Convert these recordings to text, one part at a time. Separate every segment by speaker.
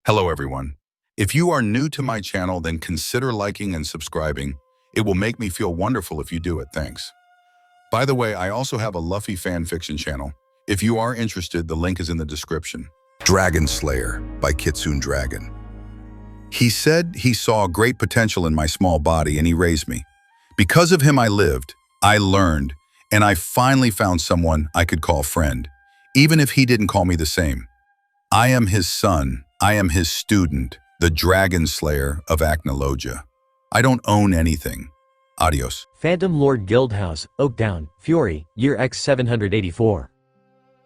Speaker 1: Hello everyone. If you are new to my channel, then consider liking and subscribing. It will make me feel wonderful if you do it, thanks. By the way, I also have a Luffy fan fiction channel. If you are interested, the link is in the description. Dragonslayer by KitsuneDragon. He said he saw great potential in my small body and he raised me. Because of him I lived, I learned, and I finally found someone I could call friend, even if he didn't call me the same. I am his son. I am his student, the Dragonslayer of Acnologia. I don't own anything. Adios.
Speaker 2: Phantom Lord Guildhouse, Oaktown, Fury, year X 784.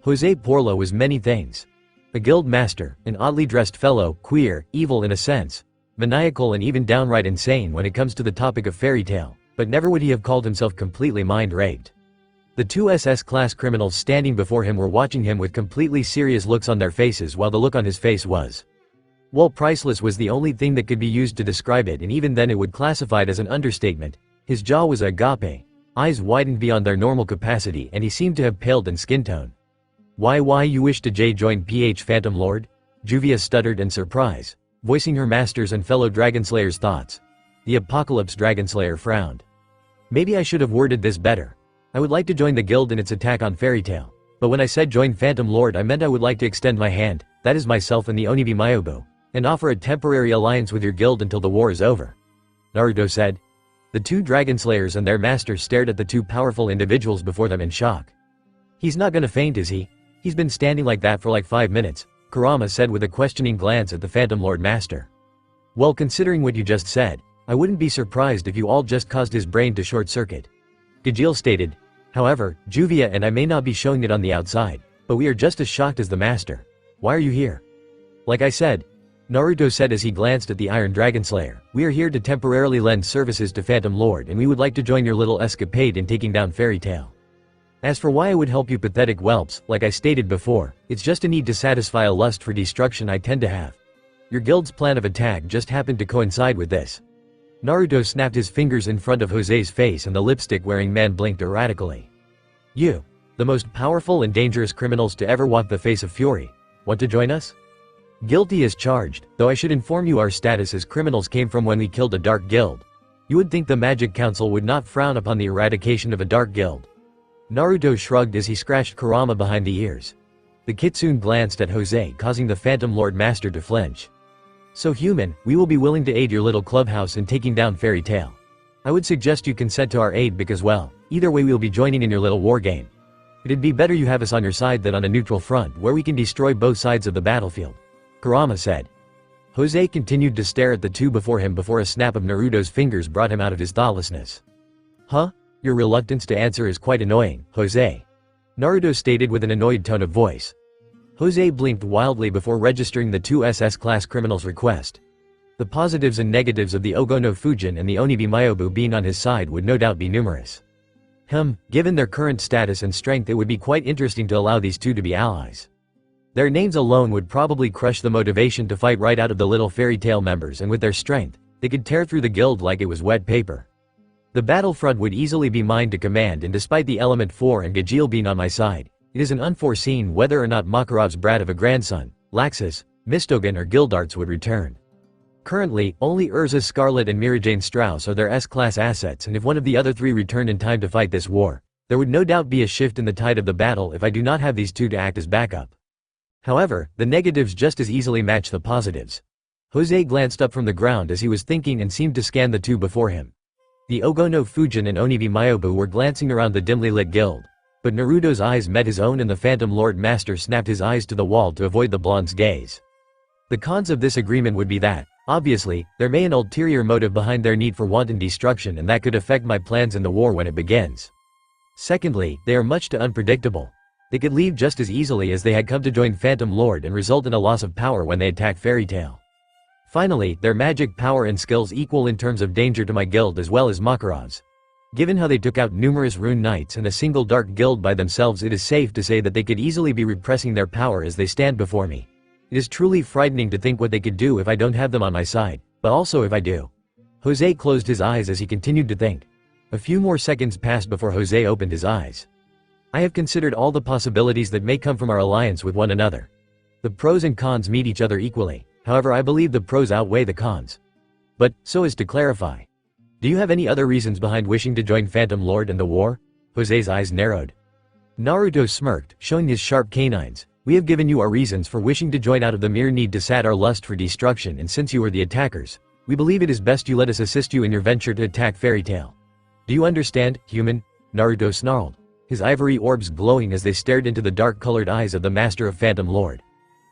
Speaker 2: Jose Porlo was many things. A guild master, an oddly dressed fellow, queer, evil in a sense, maniacal and even downright insane when it comes to the topic of fairy tale, but never would he have called himself completely mind-raped. The two SS-class criminals standing before him were watching him with completely serious looks on their faces, while the look on his face was, well, priceless was the only thing that could be used to describe it, and even then it would classify it as an understatement. His jaw was agape, eyes widened beyond their normal capacity, and he seemed to have paled in skin tone. Why you wish to join PH Phantom Lord? Juvia stuttered in surprise, voicing her master's and fellow Dragonslayer's thoughts. The Apocalypse Dragonslayer frowned. Maybe I should have worded this better. I would like to join the guild in its attack on Fairy Tail. But when I said join Phantom Lord, I meant I would like to extend my hand, that is myself and the Onibi Mayobu, and offer a temporary alliance with your guild until the war is over. Naruto said. The two Dragonslayers and their master stared at the two powerful individuals before them in shock. He's not gonna faint, is he? He's been standing like that for like 5 minutes, Kurama said with a questioning glance at the Phantom Lord master. Well, considering what you just said, I wouldn't be surprised if you all just caused his brain to short-circuit. Gajeel stated. However, Juvia and I may not be showing it on the outside, but we are just as shocked as the master. Why are you here? Like I said, Naruto said as he glanced at the Iron Dragonslayer, we are here to temporarily lend services to Phantom Lord, and we would like to join your little escapade in taking down Fairy Tail. As for why I would help you pathetic whelps, like I stated before, it's just a need to satisfy a lust for destruction I tend to have. Your guild's plan of attack just happened to coincide with this. Naruto snapped his fingers in front of Jose's face and the lipstick-wearing man blinked erratically. You, the most powerful and dangerous criminals to ever walk the face of Fury, want to join us? Guilty as charged, though I should inform you our status as criminals came from when we killed a dark guild. You would think the Magic Council would not frown upon the eradication of a dark guild. Naruto shrugged as he scratched Kurama behind the ears. The Kitsune glanced at Jose, causing the Phantom Lord Master to flinch. So human, we will be willing to aid your little clubhouse in taking down Fairy Tail. I would suggest you consent to our aid because, well, either way we'll be joining in your little war game. It'd be better you have us on your side than on a neutral front where we can destroy both sides of the battlefield, Kurama said. Jose continued to stare at the two before him before a snap of Naruto's fingers brought him out of his thoughtlessness. Huh? Your reluctance to answer is quite annoying, Jose. Naruto stated with an annoyed tone of voice. Jose blinked wildly before registering the two SS-class criminals' request. The positives and negatives of the Ogo no Fujin and the Onibi Mayobu being on his side would no doubt be numerous. Given their current status and strength, it would be quite interesting to allow these two to be allies. Their names alone would probably crush the motivation to fight right out of the little Fairy Tail members, and with their strength, they could tear through the guild like it was wet paper. The battlefront would easily be mine to command, and despite the Element 4 and Gajeel being on my side, it is an unforeseen whether or not Makarov's brat of a grandson, Laxus, Mistogan or Gildarts would return. Currently, only Urza Scarlet and Mirajane Strauss are their S-class assets, and if one of the other three returned in time to fight this war, there would no doubt be a shift in the tide of the battle if I do not have these two to act as backup. However, the negatives just as easily match the positives. Jose glanced up from the ground as he was thinking and seemed to scan the two before him. The Ogo no Fujin and Onibi Mayobu were glancing around the dimly lit guild, but Naruto's eyes met his own and the Phantom Lord Master snapped his eyes to the wall to avoid the blonde's gaze. The cons of this agreement would be that, obviously, there may an ulterior motive behind their need for wanton destruction, and that could affect my plans in the war when it begins. Secondly, they are much too unpredictable. They could leave just as easily as they had come to join Phantom Lord and result in a loss of power when they attack Fairy Tail. Finally, their magic power and skills equal in terms of danger to my guild as well as Makarov's. Given how they took out numerous Rune Knights and a single dark guild by themselves, it is safe to say that they could easily be repressing their power as they stand before me. It is truly frightening to think what they could do if I don't have them on my side, but also if I do. Jose closed his eyes as he continued to think. A few more seconds passed before Jose opened his eyes. I have considered all the possibilities that may come from our alliance with one another. The pros and cons meet each other equally. However, I believe the pros outweigh the cons. But, so as to clarify, do you have any other reasons behind wishing to join Phantom Lord and the war? Jose's eyes narrowed. Naruto smirked, showing his sharp canines. We have given you our reasons for wishing to join out of the mere need to sat our lust for destruction, and since you are the attackers, we believe it is best you let us assist you in your venture to attack Fairy Tail. Do you understand, human? Naruto snarled, his ivory orbs glowing as they stared into the dark-colored eyes of the master of Phantom Lord.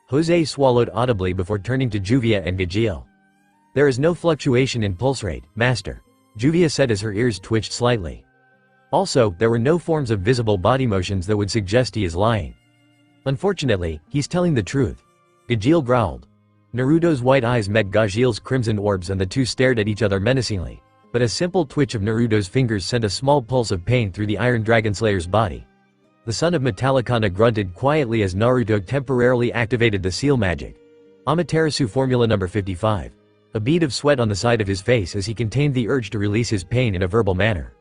Speaker 2: Jose swallowed audibly before turning to Juvia and Gajeel. There is no fluctuation in pulse rate, master, Juvia said as her ears twitched slightly. Also, there were no forms of visible body motions that would suggest he is lying. Unfortunately, he's telling the truth, Gajeel growled. Naruto's white eyes met Gajeel's crimson orbs and the two stared at each other menacingly. But a simple twitch of Naruto's fingers sent a small pulse of pain through the Iron Dragonslayer's body. The son of Metallicana grunted quietly as Naruto temporarily activated the seal magic. Amaterasu Formula number 55. A bead of sweat on the side of his face as he contained the urge to release his pain in a verbal manner.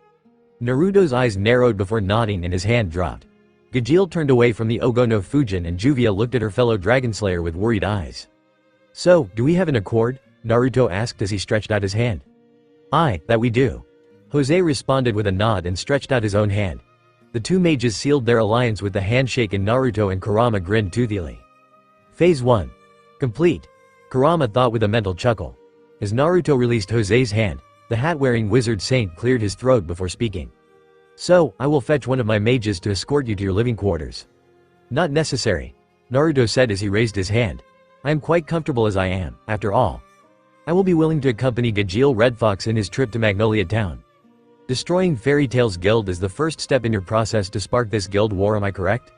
Speaker 2: Naruto's eyes narrowed before nodding and his hand dropped. Gajeel turned away from the Ogo no Fujin and Juvia looked at her fellow Dragonslayer with worried eyes. So, do we have an accord? Naruto asked as he stretched out his hand. Aye, that we do. Jose responded with a nod and stretched out his own hand. The two mages sealed their alliance with the handshake and Naruto and Kurama grinned toothily. Phase 1. Complete. Kurama thought with a mental chuckle. As Naruto released Jose's hand, the hat-wearing wizard saint cleared his throat before speaking. So, I will fetch one of my mages to escort you to your living quarters. Not necessary, Naruto said as he raised his hand. I am quite comfortable as I am, after all. I will be willing to accompany Gajeel Redfox in his trip to Magnolia Town. Destroying Fairy Tail's guild is the first step in your process to spark this guild war, am I correct?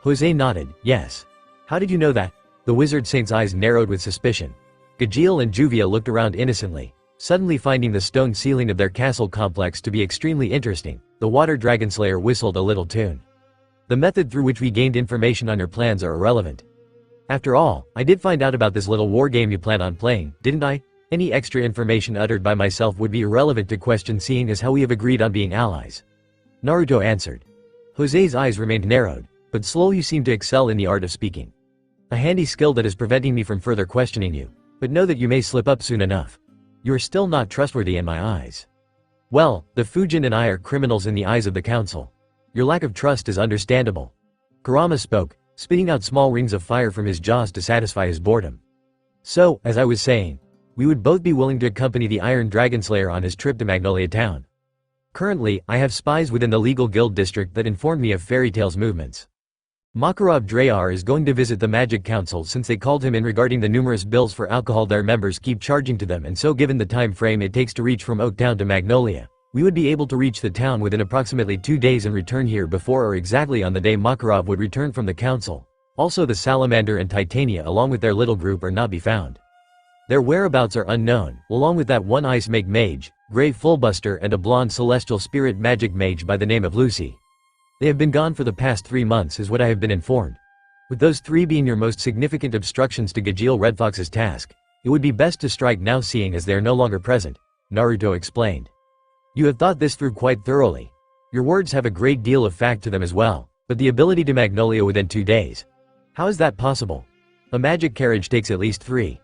Speaker 2: Jose nodded, yes. How did you know that? The wizard saint's eyes narrowed with suspicion. Gajeel and Juvia looked around innocently, suddenly finding the stone ceiling of their castle complex to be extremely interesting. The Water Dragonslayer whistled a little tune. The method through which we gained information on your plans are irrelevant. After all, I did find out about this little war game you plan on playing, didn't I? Any extra information uttered by myself would be irrelevant to question seeing as how we have agreed on being allies. Naruto answered. Jose's eyes remained narrowed, but slow. You seem to excel in the art of speaking. A handy skill that is preventing me from further questioning you, but know that you may slip up soon enough. You are still not trustworthy in my eyes. Well, the Fujin and I are criminals in the eyes of the council. Your lack of trust is understandable. Kurama spoke, spitting out small rings of fire from his jaws to satisfy his boredom. So, as I was saying, we would both be willing to accompany the Iron Dragonslayer on his trip to Magnolia Town. Currently, I have spies within the legal guild district that informed me of Fairy Tail's movements. Makarov Drayar is going to visit the Magic Council since they called him in regarding the numerous bills for alcohol their members keep charging to them, and so given the time frame it takes to reach from Oaktown to Magnolia, we would be able to reach the town within approximately 2 days and return here before or exactly on the day Makarov would return from the council. Also, the Salamander and Titania along with their little group are not be found. Their whereabouts are unknown, along with that one ice mag mage, Grey Fullbuster, and a blonde celestial spirit magic mage by the name of Lucy. They have been gone for the past 3 months is what I have been informed. With those 3 being your most significant obstructions to Gajeel Redfox's task, it would be best to strike now seeing as they are no longer present, Naruto explained. You have thought this through quite thoroughly. Your words have a great deal of fact to them as well, but the ability to Magnolia within 2 days. How is that possible? A magic carriage takes at least 3.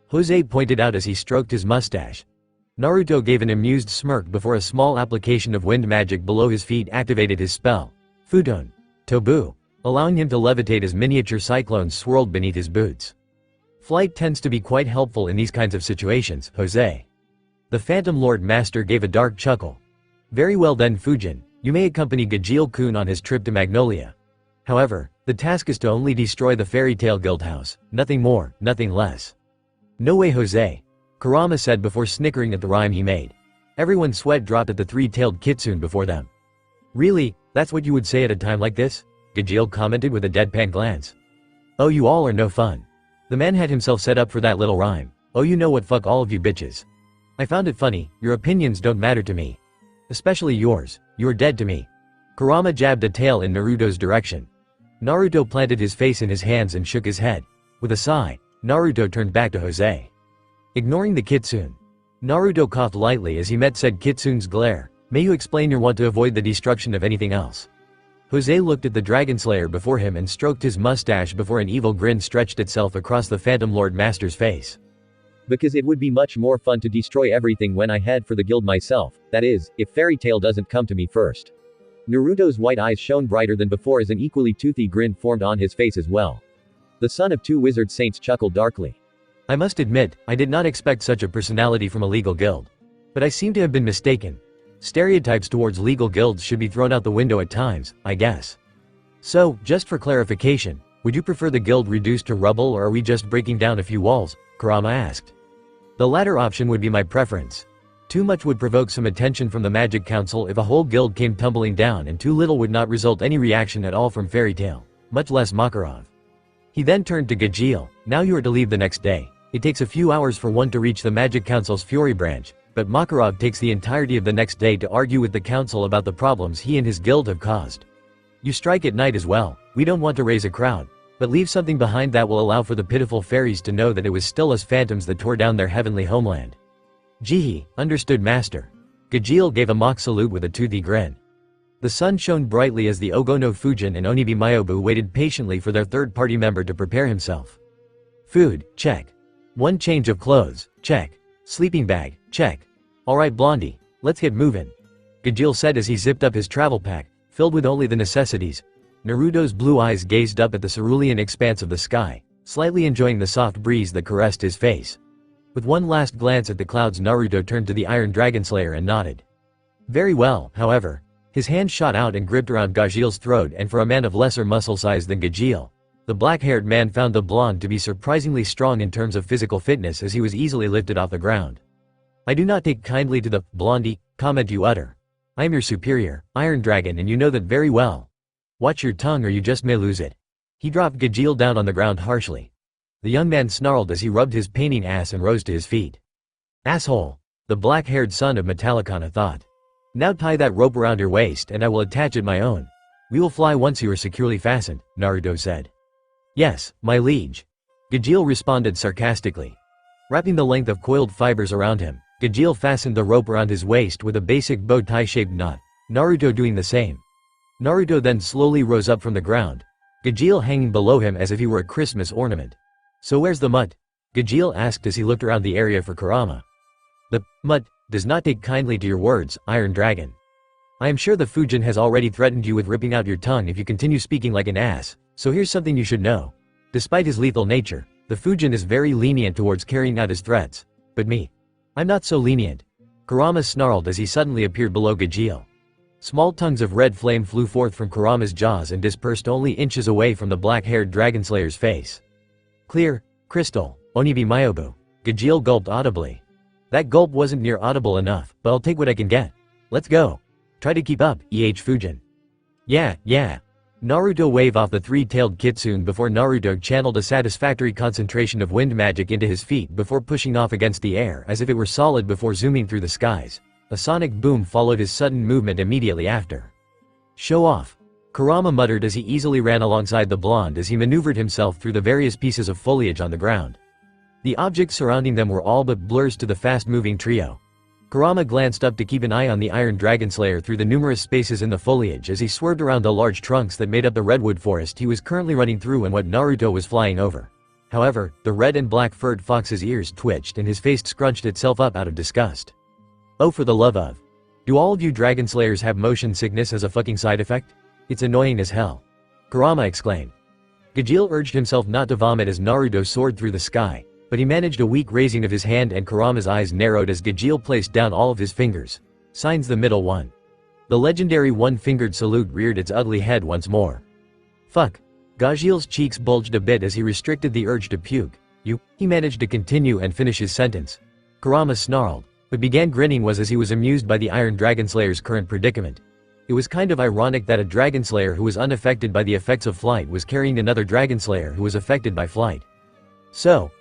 Speaker 2: Jose pointed out as he stroked his mustache. Naruto gave an amused smirk before a small application of wind magic below his feet activated his spell, Futon, Tobu, allowing him to levitate as miniature cyclones swirled beneath his boots. Flight tends to be quite helpful in these kinds of situations, Jose. The Phantom Lord Master gave a dark chuckle. Very well then, Fujin, you may accompany Gajeel-kun on his trip to Magnolia. However, the task is to only destroy the Fairy Tail Guild House, nothing more, nothing less. No way, Jose, Kurama said before snickering at the rhyme he made. Everyone's sweat dropped at the 3-tailed kitsune before them. Really, that's what you would say at a time like this? Gajeel commented with a deadpan glance. Oh, you all are no fun. The man had himself set up for that little rhyme. Oh, you know what, fuck all of you bitches. I found it funny, your opinions don't matter to me. Especially yours, you're dead to me. Kurama jabbed a tail in Naruto's direction. Naruto planted his face in his hands and shook his head. With a sigh, Naruto turned back to Jose. Ignoring the kitsune, Naruto coughed lightly as he met said kitsune's glare. May you explain your want to avoid the destruction of anything else? Jose looked at the Dragonslayer before him and stroked his mustache before an evil grin stretched itself across the Phantom Lord Master's face. Because it would be much more fun to destroy everything when I head for the guild myself, that is, if Fairy Tail doesn't come to me first. Naruto's white eyes shone brighter than before as an equally toothy grin formed on his face as well. The son of two wizard saints chuckled darkly. I must admit, I did not expect such a personality from a legal guild. But I seem to have been mistaken. Stereotypes towards legal guilds should be thrown out the window at times, I guess. So, just for clarification, would you prefer the guild reduced to rubble or are we just breaking down a few walls? Kurama asked. The latter option would be my preference. Too much would provoke some attention from the Magic Council if a whole guild came tumbling down and too little would not result any reaction at all from Fairy Tail, much less Makarov. He then turned to Gajeel. Now you are to leave the next day. It takes a few hours for one to reach the Magic Council's Fury branch, but Makarov takes the entirety of the next day to argue with the council about the problems he and his guild have caused. You strike at night as well. We don't want to raise a crowd, but leave something behind that will allow for the pitiful fairies to know that it was still us phantoms that tore down their heavenly homeland. Jihi, understood master. Gajeel gave a mock salute with a toothy grin. The sun shone brightly as the Ogono Fujin and Onibi Myobu waited patiently for their third-party member to prepare himself. Food, check. One change of clothes, check. Sleeping bag, check. Alright Blondie, let's get moving. Gajeel said as he zipped up his travel pack, filled with only the necessities. Naruto's blue eyes gazed up at the cerulean expanse of the sky, slightly enjoying the soft breeze that caressed his face. With one last glance at the clouds, Naruto turned to the Iron Dragonslayer and nodded. Very well, however. His hand shot out and gripped around Gajeel's throat, and for a man of lesser muscle size than Gajeel, the black-haired man found the blonde to be surprisingly strong in terms of physical fitness as he was easily lifted off the ground. I do not take kindly to the Blondie comment you utter. I am your superior, Iron Dragon, and you know that very well. Watch your tongue or you just may lose it. He dropped Gajeel down on the ground harshly. The young man snarled as he rubbed his paining ass and rose to his feet. Asshole. The black-haired son of Metallicana thought. Now tie that rope around your waist and I will attach it my own. We will fly once you are securely fastened, Naruto said. Yes, my liege. Gajeel responded sarcastically. Wrapping the length of coiled fibers around him, Gajeel fastened the rope around his waist with a basic bow tie-shaped knot, Naruto doing the same. Naruto then slowly rose up from the ground, Gajeel hanging below him as if he were a Christmas ornament. So where's the mutt? Gajeel asked as he looked around the area for Kurama. The mutt does not take kindly to your words, Iron Dragon. I am sure the Fujin has already threatened you with ripping out your tongue if you continue speaking like an ass, so here's something you should know. Despite his lethal nature, the Fujin is very lenient towards carrying out his threats. But me? I'm not so lenient. Kurama snarled as he suddenly appeared below Gajeel. Small tongues of red flame flew forth from Kurama's jaws and dispersed only inches away from the black-haired Dragonslayer's face. Clear, crystal, Onibi Myobu. Gajeel gulped audibly. That gulp wasn't near audible enough, but I'll take what I can get. Let's go. Try to keep up, Fujin. Yeah. Naruto waved off the three-tailed kitsune before Naruto channeled a satisfactory concentration of wind magic into his feet before pushing off against the air as if it were solid before zooming through the skies. A sonic boom followed his sudden movement immediately after. Show off. Kurama muttered as he easily ran alongside the blonde as he maneuvered himself through the various pieces of foliage on the ground. The objects surrounding them were all but blurs to the fast-moving trio. Kurama glanced up to keep an eye on the Iron Dragonslayer through the numerous spaces in the foliage as he swerved around the large trunks that made up the redwood forest he was currently running through and what Naruto was flying over. However, the red and black furred fox's ears twitched and his face scrunched itself up out of disgust. Oh, for the love of. Do all of you Dragonslayers have motion sickness as a fucking side effect? It's annoying as hell. Kurama exclaimed. Gajeel urged himself not to vomit as Naruto soared through the sky, but he managed a weak raising of his hand and Kurama's eyes narrowed as Gajeel placed down all of his fingers. Signs the middle one. The legendary one-fingered salute reared its ugly head once more. Fuck. Gajeel's cheeks bulged a bit as he restricted the urge to puke. He managed to continue and finish his sentence. Kurama snarled, but began grinning was as he was amused by the Iron Dragonslayer's current predicament. It was kind of ironic that a Dragonslayer who was unaffected by the effects of flight was carrying another Dragonslayer who was affected by flight. So,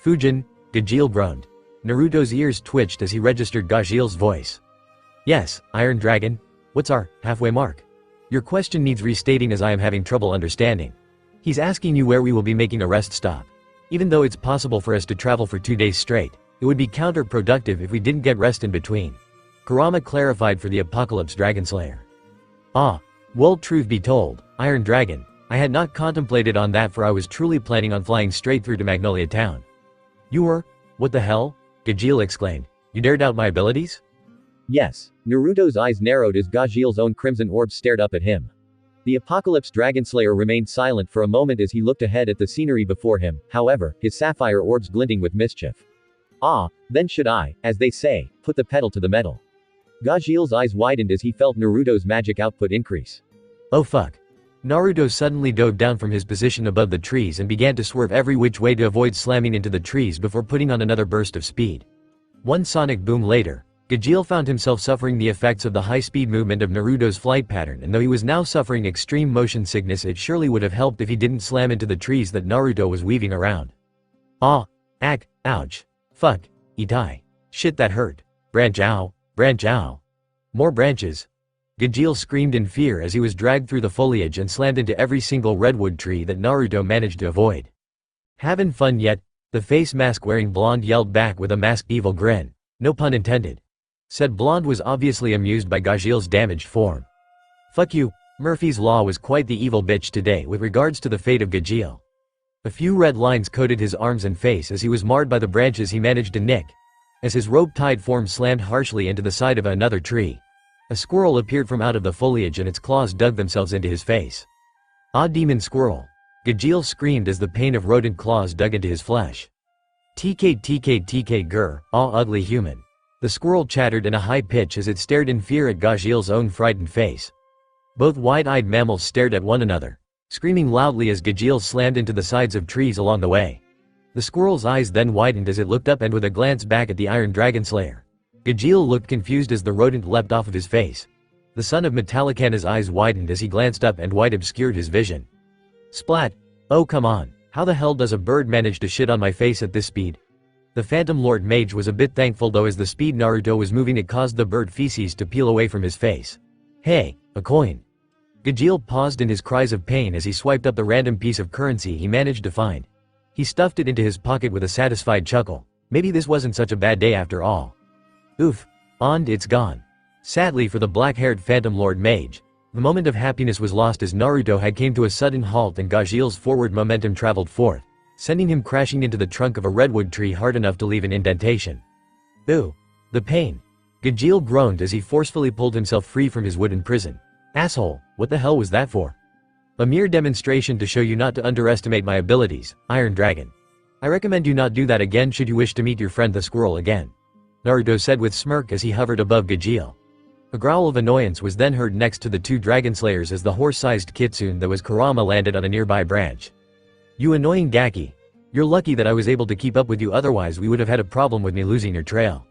Speaker 2: Fujin, Gajeel groaned. Naruto's ears twitched as he registered Gajeel's voice. Yes, Iron Dragon. What's our halfway mark? Your question needs restating as I am having trouble understanding. He's asking you where we will be making a rest stop. Even though it's possible for us to travel for 2 days straight, it would be counterproductive if we didn't get rest in between. Kurama clarified for the Apocalypse Dragonslayer. Well, truth be told, Iron Dragon, I had not contemplated on that, for I was truly planning on flying straight through to Magnolia Town. You were? What the hell? Gajeel exclaimed. You dare doubt my abilities? Yes. Naruto's eyes narrowed as Gajeel's own crimson orbs stared up at him. The Apocalypse Dragonslayer remained silent for a moment as he looked ahead at the scenery before him, however, his sapphire orbs glinting with mischief. Ah, then should I, as they say, put the pedal to the metal. Gajeel's eyes widened as he felt Naruto's magic output increase. Oh fuck. Naruto suddenly dove down from his position above the trees and began to swerve every which way to avoid slamming into the trees before putting on another burst of speed. One sonic boom later, Gajeel found himself suffering the effects of the high-speed movement of Naruto's flight pattern, and though he was now suffering extreme motion sickness, it surely would have helped if he didn't slam into the trees that Naruto was weaving around. Ah, ack, ouch. Fuck, Itai. Shit, that hurt. Branch ow, branch ow. More branches. Gajeel screamed in fear as he was dragged through the foliage and slammed into every single redwood tree that Naruto managed to avoid. Having fun yet? The face mask wearing Blonde yelled back with a masked evil grin. No pun intended. Said Blonde was obviously amused by Gajeel's damaged form. Fuck you, Murphy's Law was quite the evil bitch today with regards to the fate of Gajeel. A few red lines coated his arms and face as he was marred by the branches he managed to nick. As his rope-tied form slammed harshly into the side of another tree, a squirrel appeared from out of the foliage and its claws dug themselves into his face. Ah, demon squirrel. Gajeel screamed as the pain of rodent claws dug into his flesh. TK grr, ah ugly human. The squirrel chattered in a high pitch as it stared in fear at Gajeel's own frightened face. Both wide-eyed mammals stared at one another, screaming loudly as Gajeel slammed into the sides of trees along the way. The squirrel's eyes then widened as it looked up and with a glance back at the Iron Dragonslayer. Gajeel looked confused as the rodent leapt off of his face. The son of Metallicana's eyes widened as he glanced up and white obscured his vision. Splat! Oh come on, how the hell does a bird manage to shit on my face at this speed? The Phantom Lord Mage was a bit thankful, though as the speed Naruto was moving it caused the bird feces to peel away from his face. Hey, a coin. Gajeel paused in his cries of pain as he swiped up the random piece of currency he managed to find. He stuffed it into his pocket with a satisfied chuckle. Maybe this wasn't such a bad day after all. Oof. And it's gone. Sadly for the black-haired Phantom Lord Mage, the moment of happiness was lost as Naruto had came to a sudden halt and Gajeel's forward momentum traveled forth, sending him crashing into the trunk of a redwood tree hard enough to leave an indentation. Ooh. The pain. Gajeel groaned as he forcefully pulled himself free from his wooden prison. Asshole, what the hell was that for? A mere demonstration to show you not to underestimate my abilities, Iron Dragon. I recommend you not do that again should you wish to meet your friend the squirrel again. Naruto said with smirk as he hovered above Gajeel. A growl of annoyance was then heard next to the two Dragonslayers as the horse-sized kitsune that was Kurama landed on a nearby branch. You annoying Gaki. You're lucky that I was able to keep up with you, otherwise we would have had a problem with me losing your trail.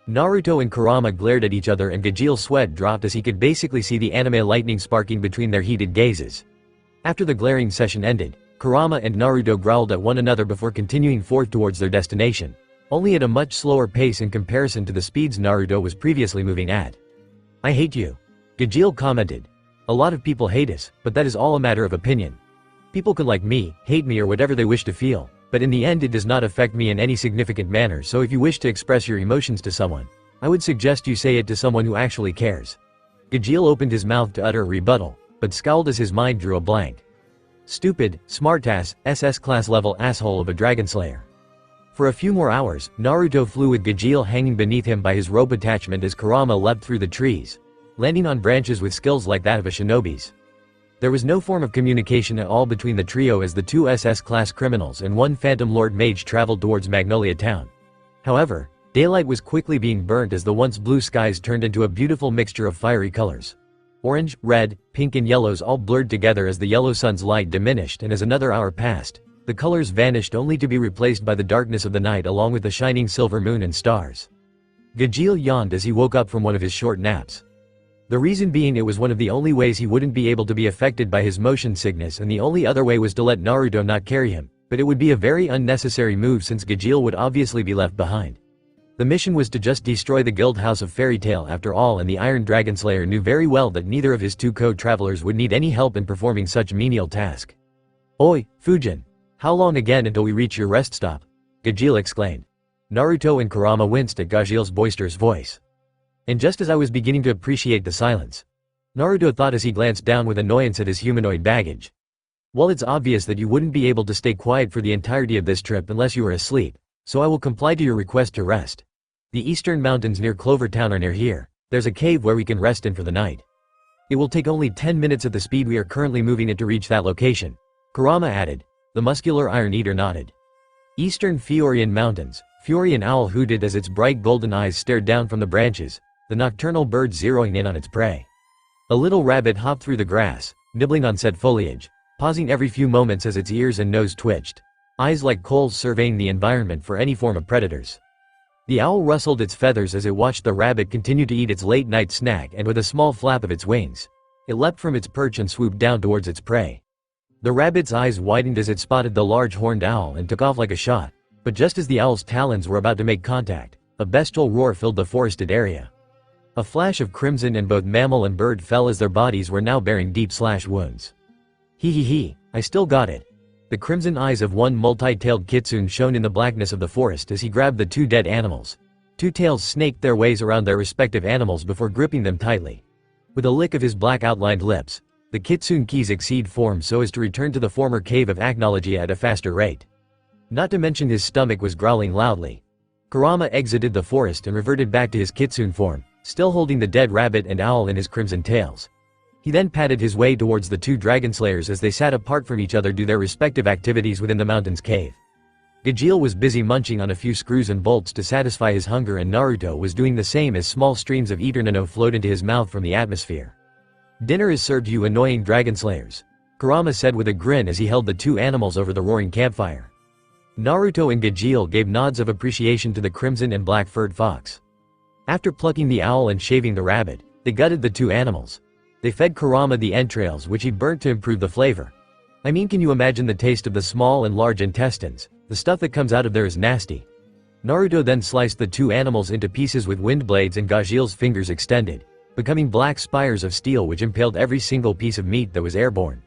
Speaker 2: Naruto and Kurama glared at each other and Gajeel's sweat dropped as he could basically see the anime lightning sparking between their heated gazes. After the glaring session ended, Kurama and Naruto growled at one another before continuing forth towards their destination, only at a much slower pace in comparison to the speeds Naruto was previously moving at. I hate you. Gajeel commented. A lot of people hate us, but that is all a matter of opinion. People can like me, hate me or whatever they wish to feel, but in the end it does not affect me in any significant manner, so if you wish to express your emotions to someone, I would suggest you say it to someone who actually cares. Gajeel opened his mouth to utter a rebuttal, but scowled as his mind drew a blank. Stupid, smartass, SS class level asshole of a Dragonslayer. For a few more hours, Naruto flew with Gajeel hanging beneath him by his rope attachment as Kurama leapt through the trees, landing on branches with skills like that of a shinobi's. There was no form of communication at all between the trio as the two SS-class criminals and one Phantom Lord Mage traveled towards Magnolia Town. However, daylight was quickly being burnt as the once blue skies turned into a beautiful mixture of fiery colors. Orange, red, pink and yellows all blurred together as the yellow sun's light diminished, and as another hour passed, the colors vanished only to be replaced by the darkness of the night along with the shining silver moon and stars. Gajeel yawned as he woke up from one of his short naps. The reason being it was one of the only ways he wouldn't be able to be affected by his motion sickness, and the only other way was to let Naruto not carry him, but it would be a very unnecessary move since Gajeel would obviously be left behind. The mission was to just destroy the guild house of Fairy Tail after all, and the Iron Dragonslayer knew very well that neither of his two co-travelers would need any help in performing such menial task. Oi, Fujin. How long again until we reach your rest stop? Gajeel exclaimed. Naruto and Kurama winced at Gajeel's boisterous voice. And just as I was beginning to appreciate the silence, Naruto thought as he glanced down with annoyance at his humanoid baggage. Well, it's obvious that you wouldn't be able to stay quiet for the entirety of this trip unless you were asleep, so I will comply to your request to rest. The eastern mountains near Clover Town are near here. There's a cave where we can rest in for the night. It will take only 10 minutes at the speed we are currently moving it to reach that location, Kurama added. The muscular Iron Eater nodded. Eastern Fiorian Mountains. Fiorian owl hooted as its bright golden eyes stared down from the branches, the nocturnal bird zeroing in on its prey. A little rabbit hopped through the grass, nibbling on said foliage, pausing every few moments as its ears and nose twitched, eyes like coals surveying the environment for any form of predators. The owl rustled its feathers as it watched the rabbit continue to eat its late-night snack, and with a small flap of its wings, it leapt from its perch and swooped down towards its prey. The rabbit's eyes widened as it spotted the large horned owl and took off like a shot, but just as the owl's talons were about to make contact, a bestial roar filled the forested area. A flash of crimson and both mammal and bird fell as their bodies were now bearing deep slash wounds. Hee, I still got it. The crimson eyes of one multi-tailed kitsune shone in the blackness of the forest as he grabbed the two dead animals. Two tails snaked their ways around their respective animals before gripping them tightly. With a lick of his black outlined lips, the kitsune keys exceed form so as to return to the former cave of Acnologia at a faster rate. Not to mention his stomach was growling loudly. Kurama exited the forest and reverted back to his kitsune form, still holding the dead rabbit and owl in his crimson tails. He then padded his way towards the two Dragonslayers as they sat apart from each other do their respective activities within the mountain's cave. Gajeel was busy munching on a few screws and bolts to satisfy his hunger, and Naruto was doing the same as small streams of eternano flowed into his mouth from the atmosphere. Dinner is served, you annoying Dragonslayers, Kurama said with a grin as he held the two animals over the roaring campfire. Naruto and Gajeel gave nods of appreciation to the crimson and black furred fox. After plucking the owl and shaving the rabbit, they gutted the two animals. They fed Kurama the entrails, which he burnt to improve the flavor. I mean, can you imagine the taste of the small and large intestines? The stuff that comes out of there is nasty. Naruto then sliced the two animals into pieces with wind blades and Gajeel's fingers extended, becoming black spires of steel which impaled every single piece of meat that was airborne.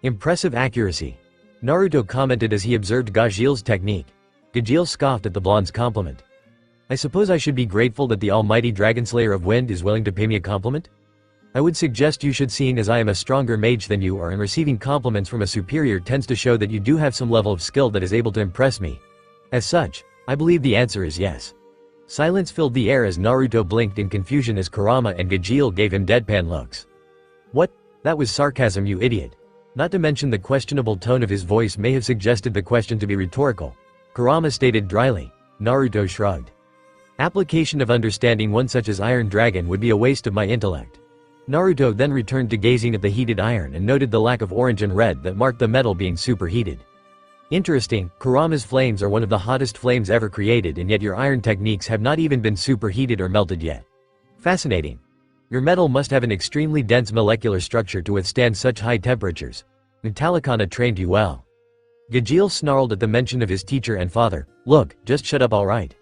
Speaker 2: Impressive accuracy, Naruto commented as he observed Gajeel's technique. Gajeel scoffed at the blonde's compliment. I suppose I should be grateful that the almighty Dragonslayer of Wind is willing to pay me a compliment? I would suggest you should, seeing as I am a stronger mage than you are and receiving compliments from a superior tends to show that you do have some level of skill that is able to impress me. As such, I believe the answer is yes. Silence filled the air as Naruto blinked in confusion as Kurama and Gajeel gave him deadpan looks. What? That was sarcasm, you idiot. Not to mention the questionable tone of his voice may have suggested the question to be rhetorical, Kurama stated dryly. Naruto shrugged. Application of understanding one such as Iron Dragon would be a waste of my intellect. Naruto then returned to gazing at the heated iron and noted the lack of orange and red that marked the metal being superheated. Interesting, Kurama's flames are one of the hottest flames ever created, and yet your iron techniques have not even been superheated or melted yet. Fascinating. Your metal must have an extremely dense molecular structure to withstand such high temperatures. Natalikana trained you well. Gajeel snarled at the mention of his teacher and father. Look, just shut up, alright?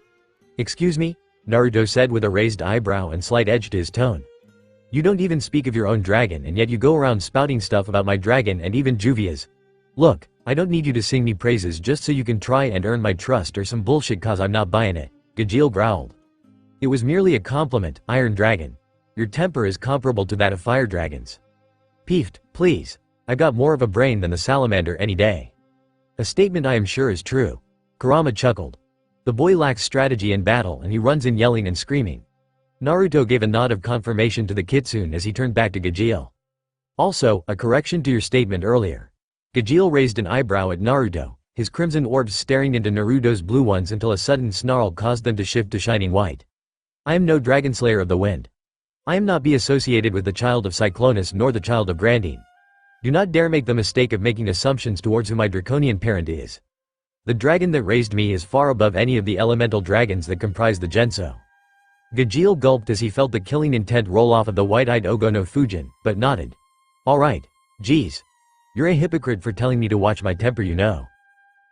Speaker 2: Excuse me? Naruto said with a raised eyebrow and slight edge to his tone. You don't even speak of your own dragon, and yet you go around spouting stuff about my dragon and even Juvia's. Look, I don't need you to sing me praises just so you can try and earn my trust or some bullshit, cause I'm not buying it, Gajeel growled. It was merely a compliment, Iron Dragon. Your temper is comparable to that of fire dragons. Peefed, please. I got more of a brain than the salamander any day. A statement I am sure is true. Kurama chuckled. The boy lacks strategy in battle and he runs in yelling and screaming. Naruto gave a nod of confirmation to the kitsune as he turned back to Gajeel. Also, a correction to your statement earlier. Gajeel raised an eyebrow at Naruto, his crimson orbs staring into Naruto's blue ones until a sudden snarl caused them to shift to shining white. I am no Dragonslayer of the Wind. I am not be associated with the child of Cyclonus nor the child of Grandine. Do not dare make the mistake of making assumptions towards who my draconian parent is. The dragon that raised me is far above any of the elemental dragons that comprise the Genso. Gajeel gulped as he felt the killing intent roll off of the white-eyed Ogono Fujin, but nodded. Alright. Geez. You're a hypocrite for telling me to watch my temper, you know.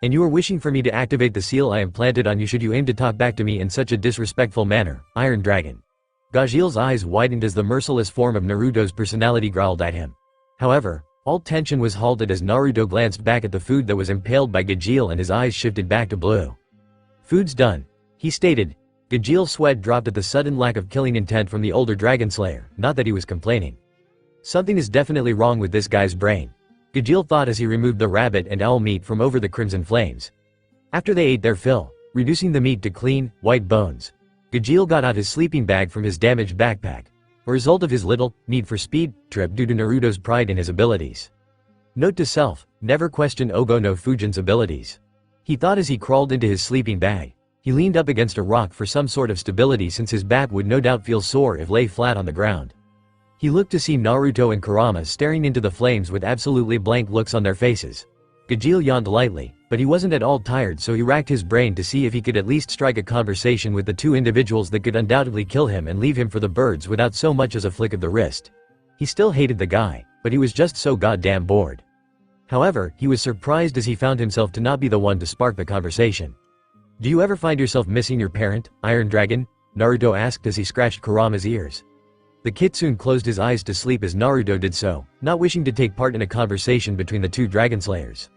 Speaker 2: And you are wishing for me to activate the seal I implanted on you should you aim to talk back to me in such a disrespectful manner, Iron Dragon. Gajeel's eyes widened as the merciless form of Naruto's personality growled at him. However, all tension was halted as Naruto glanced back at the food that was impaled by Gajeel and his eyes shifted back to blue. Food's done, he stated. Gajeel's sweat dropped at the sudden lack of killing intent from the older Dragonslayer, not that he was complaining. Something is definitely wrong with this guy's brain. Gajeel thought as he removed the rabbit and owl meat from over the crimson flames. After they ate their fill, reducing the meat to clean, white bones, Gajeel got out his sleeping bag from his damaged backpack, a result of his little, need for speed, trip due to Naruto's pride in his abilities. Note to self, never question Ogo no Fujin's abilities. He thought as he crawled into his sleeping bag. He leaned up against a rock for some sort of stability since his back would no doubt feel sore if lay flat on the ground. He looked to see Naruto and Kurama staring into the flames with absolutely blank looks on their faces. Gajeel yawned lightly, but he wasn't at all tired, so he racked his brain to see if he could at least strike a conversation with the two individuals that could undoubtedly kill him and leave him for the birds without so much as a flick of the wrist. He still hated the guy, but he was just so goddamn bored. However, he was surprised as he found himself to not be the one to spark the conversation. "Do you ever find yourself missing your parent, Iron Dragon?" Naruto asked as he scratched Kurama's ears. The kitsune closed his eyes to sleep as Naruto did so, not wishing to take part in a conversation between the two Dragonslayers.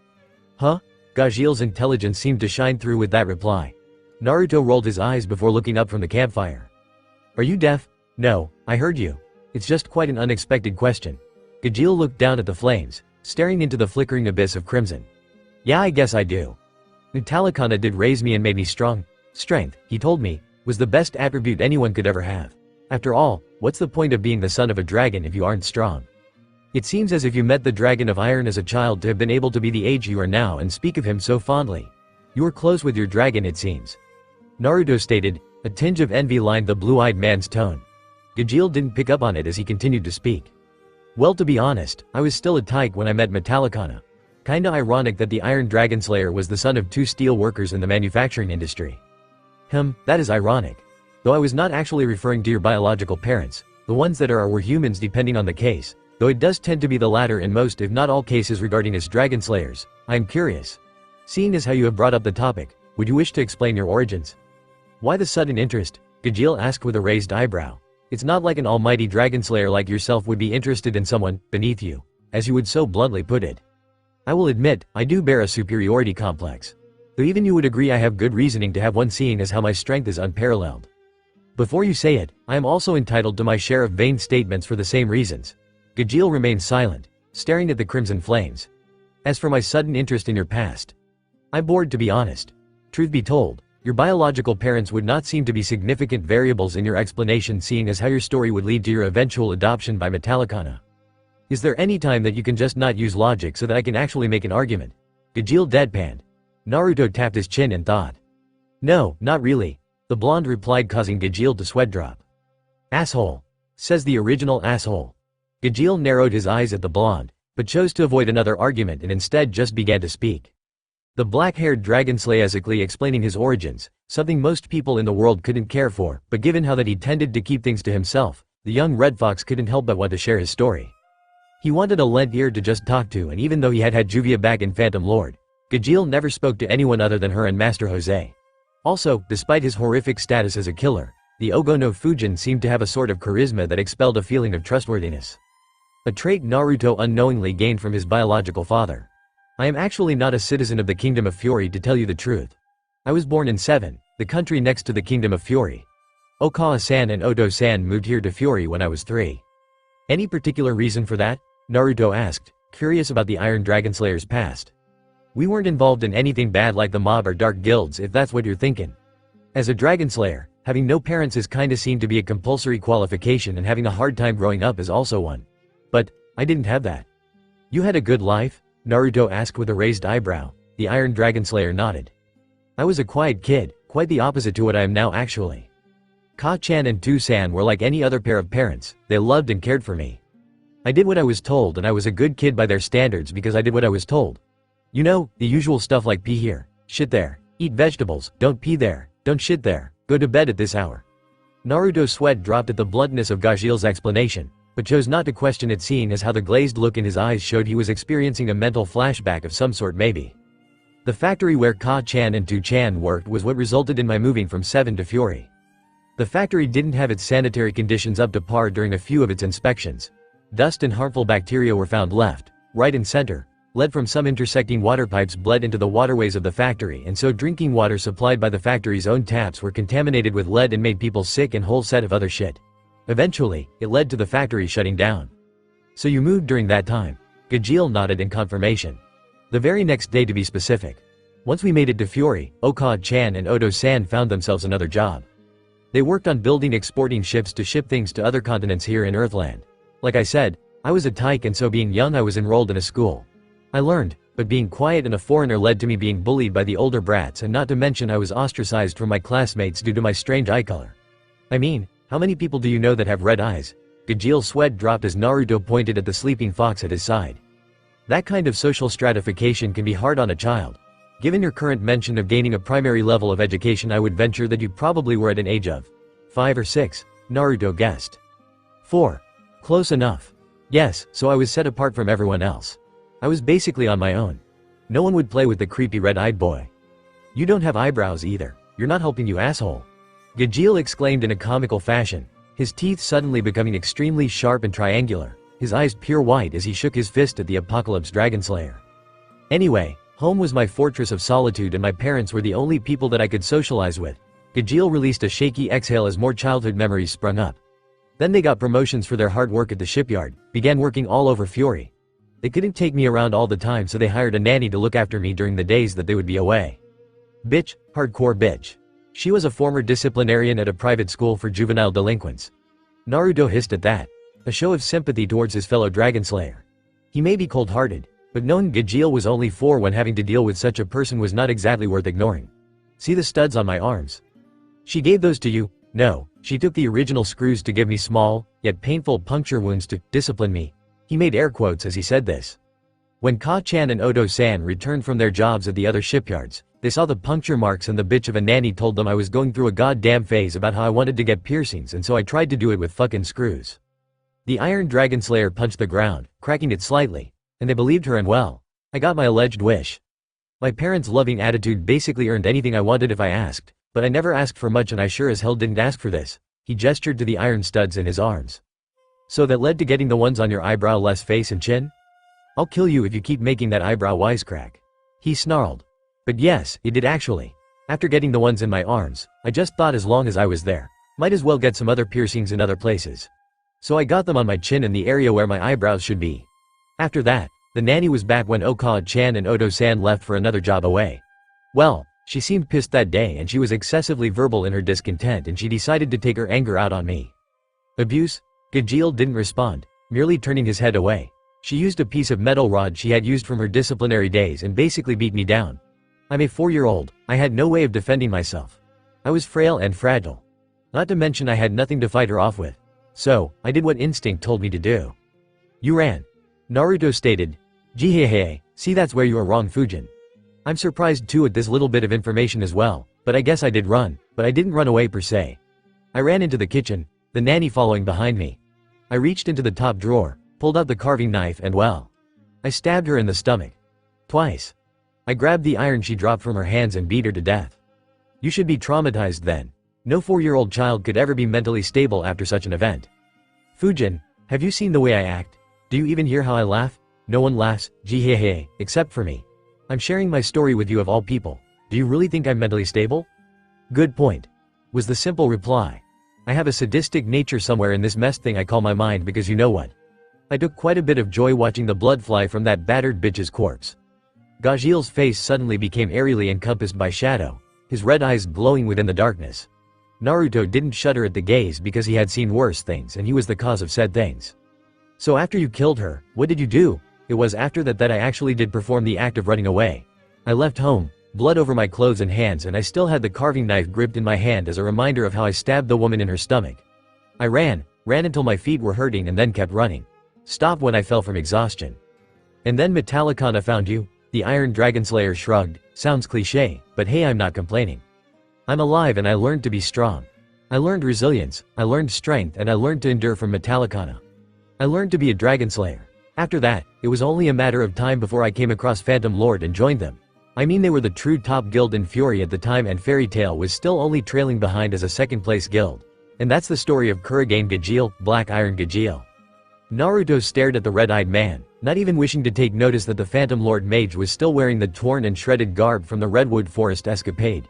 Speaker 2: Huh? Gajeel's intelligence seemed to shine through with that reply. Naruto rolled his eyes before looking up from the campfire. "Are you deaf?" "No, I heard you. It's just quite an unexpected question." Gajeel looked down at the flames, staring into the flickering abyss of crimson. "Yeah, I guess I do. Natalikana did raise me and made me strong. Strength, he told me, was the best attribute anyone could ever have. After all, what's the point of being the son of a dragon if you aren't strong? It seems as if you met the Dragon of Iron as a child to have been able to be the age you are now and speak of him so fondly. You were close with your dragon, it seems." Naruto stated, a tinge of envy lined the blue-eyed man's tone. Gajeel didn't pick up on it as he continued to speak. "Well, to be honest, I was still a tyke when I met Natalikana. Kinda ironic that the Iron Dragonslayer was the son of two steel workers in the manufacturing industry." That is ironic. Though I was not actually referring to your biological parents, the ones that are or were humans depending on the case, though it does tend to be the latter in most if not all cases regarding as Dragonslayers. I am curious. Seeing as how you have brought up the topic, would you wish to explain your origins? Why the sudden interest? Gajeel asked with a raised eyebrow. It's not like an almighty Dragonslayer like yourself would be interested in someone beneath you, as you would so bluntly put it. I will admit, I do bear a superiority complex. Though even you would agree I have good reasoning to have one, seeing as how my strength is unparalleled. Before you say it, I am also entitled to my share of vain statements for the same reasons. Gajeel remained silent, staring at the crimson flames. As for my sudden interest in your past, I'm bored, to be honest. Truth be told, your biological parents would not seem to be significant variables in your explanation, seeing as how your story would lead to your eventual adoption by Natalikana. Is there any time that you can just not use logic so that I can actually make an argument? Gajeel deadpanned. Naruto tapped his chin and thought. No, not really, the blonde replied, causing Gajeel to sweat drop. Asshole. Says the original asshole. Gajeel narrowed his eyes at the blonde, but chose to avoid another argument and instead just began to speak. The black-haired Dragonslayer explaining his origins, something most people in the world couldn't care for, but given how that he tended to keep things to himself, the young Red Fox couldn't help but want to share his story. He wanted a lent ear to just talk to, and even though he had Juvia back in Phantom Lord, Gajeel never spoke to anyone other than her and Master Jose. Also, despite his horrific status as a killer, the Ogo no Fujin seemed to have a sort of charisma that expelled a feeling of trustworthiness. A trait Naruto unknowingly gained from his biological father. I am actually not a citizen of the Kingdom of Fury, to tell you the truth. I was born in 7, the country next to the Kingdom of Fury. Okawa-san and Oto-san moved here to Fury when I was 3. Any particular reason for that? Naruto asked, curious about the Iron Dragonslayer's past. We weren't involved in anything bad like the mob or dark guilds, if that's what you're thinking. As a Dragonslayer, having no parents is kinda seen to be a compulsory qualification, and having a hard time growing up is also one. But, I didn't have that. You had a good life? Naruto asked with a raised eyebrow. The Iron Dragonslayer nodded. I was a quiet kid, quite the opposite to what I am now actually. Ka-chan and Tu-san were like any other pair of parents, they loved and cared for me. I did what I was told, and I was a good kid by their standards because I did what I was told. You know, the usual stuff like pee here, shit there, eat vegetables, don't pee there, don't shit there, go to bed at this hour. Naruto's sweat dropped at the bluntness of Gajeel's explanation, but chose not to question it, seeing as how the glazed look in his eyes showed he was experiencing a mental flashback of some sort maybe. The factory where Ka-chan and Tu-chan worked was what resulted in my moving from 7 to Fury. The factory didn't have its sanitary conditions up to par during a few of its inspections. Dust and harmful bacteria were found left, right and center. Lead from some intersecting water pipes bled into the waterways of the factory, and so drinking water supplied by the factory's own taps were contaminated with lead and made people sick and whole set of other shit. Eventually, it led to the factory shutting down. So you moved during that time? Gajeel nodded in confirmation. The very next day to be specific. Once we made it to Fury, Okage-chan and Odo-san found themselves another job. They worked on building exporting ships to ship things to other continents here in Earthland. Like I said, I was a tyke, and so being young I was enrolled in a school. I learned, but being quiet and a foreigner led to me being bullied by the older brats, and not to mention I was ostracized from my classmates due to my strange eye color. I mean, how many people do you know that have red eyes? Gajeel's sweat dropped as Naruto pointed at the sleeping fox at his side. That kind of social stratification can be hard on a child. Given your current mention of gaining a primary level of education, I would venture that you probably were at an age of 5 or 6, Naruto guessed. 4. Close enough. Yes, so I was set apart from everyone else. I was basically on my own. No one would play with the creepy red-eyed boy. You don't have eyebrows either. You're not helping, you asshole. Gajeel exclaimed in a comical fashion, his teeth suddenly becoming extremely sharp and triangular, his eyes pure white as he shook his fist at the Apocalypse Dragonslayer. Anyway, home was my fortress of solitude and my parents were the only people that I could socialize with. Gajeel released a shaky exhale as more childhood memories sprung up. Then they got promotions for their hard work at the shipyard, began working all over Fury. They couldn't take me around all the time, so they hired a nanny to look after me during the days that they would be away. Bitch, hardcore bitch. She was a former disciplinarian at a private school for juvenile delinquents. Naruto hissed at that, a show of sympathy towards his fellow Dragonslayer. He may be cold-hearted, but knowing Gajeel was only 4 when having to deal with such a person was not exactly worth ignoring. See the studs on my arms? She gave those to you? No, she took the original screws to give me small, yet painful puncture wounds to discipline me. He made air quotes as he said this. When Ka-chan and Odo-san returned from their jobs at the other shipyards, they saw the puncture marks and the bitch of a nanny told them I was going through a goddamn phase about how I wanted to get piercings, and so I tried to do it with fucking screws. The Iron Dragonslayer punched the ground, cracking it slightly, and they believed her, and well, I got my alleged wish. My parents' loving attitude basically earned anything I wanted if I asked, but I never asked for much, and I sure as hell didn't ask for this. He gestured to the iron studs in his arms. So that led to getting the ones on your eyebrow, less face and chin? I'll kill you if you keep making that eyebrow wisecrack. He snarled. But yes, it did actually. After getting the ones in my arms, I just thought as long as I was there, might as well get some other piercings in other places. So I got them on my chin and the area where my eyebrows should be. After that, the nanny was back when Okage-chan and Odo-san left for another job away. Well, she seemed pissed that day and she was excessively verbal in her discontent, and she decided to take her anger out on me. Abuse? Gajeel didn't respond, merely turning his head away. She used a piece of metal rod she had used from her disciplinary days and basically beat me down. I'm a 4-year-old, I had no way of defending myself. I was frail and fragile. Not to mention I had nothing to fight her off with. So, I did what instinct told me to do. You ran. Naruto stated. Jihehe, see, that's where you are wrong, Fujin. I'm surprised too at this little bit of information as well, but I guess I did run, but I didn't run away per se. I ran into the kitchen, the nanny following behind me. I reached into the top drawer, pulled out the carving knife, and well, I stabbed her in the stomach. Twice. I grabbed the iron she dropped from her hands and beat her to death. You should be traumatized then. No 4-year-old child could ever be mentally stable after such an event. Fujin, have you seen the way I act? Do you even hear how I laugh? No one laughs, jihehe, except for me. I'm sharing my story with you of all people. Do you really think I'm mentally stable? Good point, was the simple reply. I have a sadistic nature somewhere in this mess thing I call my mind, because you know what? I took quite a bit of joy watching the blood fly from that battered bitch's corpse. Gajeel's face suddenly became aerially encompassed by shadow, his red eyes glowing within the darkness. Naruto didn't shudder at the gaze because he had seen worse things and he was the cause of said things. So after you killed her, what did you do? It was after that I actually did perform the act of running away. I left home, blood over my clothes and hands, and I still had the carving knife gripped in my hand as a reminder of how I stabbed the woman in her stomach. I ran until my feet were hurting and then kept running. Stopped when I fell from exhaustion. And then Metallicana found you? The Iron Dragonslayer shrugged. Sounds cliché, but hey, I'm not complaining. I'm alive and I learned to be strong. I learned resilience, I learned strength, and I learned to endure from Metallicana. I learned to be a Dragonslayer. After that, it was only a matter of time before I came across Phantom Lord and joined them. I mean, they were the true top guild in Fury at the time, and Fairy Tail was still only trailing behind as a second-place guild. And that's the story of Kurama Gajeel, Black Iron Gajeel. Naruto stared at the red-eyed man, not even wishing to take notice that the Phantom Lord mage was still wearing the torn and shredded garb from the Redwood Forest escapade.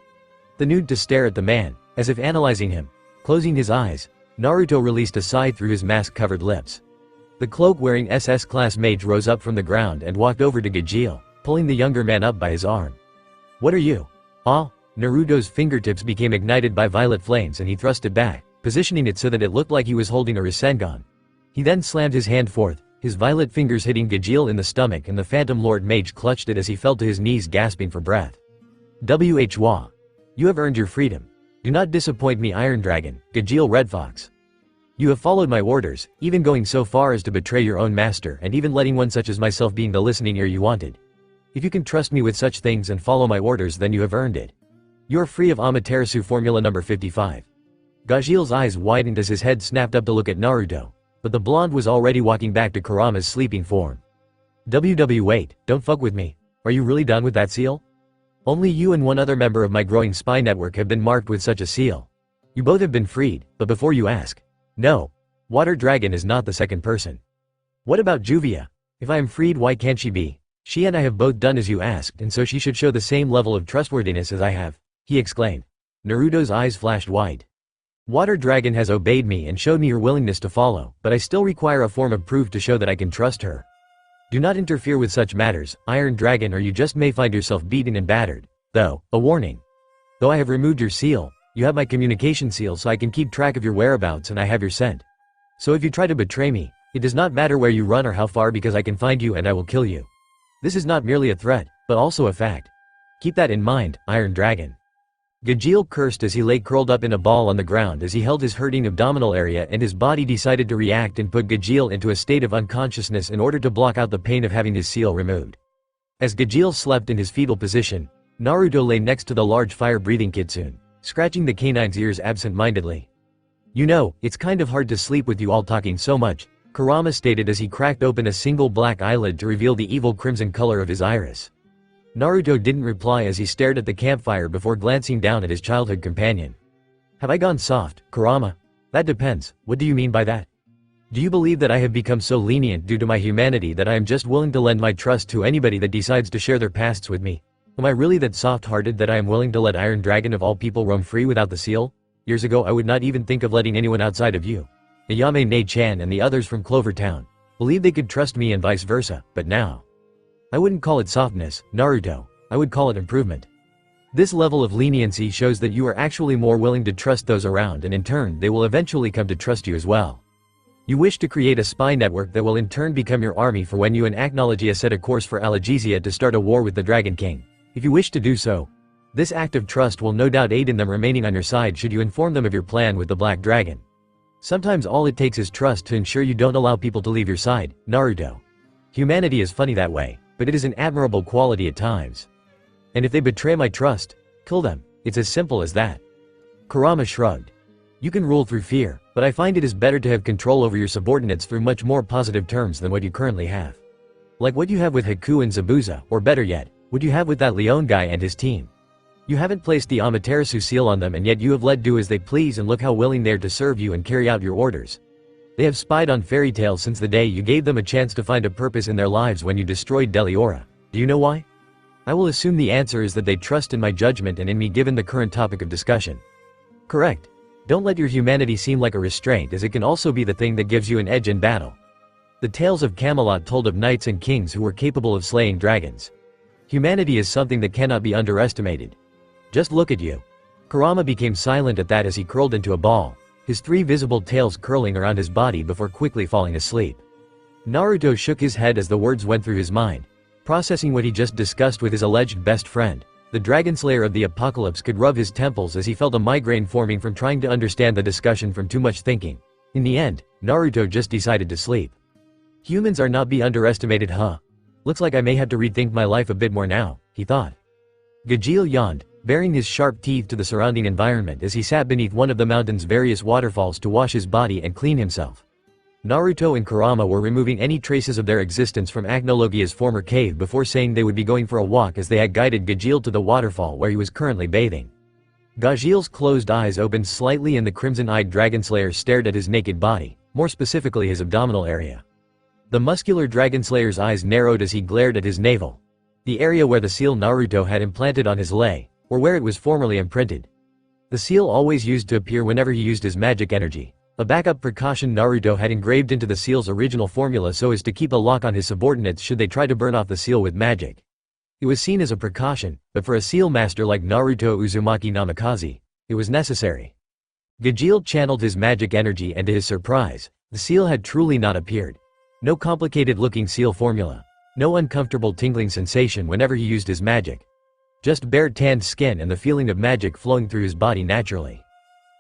Speaker 2: The nude to stare at the man, as if analyzing him. Closing his eyes, Naruto released a sigh through his mask-covered lips. The cloak-wearing SS-class mage rose up from the ground and walked over to Gajeel, pulling the younger man up by his arm. "What are you?" "Ah." Naruto's fingertips became ignited by violet flames and he thrust it back, positioning it so that it looked like he was holding a Rasengan. He then slammed his hand forth, his violet fingers hitting Gajeel in the stomach, and the Phantom Lord Mage clutched it as he fell to his knees gasping for breath. "Whwa. You have earned your freedom. Do not disappoint me, Iron Dragon, Gajeel Red Fox. You have followed my orders, even going so far as to betray your own master and even letting one such as myself being the listening ear you wanted. If you can trust me with such things and follow my orders, then you have earned it. You are free of Amaterasu Formula number 55. Gajeel's eyes widened as his head snapped up to look at Naruto, but the blonde was already walking back to Kurama's sleeping form. Wait, don't fuck with me. Are you really done with that seal? Only you and one other member of my growing spy network have been marked with such a seal. You both have been freed, but before you ask, no. Water Dragon is not the second person. What about Juvia? If I am freed, why can't she be? She and I have both done as you asked, and so she should show the same level of trustworthiness as I have," he exclaimed. Naruto's eyes flashed wide. "Water Dragon has obeyed me and showed me her willingness to follow, but I still require a form of proof to show that I can trust her. Do not interfere with such matters, Iron Dragon, or you just may find yourself beaten and battered. Though, a warning. Though I have removed your seal, you have my communication seal so I can keep track of your whereabouts and I have your scent. So if you try to betray me, it does not matter where you run or how far because I can find you and I will kill you. This is not merely a threat, but also a fact. Keep that in mind, Iron Dragon." Gajeel cursed as he lay curled up in a ball on the ground as he held his hurting abdominal area, and his body decided to react and put Gajeel into a state of unconsciousness in order to block out the pain of having his seal removed. As Gajeel slept in his fetal position, Naruto lay next to the large fire-breathing Kitsune, scratching the canine's ears absent-mindedly. "You know, it's kind of hard to sleep with you all talking so much," Kurama stated as he cracked open a single black eyelid to reveal the evil crimson color of his iris. Naruto didn't reply as he stared at the campfire before glancing down at his childhood companion. "Have I gone soft, Kurama? That depends. What do you mean by that? Do you believe that I have become so lenient due to my humanity that I am just willing to lend my trust to anybody that decides to share their pasts with me? Am I really that soft-hearted that I am willing to let Iron Dragon of all people roam free without the seal? Years ago I would not even think of letting anyone outside of you, Ayame Ne-chan and the others from Clover Town, believe they could trust me and vice versa, but now. I wouldn't call it softness, Naruto, I would call it improvement. This level of leniency shows that you are actually more willing to trust those around, and in turn they will eventually come to trust you as well. You wish to create a spy network that will in turn become your army for when you and Acknowledgia set a course for Algesia to start a war with the Dragon King. If you wish to do so, this act of trust will no doubt aid in them remaining on your side should you inform them of your plan with the Black Dragon. Sometimes all it takes is trust to ensure you don't allow people to leave your side, Naruto. Humanity is funny that way, but it is an admirable quality at times. And if they betray my trust, kill them. It's as simple as that." Kurama shrugged. "You can rule through fear, but I find it is better to have control over your subordinates through much more positive terms than what you currently have. Like what you have with Haku and Zabuza, or better yet, what you have with that Leon guy and his team. You haven't placed the Amaterasu seal on them, and yet you have let do as they please, and look how willing they are to serve you and carry out your orders. They have spied on Fairy Tail since the day you gave them a chance to find a purpose in their lives when you destroyed Deliora. Do you know why? I will assume the answer is that they trust in my judgment and in me given the current topic of discussion. Correct. Don't let your humanity seem like a restraint, as it can also be the thing that gives you an edge in battle. The tales of Camelot told of knights and kings who were capable of slaying dragons. Humanity is something that cannot be underestimated. Just look at you." Kurama became silent at that as he curled into a ball, his three visible tails curling around his body before quickly falling asleep. Naruto shook his head as the words went through his mind. Processing what he just discussed with his alleged best friend, the Dragonslayer of the Apocalypse could rub his temples as he felt a migraine forming from trying to understand the discussion from too much thinking. In the end, Naruto just decided to sleep. Humans are not be underestimated, huh? Looks like I may have to rethink my life a bit more now, he thought. Gajeel yawned, baring his sharp teeth to the surrounding environment as he sat beneath one of the mountain's various waterfalls to wash his body and clean himself. Naruto and Kurama were removing any traces of their existence from Acknowledgia's former cave before saying they would be going for a walk as they had guided Gajeel to the waterfall where he was currently bathing. Gajeel's closed eyes opened slightly and the crimson-eyed Dragonslayer stared at his naked body, more specifically his abdominal area. The muscular Dragonslayer's eyes narrowed as he glared at his navel, the area where the seal Naruto had implanted on his leg, or where it was formerly imprinted. The seal always used to appear whenever he used his magic energy, A backup precaution Naruto had engraved into the seal's original formula so as to keep a lock on his subordinates should they try to burn off the seal with magic. It was seen as a precaution, but for a seal master like Naruto Uzumaki namikaze, it was necessary. Gajeel channeled his magic energy and to his surprise, the seal had truly not appeared. No complicated-looking seal formula. No uncomfortable tingling sensation whenever he used his magic. Just bare tanned skin and the feeling of magic flowing through his body naturally.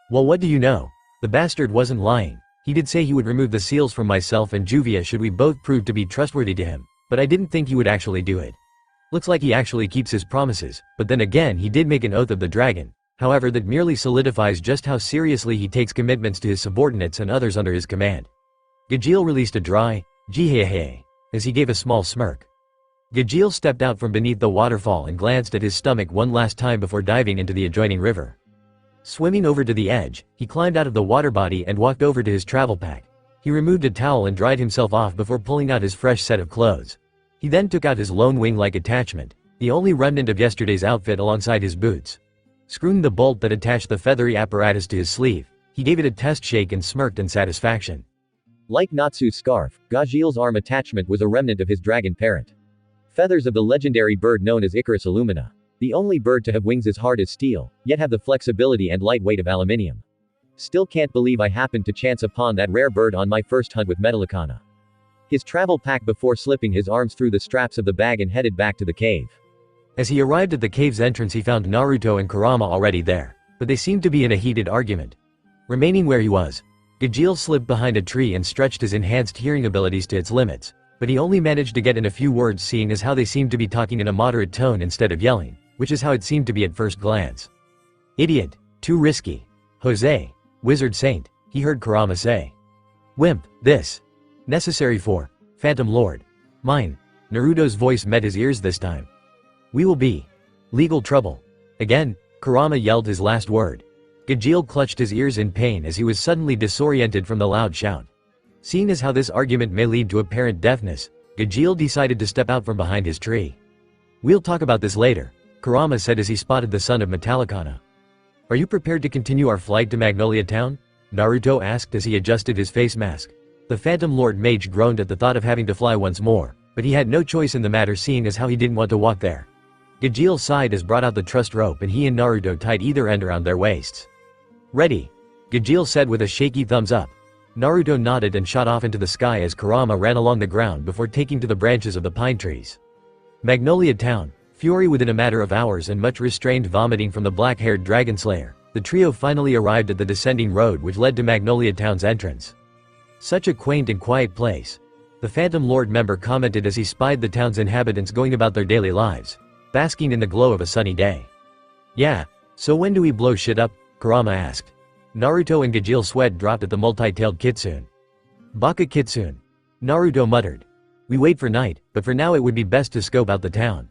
Speaker 2: Well, what do you know? The bastard wasn't lying. He did say he would remove the seals from myself and Juvia should we both prove to be trustworthy to him, but I didn't think he would actually do it. Looks like he actually keeps his promises, but then again he did make an oath of the dragon. However, that merely solidifies just how seriously he takes commitments to his subordinates and others under his command. Gajeel released a dry, "Jihehe," as he gave a small smirk. Gajeel stepped out from beneath the waterfall and glanced at his stomach one last time before diving into the adjoining river. Swimming over to the edge, he climbed out of the water body and walked over to his travel pack. He removed a towel and dried himself off before pulling out his fresh set of clothes. He then took out his lone wing-like attachment, the only remnant of yesterday's outfit alongside his boots. Screwing the bolt that attached the feathery apparatus to his sleeve, he gave it a test shake and smirked in satisfaction. Like Natsu's scarf, Gajeel's arm attachment was a remnant of his dragon parent. Feathers of the legendary bird known as Icarus Illumina. The only bird to have wings as hard as steel, yet have the flexibility and lightweight of aluminium. Still can't believe I happened to chance upon that rare bird on my first hunt with Metallicana. His travel pack before slipping his arms through the straps of the bag and headed back to the cave. As he arrived at the cave's entrance he found Naruto and Kurama already there, but they seemed to be in a heated argument. Remaining where he was, Gajeel slipped behind a tree and stretched his enhanced hearing abilities to its limits, but he only managed to get in a few words seeing as how they seemed to be talking in a moderate tone instead of yelling, which is how it seemed to be at first glance. "Idiot. Too risky. Jose. Wizard Saint," he heard Kurama say. "Wimp. This. Necessary for. Phantom Lord. Mine." Naruto's voice met his ears this time. "We will be. Legal trouble." Again, Kurama yelled his last word. Gajeel clutched his ears in pain as he was suddenly disoriented from the loud shout. Seeing as how this argument may lead to apparent deafness, Gajeel decided to step out from behind his tree. "We'll talk about this later," Kurama said as he spotted the son of Metallicana. "Are you prepared to continue our flight to Magnolia Town?" Naruto asked as he adjusted his face mask. The Phantom Lord Mage groaned at the thought of having to fly once more, but he had no choice in the matter seeing as how he didn't want to walk there. Gajeel sighed as brought out the trussed rope and he and Naruto tied either end around their waists. "Ready," Gajeel said with a shaky thumbs up. Naruto nodded and shot off into the sky as Kurama ran along the ground before taking to the branches of the pine trees. Magnolia Town. Fury within a matter of hours and much restrained vomiting from the black-haired Dragonslayer, the trio finally arrived at the descending road which led to Magnolia Town's entrance. Such a quaint and quiet place. The Phantom Lord member commented as he spied the town's inhabitants going about their daily lives, basking in the glow of a sunny day. "Yeah, so when do we blow shit up?" Kurama asked. Naruto and Gajeel sweat dropped at the multi-tailed kitsune. "Baka kitsune," Naruto muttered. "We wait for night, but for now it would be best to scope out the town."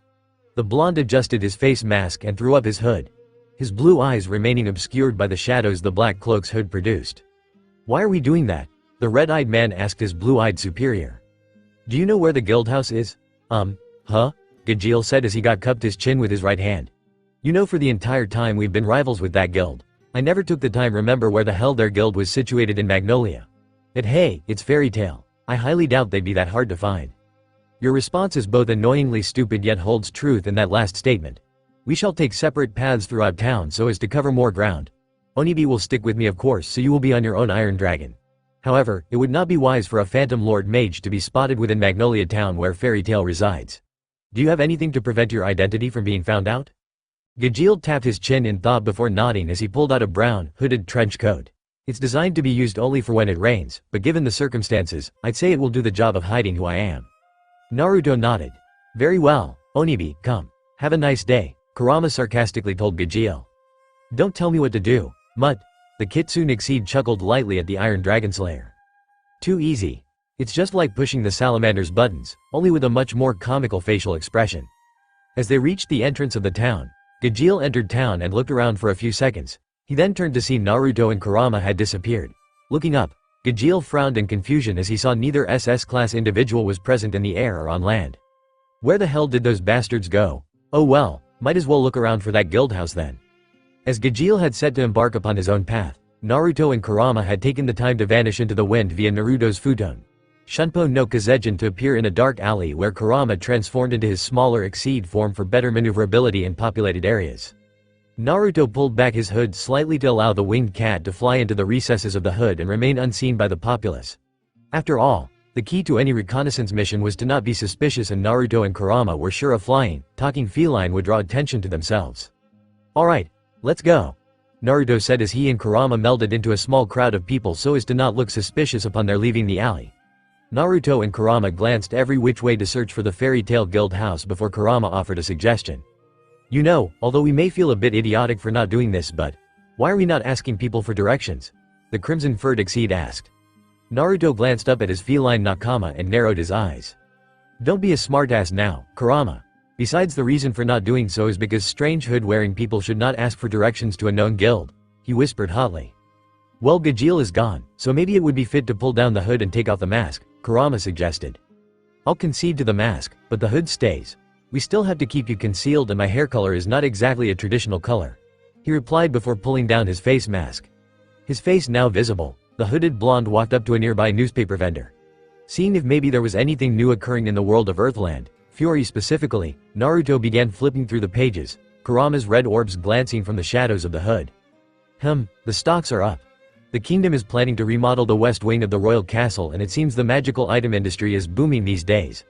Speaker 2: The blonde adjusted his face mask and threw up his hood, his blue eyes remaining obscured by the shadows the black cloak's hood produced. "Why are we doing that?" the red-eyed man asked his blue-eyed superior. "Do you know where the guildhouse is?" Huh? Gajeel said as he got cupped his chin with his right hand. "You know, for the entire time we've been rivals with that guild. I never took the time remember where the hell their guild was situated in Magnolia. But hey, it's fairy tale. I highly doubt they'd be that hard to find." Your response is both annoyingly stupid yet holds truth in that last statement. We shall take separate paths throughout town so as to cover more ground. Onibi will stick with me of course, so you will be on your own Iron Dragon. However, it would not be wise for a Phantom Lord Mage to be spotted within Magnolia Town where Fairy Tail resides. Do you have anything to prevent your identity from being found out? Gajeel tapped his chin in thought before nodding as he pulled out a brown, hooded trench coat. It's designed to be used only for when it rains, but given the circumstances, I'd say it will do the job of hiding who I am. Naruto nodded. "Very well, Onibi, come. Have a nice day," Kurama sarcastically told Gajeel. "Don't tell me what to do, Mutt." The Kitsune Exceed chuckled lightly at the Iron Dragonslayer. "Too easy. It's just like pushing the salamander's buttons, only with a much more comical facial expression." As they reached the entrance of the town, Gajeel entered town and looked around for a few seconds. He then turned to see Naruto and Kurama had disappeared. Looking up, Gajeel frowned in confusion as he saw neither SS-class individual was present in the air or on land. Where the hell did those bastards go? Oh well, might as well look around for that guildhouse then. As Gajeel had set to embark upon his own path, Naruto and Kurama had taken the time to vanish into the wind via Naruto's futon. Shunpo no Kazejin to appear in a dark alley where Kurama transformed into his smaller exceed form for better maneuverability in populated areas. Naruto pulled back his hood slightly to allow the winged cat to fly into the recesses of the hood and remain unseen by the populace. After all, the key to any reconnaissance mission was to not be suspicious, and Naruto and Kurama were sure a flying, talking feline would draw attention to themselves. "Alright, let's go," Naruto said as he and Kurama melded into a small crowd of people so as to not look suspicious upon their leaving the alley. Naruto and Kurama glanced every which way to search for the fairy tale guild house before Kurama offered a suggestion. "You know, although we may feel a bit idiotic for not doing this, but why are we not asking people for directions?" the crimson-furred exceed asked. Naruto glanced up at his feline nakama and narrowed his eyes. "Don't be a smartass now, Kurama. Besides, the reason for not doing so is because strange hood-wearing people should not ask for directions to a known guild," he whispered hotly. "Well, Gajeel is gone, so maybe it would be fit to pull down the hood and take off the mask," Kurama suggested. "I'll concede to the mask, but the hood stays. We still have to keep you concealed, and my hair color is not exactly a traditional color," he replied before pulling down his face mask. His face now visible, the hooded blonde walked up to a nearby newspaper vendor. Seeing if maybe there was anything new occurring in the world of Earthland, Fury specifically, Naruto began flipping through the pages, Kurama's red orbs glancing from the shadows of the hood. The stocks are up. The kingdom is planning to remodel the west wing of the royal castle, and it seems the magical item industry is booming these days,"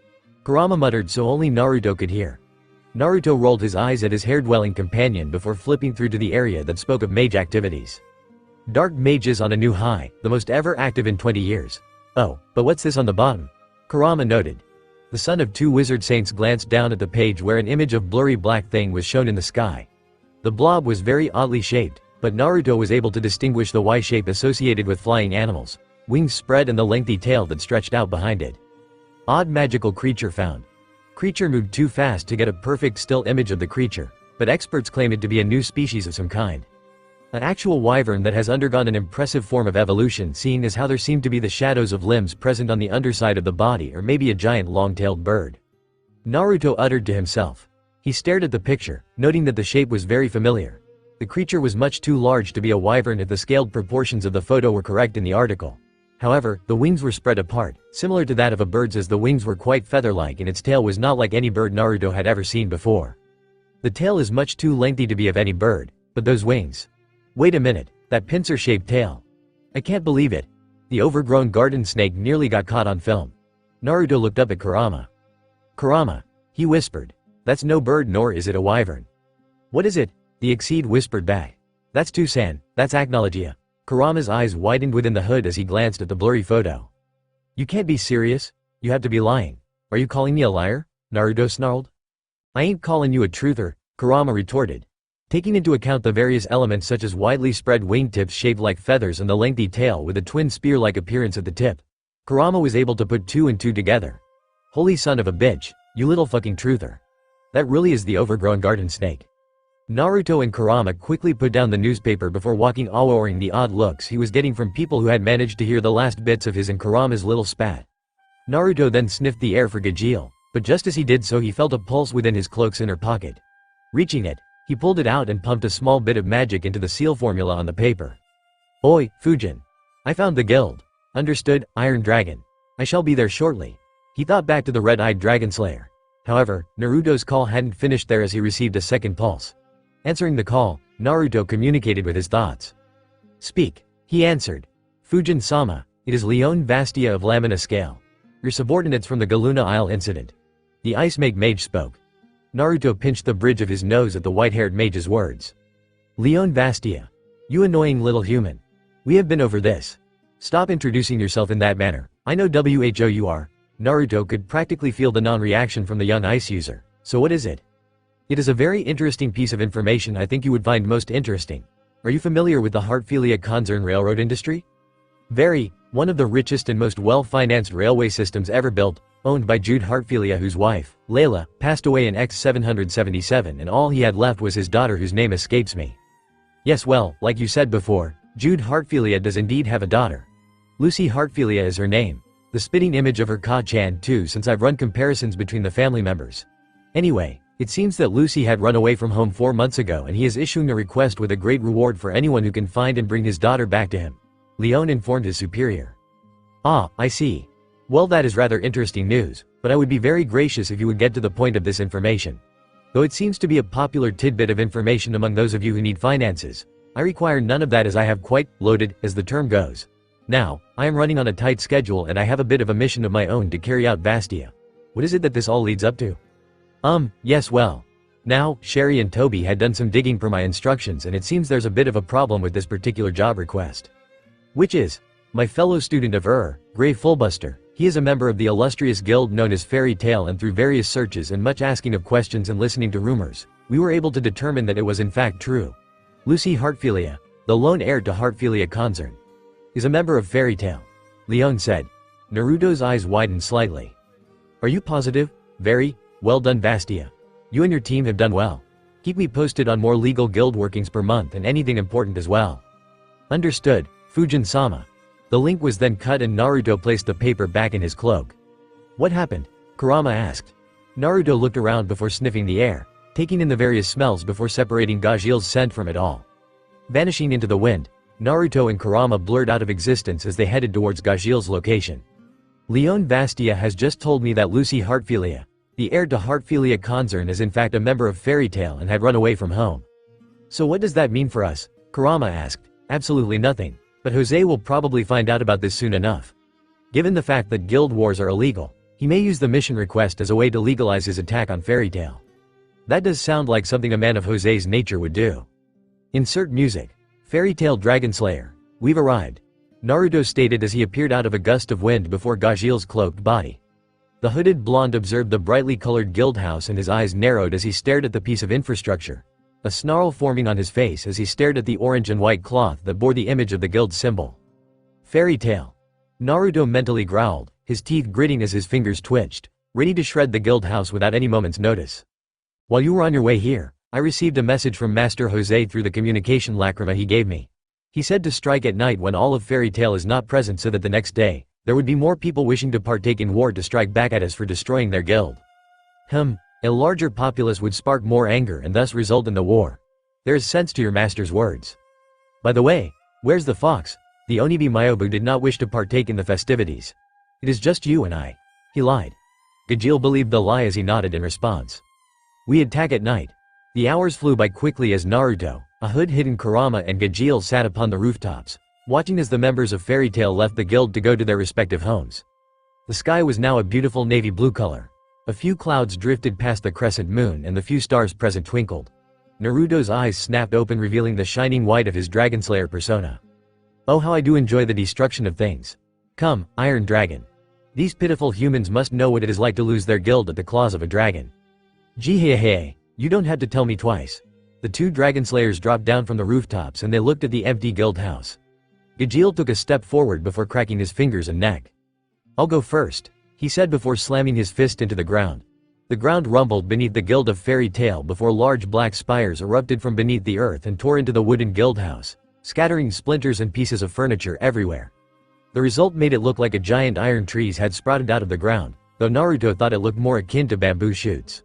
Speaker 2: Kurama muttered so only Naruto could hear. Naruto rolled his eyes at his hair-dwelling companion before flipping through to the area that spoke of mage activities. "Dark mages on a new high, the most ever active in 20 years. Oh, but what's this on the bottom?" Kurama noted. The son of two wizard saints glanced down at the page where an image of blurry black thing was shown in the sky. The blob was very oddly shaped, but Naruto was able to distinguish the Y shape associated with flying animals, wings spread and the lengthy tail that stretched out behind it. "Odd magical creature found." Creature moved too fast to get a perfect still image of the creature, but experts claim it to be a new species of some kind. An actual wyvern that has undergone an impressive form of evolution, seeing as how there seem to be the shadows of limbs present on the underside of the body, or maybe a giant long-tailed bird. Naruto uttered to himself. He stared at the picture, noting that the shape was very familiar. The creature was much too large to be a wyvern if the scaled proportions of the photo were correct in the article. However, the wings were spread apart, similar to that of a bird's, as the wings were quite feather-like and its tail was not like any bird Naruto had ever seen before. The tail is much too lengthy to be of any bird, but those wings. Wait a minute, that pincer-shaped tail. I can't believe it. The overgrown garden snake nearly got caught on film. Naruto looked up at Kurama. "Kurama," he whispered. "That's no bird, nor is it a wyvern." "What is it?" the exceed whispered back. "That's Tucson, that's Acnologia." Kurama's eyes widened within the hood as he glanced at the blurry photo. "You can't be serious. You have to be lying. Are you calling me a liar?" Naruto snarled. "I ain't calling you a truther," Kurama retorted. Taking into account the various elements such as widely spread wingtips shaped like feathers and the lengthy tail with a twin spear-like appearance at the tip, Kurama was able to put two and two together. "Holy son of a bitch, you little fucking truther. That really is the overgrown garden snake." Naruto and Kurama quickly put down the newspaper before walking awing the odd looks he was getting from people who had managed to hear the last bits of his and Kurama's little spat. Naruto then sniffed the air for Gajeel, but just as he did so he felt a pulse within his cloak's inner pocket. Reaching it, he pulled it out and pumped a small bit of magic into the seal formula on the paper. "Oi, Fujin. I found the guild. Understood, Iron Dragon. I shall be there shortly." He thought back to the red-eyed Dragonslayer. However, Naruto's call hadn't finished there as he received a second pulse. Answering the call, Naruto communicated with his thoughts. "Speak," he answered. "Fujin-sama, it is Leon Vastia of Lamina Scale. Your subordinates from the Galuna Isle incident." The Ice Mage spoke. Naruto pinched the bridge of his nose at the white-haired mage's words. "Leon Vastia. You annoying little human. We have been over this. Stop introducing yourself in that manner. I know who you are." Naruto could practically feel the non-reaction from the young ice user. "So what is it?" "It is a very interesting piece of information I think you would find most interesting. Are you familiar with the Hartfilia concern railroad industry?" "Very. One of the richest and most well-financed railway systems ever built, owned by Jude Hartfilia, whose wife, Layla, passed away in X777 and all he had left was his daughter whose name escapes me." "Yes, well, like you said before, Jude Hartfilia does indeed have a daughter. Lucy Hartfilia is her name. The spitting image of her Ka-chan too, since I've run comparisons between the family members. Anyway, It seems that Lucy had run away from home 4 months ago and he is issuing a request with a great reward for anyone who can find and bring his daughter back to him. Leon informed his superior. Ah, I see. Well, that is rather interesting news, but I would be very gracious if you would get to the point of this information. Though it seems to be a popular tidbit of information among those of you who need finances, I require none of that as I have quite loaded, as the term goes. Now, I am running on a tight schedule and I have a bit of a mission of my own to carry out Vastia. What is it that this all leads up to? Yes, well. Now, Sherry and Toby had done some digging per my instructions and it seems there's a bit of a problem with this particular job request. Which is, my fellow student of Gray Fullbuster. He is a member of the illustrious guild known as Fairy Tale, and through various searches and much asking of questions and listening to rumors, we were able to determine that it was in fact true. Lucy Heartfilia, the lone heir to Heartfilia concern, is a member of Fairy Tale. Leon said. Naruto's eyes widened slightly. Are you positive? Very well done, Vastia. You and your team have done well. Keep me posted on more legal guild workings per month and anything important as well. Understood, Fujin-sama. The link was then cut and Naruto placed the paper back in his cloak. What happened? Kurama asked. Naruto looked around before sniffing the air, taking in the various smells before separating Gajil's scent from it all. Vanishing into the wind, Naruto and Kurama blurred out of existence as they headed towards Gajil's location. Leon Vastia has just told me that Lucy Heartfilia, the heir to Heartfilia concern, is in fact a member of Fairy Tale and had run away from home. So what does that mean for us? Kurama asked. Absolutely nothing. But Jose will probably find out about this soon enough. Given the fact that guild wars are illegal, he may use the mission request as a way to legalize his attack on Fairy Tale. That does sound like something a man of Jose's nature would do. Insert music. Fairy Tale Dragonslayer. We've arrived. Naruto stated as he appeared out of a gust of wind before Gajil's cloaked body. The hooded blonde observed the brightly colored guild house and his eyes narrowed as he stared at the piece of infrastructure, a snarl forming on his face as he stared at the orange and white cloth that bore the image of the guild symbol. Fairy Tale. Naruto mentally growled, his teeth gritting as his fingers twitched, ready to shred the guild house without any moment's notice. While you were on your way here, I received a message from Master Jose through the communication lacrima he gave me. He said to strike at night when all of Fairy Tale is not present so that the next day, there would be more people wishing to partake in war to strike back at us for destroying their guild. A larger populace would spark more anger and thus result in the war. There is sense to your master's words. By the way, where's the fox? The Onibi Myobu did not wish to partake in the festivities. It is just you and I. He lied. Gajil believed the lie as he nodded in response. We attack at night. The hours flew by quickly as Naruto, a hood-hidden Kurama and Gajil sat upon the rooftops, watching as the members of Fairy Tale left the guild to go to their respective homes. The sky was now a beautiful navy blue color. A few clouds drifted past the crescent moon and the few stars present twinkled. Naruto's eyes snapped open, revealing the shining white of his Dragonslayer persona. Oh, how I do enjoy the destruction of things. Come, Iron Dragon. These pitiful humans must know what it is like to lose their guild at the claws of a dragon. Jihei, you don't have to tell me twice. The two Dragonslayers dropped down from the rooftops and they looked at the empty guild house. Gajil took a step forward before cracking his fingers and neck. I'll go first, he said before slamming his fist into the ground. The ground rumbled beneath the guild of Fairy Tale before large black spires erupted from beneath the earth and tore into the wooden guild house, scattering splinters and pieces of furniture everywhere. The result made it look like a giant iron trees had sprouted out of the ground, though Naruto thought it looked more akin to bamboo shoots.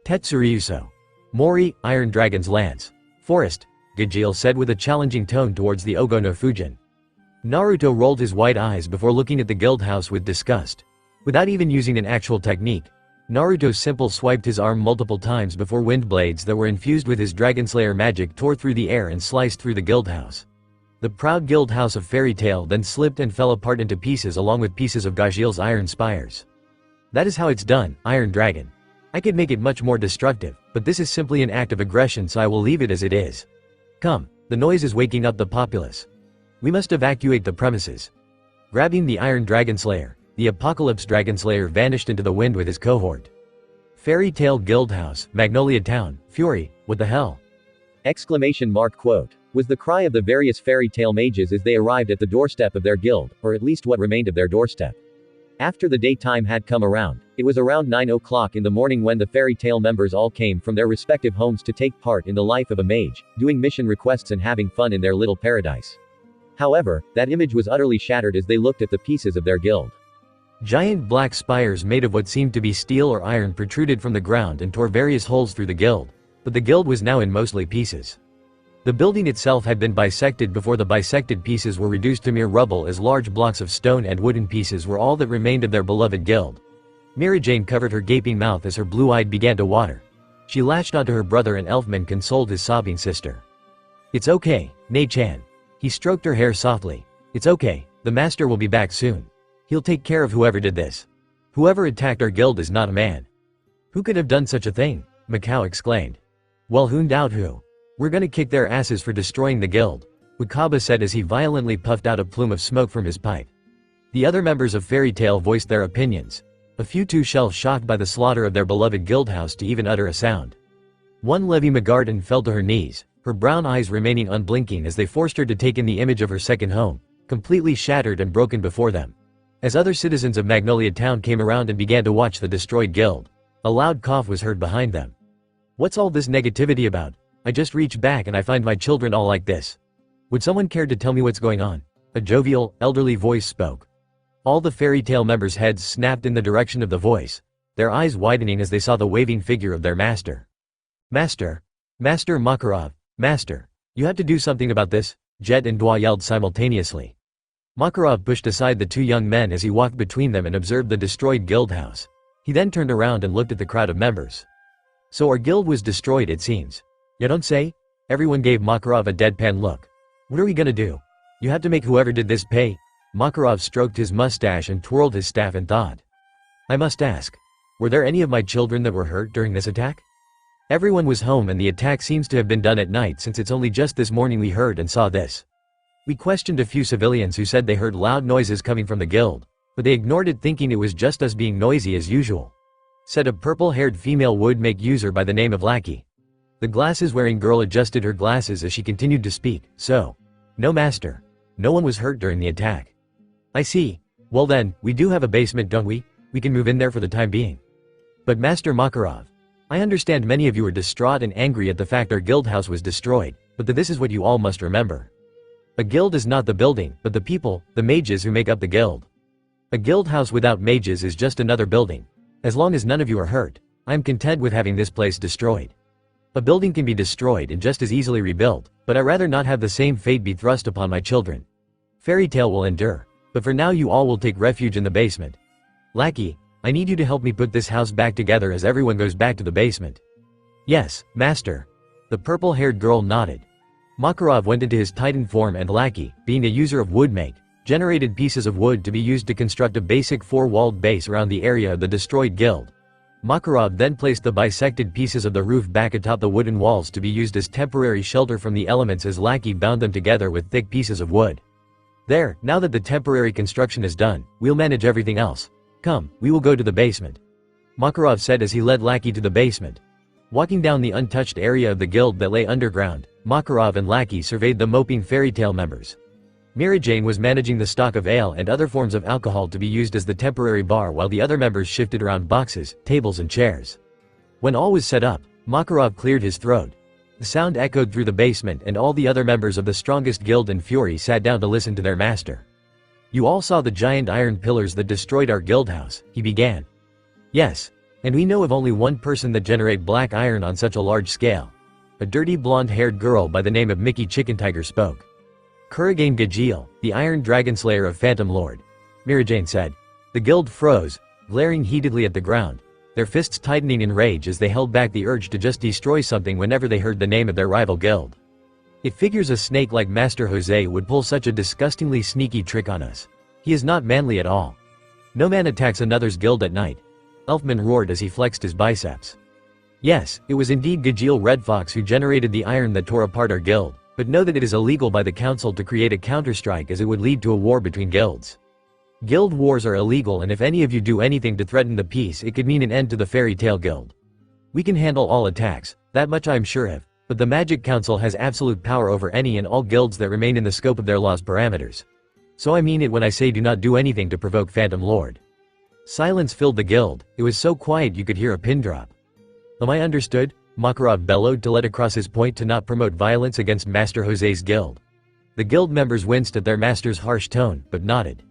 Speaker 2: Tetsuryuso. Mori, Iron Dragon's lance. Forest, Gajil said with a challenging tone towards the Ogo no Fujin. Naruto rolled his white eyes before looking at the guild house with disgust. Without even using an actual technique, Naruto simply swiped his arm multiple times before wind blades that were infused with his Dragonslayer magic tore through the air and sliced through the guild house. The proud guild house of Fairy Tale then slipped and fell apart into pieces along with pieces of Gajil's iron spires. That is how it's done, Iron Dragon. I could make it much more destructive, but this is simply an act of aggression, so I will leave it as it is. Come, the noise is waking up the populace. We must evacuate the premises. Grabbing the Iron Dragonslayer, the Apocalypse Dragonslayer vanished into the wind with his cohort. Fairy Tale Guild House, Magnolia Town, Fury, what the hell? Exclamation mark quote, was the cry of the various Fairy Tale mages as they arrived at the doorstep of their guild, or at least what remained of their doorstep. After the daytime had come around, it was around 9 o'clock in the morning when the Fairy Tale members all came from their respective homes to take part in the life of a mage, doing mission requests and having fun in their little paradise. However, that image was utterly shattered as they looked at the pieces of their guild. Giant black spires made of what seemed to be steel or iron protruded from the ground and tore various holes through the guild, but the guild was now in mostly pieces. The building itself had been bisected before the bisected pieces were reduced to mere rubble, as large blocks of stone and wooden pieces were all that remained of their beloved guild. Mary Jane covered her gaping mouth as her blue eye began to water. She latched onto her brother and Elfman consoled his sobbing sister. "It's okay, Nei-chan." He stroked her hair softly. "It's okay, the master will be back soon. He'll take care of whoever did this. Whoever attacked our guild is not a man." "Who could have done such a thing?" Mikao exclaimed. "Well, who doubt who? We're gonna kick their asses for destroying the guild," Wakaba said as he violently puffed out a plume of smoke from his pipe. The other members of Fairy Tail voiced their opinions. A few too shocked by the slaughter of their beloved guildhouse to even utter a sound. One Levi McGarden fell to her knees, her brown eyes remaining unblinking as they forced her to take in the image of her second home, completely shattered and broken before them. As other citizens of Magnolia Town came around and began to watch the destroyed guild, a loud cough was heard behind them. "What's all this negativity about? I just reach back and I find my children all like this. Would someone care to tell me what's going on?" A jovial, elderly voice spoke. All the Fairy Tail members' heads snapped in the direction of the voice, their eyes widening as they saw the waving figure of their master. "Master! Master Makarov! Master! You have to do something about this," Jet and Dwa yelled simultaneously. Makarov pushed aside the two young men as he walked between them and observed the destroyed guild house. He then turned around and looked at the crowd of members. "So our guild was destroyed, it seems. You don't say?" Everyone gave Makarov a deadpan look. "What are we gonna do? You have to make whoever did this pay." Makarov stroked his mustache and twirled his staff and thought. "I must ask, were there any of my children that were hurt during this attack?" Everyone was home and the attack seems to have been done at night, since it's only just this morning we heard and saw this. We questioned a few civilians who said they heard loud noises coming from the guild, but they ignored it thinking it was just us being noisy as usual," said a purple-haired female wood-make user by the name of Lackey. The glasses-wearing girl adjusted her glasses as she continued to speak. "So, no master. No one was hurt during the attack. I see. Well then, we do have a basement, don't we? We can move in there for the time being." "But Master Makarov, I understand many of you are distraught and angry at the fact our guild house was destroyed, but this is what you all must remember. A guild is not the building, but the people, the mages who make up the guild. A guild house without mages is just another building. As long as none of you are hurt, I am content with having this place destroyed. A building can be destroyed and just as easily rebuilt, but I'd rather not have the same fate be thrust upon my children. Fairy Tail will endure, but for now you all will take refuge in the basement. Lackey, I need you to help me put this house back together as everyone goes back to the basement." "Yes, master." The purple-haired girl nodded. Makarov went into his Titan form and Lackey, being a user of woodmake, generated pieces of wood to be used to construct a basic four-walled base around the area of the destroyed guild. Makarov then placed the bisected pieces of the roof back atop the wooden walls to be used as temporary shelter from the elements as Lackey bound them together with thick pieces of wood. "There, now that the temporary construction is done, we'll manage everything else. Come, we will go to the basement," Makarov said as he led Lackey to the basement. Walking down the untouched area of the guild that lay underground, Makarov and Lackey surveyed the moping Fairy Tail members. Mary Jane was managing the stock of ale and other forms of alcohol to be used as the temporary bar while the other members shifted around boxes, tables and chairs. When all was set up, Makarov cleared his throat. The sound echoed through the basement and all the other members of the strongest guild in Fury sat down to listen to their master. "You all saw the giant iron pillars that destroyed our guild house," he began. "Yes, and we know of only one person that generate black iron on such a large scale." A dirty blonde-haired girl by the name of Mickey Chicken Tiger spoke. "Kurigane Gajeel, the Iron Dragonslayer of Phantom Lord," Mirajane said. The guild froze, glaring heatedly at the ground, their fists tightening in rage as they held back the urge to just destroy something whenever they heard the name of their rival guild. "It figures a snake like Master Jose would pull such a disgustingly sneaky trick on us. He is not manly at all. No man attacks another's guild at night," Elfman roared as he flexed his biceps. "Yes, it was indeed Gajeel Red Fox who generated the iron that tore apart our guild, but know that it is illegal by the council to create a counterstrike as it would lead to a war between guilds. Guild wars are illegal, and if any of you do anything to threaten the peace, it could mean an end to the Fairy Tail Guild. We can handle all attacks, that much I am sure of, but the Magic Council has absolute power over any and all guilds that remain in the scope of their law's parameters. So I mean it when I say do not do anything to provoke Phantom Lord." Silence filled the guild. It was so quiet you could hear a pin drop. "Am I understood?" Makarov bellowed to let across his point to not promote violence against Master Jose's guild. The guild members winced at their master's harsh tone, but nodded.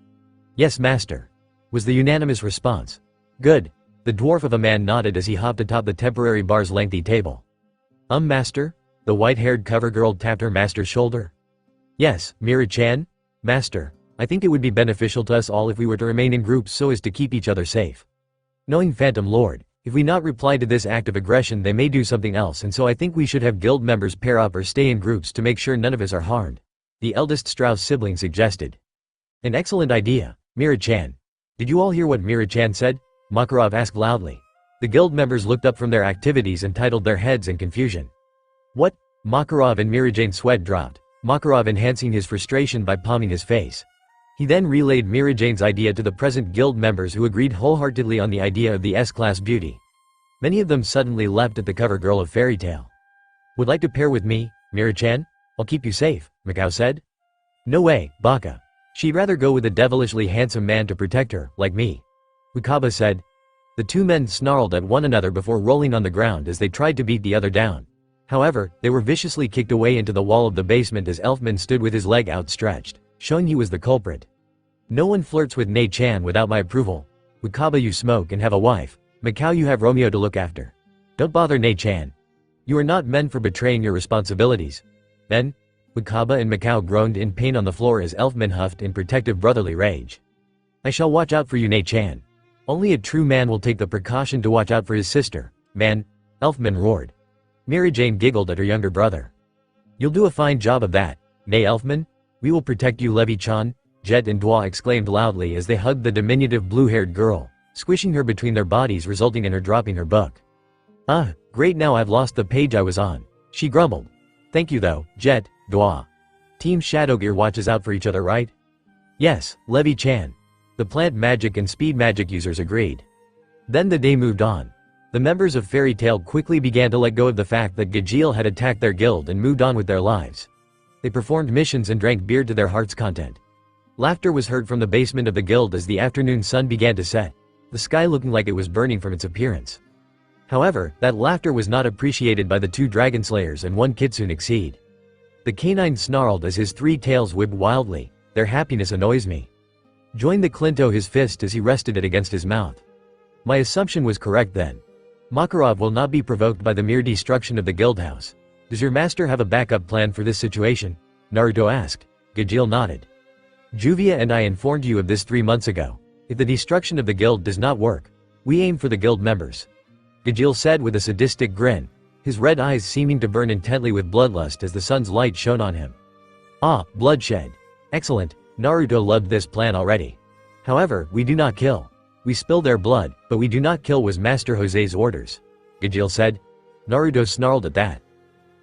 Speaker 2: "Yes, master." was the unanimous response. Good. The dwarf of a man nodded as he hopped atop the temporary bar's lengthy table. Master? The white-haired cover girl tapped her master's shoulder. Yes, Mira-chan? Master, I think it would be beneficial to us all if we were to remain in groups so as to keep each other safe. Knowing Phantom Lord, if we not reply to this act of aggression they may do something else, and so I think we should have guild members pair up or stay in groups to make sure none of us are harmed. The eldest Strauss sibling suggested. An excellent idea, Mira-chan. Did you all hear what Mira-chan said? Makarov asked loudly. The guild members looked up from their activities and titled their heads in confusion. What? Makarov and Mira-chan's sweat dropped, Makarov enhancing his frustration by palming his face. He then relayed Mira-chan's idea to the present guild members who agreed wholeheartedly on the idea of the S-class beauty. Many of them suddenly leapt at the cover girl of fairy tale. Would like to pair with me, Mira-chan? I'll keep you safe, Mikao said. No way, Baka. She'd rather go with a devilishly handsome man to protect her, like me. Wakaba said. The two men snarled at one another before rolling on the ground as they tried to beat the other down. However, they were viciously kicked away into the wall of the basement as Elfman stood with his leg outstretched, showing he was the culprit. No one flirts with Nei-chan without my approval. Wakaba, you smoke and have a wife. Mikao, you have Romeo to look after. Don't bother Nei-chan. You are not men for betraying your responsibilities. Men? Wakaba and Mikao groaned in pain on the floor as Elfman huffed in protective brotherly rage. I shall watch out for you, Nei-chan. Only a true man will take the precaution to watch out for his sister. Man, Elfman roared. Mira-jane giggled at her younger brother. You'll do a fine job of that, Nei Elfman. We will protect you, Levi-chan, Jet and Dwa exclaimed loudly as they hugged the diminutive blue-haired girl, squishing her between their bodies resulting in her dropping her book. Great, now I've lost the page I was on, she grumbled. Thank you though, Jet, Dwa. Team Shadowgear watches out for each other, right? Yes, Levi-chan. The plant magic and speed magic users agreed. Then the day moved on. The members of Fairy Tail quickly began to let go of the fact that Gajeel had attacked their guild and moved on with their lives. They performed missions and drank beer to their heart's content. Laughter was heard from the basement of the guild as the afternoon sun began to set, the sky looking like it was burning from its appearance. However, that laughter was not appreciated by the two Dragonslayers and one Kitsune Exceed. The canine snarled as his three tails whipped wildly. Their happiness annoys me. Joined the Clinto his fist as he rested it against his mouth. My assumption was correct then. Makarov will not be provoked by the mere destruction of the guildhouse. Does your master have a backup plan for this situation? Naruto asked. Gajeel nodded. Juvia and I informed you of this 3 months ago. If the destruction of the guild does not work, we aim for the guild members. Gajeel said with a sadistic grin, his red eyes seeming to burn intently with bloodlust as the sun's light shone on him. Bloodshed. Excellent, Naruto loved this plan already. However, we do not kill. We spill their blood, but we do not kill was Master Jose's orders. Gajeel said. Naruto snarled at that.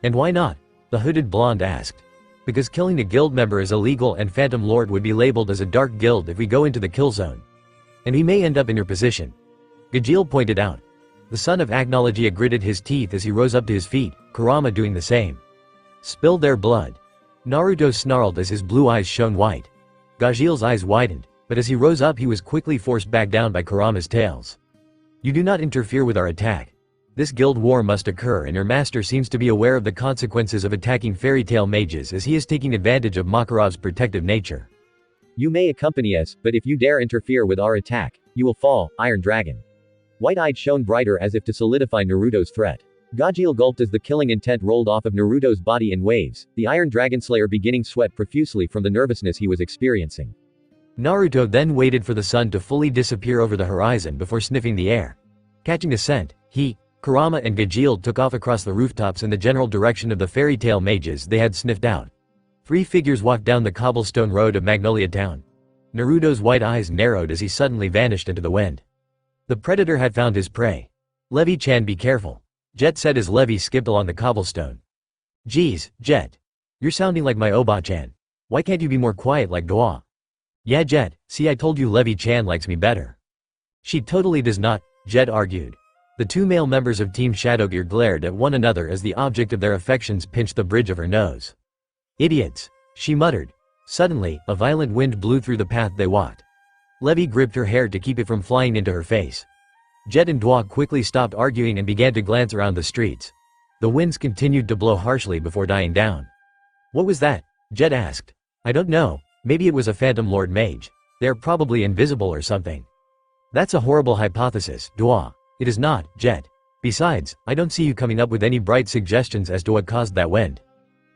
Speaker 2: And why not? The hooded blonde asked. Because killing a guild member is illegal and Phantom Lord would be labeled as a dark guild if we go into the kill zone. And we may end up in your position. Gajeel pointed out. The son of Agnologia gritted his teeth as he rose up to his feet, Kurama doing the same. Spill their blood. Naruto snarled as his blue eyes shone white. Gajeel's eyes widened, but as he rose up he was quickly forced back down by Kurama's tails. You do not interfere with our attack. This guild war must occur and your master seems to be aware of the consequences of attacking fairy tale mages as he is taking advantage of Makarov's protective nature. You may accompany us, but if you dare interfere with our attack, you will fall, Iron Dragon. White-eyed shone brighter as if to solidify Naruto's threat. Gajeel gulped as the killing intent rolled off of Naruto's body in waves, the Iron Dragonslayer beginning sweat profusely from the nervousness he was experiencing. Naruto then waited for the sun to fully disappear over the horizon before sniffing the air. Catching a scent, he, Kurama and Gajeel took off across the rooftops in the general direction of the fairy tale mages they had sniffed out. 3 figures walked down the cobblestone road of Magnolia Town. Naruto's white eyes narrowed as he suddenly vanished into the wind. The predator had found his prey. Levi-chan, be careful, Jet said as Levi skipped along the cobblestone. Geez, Jet. You're sounding like my Oba-chan. Why can't you be more quiet like Dwa? Yeah, Jet, see, I told you Levi-chan likes me better. She totally does not, Jet argued. The 2 male members of Team Shadowgear glared at one another as the object of their affections pinched the bridge of her nose. Idiots, she muttered. Suddenly, a violent wind blew through the path they walked. Levi gripped her hair to keep it from flying into her face. Jet and Dwa quickly stopped arguing and began to glance around the streets. The winds continued to blow harshly before dying down. What was that? Jet asked. I don't know, maybe it was a Phantom Lord mage. They are probably invisible or something. That's a horrible hypothesis, Dwa. It is not, Jet. Besides, I don't see you coming up with any bright suggestions as to what caused that wind.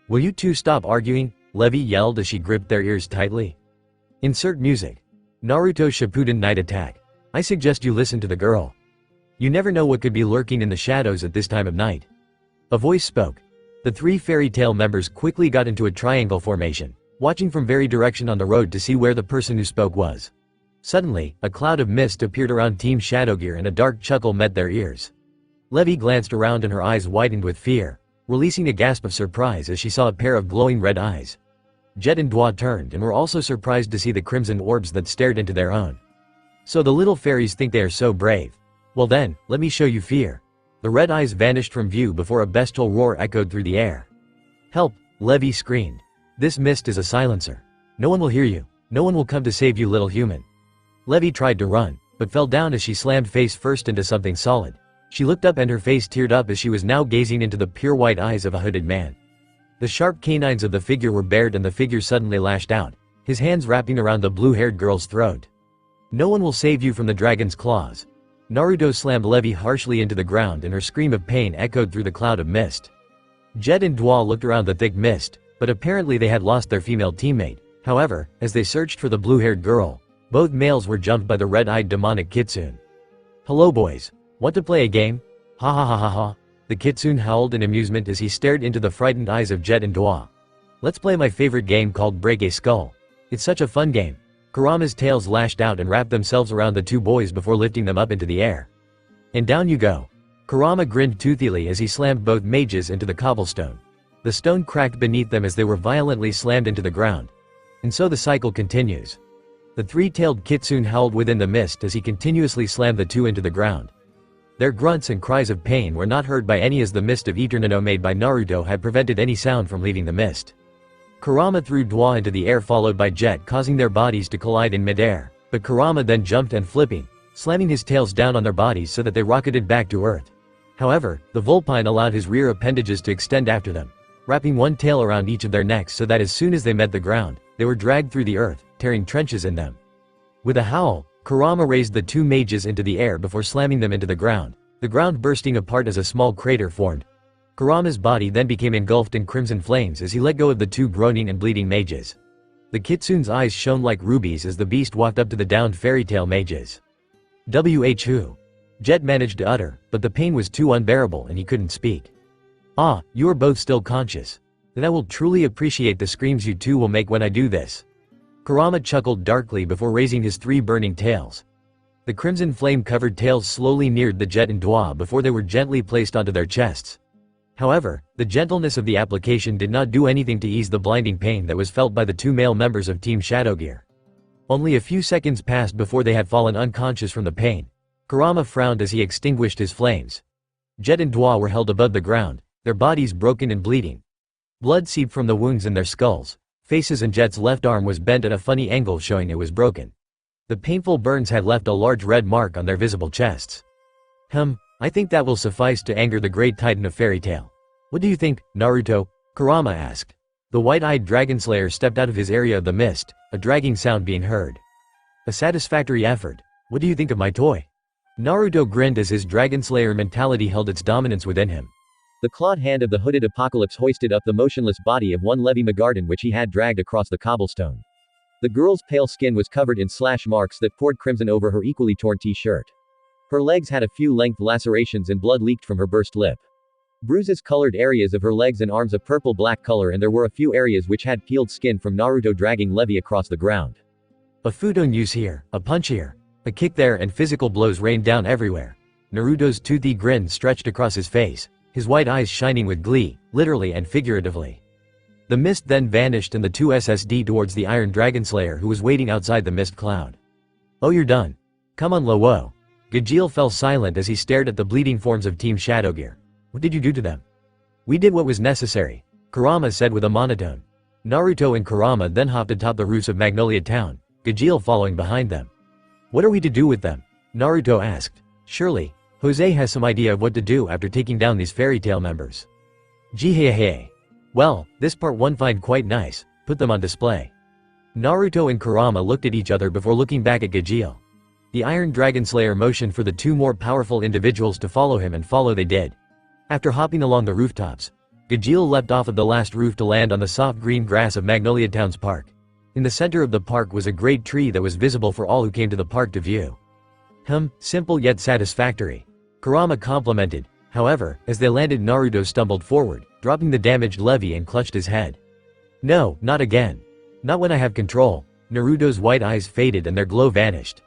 Speaker 2: Will you two stop arguing? Levi yelled as she gripped their ears tightly. Insert music. Naruto Shippuden Night Attack. I suggest you listen to the girl. You never know what could be lurking in the shadows at this time of night. A voice spoke. The three fairy tale members quickly got into a triangle formation, watching from very direction on the road to see where the person who spoke was. Suddenly, a cloud of mist appeared around Team Shadowgear and a dark chuckle met their ears. Levi glanced around and her eyes widened with fear, releasing a gasp of surprise as she saw a pair of glowing red eyes. Jet and Dwa turned and were also surprised to see the crimson orbs that stared into their own. So the little fairies think they are so brave. Well then, let me show you fear. The red eyes vanished from view before a bestial roar echoed through the air. Help! Levi screamed. This mist is a silencer. No one will hear you. No one will come to save you, little human. Levi tried to run, but fell down as she slammed face first into something solid. She looked up and her face teared up as she was now gazing into the pure white eyes of a hooded man. The sharp canines of the figure were bared and the figure suddenly lashed out, his hands wrapping around the blue-haired girl's throat. No one will save you from the dragon's claws. Naruto slammed Levi harshly into the ground and her scream of pain echoed through the cloud of mist. Jet and Dwa looked around the thick mist, but apparently they had lost their female teammate. However, as they searched for the blue-haired girl, both males were jumped by the red-eyed demonic Kitsune. Hello boys. Want to play a game? Ha ha ha ha ha. The Kitsune howled in amusement as he stared into the frightened eyes of Jet and Dwa. Let's play my favorite game called Break a Skull. It's such a fun game. Kurama's tails lashed out and wrapped themselves around the two boys before lifting them up into the air. And down you go. Kurama grinned toothily as he slammed both mages into the cobblestone. The stone cracked beneath them as they were violently slammed into the ground. And so the cycle continues. The three-tailed Kitsune howled within the mist as he continuously slammed the two into the ground. Their grunts and cries of pain were not heard by any as the mist of Eternano made by Naruto had prevented any sound from leaving the mist. Kurama threw Dwa into the air followed by Jet, causing their bodies to collide in midair, but Kurama then jumped and flipping, slamming his tails down on their bodies so that they rocketed back to earth. However, the Vulpine allowed his rear appendages to extend after them, wrapping one tail around each of their necks so that as soon as they met the ground, they were dragged through the earth, tearing trenches in them. With a howl, Kurama raised the two mages into the air before slamming them into the ground bursting apart as a small crater formed. Kurama's body then became engulfed in crimson flames as he let go of the two groaning and bleeding mages. The Kitsune's eyes shone like rubies as the beast walked up to the downed fairy tale mages. Who? Jet managed to utter, but the pain was too unbearable and he couldn't speak. Ah, you are both still conscious. Then I will truly appreciate the screams you two will make when I do this. Kurama chuckled darkly before raising his three burning tails. The crimson flame-covered tails slowly neared the Jet and Dwa before they were gently placed onto their chests. However, the gentleness of the application did not do anything to ease the blinding pain that was felt by the two male members of Team Shadowgear. Only a few seconds passed before they had fallen unconscious from the pain. Kurama frowned as he extinguished his flames. Jet and Dwa were held above the ground, their bodies broken and bleeding. Blood seeped from the wounds in their skulls. Faces and Jet's left arm was bent at a funny angle showing it was broken. The painful burns had left a large red mark on their visible chests. I think that will suffice to anger the great titan of fairy tale. What do you think, Naruto? Kurama asked. The white-eyed Dragonslayer stepped out of his area of the mist, a dragging sound being heard. A satisfactory effort. What do you think of my toy? Naruto grinned as his Dragonslayer mentality held its dominance within him. The clawed hand of the hooded apocalypse hoisted up the motionless body of one Levi Magarden which he had dragged across the cobblestone. The girl's pale skin was covered in slash marks that poured crimson over her equally torn t-shirt. Her legs had a few length lacerations and blood leaked from her burst lip. Bruises colored areas of her legs and arms a purple-black color and there were a few areas which had peeled skin from Naruto dragging Levi across the ground. A futon use here, a punch here, a kick there and physical blows rained down everywhere. Naruto's toothy grin stretched across his face, his white eyes shining with glee, literally and figuratively. The mist then vanished and the two SSD towards the Iron Dragonslayer who was waiting outside the mist cloud. Oh, you're done. Come on, Lowo. Gajeel fell silent as he stared at the bleeding forms of Team Shadowgear. What did you do to them? We did what was necessary, Kurama said with a monotone. Naruto and Kurama then hopped atop the roofs of Magnolia Town, Gajeel following behind them. What are we to do with them? Naruto asked. Surely, Jose has some idea of what to do after taking down these fairy tale members. Jihehe. Well, this part one find quite nice, put them on display. Naruto and Kurama looked at each other before looking back at Gajeel. The Iron Dragonslayer motioned for the two more powerful individuals to follow him, and follow they did. After hopping along the rooftops, Gajeel leapt off of the last roof to land on the soft green grass of Magnolia Town's park. In the center of the park was a great tree that was visible for all who came to the park to view. Simple yet satisfactory, Kurama complimented. However, as they landed, Naruto stumbled forward, dropping the damaged levy, and clutched his head. No, not again. Not when I have control. Naruto's white eyes faded and their glow vanished.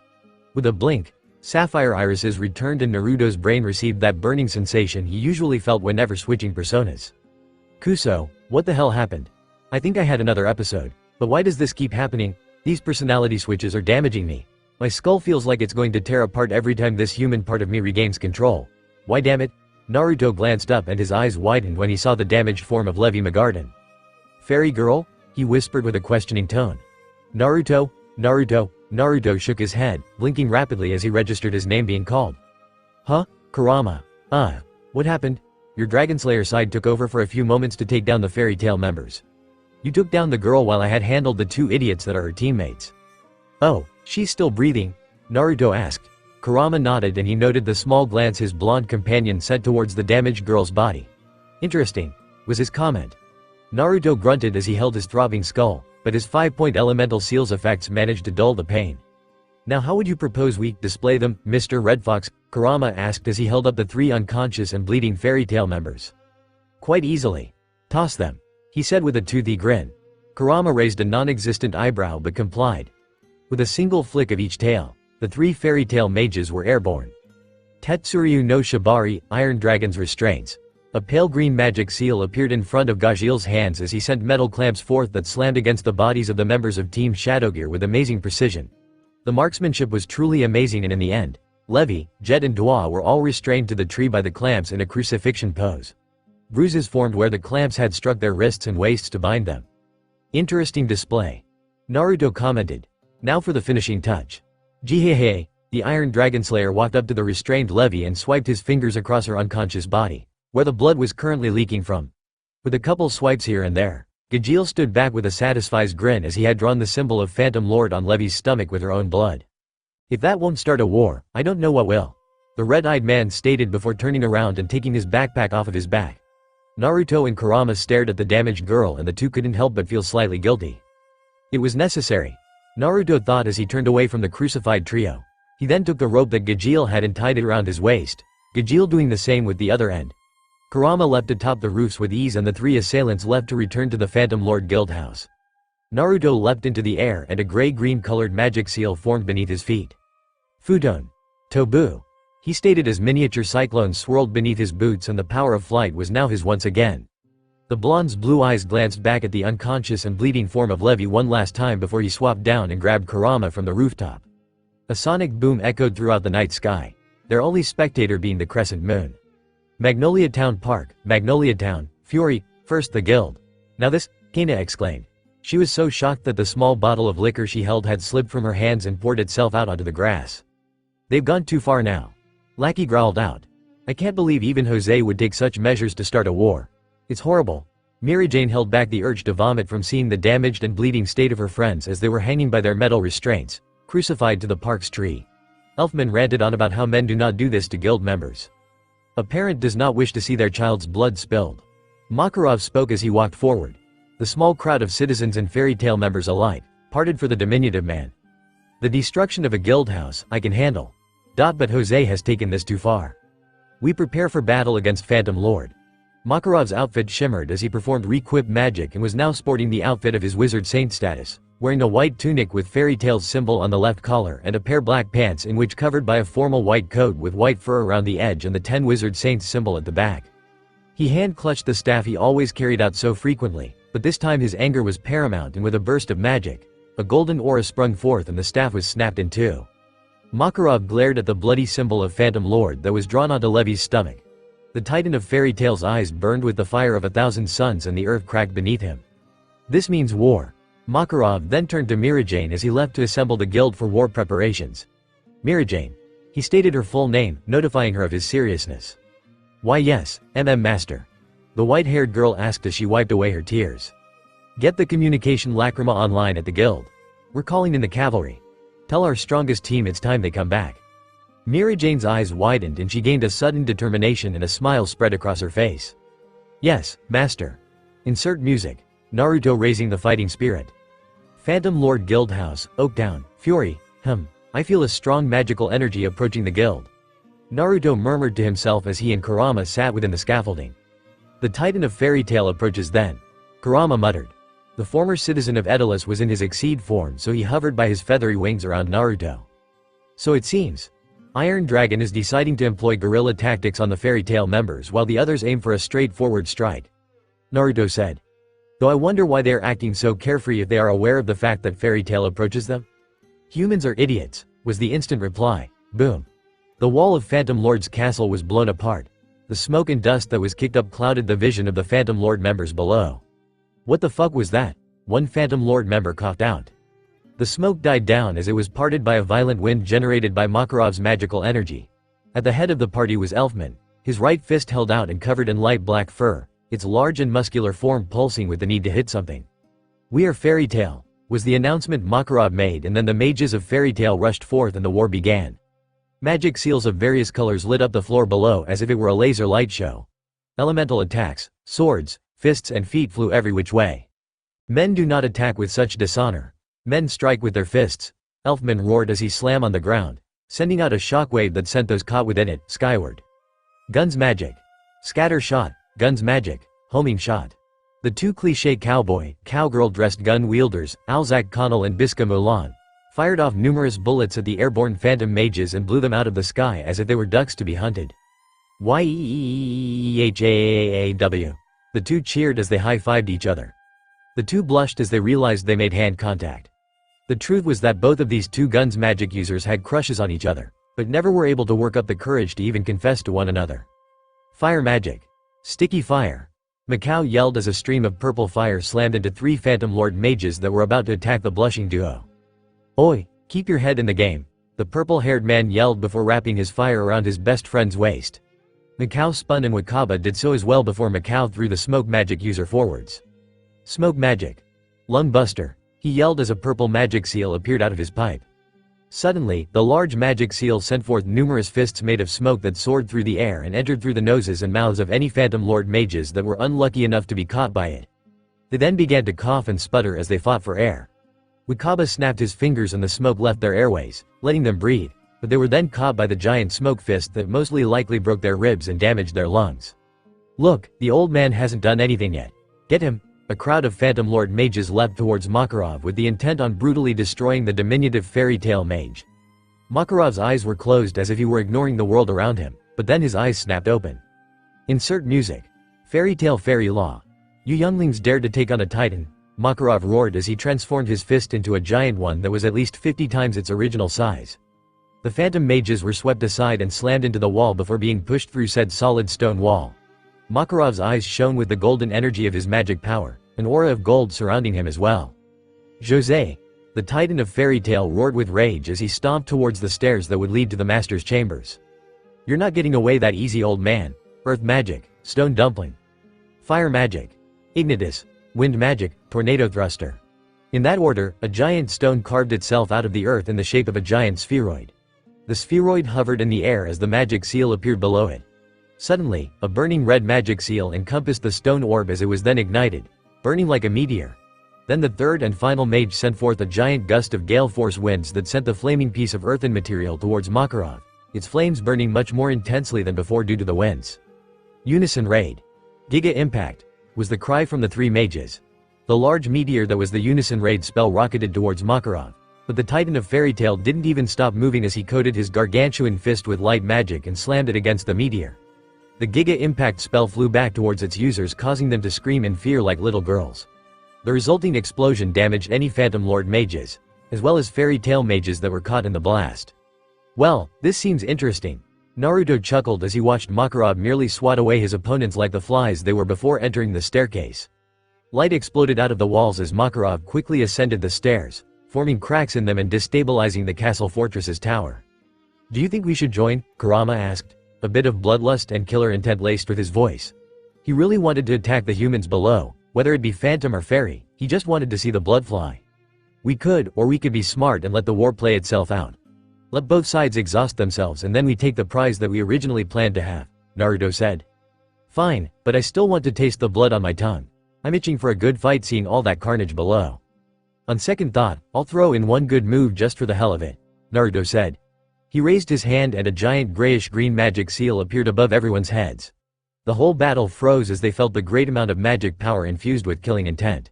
Speaker 2: With a blink, sapphire irises returned and Naruto's brain received that burning sensation he usually felt whenever switching personas. Kuso, what the hell happened? I think I had another episode. But why does this keep happening? These personality switches are damaging me. My skull feels like it's going to tear apart every time this human part of me regains control. Why damn it? Naruto glanced up and his eyes widened when he saw the damaged form of Levi Magarden. Fairy girl? He whispered with a questioning tone. Naruto? Naruto shook his head, blinking rapidly as he registered his name being called. Huh? Kurama. What happened? Your Dragonslayer side took over for a few moments to take down the fairy tale members. You took down the girl while I had handled the two idiots that are her teammates. Oh, she's still breathing? Naruto asked. Kurama nodded and he noted the small glance his blonde companion sent towards the damaged girl's body. Interesting, was his comment. Naruto grunted as he held his throbbing skull, but his 5-point elemental seals effects managed to dull the pain. Now how would you propose we display them, Mr. Red Fox? Kurama asked as he held up the three unconscious and bleeding fairy tale members. Quite easily. Toss them, he said with a toothy grin. Kurama raised a non-existent eyebrow but complied. With a single flick of each tail, the three fairy tale mages were airborne. Tetsuryu no Shibari, Iron Dragon's restraints. A pale green magic seal appeared in front of Gajiel's hands as he sent metal clamps forth that slammed against the bodies of the members of Team Shadowgear with amazing precision. The marksmanship was truly amazing, and in the end, Levi, Jet and Dwa were all restrained to the tree by the clamps in a crucifixion pose. Bruises formed where the clamps had struck their wrists and waists to bind them. Interesting display, Naruto commented. Now for the finishing touch. Jihehe, the Iron Dragonslayer walked up to the restrained Levi and swiped his fingers across her unconscious body, where the blood was currently leaking from. With a couple swipes here and there, Gajiel stood back with a satisfied grin as he had drawn the symbol of Phantom Lord on Levi's stomach with her own blood. If that won't start a war, I don't know what will, the red-eyed man stated before turning around and taking his backpack off of his back. Naruto and Kurama stared at the damaged girl and the two couldn't help but feel slightly guilty. It was necessary, Naruto thought as he turned away from the crucified trio. He then took the rope that Gajiel had and tied it around his waist, Gajiel doing the same with the other end. Kurama leapt atop the roofs with ease and the three assailants left to return to the Phantom Lord Guild House. Naruto leapt into the air and a gray-green colored magic seal formed beneath his feet. Futon. Tobu. He stated as miniature cyclones swirled beneath his boots and the power of flight was now his once again. The blonde's blue eyes glanced back at the unconscious and bleeding form of Levi one last time before he swapped down and grabbed Kurama from the rooftop. A sonic boom echoed throughout the night sky, their only spectator being the crescent moon. Magnolia Town Park, Magnolia Town, Fury, first the guild. Now this, Kana exclaimed. She was so shocked that the small bottle of liquor she held had slipped from her hands and poured itself out onto the grass. They've gone too far now. Lackey growled out. I can't believe even Jose would take such measures to start a war. It's horrible. Mirajane held back the urge to vomit from seeing the damaged and bleeding state of her friends as they were hanging by their metal restraints, crucified to the park's tree. Elfman ranted on about how men do not do this to guild members. A parent does not wish to see their child's blood spilled. Makarov spoke as he walked forward. The small crowd of citizens and fairy tale members alike parted for the diminutive man. The destruction of a guild house, I can handle. But Jose has taken this too far. We prepare for battle against Phantom Lord. Makarov's outfit shimmered as he performed re-equip magic and was now sporting the outfit of his wizard saint status, wearing a white tunic with fairy tale symbol on the left collar and a pair black pants in which covered by a formal white coat with white fur around the edge and the 10 wizard saints symbol at the back. He hand-clutched the staff he always carried out so frequently, but this time his anger was paramount and with a burst of magic, a golden aura sprung forth and the staff was snapped in two. Makarov glared at the bloody symbol of Phantom Lord that was drawn onto Levi's stomach. The titan of fairy tale's eyes burned with the fire of 1,000 suns and the earth cracked beneath him. This means war. Makarov then turned to Mirajane as he left to assemble the guild for war preparations. Mirajane. He stated her full name, notifying her of his seriousness. Why yes, Master. The white-haired girl asked as she wiped away her tears. Get the communication lacrima online at the guild. We're calling in the cavalry. Tell our strongest team it's time they come back." Mira-Jane's eyes widened and she gained a sudden determination and a smile spread across her face. "Yes, master." Insert music. Naruto raising the fighting spirit. Phantom Lord Guildhouse, Oaktown, Fury. I feel a strong magical energy approaching the guild. Naruto murmured to himself as he and Kurama sat within the scaffolding. The Titan of Fairy Tail approaches then. Kurama muttered. The former citizen of Edelus was in his Exceed form, so he hovered by his feathery wings around Naruto. So it seems. Iron Dragon is deciding to employ guerrilla tactics on the Fairy Tail members while the others aim for a straightforward strike. Naruto said. Though I wonder why they are acting so carefree if they are aware of the fact that Fairy Tail approaches them. Humans are idiots, was the instant reply. Boom. The wall of Phantom Lord's castle was blown apart. The smoke and dust that was kicked up clouded the vision of the Phantom Lord members below. What the fuck was that? One Phantom Lord member coughed out. The smoke died down as it was parted by a violent wind generated by Makarov's magical energy. At the head of the party was Elfman, his right fist held out and covered in light black fur, its large and muscular form pulsing with the need to hit something. We are Fairy Tail, was the announcement Makarov made, and then the mages of Fairy Tail rushed forth and the war began. Magic seals of various colors lit up the floor below as if it were a laser light show. Elemental attacks, swords, fists and feet flew every which way. Men do not attack with such dishonor. Men strike with their fists. Elfman roared as he slammed on the ground, sending out a shockwave that sent those caught within it skyward. Guns magic. Scatter shot, guns magic, homing shot. The two cliché cowboy, cowgirl dressed gun wielders, Alzak Connell and Biska Mulan, fired off numerous bullets at the airborne phantom mages and blew them out of the sky as if they were ducks to be hunted. Yeehaw! The two cheered as they high-fived each other. The two blushed as they realized they made hand contact. The truth was that both of these two guns magic users had crushes on each other, but never were able to work up the courage to even confess to one another. Fire magic. Sticky fire. Macau yelled as a stream of purple fire slammed into three Phantom Lord mages that were about to attack the blushing duo. Oi, keep your head in the game, the purple-haired man yelled before wrapping his fire around his best friend's waist. Macau spun and Wakaba did so as well before Macau threw the smoke magic user forwards. Smoke magic. Lung buster, he yelled as a purple magic seal appeared out of his pipe. Suddenly, the large magic seal sent forth numerous fists made of smoke that soared through the air and entered through the noses and mouths of any Phantom Lord mages that were unlucky enough to be caught by it. They then began to cough and sputter as they fought for air. Wakaba snapped his fingers and the smoke left their airways, letting them breathe, but they were then caught by the giant smoke fist that mostly likely broke their ribs and damaged their lungs. Look, the old man hasn't done anything yet. Get him! A crowd of Phantom Lord mages leapt towards Makarov with the intent on brutally destroying the diminutive Fairy Tail mage. Makarov's eyes were closed as if he were ignoring the world around him, but then his eyes snapped open. Insert music. Fairy Tail Fairy Law. You younglings dared to take on a titan, Makarov roared as he transformed his fist into a giant one that was at least 50 times its original size. The phantom mages were swept aside and slammed into the wall before being pushed through said solid stone wall. Makarov's eyes shone with the golden energy of his magic power, an aura of gold surrounding him as well. Jose, the Titan of Fairy Tail roared with rage as he stomped towards the stairs that would lead to the master's chambers. You're not getting away that easy, old man. Earth magic, stone dumpling. Fire magic. Ignitus, wind magic, tornado thruster. In that order, a giant stone carved itself out of the earth in the shape of a giant spheroid. The spheroid hovered in the air as the magic seal appeared below it. Suddenly, a burning red magic seal encompassed the stone orb as it was then ignited, burning like a meteor. Then the third and final mage sent forth a giant gust of gale force winds that sent the flaming piece of earthen material towards Makarov, its flames burning much more intensely than before due to the winds. Unison raid. Giga impact, was the cry from the three mages. The large meteor that was the unison raid spell rocketed towards Makarov, but the Titan of Fairy Tail didn't even stop moving as he coated his gargantuan fist with light magic and slammed it against the meteor. The Giga Impact spell flew back towards its users, causing them to scream in fear like little girls. The resulting explosion damaged any Phantom Lord mages, as well as Fairy Tail mages that were caught in the blast. Well, this seems interesting. Naruto chuckled as he watched Makarov merely swat away his opponents like the flies they were before entering the staircase. Light exploded out of the walls as Makarov quickly ascended the stairs, forming cracks in them and destabilizing the castle fortress's tower. Do you think we should join? Kurama asked, a bit of bloodlust and killer intent laced with his voice. He really wanted to attack the humans below, whether it be phantom or fairy, he just wanted to see the blood fly. We could, or we could be smart and let the war play itself out. Let both sides exhaust themselves and then we take the prize that we originally planned to have, Naruto said. Fine, but I still want to taste the blood on my tongue. I'm itching for a good fight seeing all that carnage below. On second thought, I'll throw in one good move just for the hell of it, Naruto said. He raised his hand and a giant grayish-green magic seal appeared above everyone's heads. The whole battle froze as they felt the great amount of magic power infused with killing intent.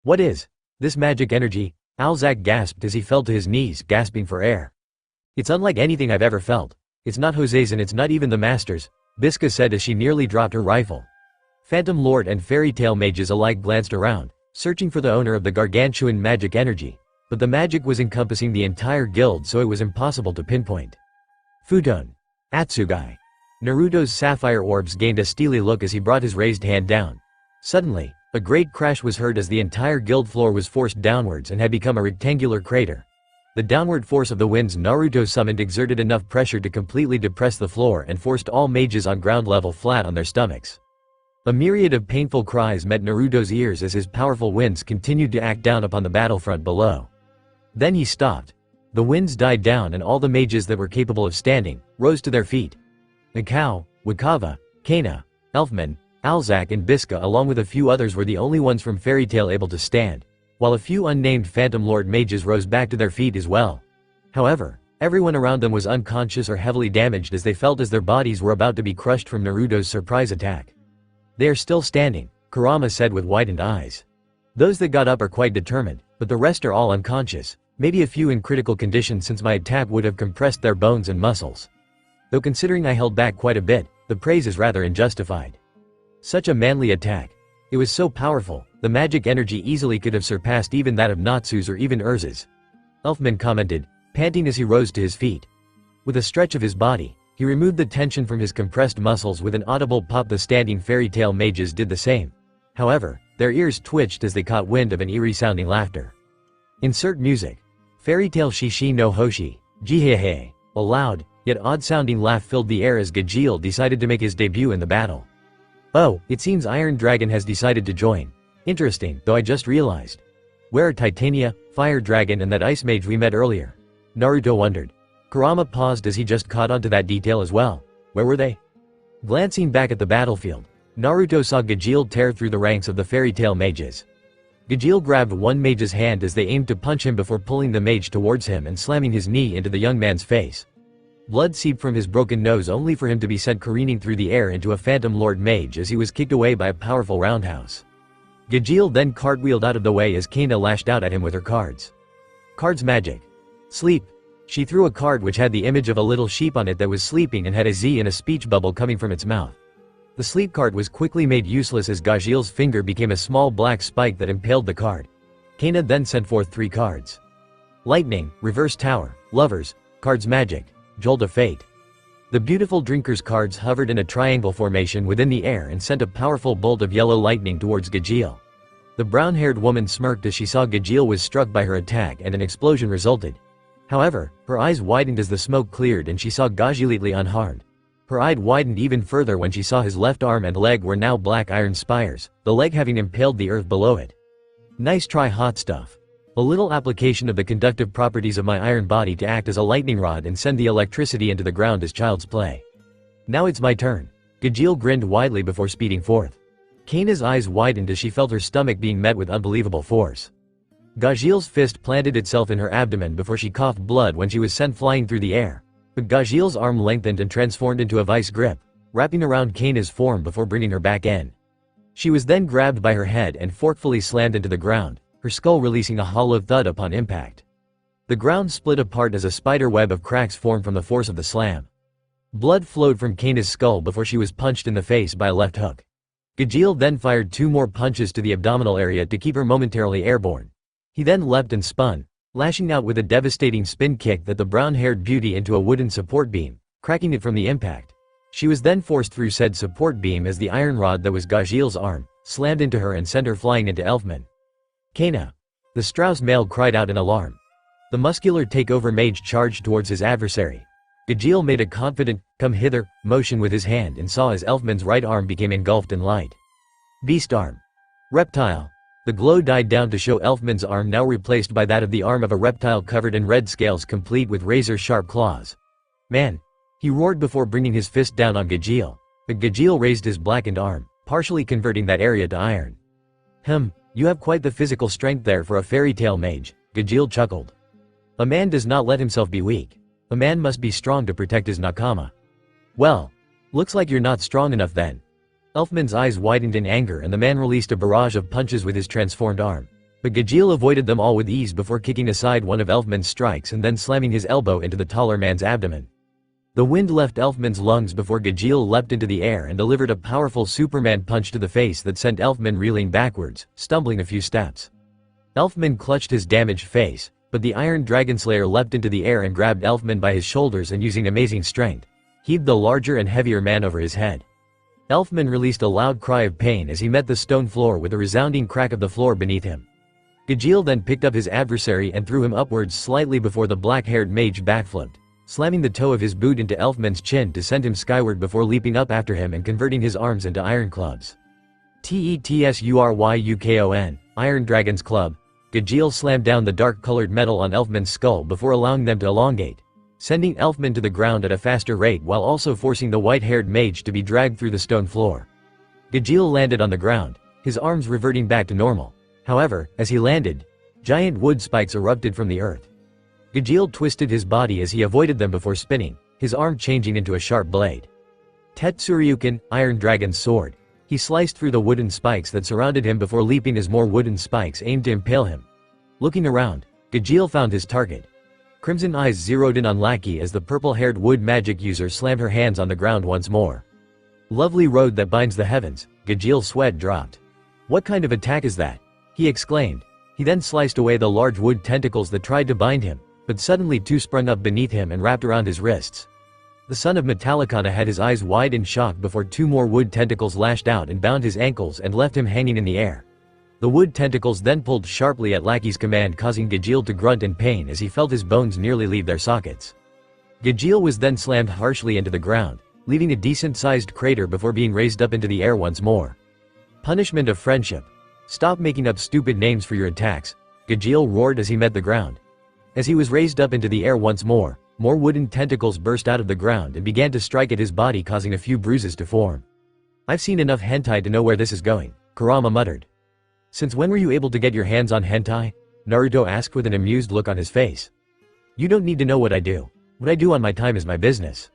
Speaker 2: What is this magic energy? Alzak gasped as he fell to his knees, gasping for air. It's unlike anything I've ever felt. It's not Jose's and it's not even the master's, Bisca said as she nearly dropped her rifle. Phantom Lord and Fairy Tail mages alike glanced around, searching for the owner of the gargantuan magic energy, but the magic was encompassing the entire guild so it was impossible to pinpoint. Futon. Atsugai. Naruto's sapphire orbs gained a steely look as he brought his raised hand down. Suddenly, a great crash was heard as the entire guild floor was forced downwards and had become a rectangular crater. The downward force of the winds Naruto summoned exerted enough pressure to completely depress the floor and forced all mages on ground level flat on their stomachs. A myriad of painful cries met Naruto's ears as his powerful winds continued to act down upon the battlefront below. Then he stopped. The winds died down and all the mages that were capable of standing rose to their feet. Mikao, Wakava, Kana, Elfman, Alzak and Bisca along with a few others were the only ones from Fairy Tail able to stand, while a few unnamed Phantom Lord mages rose back to their feet as well. However, everyone around them was unconscious or heavily damaged as they felt as their bodies were about to be crushed from Naruto's surprise attack. They are still standing, Kurama said with widened eyes. Those that got up are quite determined, but the rest are all unconscious, maybe a few in critical condition since my attack would have compressed their bones and muscles. Though considering I held back quite a bit, the praise is rather unjustified. Such a manly attack. It was so powerful, the magic energy easily could have surpassed even that of Natsu's or even Urza's. Elfman commented, panting as he rose to his feet. With a stretch of his body, he removed the tension from his compressed muscles with an audible pop. The standing Fairy Tail mages did the same. However, their ears twitched as they caught wind of an eerie-sounding laughter. Insert music. Fairy Tail Shishi no Hoshi, Jihehe. A loud, yet odd-sounding laugh filled the air as Gajeel decided to make his debut in the battle. Oh, it seems Iron Dragon has decided to join. Interesting, though I just realized. Where are Titania, Fire Dragon and that Ice Mage we met earlier? Naruto wondered. Kurama paused as he just caught onto that detail as well. Where were they? Glancing back at the battlefield, Naruto saw Gajeel tear through the ranks of the Fairy Tail mages. Gajeel grabbed one mage's hand as they aimed to punch him before pulling the mage towards him and slamming his knee into the young man's face. Blood seeped from his broken nose only for him to be sent careening through the air into a Phantom Lord mage as he was kicked away by a powerful roundhouse. Gajeel then cartwheeled out of the way as Kana lashed out at him with her cards. Cards magic. Sleep. She threw a card which had the image of a little sheep on it that was sleeping and had a Z in a speech bubble coming from its mouth. The sleep card was quickly made useless as Gajeel's finger became a small black spike that impaled the card. Kana then sent forth 3 cards. Lightning, Reverse Tower, Lovers, Cards Magic, Jolt of Fate. The beautiful drinker's cards hovered in a triangle formation within the air and sent a powerful bolt of yellow lightning towards Gajeel. The brown-haired woman smirked as she saw Gajeel was struck by her attack and an explosion resulted. However, her eyes widened as the smoke cleared and she saw Gajeel unharmed. Her eye widened even further when she saw his left arm and leg were now black iron spires, the leg having impaled the earth below it. Nice try, hot stuff. A little application of the conductive properties of my iron body to act as a lightning rod and send the electricity into the ground is child's play. Now it's my turn. Gajeel grinned widely before speeding forth. Kana's eyes widened as she felt her stomach being met with unbelievable force. Gajeel's fist planted itself in her abdomen before she coughed blood when she was sent flying through the air. But Gajeel's arm lengthened and transformed into a vice grip, wrapping around Kana's form before bringing her back in. She was then grabbed by her head and forcefully slammed into the ground, her skull releasing a hollow thud upon impact. The ground split apart as a spider web of cracks formed from the force of the slam. Blood flowed from Kana's skull before she was punched in the face by a left hook. Gajeel then fired 2 more punches to the abdominal area to keep her momentarily airborne. He then leapt and spun, lashing out with a devastating spin kick that the brown-haired beauty into a wooden support beam, cracking it from the impact. She was then forced through said support beam as the iron rod that was Gajeel's arm slammed into her and sent her flying into Elfman. Kana. The Strauss male cried out in alarm. The muscular takeover mage charged towards his adversary. Gajeel made a confident, come hither, motion with his hand and saw as Elfman's right arm became engulfed in light. Beast arm. Reptile. The glow died down to show Elfman's arm now replaced by that of the arm of a reptile covered in red scales complete with razor-sharp claws. "Man!" he roared before bringing his fist down on Gajeel. But Gajeel raised his blackened arm, partially converting that area to iron. You have quite the physical strength there for a fairy tale mage," Gajeel chuckled. "A man does not let himself be weak. A man must be strong to protect his nakama." "Well, looks like you're not strong enough then." Elfman's eyes widened in anger and the man released a barrage of punches with his transformed arm. But Gajeel avoided them all with ease before kicking aside one of Elfman's strikes and then slamming his elbow into the taller man's abdomen. The wind left Elfman's lungs before Gajeel leapt into the air and delivered a powerful Superman punch to the face that sent Elfman reeling backwards, stumbling a few steps. Elfman clutched his damaged face, but the Iron Dragonslayer leapt into the air and grabbed Elfman by his shoulders and using amazing strength, heaved the larger and heavier man over his head. Elfman released a loud cry of pain as he met the stone floor with a resounding crack of the floor beneath him. Gajeel then picked up his adversary and threw him upwards slightly before the black-haired mage backflipped, slamming the toe of his boot into Elfman's chin to send him skyward before leaping up after him and converting his arms into iron clubs. Tetsurukon, Iron Dragon's Club. Gajeel slammed down the dark-colored metal on Elfman's skull before allowing them to elongate, sending Elfman to the ground at a faster rate while also forcing the white-haired mage to be dragged through the stone floor. Gajeel landed on the ground, his arms reverting back to normal. However, as he landed, giant wood spikes erupted from the earth. Gajeel twisted his body as he avoided them before spinning, his arm changing into a sharp blade. Tetsurukon, Iron Dragon's Sword. He sliced through the wooden spikes that surrounded him before leaping as more wooden spikes aimed to impale him. Looking around, Gajeel found his target. Crimson eyes zeroed in on Lackey as the purple-haired wood magic user slammed her hands on the ground once more. "Lovely road that binds the heavens," Gajeel's sweat dropped. "What kind of attack is that?" he exclaimed. He then sliced away the large wood tentacles that tried to bind him, but suddenly two sprung up beneath him and wrapped around his wrists. The son of Metallicana had his eyes wide in shock before two more wood tentacles lashed out and bound his ankles and left him hanging in the air. The wood tentacles then pulled sharply at Lackey's command, causing Gajeel to grunt in pain as he felt his bones nearly leave their sockets. Gajeel was then slammed harshly into the ground, leaving a decent-sized crater before being raised up into the air once more. Punishment of friendship. "Stop making up stupid names for your attacks," Gajeel roared as he met the ground. As he was raised up into the air once more wooden tentacles burst out of the ground and began to strike at his body, causing a few bruises to form. "I've seen enough hentai to know where this is going," Kurama muttered. "Since when were you able to get your hands on hentai?" Naruto asked with an amused look on his face. "You don't need to know what I do. What I do on my time is my business."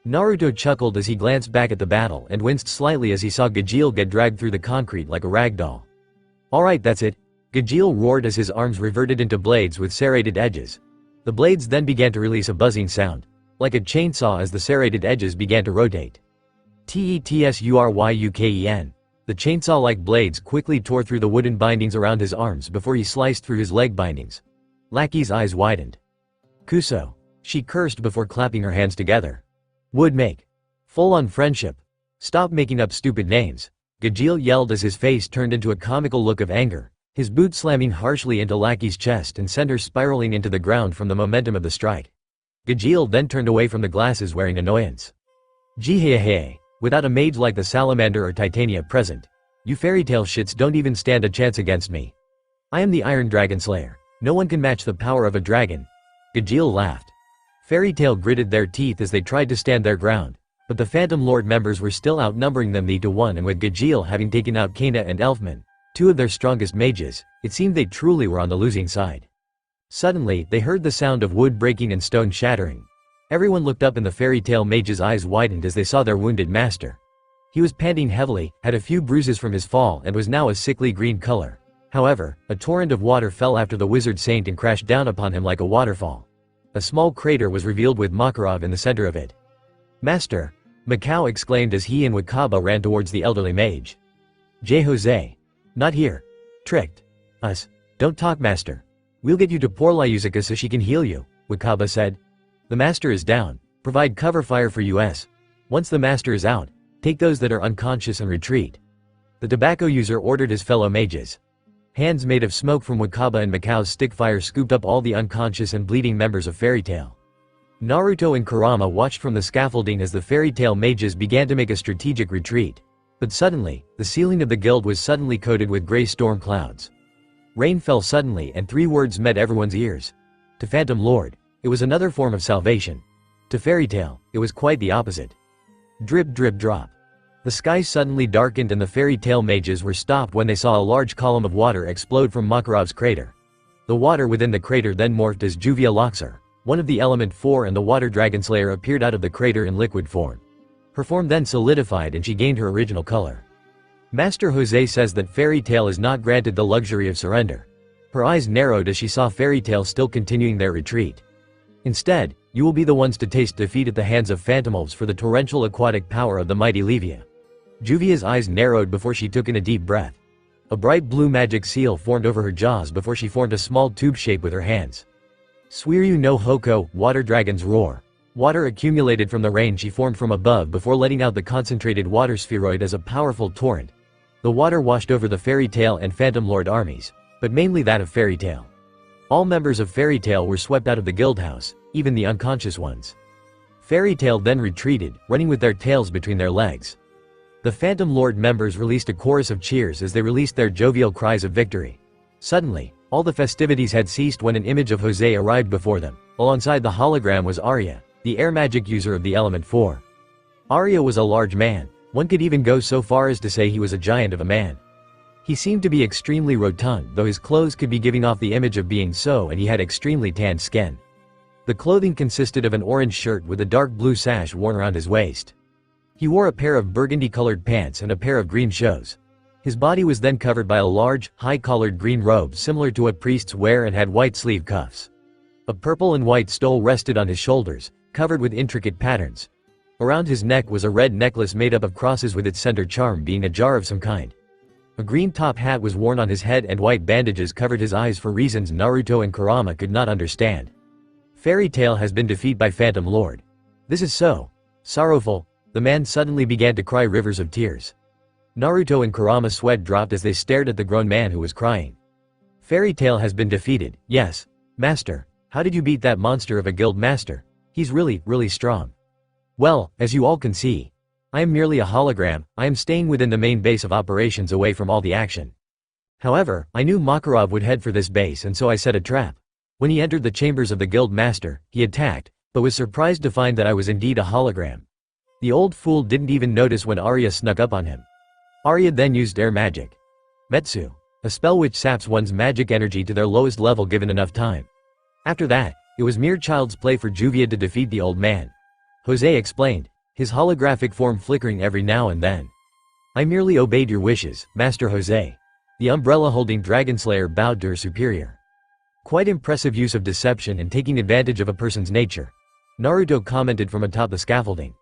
Speaker 2: Naruto chuckled as he glanced back at the battle and winced slightly as he saw Gajeel get dragged through the concrete like a rag doll. "Alright, that's it," Gajeel roared as his arms reverted into blades with serrated edges. The blades then began to release a buzzing sound, like a chainsaw as the serrated edges began to rotate. Tetsurukon. The chainsaw-like blades quickly tore through the wooden bindings around his arms before he sliced through his leg bindings. Lackey's eyes widened. "Kuso," she cursed before clapping her hands together. "Would make. Full-on friendship. Stop making up stupid names," Gajeel yelled as his face turned into a comical look of anger, his boot slamming harshly into Lackey's chest and sent her spiraling into the ground from the momentum of the strike. Gajeel then turned away from the glasses wearing annoyance. "Jihehe. Without a mage like the Salamander or Titania present, you fairytale shits don't even stand a chance against me. I am the Iron Dragonslayer. No one can match the power of a dragon." Gajeel laughed. Fairytale gritted their teeth as they tried to stand their ground, but the Phantom Lord members were still outnumbering them 3-1, and with Gajeel having taken out Kana and Elfman, two of their strongest mages, it seemed they truly were on the losing side. Suddenly, they heard the sound of wood breaking and stone shattering. Everyone looked up and the fairy tale mage's eyes widened as they saw their wounded master. He was panting heavily, had a few bruises from his fall and was now a sickly green color. However, a torrent of water fell after the wizard saint and crashed down upon him like a waterfall. A small crater was revealed with Makarov in the center of it. "Master!" Mikao exclaimed as he and Wakaba ran towards the elderly mage. "J. Jose. Not here. Tricked. Us. Don't talk, master. We'll get you to poor Lyuzica so she can heal you," Wakaba said. "The master is down. Provide cover fire for us. Once the master is out, take those that are unconscious and retreat." The tobacco user ordered his fellow mages. Hands made of smoke from Wakaba and Mikao's stick fire scooped up all the unconscious and bleeding members of Fairy Tail. Naruto and Kurama watched from the scaffolding as the Fairy Tail mages began to make a strategic retreat. But suddenly, the ceiling of the guild was suddenly coated with gray storm clouds. Rain fell suddenly and 3 words met everyone's ears. To Phantom Lord, it was another form of salvation. To Fairy Tail, it was quite the opposite. Drip drip drop. The sky suddenly darkened and the Fairy Tail mages were stopped when they saw a large column of water explode from Makarov's crater. The water within the crater then morphed as Juvia Loxer, one of the element 4, and the water Dragonslayer appeared out of the crater in liquid form. Her form then solidified and she gained her original color. Master Jose says that Fairy Tail is not granted the luxury of surrender. Her eyes narrowed as she saw Fairy Tail still continuing their retreat. Instead, you will be the ones to taste defeat at the hands of Phantomolves for the torrential aquatic power of the mighty Levia. Juvia's eyes narrowed before she took in a deep breath. A bright blue magic seal formed over her jaws before she formed a small tube shape with her hands. Suiryu no Hoko, water dragon's roar. Water accumulated from the rain she formed from above before letting out the concentrated water spheroid as a powerful torrent. The water washed over the Fairy Tail and Phantom Lord armies, but mainly that of Fairy Tail. All members of Fairy Tail were swept out of the guild house, even the unconscious ones. Fairy Tail then retreated, running with their tails between their legs. The Phantom Lord members released a chorus of cheers as they released their jovial cries of victory. Suddenly, all the festivities had ceased when an image of Jose arrived before them. Alongside the hologram was Arya, the air magic user of the element 4. Arya was a large man. One could even go so far as to say he was a giant of a man. He seemed to be extremely rotund, though his clothes could be giving off the image of being so, and he had extremely tanned skin. The clothing consisted of an orange shirt with a dark blue sash worn around his waist. He wore a pair of burgundy-colored pants and a pair of green shoes. His body was then covered by a large, high-collared green robe similar to what priests wear and had white sleeve cuffs. A purple and white stole rested on his shoulders, covered with intricate patterns. Around his neck was a red necklace made up of crosses with its center charm being a jar of some kind. A green top hat was worn on his head and white bandages covered his eyes for reasons Naruto and Kurama could not understand. Fairy Tail has been defeated by Phantom Lord. This is so sorrowful. The man suddenly began to cry rivers of tears. Naruto and Kurama sweat dropped as they stared at the grown man who was crying. Fairy Tail has been defeated, yes. Master, how did you beat that monster of a guild master? He's really strong. Well, as you all can see, I am merely a hologram. I am staying within the main base of operations away from all the action. However, I knew Makarov would head for this base and so I set a trap. When he entered the chambers of the guild master, he attacked, but was surprised to find that I was indeed a hologram. The old fool didn't even notice when Arya snuck up on him. Arya then used air magic. Metsu, a spell which saps one's magic energy to their lowest level given enough time. After that, it was mere child's play for Juvia to defeat the old man. Jose explained, his holographic form flickering every now and then. I merely obeyed your wishes, Master Jose. The umbrella-holding Dragonslayer bowed to her superior. Quite impressive use of deception and taking advantage of a person's nature. Naruto commented from atop the scaffolding.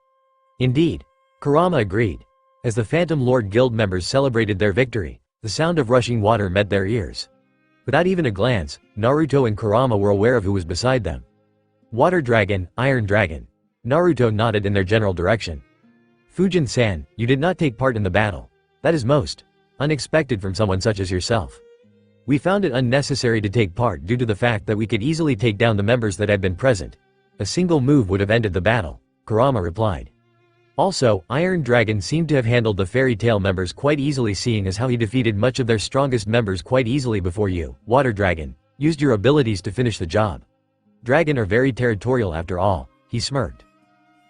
Speaker 2: Indeed. Kurama agreed. As the Phantom Lord Guild members celebrated their victory, the sound of rushing water met their ears. Without even a glance, Naruto and Kurama were aware of who was beside them. Water Dragon, Iron Dragon. Naruto nodded in their general direction. Fujin-san, you did not take part in the battle. That is most unexpected from someone such as yourself. We found it unnecessary to take part due to the fact that we could easily take down the members that had been present. A single move would have ended the battle, Kurama replied. Also, Iron Dragon seemed to have handled the Fairy Tail members quite easily, seeing as how he defeated much of their strongest members quite easily before you, Water Dragon, used your abilities to finish the job. Dragon are very territorial after all, he smirked.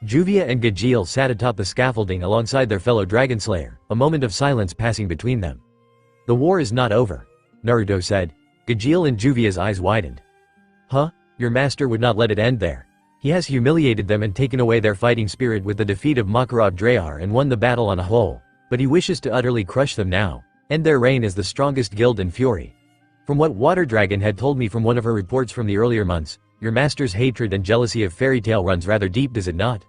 Speaker 2: Juvia and Gajeel sat atop the scaffolding alongside their fellow Dragonslayer, a moment of silence passing between them. The war is not over, Naruto said. Gajeel and Juvia's eyes widened. Huh? Your master would not let it end there. He has humiliated them and taken away their fighting spirit with the defeat of Makarov Drayar and won the battle on a whole, but he wishes to utterly crush them now, end their reign as the strongest guild in Fury. From what Water Dragon had told me from one of her reports from the earlier months, your master's hatred and jealousy of Fairy Tail runs rather deep, does it not?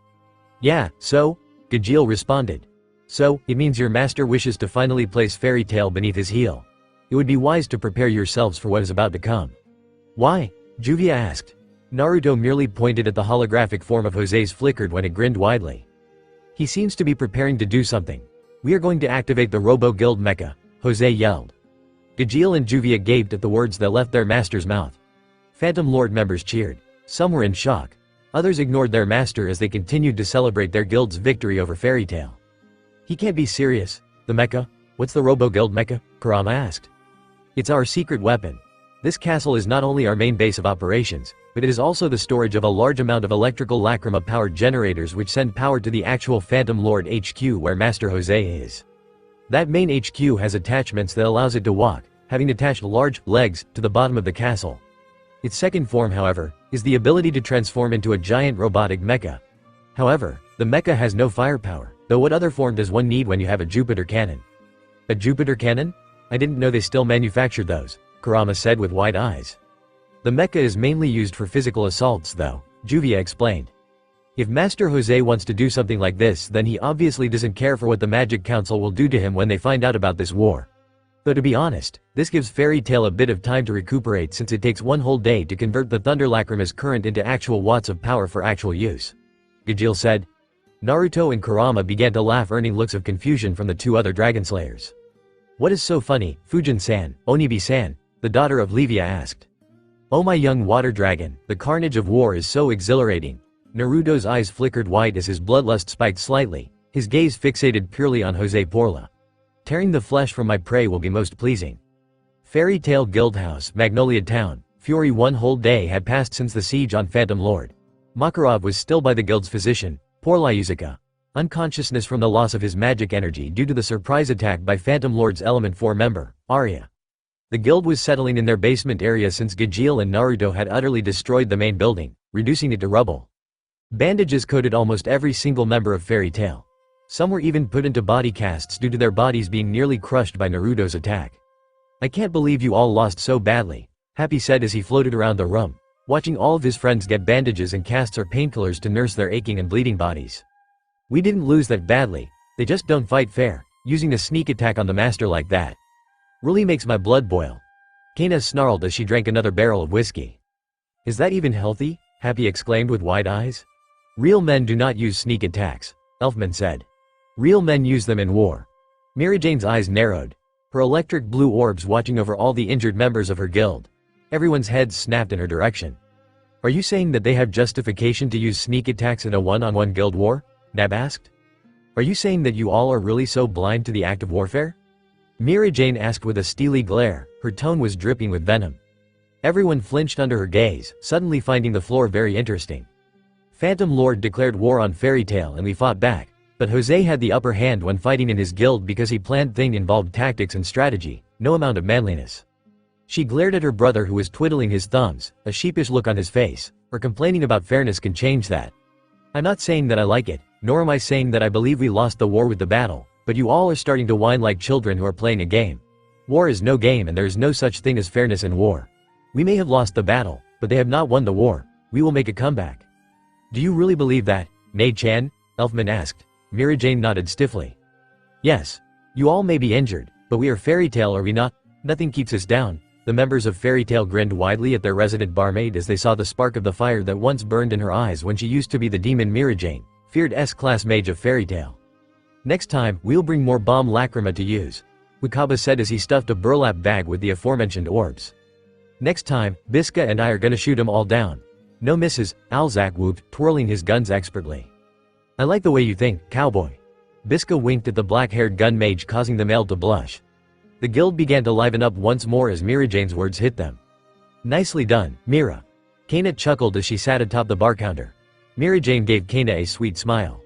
Speaker 2: Yeah, so? Gajeel responded. So, it means your master wishes to finally place Fairy Tail beneath his heel. It would be wise to prepare yourselves for what is about to come. Why? Juvia asked. Naruto merely pointed at the holographic form of Jose's flickered when it grinned widely. He seems to be preparing to do something. We are going to activate the Robo Guild Mecha, Jose yelled. Gajeel and Juvia gaped at the words that left their master's mouth. Phantom Lord members cheered. Some were in shock. Others ignored their master as they continued to celebrate their guild's victory over Fairy Tail. He can't be serious, The mecha? What's the Robo-Guild mecha? Kurama asked. It's our secret weapon. This castle is not only our main base of operations, but it is also the storage of a large amount of electrical lacrima-powered generators which send power to the actual Phantom Lord HQ where Master Jose is. That main HQ has attachments that allows it to walk, having attached large legs to the bottom of the castle. Its second form, however, is the ability to transform into a giant robotic mecha. However, the mecha has no firepower, though what other form does one need when you have a Jupiter cannon? A Jupiter cannon? I didn't know they still manufactured those, Kurama said with wide eyes. The mecha is mainly used for physical assaults though, Juvia explained. If Master Jose wants to do something like this, then he obviously doesn't care for what the Magic Council will do to him when they find out about this war. Though to be honest, this gives Fairy Tail a bit of time to recuperate since it takes one whole day to convert the Thunder Lacrima's current into actual watts of power for actual use. Gajeel said. Naruto and Kurama began to laugh, earning looks of confusion from the two other Dragonslayers. What is so funny, Fujin-san, Onibi-san? The daughter of Levia asked. Oh my young water dragon, the carnage of war is so exhilarating. Naruto's eyes flickered white as his bloodlust spiked slightly, his gaze fixated purely on Jose Porla. Tearing the flesh from my prey will be most pleasing. Fairy Tail Guildhouse, Magnolia Town, Fury. One whole day had passed since the siege on Phantom Lord. Makarov was still by the guild's physician, Porlyuzica. Unconsciousness from the loss of his magic energy due to the surprise attack by Phantom Lord's Element 4 member, Arya. The guild was settling in their basement area since Gajeel and Naruto had utterly destroyed the main building, reducing it to rubble. Bandages coated almost every single member of Fairy Tail. Some were even put into body casts due to their bodies being nearly crushed by Naruto's attack. I can't believe you all lost so badly, Happy said as he floated around the room, watching all of his friends get bandages and casts or painkillers to nurse their aching and bleeding bodies. We didn't lose that badly, they just don't fight fair, using a sneak attack on the master like that. Really makes my blood boil. Kana snarled as she drank another barrel of whiskey. Is that even healthy? Happy exclaimed with wide eyes. Real men do not use sneak attacks, Elfman said. Real men use them in war. Mary Jane's eyes narrowed, her electric blue orbs watching over all the injured members of her guild. Everyone's heads snapped in her direction. Are you saying that they have justification to use sneak attacks in a one-on-one guild war? Nab asked. Are you saying that you all are really so blind to the act of warfare? Mary Jane asked with a steely glare, her tone was dripping with venom. Everyone flinched under her gaze, suddenly finding the floor very interesting. Phantom Lord declared war on Fairy Tail and we fought back, but Jose had the upper hand when fighting in his guild because he planned thing involved tactics and strategy, no amount of manliness. She glared at her brother who was twiddling his thumbs, a sheepish look on his face, or complaining about fairness can change that. I'm not saying that I like it, nor am I saying that I believe we lost the war with the battle, but you all are starting to whine like children who are playing a game. War is no game and there is no such thing as fairness in war. We may have lost the battle, but they have not won the war. We will make a comeback. Do you really believe that, Nei-chan? Elfman asked. Mary Jane nodded stiffly. Yes. You all may be injured, but we are Fairy Tail, are we not? Nothing keeps us down. The members of Fairy Tail grinned widely at their resident barmaid as they saw the spark of the fire that once burned in her eyes when she used to be the demon Mary Jane, feared S-class mage of Fairy Tail. Next time, we'll bring more bomb lacrima to use, Wakaba said as he stuffed a burlap bag with the aforementioned orbs. Next time, Biska and I are gonna shoot 'em all down. No misses, Alzak whooped, twirling his guns expertly. I like the way you think, cowboy. Biska winked at the black-haired gun mage, causing the male to blush. The guild began to liven up once more as Mira Jane's words hit them. Nicely done, Mira. Kana chuckled as she sat atop the bar counter. Mira Jane gave Kana a sweet smile.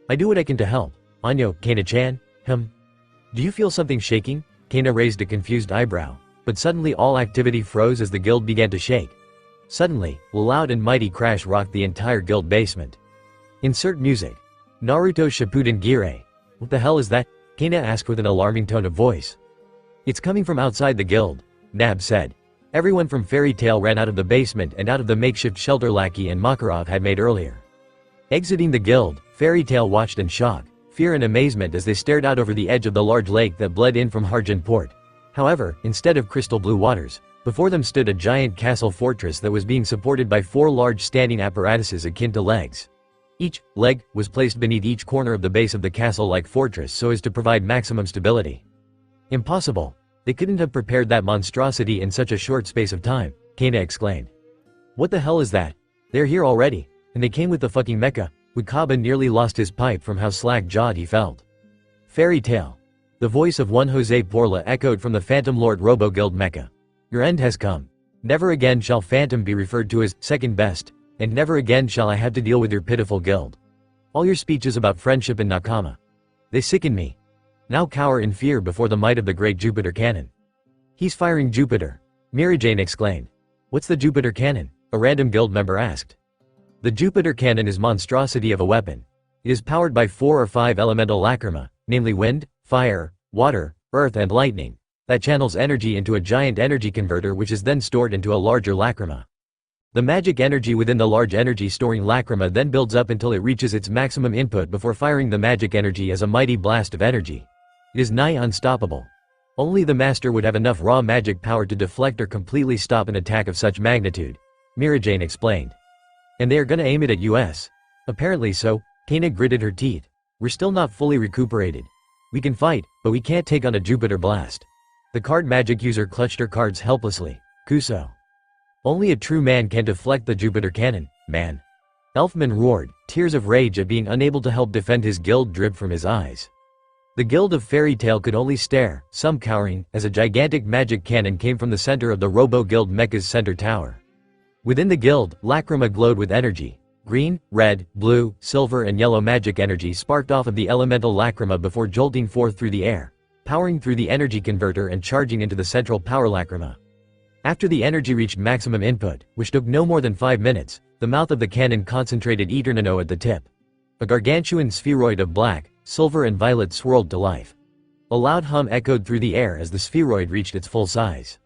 Speaker 2: I do what I can to help. Anyo, Kana-chan? Do you feel something shaking? Kana raised a confused eyebrow, but suddenly all activity froze as the guild began to shake. Suddenly, a loud and mighty crash rocked the entire guild basement. Insert music. Naruto Shippuden Girei. What the hell is that? Kana asked with an alarming tone of voice. It's coming from outside the guild, Nab said. Everyone from Fairy Tail ran out of the basement and out of the makeshift shelter Lackey and Makarov had made earlier. Exiting the guild, Fairy Tail watched in shock, fear and amazement as they stared out over the edge of the large lake that bled in from Harjan Port. However, instead of crystal blue waters, before them stood a giant castle fortress that was being supported by 4 large standing apparatuses akin to legs. Each leg was placed beneath each corner of the base of the castle-like fortress so as to provide maximum stability. Impossible. They couldn't have prepared that monstrosity in such a short space of time, Kana exclaimed. What the hell is that? They're here already, and they came with the fucking mecha. Wakaba nearly lost his pipe from how slack-jawed he felt. Fairy Tail. The voice of one Jose Porla echoed from the Phantom Lord Robo Guild Mecha. Your end has come. Never again shall Phantom be referred to as second best, and never again shall I have to deal with your pitiful guild. All your speeches about friendship and nakama. They sicken me. Now cower in fear before the might of the great Jupiter cannon. He's firing Jupiter, Mirajane exclaimed. What's the Jupiter cannon? A random guild member asked. The Jupiter cannon is monstrosity of a weapon. It is powered by 4 or 5 elemental lacrima, namely wind, fire, water, earth and lightning, that channels energy into a giant energy converter which is then stored into a larger lacrima. The magic energy within the large energy storing lacrima then builds up until it reaches its maximum input before firing the magic energy as a mighty blast of energy. It is nigh unstoppable. Only the master would have enough raw magic power to deflect or completely stop an attack of such magnitude, Mirajane explained. And they are gonna aim it at us. Apparently so, Kana gritted her teeth. We're still not fully recuperated. We can fight, but we can't take on a Jupiter blast. The card magic user clutched her cards helplessly. Kuso. Only a true man can deflect the Jupiter cannon, man. Elfman roared, tears of rage at being unable to help defend his guild dripped from his eyes. The guild of Fairy Tail could only stare, some cowering, as a gigantic magic cannon came from the center of the Robo Guild Mecha's center tower. Within the guild, lacrima glowed with energy. Green, red, blue, silver and yellow magic energy sparked off of the elemental lacrima before jolting forth through the air, powering through the energy converter and charging into the central power lacrima. After the energy reached maximum input, which took no more than 5 minutes, the mouth of the cannon concentrated Eternano at the tip. A gargantuan spheroid of black, silver and violet swirled to life. A loud hum echoed through the air as the spheroid reached its full size.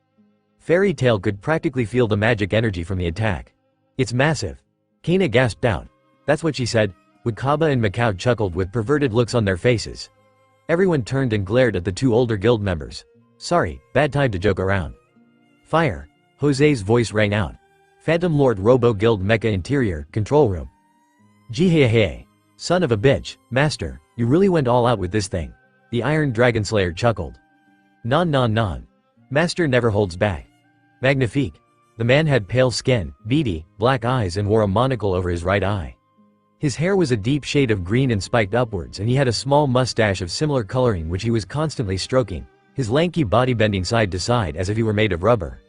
Speaker 2: Fairy Tail could practically feel the magic energy from the attack. It's massive. Kana gasped out. That's what she said. Wakaba and Macau chuckled with perverted looks on their faces. Everyone turned and glared at the 2 older guild members. Sorry, bad time to joke around. Fire. Jose's voice rang out. Phantom Lord Robo Guild Mecha Interior, Control Room. Jihehe. Son of a bitch, Master, you really went all out with this thing. The Iron Dragonslayer chuckled. Non. Master never holds back. Magnifique. The man had pale skin, beady, black eyes and wore a monocle over his right eye. His hair was a deep shade of green and spiked upwards and he had a small mustache of similar coloring which he was constantly stroking, his lanky body bending side to side as if he were made of rubber.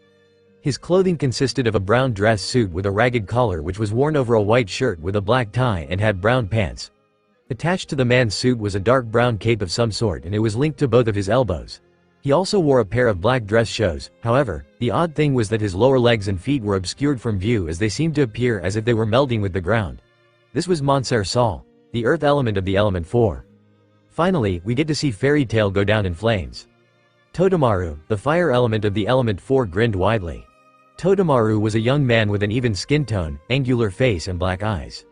Speaker 2: His clothing consisted of a brown dress suit with a ragged collar which was worn over a white shirt with a black tie and had brown pants. Attached to the man's suit was a dark brown cape of some sort and it was linked to both of his elbows. He also wore a pair of black dress shoes. However, the odd thing was that his lower legs and feet were obscured from view as they seemed to appear as if they were melding with the ground. This was Monsieur Sol, the earth element of the element 4. Finally, we get to see Fairy Tail go down in flames. Totemaru, the fire element of the element 4, grinned widely. Totemaru was a young man with an even skin tone, angular face and black eyes.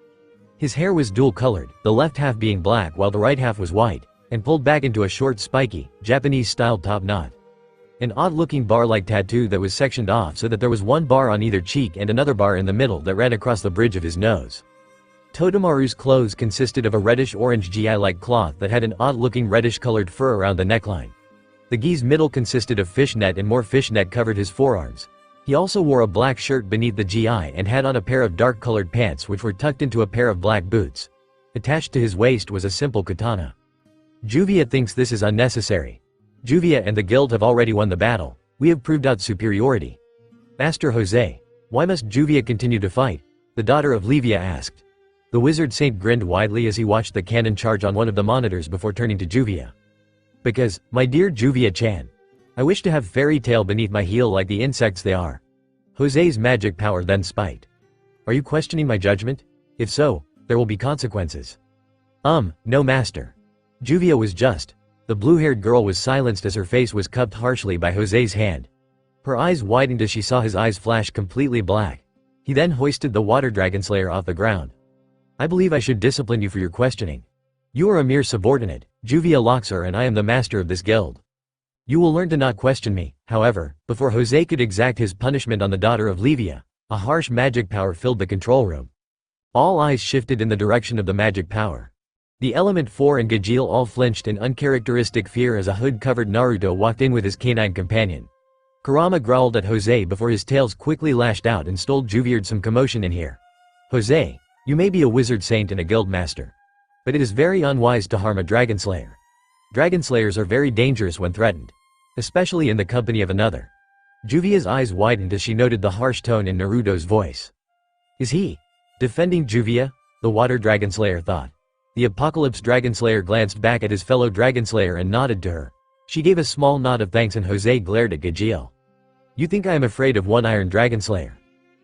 Speaker 2: His hair was dual-colored, the left half being black while the right half was white, and pulled back into a short spiky, Japanese-style top knot. An odd-looking bar-like tattoo that was sectioned off so that there was one bar on either cheek and another bar in the middle that ran across the bridge of his nose. Totemaru's clothes consisted of a reddish-orange gi-like cloth that had an odd-looking reddish-colored fur around the neckline. The gi's middle consisted of fishnet and more fishnet covered his forearms. He also wore a black shirt beneath the gi and had on a pair of dark-colored pants which were tucked into a pair of black boots. Attached to his waist was a simple katana. Juvia thinks this is unnecessary. Juvia and the guild have already won the battle. We have proved out superiority. Master Jose, why must Juvia continue to fight? The daughter of Levia asked. The wizard saint grinned widely as he watched the cannon charge on one of the monitors before turning to Juvia. Because, my dear Juvia-chan, I wish to have Fairy Tail beneath my heel like the insects they are. Jose's magic power then spiked. Are you questioning my judgment? If so, there will be consequences. No master. Juvia was just. The blue-haired girl was silenced as her face was cupped harshly by Jose's hand. Her eyes widened as she saw his eyes flash completely black. He then hoisted the water Dragonslayer off the ground. I believe I should discipline you for your questioning. You are a mere subordinate, Juvia Loxer, and I am the master of this guild. You will learn to not question me. However, before Jose could exact his punishment on the daughter of Levia, a harsh magic power filled the control room. All eyes shifted in the direction of the magic power. The element 4 and Gajeel all flinched in uncharacteristic fear as a hood-covered Naruto walked in with his canine companion. Kurama growled at Jose before his tails quickly lashed out and stole Juvia'd some commotion in here. Jose, you may be a wizard saint and a guild master, but it is very unwise to harm a Dragonslayer. Dragonslayers are very dangerous when threatened, especially in the company of another. Juvia's eyes widened as she noted the harsh tone in Naruto's voice. Is he defending Juvia? The water Dragonslayer thought. The Apocalypse Dragonslayer glanced back at his fellow Dragonslayer and nodded to her. She gave a small nod of thanks and Jose glared at Gajeel. You think I am afraid of one Iron Dragonslayer?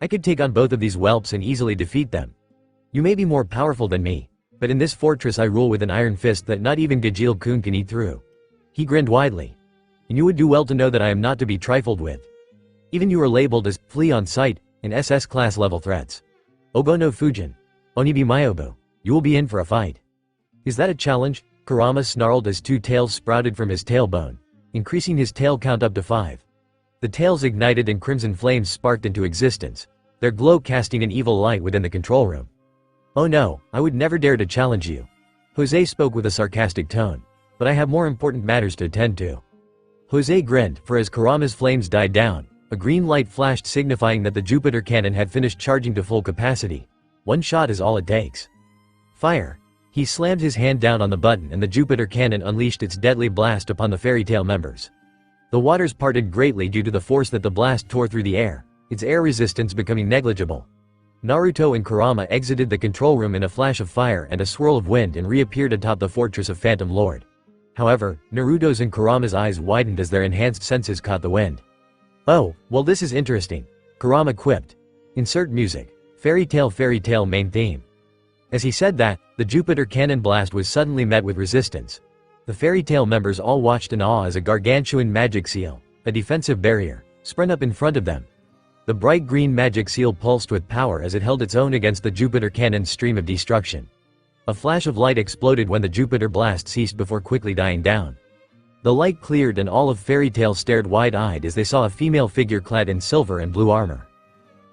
Speaker 2: I could take on both of these whelps and easily defeat them. You may be more powerful than me, but in this fortress I rule with an iron fist that not even Gajeel-kun can eat through. He grinned widely. And you would do well to know that I am not to be trifled with. Even you are labeled as flee on sight and SS class level threats. Ogo no Fujin. Onibi Myobu. You will be in for a fight. Is that a challenge? Kurama snarled as 2 tails sprouted from his tailbone, increasing his tail count up to 5. The tails ignited and crimson flames sparked into existence, their glow casting an evil light within the control room. Oh no, I would never dare to challenge you. Jose spoke with a sarcastic tone. But I have more important matters to attend to. Jose grinned, for as Kurama's flames died down, a green light flashed signifying that the Jupiter cannon had finished charging to full capacity. One shot is all it takes. Fire. He slammed his hand down on the button and the Jupiter cannon unleashed its deadly blast upon the fairy tale members. The waters parted greatly due to the force that the blast tore through the air, its air resistance becoming negligible. Naruto and Kurama exited the control room in a flash of fire and a swirl of wind and reappeared atop the fortress of Phantom Lord. However, Naruto's and Kurama's eyes widened as their enhanced senses caught the wind. Oh, well this is interesting, Kurama quipped. Insert music. Fairy tale main theme. As he said that, the Jupiter cannon blast was suddenly met with resistance. The fairy tale members all watched in awe as a gargantuan magic seal, a defensive barrier, sprang up in front of them. The bright green magic seal pulsed with power as it held its own against the Jupiter cannon's stream of destruction. A flash of light exploded when the Jupiter blast ceased before quickly dying down. The light cleared and all of Fairy Tail stared wide-eyed as they saw a female figure clad in silver and blue armor.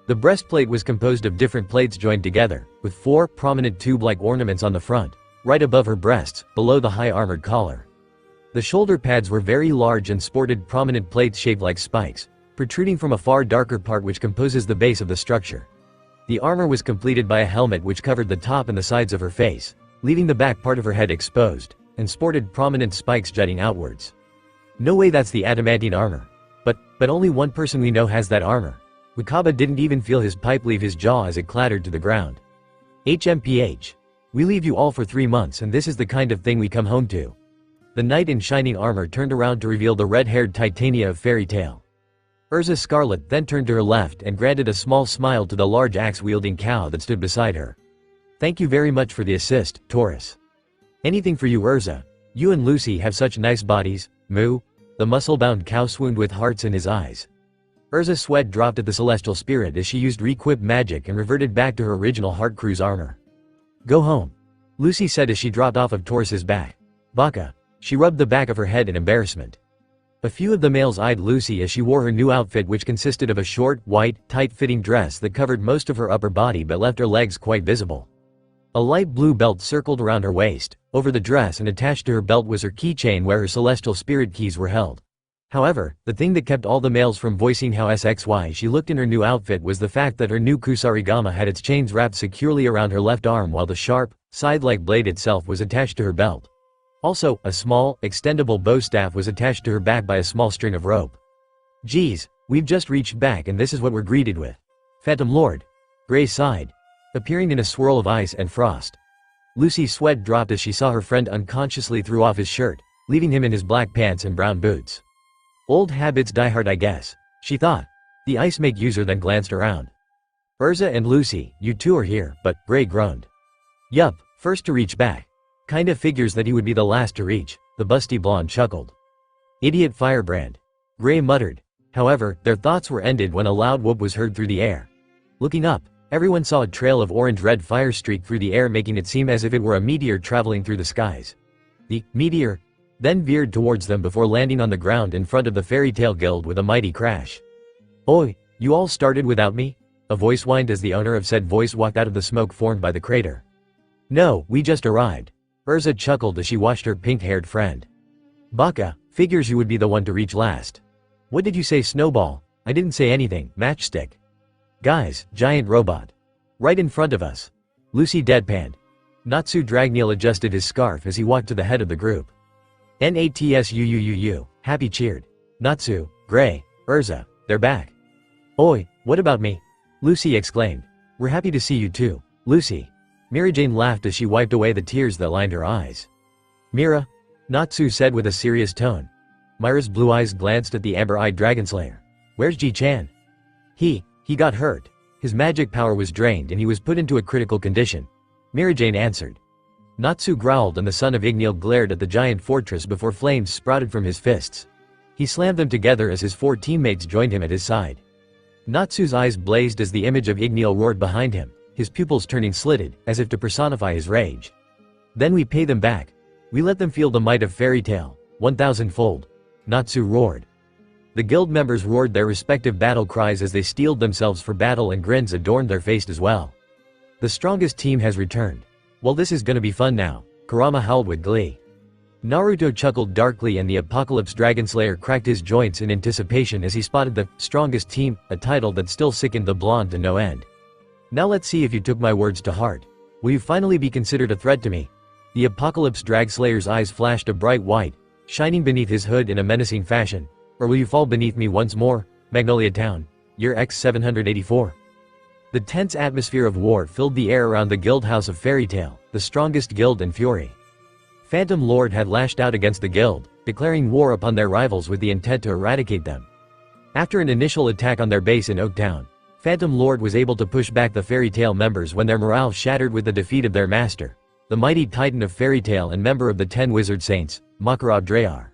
Speaker 2: The breastplate was composed of different plates joined together, with 4 prominent tube-like ornaments on the front, right above her breasts, below the high armored collar. The shoulder pads were very large and sported prominent plates shaped like spikes, protruding from a far darker part which composes the base of the structure. The armor was completed by a helmet which covered the top and the sides of her face, leaving the back part of her head exposed, and sported prominent spikes jutting outwards. No way that's the adamantine armor. But only one person we know has that armor. Wakaba didn't even feel his pipe leave his jaw as it clattered to the ground. HMPH. We leave you all for 3 months and this is the kind of thing we come home to. The knight in shining armor turned around to reveal the red-haired Titania of Fairy Tail. Urza Scarlet then turned to her left and granted a small smile to the large axe-wielding cow that stood beside her. Thank you very much for the assist, Taurus. Anything for you Urza. You and Lucy have such nice bodies, moo. The muscle-bound cow swooned with hearts in his eyes. Urza's sweat dropped at the celestial spirit as she used requip magic and reverted back to her original Heart Cruise armor. Go home. Lucy said as she dropped off of Taurus's back. Baka. She rubbed the back of her head in embarrassment. A few of the males eyed Lucy as she wore her new outfit which consisted of a short, white, tight-fitting dress that covered most of her upper body but left her legs quite visible. A light blue belt circled around her waist. Over the dress and attached to her belt was her keychain where her celestial spirit keys were held. However, the thing that kept all the males from voicing how sexy she looked in her new outfit was the fact that her new kusarigama had its chains wrapped securely around her left arm while the sharp, scythe-like blade itself was attached to her belt. Also, a small, extendable bow staff was attached to her back by a small string of rope. Geez, we've just reached back and this is what we're greeted with. Phantom Lord. Gray sighed, appearing in a swirl of ice and frost. Lucy's sweat dropped as she saw her friend unconsciously threw off his shirt, leaving him in his black pants and brown boots. Old habits die hard I guess, she thought. The ice make user then glanced around. Urza and Lucy, you two are here, but Gray groaned. Yup, first to reach back. Kinda figures that he would be the last to reach, the busty blonde chuckled. Idiot firebrand. Gray muttered. However, their thoughts were ended when a loud whoop was heard through the air. Looking up, everyone saw a trail of orange-red fire streak through the air making it seem as if it were a meteor traveling through the skies. The meteor then veered towards them before landing on the ground in front of the Fairy Tail Guild with a mighty crash. Oi, you all started without me? A voice whined as the owner of said voice walked out of the smoke formed by the crater. No, we just arrived. Urza chuckled as she watched her pink-haired friend. Baka, figures you would be the one to reach last. What did you say Snowball? I didn't say anything, Matchstick. Guys, giant robot. Right in front of us. Lucy deadpanned. Natsu Dragneel adjusted his scarf as he walked to the head of the group. Natsuuu, Happy cheered. Natsu, Gray, Urza, they're back. Oi, what about me? Lucy exclaimed. We're happy to see you too, Lucy. Mira Jane laughed as she wiped away the tears that lined her eyes. Mira? Natsu said with a serious tone. Mira's blue eyes glanced at the amber-eyed Dragonslayer. Where's Ji-chan? He got hurt. His magic power was drained and he was put into a critical condition. Mira Jane answered. Natsu growled and the son of Igneel glared at the giant fortress before flames sprouted from his fists. He slammed them together as his 4 teammates joined him at his side. Natsu's eyes blazed as the image of Igneel roared behind him, his pupils turning slitted, as if to personify his rage. Then we pay them back. We let them feel the might of fairy tale, 1,000-fold. Natsu roared. The guild members roared their respective battle cries as they steeled themselves for battle and grins adorned their faces as well. The strongest team has returned. Well, this is gonna be fun now, Kurama howled with glee. Naruto chuckled darkly and the Apocalypse Dragonslayer cracked his joints in anticipation as he spotted the strongest team, a title that still sickened the blonde to no end. Now let's see if you took my words to heart. Will you finally be considered a threat to me? The Apocalypse Dragslayer's eyes flashed a bright white, shining beneath his hood in a menacing fashion. Or will you fall beneath me once more, Magnolia Town, year X784? The tense atmosphere of war filled the air around the guild house of Fairy Tail, the strongest guild in Fury. Phantom Lord had lashed out against the guild, declaring war upon their rivals with the intent to eradicate them. After an initial attack on their base in Oaktown, Phantom Lord was able to push back the Fairy Tail members when their morale shattered with the defeat of their master, the mighty titan of Fairy Tail and member of the 10 Wizard Saints, Makarov Drayar.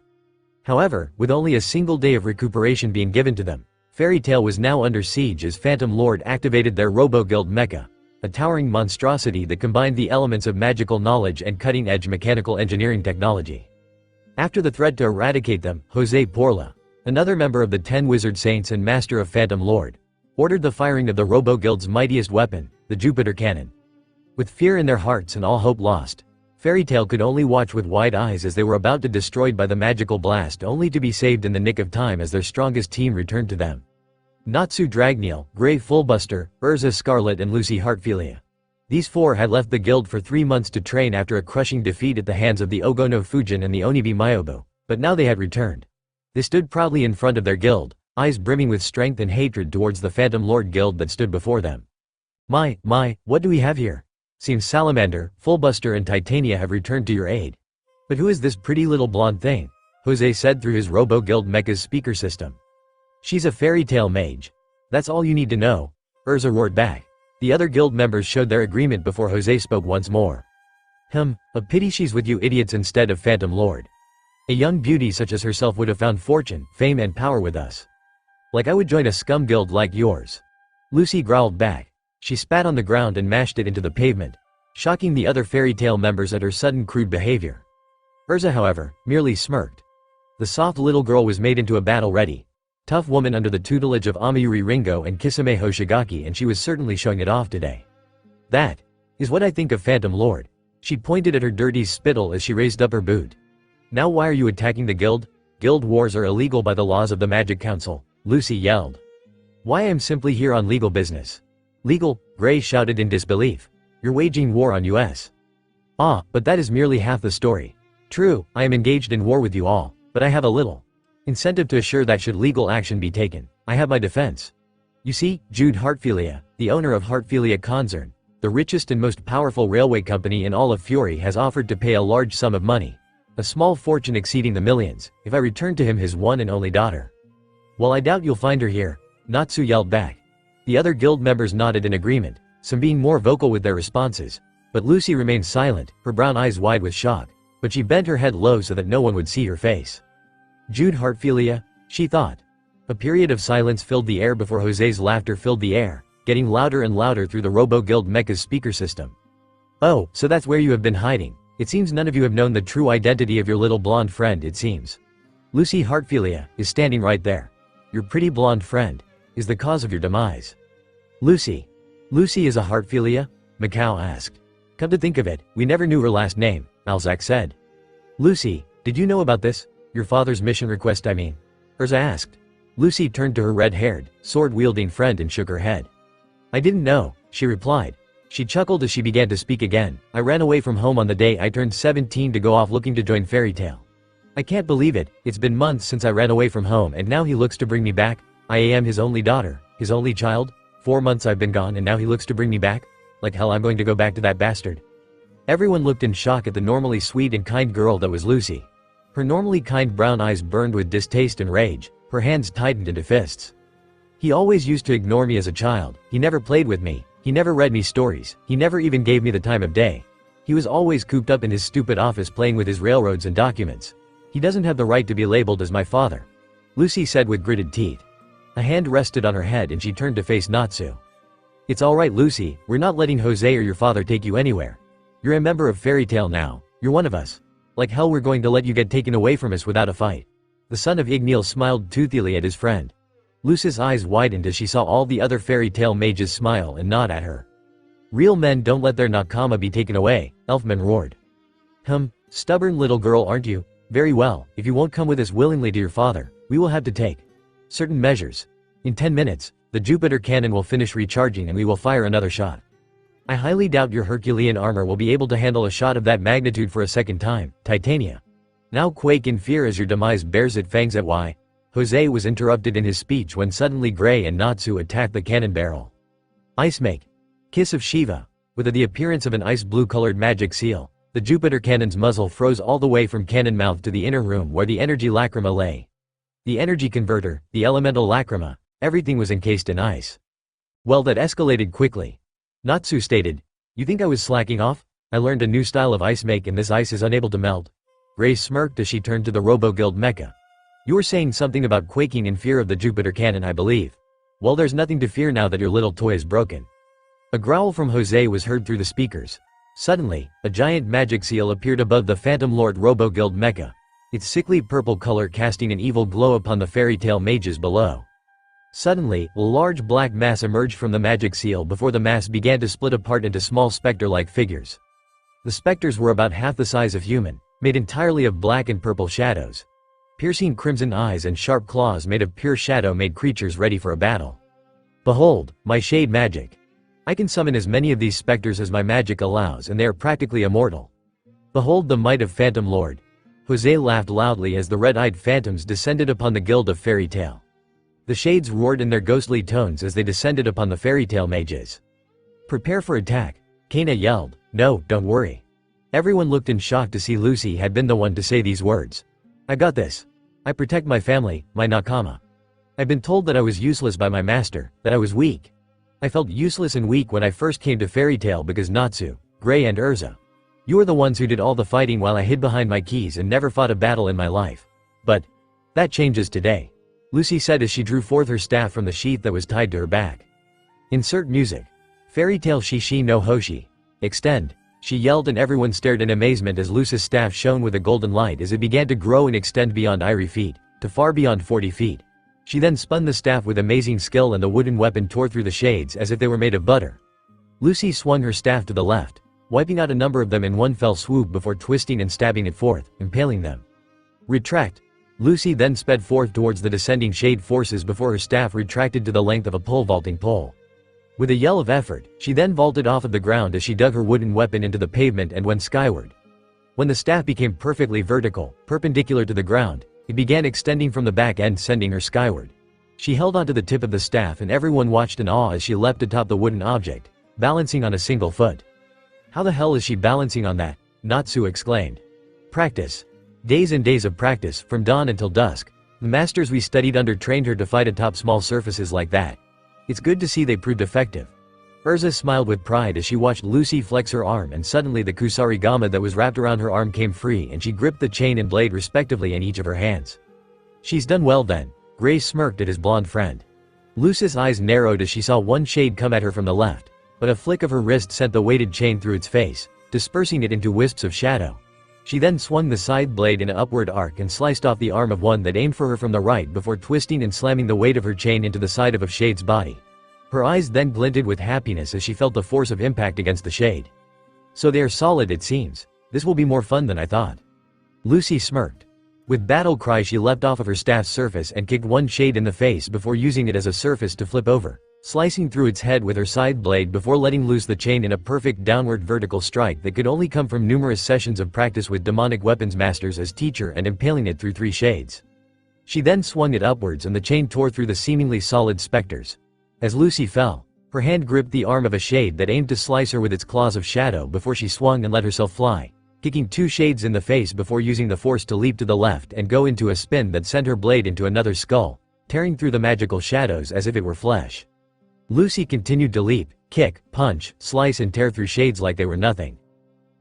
Speaker 2: However, with only a single day of recuperation being given to them, Fairy Tail was now under siege as Phantom Lord activated their Robo-Guild Mecha, a towering monstrosity that combined the elements of magical knowledge and cutting-edge mechanical engineering technology. After the threat to eradicate them, Jose Porla, another member of the 10 Wizard Saints and master of Phantom Lord, ordered the firing of the Robo-Guild's mightiest weapon, the Jupiter Cannon. With fear in their hearts and all hope lost, Fairy Tail could only watch with wide eyes as they were about to destroyed by the magical blast only to be saved in the nick of time as their strongest team returned to them. Natsu Dragneel, Grey Fullbuster, Urza Scarlet and Lucy Heartfilia. These 4 had left the guild for 3 months to train after a crushing defeat at the hands of the Ogono Fujin and the Onibi Myobu, but now they had returned. They stood proudly in front of their guild, eyes brimming with strength and hatred towards the Phantom Lord guild that stood before them. My, what do we have here? Seems Salamander, Fullbuster and Titania have returned to your aid. But who is this pretty little blonde thing? Jose said through his Robo-Guild Mecha's speaker system. She's a Fairy Tail mage. That's all you need to know, Urza roared back. The other guild members showed their agreement before Jose spoke once more. A pity she's with you idiots instead of Phantom Lord. A young beauty such as herself would have found fortune, fame and power with us. Like I would join a scum guild like yours. Lucy growled back. She spat on the ground and mashed it into the pavement, shocking the other Fairy Tail members at her sudden crude behavior. Urza, however, merely smirked. The soft little girl was made into a battle-ready, tough woman under the tutelage of Amayuri Ringo and Kisame Hoshigaki, and she was certainly showing it off today. That is what I think of Phantom Lord. She pointed at her dirty spittle as she raised up her boot. Now why are you attacking the guild? Guild wars are illegal by the laws of the Magic Council, Lucy yelled. Why, I'm simply here on legal business. Legal? Gray shouted in disbelief. You're waging war on us. Ah, but that is merely half the story. True, I am engaged in war with you all, but I have a little incentive to assure that should legal action be taken, I have my defense. You see, Jude Heartfilia, the owner of Heartfilia Concern, the richest and most powerful railway company in all of Fury, has offered to pay a large sum of money, a small fortune exceeding the millions, if I return to him his one and only daughter. Well, I doubt you'll find her here, Natsu yelled back. The other guild members nodded in agreement, some being more vocal with their responses, but Lucy remained silent, her brown eyes wide with shock, but she bent her head low so that no one would see her face. Jude Heartfilia, she thought. A period of silence filled the air before Jose's laughter filled the air, getting louder and louder through the Robo-Guild Mecha's speaker system. Oh, so that's where you have been hiding. It seems none of you have known the true identity of your little blonde friend, it seems. Lucy Heartfilia is standing right there. Your pretty blonde friend is the cause of your demise. Lucy is a Heartfilia? Macau asked. Come to think of it, we never knew her last name, Malzak said. Lucy, did you know about this? Your father's mission request, I mean? Urza asked. Lucy turned to her red-haired, sword-wielding friend and shook her head. I didn't know, she replied. She chuckled as she began to speak again. I ran away from home on the day I turned 17 to go off looking to join Fairy Tail. I can't believe it, it's been months since I ran away from home and now he looks to bring me back. I am his only daughter, his only child. 4 months I've been gone and now he looks to bring me back? Like hell I'm going to go back to that bastard. Everyone looked in shock at the normally sweet and kind girl that was Lucy. Her normally kind brown eyes burned with distaste and rage, her hands tightened into fists. He always used to ignore me as a child, he never played with me, he never read me stories, he never even gave me the time of day. He was always cooped up in his stupid office playing with his railroads and documents. He doesn't have the right to be labeled as my father. Lucy said with gritted teeth. A hand rested on her head and she turned to face Natsu. It's alright Lucy, we're not letting Jose or your father take you anywhere. You're a member of Fairy Tail now, you're one of us. Like hell we're going to let you get taken away from us without a fight. The son of Igneel smiled toothily at his friend. Lucy's eyes widened as she saw all the other Fairy Tail mages smile and nod at her. Real men don't let their nakama be taken away, Elfman roared. Stubborn little girl aren't you? Very well, if you won't come with us willingly to your father, we will have to take certain measures. In 10 minutes, the Jupiter cannon will finish recharging and we will fire another shot. I highly doubt your Herculean armor will be able to handle a shot of that magnitude for a second time, Titania. Now quake in fear as your demise bears its fangs at why. Jose was interrupted in his speech when suddenly Gray and Natsu attacked the cannon barrel. Ice Make. Kiss of Shiva. With the appearance of an ice blue colored magic seal, the Jupiter cannon's muzzle froze all the way from cannon mouth to the inner room where the energy lacrima lay. The energy converter, the elemental lacrima, everything was encased in ice. Well, that escalated quickly. Natsu stated, you think I was slacking off? I learned a new style of ice make and this ice is unable to melt. Gray smirked as she turned to the Robo-Guild mecha. You were saying something about quaking in fear of the Jupiter cannon I believe. Well there's nothing to fear now that your little toy is broken. A growl from Jose was heard through the speakers. Suddenly, a giant magic seal appeared above the Phantom Lord Robo-Guild mecha, its sickly purple color casting an evil glow upon the Fairy Tail mages below. Suddenly, a large black mass emerged from the magic seal before the mass began to split apart into small specter-like figures. The specters were about half the size of human, made entirely of black and purple shadows. Piercing crimson eyes and sharp claws made of pure shadow made creatures ready for a battle. Behold, my shade magic. I can summon as many of these specters as my magic allows and they are practically immortal. Behold the might of Phantom Lord. Jose laughed loudly as the red-eyed phantoms descended upon the guild of Fairy Tail. The shades roared in their ghostly tones as they descended upon the Fairy Tail mages. Prepare for attack, Kana yelled. No, don't worry. Everyone looked in shock to see Lucy had been the one to say these words. I got this. I protect my family, my nakama. I've been told that I was useless by my master, that I was weak. I felt useless and weak when I first came to Fairy Tail because Natsu, Gray and Urza. You are the ones who did all the fighting while I hid behind my keys and never fought a battle in my life. But that changes today, Lucy said as she drew forth her staff from the sheath that was tied to her back. Insert music. Fairy Tail Shishi no Hoshi. Extend. She yelled and everyone stared in amazement as Lucy's staff shone with a golden light as it began to grow and extend beyond Irie feet, to far beyond 40 feet. She then spun the staff with amazing skill and the wooden weapon tore through the shades as if they were made of butter. Lucy swung her staff to the left, wiping out a number of them in one fell swoop before twisting and stabbing it forth, impaling them. Retract. Lucy then sped forth towards the descending shade forces before her staff retracted to the length of a pole vaulting pole. With a yell of effort, she then vaulted off of the ground as she dug her wooden weapon into the pavement and went skyward. When the staff became perfectly vertical, perpendicular to the ground, it began extending from the back end sending her skyward. She held onto the tip of the staff and everyone watched in awe as she leapt atop the wooden object, balancing on a single foot. How the hell is she balancing on that? Natsu exclaimed. Practice. Days and days of practice, from dawn until dusk. The masters we studied under trained her to fight atop small surfaces like that. It's good to see they proved effective. Urza smiled with pride as she watched Lucy flex her arm and suddenly the kusarigama that was wrapped around her arm came free and she gripped the chain and blade respectively in each of her hands. She's done well then, Gray smirked at his blonde friend. Lucy's eyes narrowed as she saw one shade come at her from the left, but a flick of her wrist sent the weighted chain through its face, dispersing it into wisps of shadow. She then swung the side blade in an upward arc and sliced off the arm of one that aimed for her from the right before twisting and slamming the weight of her chain into the side of Shade's body. Her eyes then glinted with happiness as she felt the force of impact against the shade. So they are solid it seems. This will be more fun than I thought. Lucy smirked. With battle cry she leapt off of her staff's surface and kicked one shade in the face before using it as a surface to flip over, slicing through its head with her side blade before letting loose the chain in a perfect downward vertical strike that could only come from numerous sessions of practice with demonic weapons masters as teacher and impaling it through 3 shades. She then swung it upwards and the chain tore through the seemingly solid specters. As Lucy fell, her hand gripped the arm of a shade that aimed to slice her with its claws of shadow before she swung and let herself fly, kicking 2 shades in the face before using the force to leap to the left and go into a spin that sent her blade into another skull, tearing through the magical shadows as if it were flesh. Lucy continued to leap, kick, punch, slice and tear through shades like they were nothing.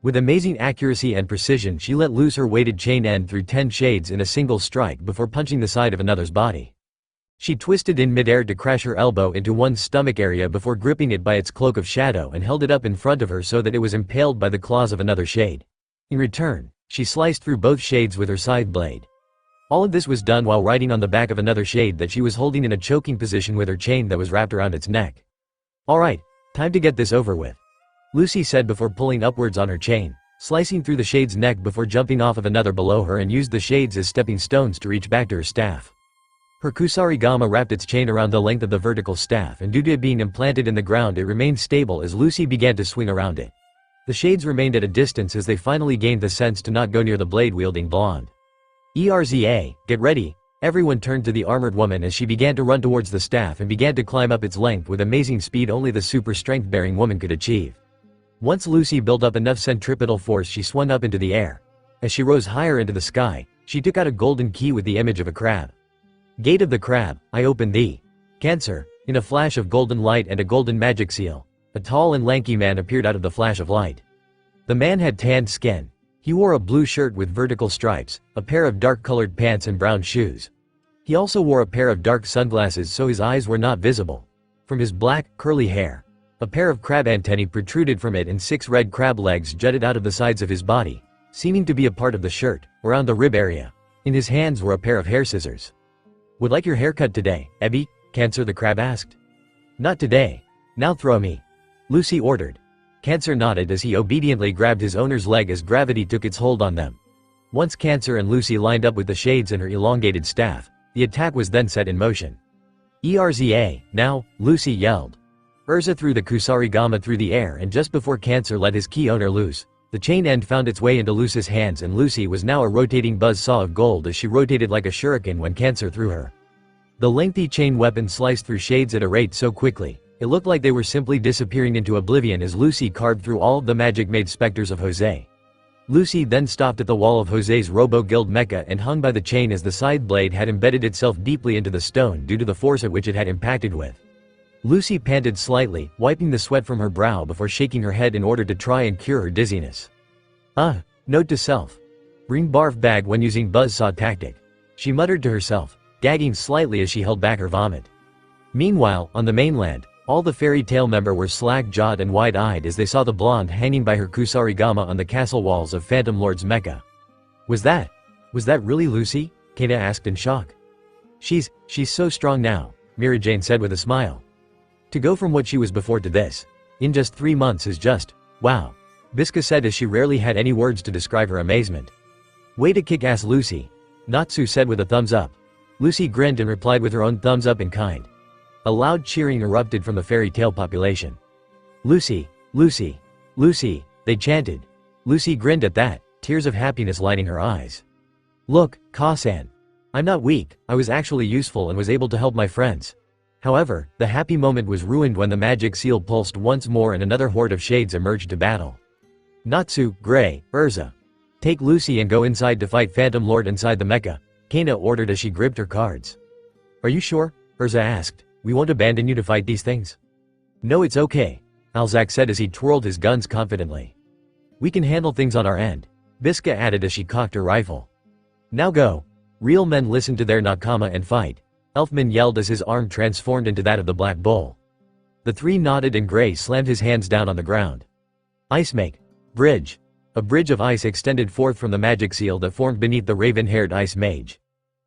Speaker 2: With amazing accuracy and precision she let loose her weighted chain end through 10 shades in a single strike before punching the side of another's body. She twisted in midair to crash her elbow into one's stomach area before gripping it by its cloak of shadow and held it up in front of her so that it was impaled by the claws of another shade. In return, she sliced through both shades with her side blade. All of this was done while riding on the back of another shade that she was holding in a choking position with her chain that was wrapped around its neck. "Alright, time to get this over with," Lucy said before pulling upwards on her chain, slicing through the shade's neck before jumping off of another below her and used the shades as stepping stones to reach back to her staff. Her kusarigama wrapped its chain around the length of the vertical staff and due to it being implanted in the ground it remained stable as Lucy began to swing around it. The shades remained at a distance as they finally gained the sense to not go near the blade-wielding blonde. "Erza, get ready," everyone turned to the armored woman as she began to run towards the staff and began to climb up its length with amazing speed only the super strength-bearing woman could achieve. Once Lucy built up enough centripetal force she swung up into the air. As she rose higher into the sky, she took out a golden key with the image of a crab. "Gate of the crab, I open thee." Cancer, in a flash of golden light and a golden magic seal, a tall and lanky man appeared out of the flash of light. The man had tanned skin. He wore a blue shirt with vertical stripes, a pair of dark-colored pants and brown shoes. He also wore a pair of dark sunglasses so his eyes were not visible. From his black, curly hair, a pair of crab antennae protruded from it and 6 red crab legs jutted out of the sides of his body, seeming to be a part of the shirt, around the rib area. In his hands were a pair of hair scissors. "Would like your haircut today, Ebby?" Cancer the crab asked. "Not today. Now throw me," Lucy ordered. Cancer nodded as he obediently grabbed his owner's leg as gravity took its hold on them. Once Cancer and Lucy lined up with the shades and her elongated staff, the attack was then set in motion. "Erza, now," Lucy yelled. Urza threw the kusarigama through the air and just before Cancer let his key owner loose, the chain end found its way into Lucy's hands and Lucy was now a rotating buzz saw of gold as she rotated like a shuriken when Cancer threw her. The lengthy chain weapon sliced through shades at a rate so quickly, it looked like they were simply disappearing into oblivion as Lucy carved through all of the magic-made specters of Jose. Lucy then stopped at the wall of Jose's Robo-Guild mecha and hung by the chain as the side blade had embedded itself deeply into the stone due to the force at which it had impacted with. Lucy panted slightly, wiping the sweat from her brow before shaking her head in order to try and cure her dizziness. Note to self. Bring barf bag when using buzzsaw tactic, she muttered to herself, gagging slightly as she held back her vomit. Meanwhile, on the mainland, all the fairy tale members were slack-jawed and wide-eyed as they saw the blonde hanging by her kusarigama on the castle walls of Phantom Lord's mecha. Was that really Lucy?" Kana asked in shock. She's so strong now," Mira Jane said with a smile. "To go from what she was before to this, in just 3 months is just, wow," Biska said as she rarely had any words to describe her amazement. "Way to kick ass, Lucy," Natsu said with a thumbs up. Lucy grinned and replied with her own thumbs up in kind. A loud cheering erupted from the fairy tale population. "Lucy, Lucy, Lucy," they chanted. Lucy grinned at that, tears of happiness lighting her eyes. "Look, Ka-san. I'm not weak, I was actually useful and was able to help my friends." However, the happy moment was ruined when the magic seal pulsed once more and another horde of shades emerged to battle. "Natsu, Gray, Urza. Take Lucy and go inside to fight Phantom Lord inside the mecha," Kana ordered as she gripped her cards. "Are you sure?" Urza asked. "We won't abandon you to fight these things." "No, it's okay," Alzak said as he twirled his guns confidently. "We can handle things on our end," Biska added as she cocked her rifle. "Now go." Real men listen to their nakama and fight, Elfman yelled as his arm transformed into that of the Black Bull. The 3 nodded and Gray slammed his hands down on the ground. "Ice make. Bridge." A bridge of ice extended forth from the magic seal that formed beneath the raven-haired ice mage.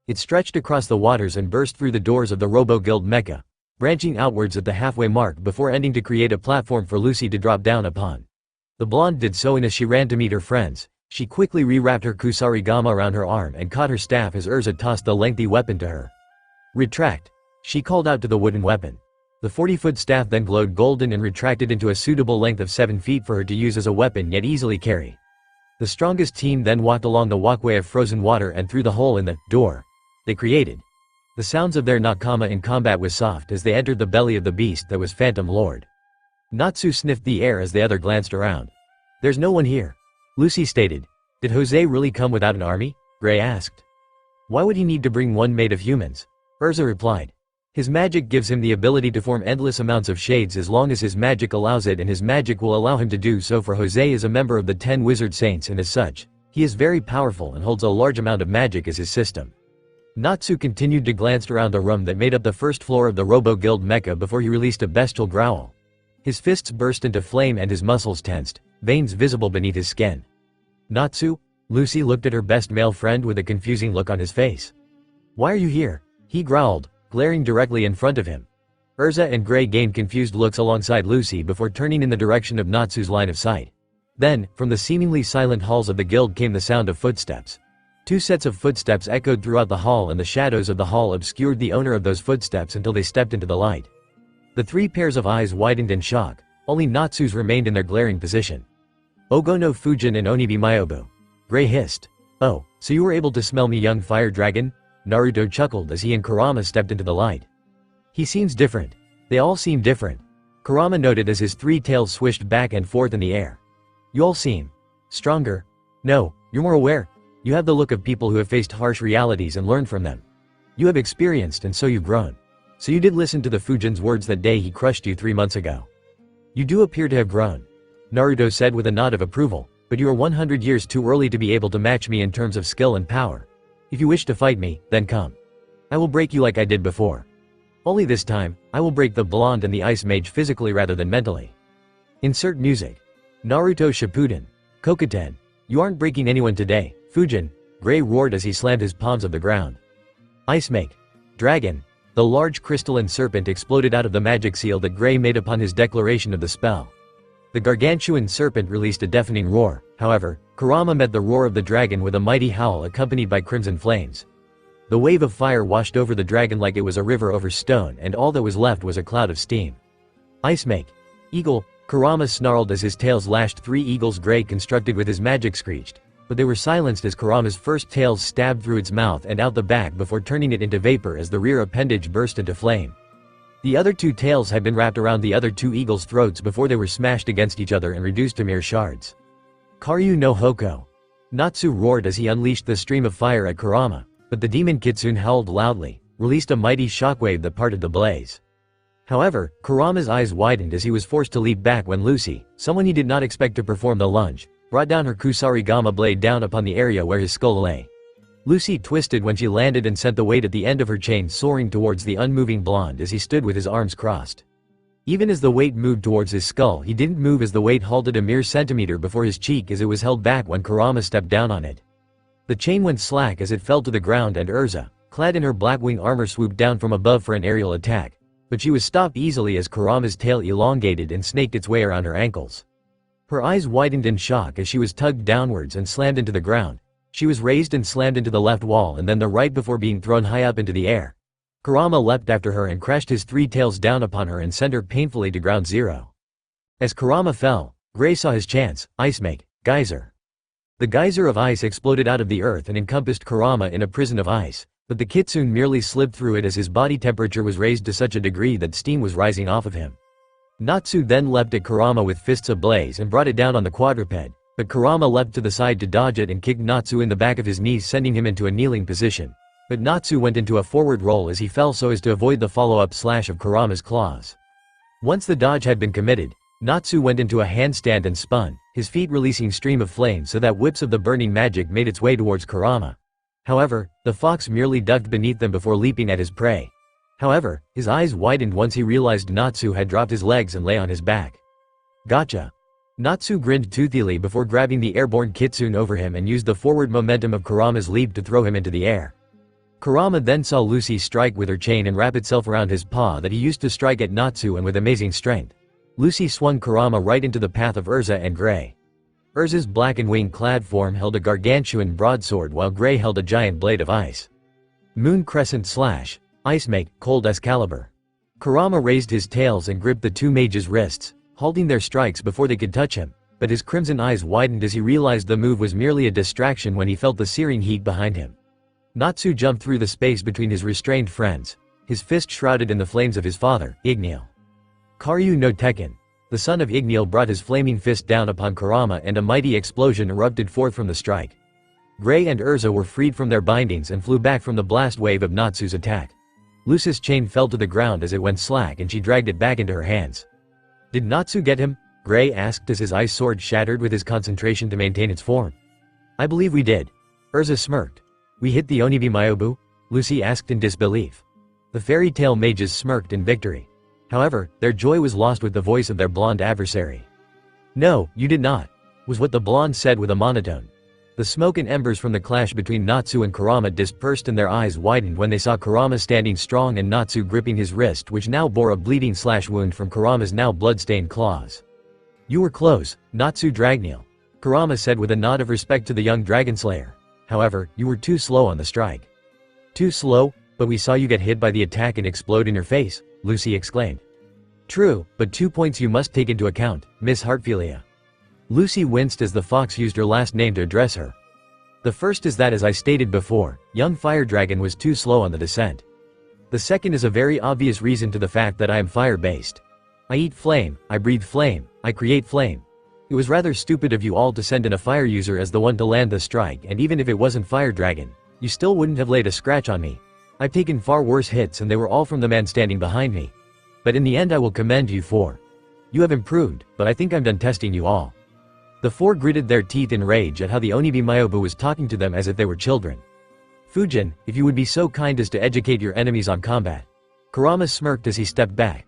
Speaker 2: It stretched across the waters and burst through the doors of the Robo-Guild mecha, branching outwards at the halfway mark before ending to create a platform for Lucy to drop down upon. The blonde did so and as she ran to meet her friends, she quickly rewrapped her kusarigama around her arm and caught her staff as Urza tossed the lengthy weapon to her. "Retract," she called out to the wooden weapon. The 40-foot staff then glowed golden and retracted into a suitable length of 7 feet for her to use as a weapon yet easily carry. The strongest team then walked along the walkway of frozen water and through the hole in the door they created. The sounds of their nakama in combat was soft as they entered the belly of the beast that was Phantom Lord. Natsu sniffed the air as the other glanced around. "There's no one here," Lucy stated. "Did Jose really come without an army?" Gray asked. "Why would he need to bring one made of humans?" Urza replied. "His magic gives him the ability to form endless amounts of shades as long as his magic allows it, and his magic will allow him to do so, for Jose is a member of the 10 Wizard Saints and as such, he is very powerful and holds a large amount of magic as his system." Natsu continued to glance around the room that made up the first floor of the Robo Guild mecha before he released a bestial growl. His fists burst into flame and his muscles tensed, veins visible beneath his skin. "Natsu?" Lucy looked at her best male friend with a confusing look on his face. "Why are you here?" he growled, glaring directly in front of him. Urza and Gray gained confused looks alongside Lucy before turning in the direction of Natsu's line of sight. Then, from the seemingly silent halls of the guild came the sound of footsteps. 2 sets of footsteps echoed throughout the hall, and the shadows of the hall obscured the owner of those footsteps until they stepped into the light. The 3 pairs of eyes widened in shock, only Natsu's remained in their glaring position. "Ogono Fujin and Onibi Myobu," Gray hissed. "Oh, so you were able to smell me, young fire dragon?" Naruto chuckled as he and Kurama stepped into the light. "He seems different. They all seem different," Kurama noted as his 3 tails swished back and forth in the air. "You all seem stronger. No, you're more aware. You have the look of people who have faced harsh realities and learned from them. You have experienced, and so you've grown. So you did listen to the Fujin's words that day he crushed you 3 months ago. You do appear to have grown," Naruto said with a nod of approval, "but you are 100 years too early to be able to match me in terms of skill and power. If you wish to fight me, then come. I will break you like I did before. Only this time, I will break the blonde and the ice mage physically rather than mentally. Insert music. Naruto Shippuden. Kokuten. You aren't breaking anyone today, Fujin," Gray roared as he slammed his palms of the ground. "Ice make. Dragon." The large crystalline serpent exploded out of the magic seal that Gray made upon his declaration of the spell. The gargantuan serpent released a deafening roar. However, Kurama met the roar of the dragon with a mighty howl accompanied by crimson flames. The wave of fire washed over the dragon like it was a river over stone, and all that was left was a cloud of steam. "Ice make. Eagle," Kurama snarled as his tails lashed. 3 eagles Gray constructed with his magic screeched, but they were silenced as Kurama's first tails stabbed through its mouth and out the back before turning it into vapor as the rear appendage burst into flame. The other 2 tails had been wrapped around the other 2 eagles' throats before they were smashed against each other and reduced to mere shards. "Karyu no Hoko," Natsu roared as he unleashed the stream of fire at Kurama, but the demon Kitsune howled loudly, released a mighty shockwave that parted the blaze. However, Kurama's eyes widened as he was forced to leap back when Lucy, someone he did not expect to perform the lunge, brought down her kusarigama blade down upon the area where his skull lay. Lucy twisted when she landed and sent the weight at the end of her chain soaring towards the unmoving blonde as he stood with his arms crossed. Even as the weight moved towards his skull, he didn't move as the weight halted a mere centimeter before his cheek as it was held back when Kurama stepped down on it. The chain went slack as it fell to the ground, and Urza, clad in her blackwing armor, swooped down from above for an aerial attack, but she was stopped easily as Kurama's tail elongated and snaked its way around her ankles. Her eyes widened in shock as she was tugged downwards and slammed into the ground. She was raised and slammed into the left wall and then the right before being thrown high up into the air. Kurama leapt after her and crashed his 3 tails down upon her and sent her painfully to ground zero. As Kurama fell, Gray saw his chance. "Ice make. Geyser." The geyser of ice exploded out of the earth and encompassed Kurama in a prison of ice, but the kitsune merely slid through it as his body temperature was raised to such a degree that steam was rising off of him. Natsu then leapt at Kurama with fists ablaze and brought it down on the quadruped, but Kurama leapt to the side to dodge it and kicked Natsu in the back of his knees, sending him into a kneeling position. But Natsu went into a forward roll as he fell so as to avoid the follow-up slash of Kurama's claws. Once the dodge had been committed, Natsu went into a handstand and spun, his feet releasing stream of flame so that whips of the burning magic made its way towards Kurama. However, the fox merely ducked beneath them before leaping at his prey. However, his eyes widened once he realized Natsu had dropped his legs and lay on his back. "Gotcha." Natsu grinned toothily before grabbing the airborne kitsune over him and used the forward momentum of Kurama's leap to throw him into the air. Kurama then saw Lucy strike with her chain and wrap itself around his paw that he used to strike at Natsu, and with amazing strength, Lucy swung Kurama right into the path of Urza and Gray. Urza's black and wing-clad form held a gargantuan broadsword while Gray held a giant blade of ice. Moon Crescent slash. Ice make. Cold Excalibur. Kurama raised his tails and gripped the two mages' wrists, halting their strikes before they could touch him, but his crimson eyes widened as he realized the move was merely a distraction when he felt the searing heat behind him. Natsu jumped through the space between his restrained friends, his fist shrouded in the flames of his father, Igneal. Karyu no Tekken, the son of Igneal, brought his flaming fist down upon Kurama and a mighty explosion erupted forth from the strike. Gray and Urza were freed from their bindings and flew back from the blast wave of Natsu's attack. Lucy's chain fell to the ground as it went slack and she dragged it back into her hands. Did Natsu get him? Gray asked as his ice sword shattered with his concentration to maintain its form. I believe we did. Urza smirked. We hit the Onibi Myobu? Lucy asked in disbelief. The fairy tale mages smirked in victory. However, their joy was lost with the voice of their blonde adversary. No, you did not, was what the blonde said with a monotone. The smoke and embers from the clash between Natsu and Kurama dispersed and their eyes widened when they saw Kurama standing strong and Natsu gripping his wrist, which now bore a bleeding slash wound from Kurama's now blood-stained claws. You were close, Natsu Dragonslayer, Kurama said with a nod of respect to the young Dragonslayer. However, you were too slow on the strike. Too slow? But we saw you get hit by the attack and explode in your face, Lucy exclaimed. True, but 2 points you must take into account, Miss Heartfilia. Lucy winced as the fox used her last name to address her. The first is that, as I stated before, young Fire Dragon was too slow on the descent. The second is a very obvious reason to the fact that I am fire-based. I eat flame, I breathe flame, I create flame. It was rather stupid of you all to send in a fire user as the one to land the strike, and even if it wasn't Fire Dragon, you still wouldn't have laid a scratch on me. I've taken far worse hits and they were all from the man standing behind me. But in the end I will commend you for. You have improved, but I think I'm done testing you all. The four gritted their teeth in rage at how the Onibi Myobu was talking to them as if they were children. Fujin, if you would be so kind as to educate your enemies on combat. Kurama smirked as he stepped back.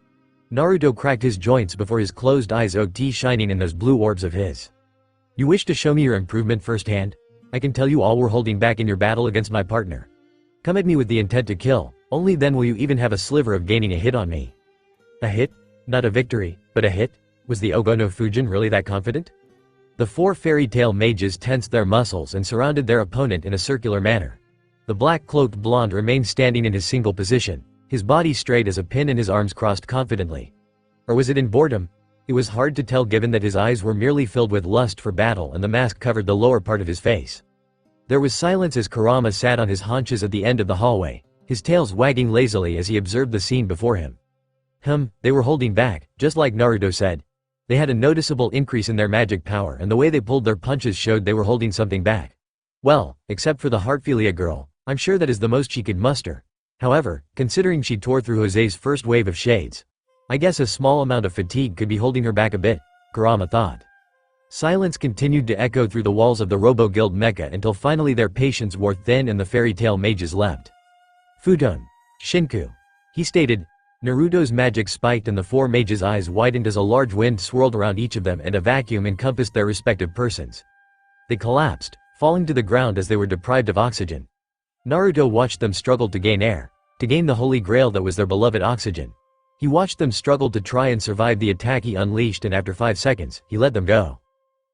Speaker 2: Naruto cracked his joints before his closed eyes OT shining in those blue orbs of his. You wish to show me your improvement firsthand? I can tell you all were holding back in your battle against my partner. Come at me with the intent to kill, only then will you even have a sliver of gaining a hit on me. A hit? Not a victory, but a hit? Was the Ogono Fujin really that confident? The four fairy tale mages tensed their muscles and surrounded their opponent in a circular manner. The black-cloaked blonde remained standing in his single position, his body straight as a pin and his arms crossed confidently. Or was it in boredom? It was hard to tell given that his eyes were merely filled with lust for battle and the mask covered the lower part of his face. There was silence as Kurama sat on his haunches at the end of the hallway, his tails wagging lazily as he observed the scene before him. They were holding back, just like Naruto said. They had a noticeable increase in their magic power and the way they pulled their punches showed they were holding something back. Well, except for the Heartfilia girl, I'm sure that is the most she could muster. However, considering she tore through Jose's first wave of shades, I guess a small amount of fatigue could be holding her back a bit, Kurama thought. Silence continued to echo through the walls of the Robo-Guild mecha until finally their patience wore thin and the fairy tale mages leapt. Futon. Shinku. He stated. Naruto's magic spiked and the four mages' eyes widened as a large wind swirled around each of them and a vacuum encompassed their respective persons. They collapsed, falling to the ground as they were deprived of oxygen. Naruto watched them struggle to gain air, to gain the holy grail that was their beloved oxygen. He watched them struggle to try and survive the attack he unleashed, and after 5 seconds, he let them go.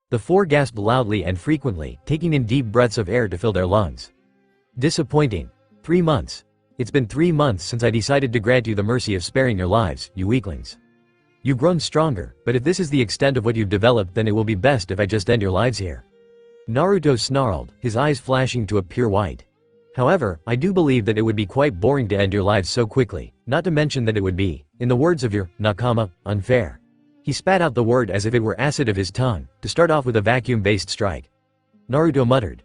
Speaker 2: The four gasped loudly and frequently, taking in deep breaths of air to fill their lungs. Disappointing. 3 months. It's been 3 months since I decided to grant you the mercy of sparing your lives, you weaklings. You've grown stronger, but if this is the extent of what you've developed, then it will be best if I just end your lives here. Naruto snarled, his eyes flashing to a pure white. However, I do believe that it would be quite boring to end your lives so quickly, not to mention that it would be, in the words of your nakama, unfair. He spat out the word as if it were acid of his tongue, to start off with a vacuum-based strike. Naruto muttered.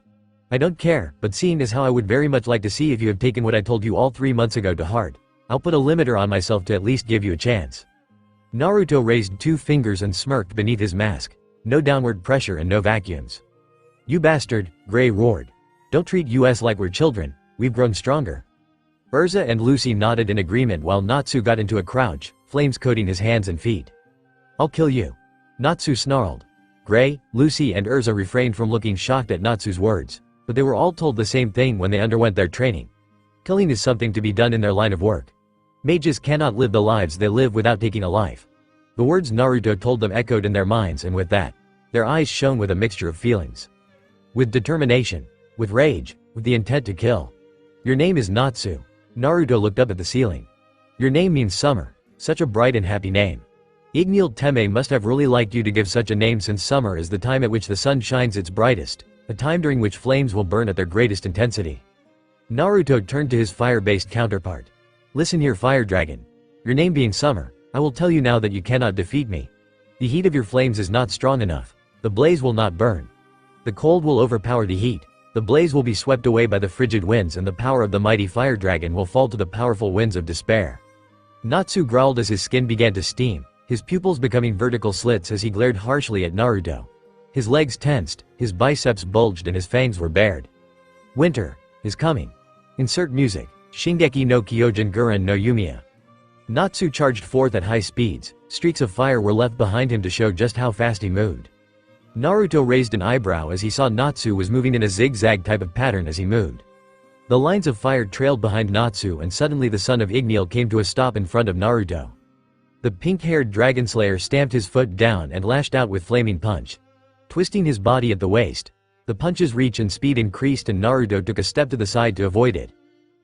Speaker 2: I don't care, but seeing as how I would very much like to see if you have taken what I told you all 3 months ago to heart, I'll put a limiter on myself to at least give you a chance. Naruto raised 2 fingers and smirked beneath his mask. No downward pressure and no vacuums. You bastard, Gray roared. Don't treat us like we're children, we've grown stronger. Urza and Lucy nodded in agreement while Natsu got into a crouch, flames coating his hands and feet. I'll kill you. Natsu snarled. Gray, Lucy and Urza refrained from looking shocked at Natsu's words, but they were all told the same thing when they underwent their training. Killing is something to be done in their line of work. Mages cannot live the lives they live without taking a life. The words Naruto told them echoed in their minds, and with that, their eyes shone with a mixture of feelings. With determination, with rage, with the intent to kill. Your name is Natsu. Naruto looked up at the ceiling. Your name means summer. Such a bright and happy name. Ignil Teme must have really liked you to give such a name, since summer is the time at which the sun shines its brightest, a time during which flames will burn at their greatest intensity. Naruto turned to his fire-based counterpart. Listen here, Fire Dragon. Your name being Summer, I will tell you now that you cannot defeat me. The heat of your flames is not strong enough. The blaze will not burn. The cold will overpower the heat. The blaze will be swept away by the frigid winds, and the power of the mighty Fire Dragon will fall to the powerful winds of despair. Natsu growled as his skin began to steam, his pupils becoming vertical slits as he glared harshly at Naruto. His legs tensed, his biceps bulged, and his fangs were bared. Winter is coming. Insert music. Shingeki no Kyojin Gurren no Yumiya. Natsu charged forth at high speeds. Streaks of fire were left behind him to show just how fast he moved. Naruto raised an eyebrow as he saw Natsu was moving in a zigzag type of pattern as he moved. The lines of fire trailed behind Natsu, and suddenly the son of Ignil came to a stop in front of Naruto. The pink-haired Dragonslayer stamped his foot down and lashed out with flaming punch. Twisting his body at the waist, the punch's reach and speed increased, and Naruto took a step to the side to avoid it.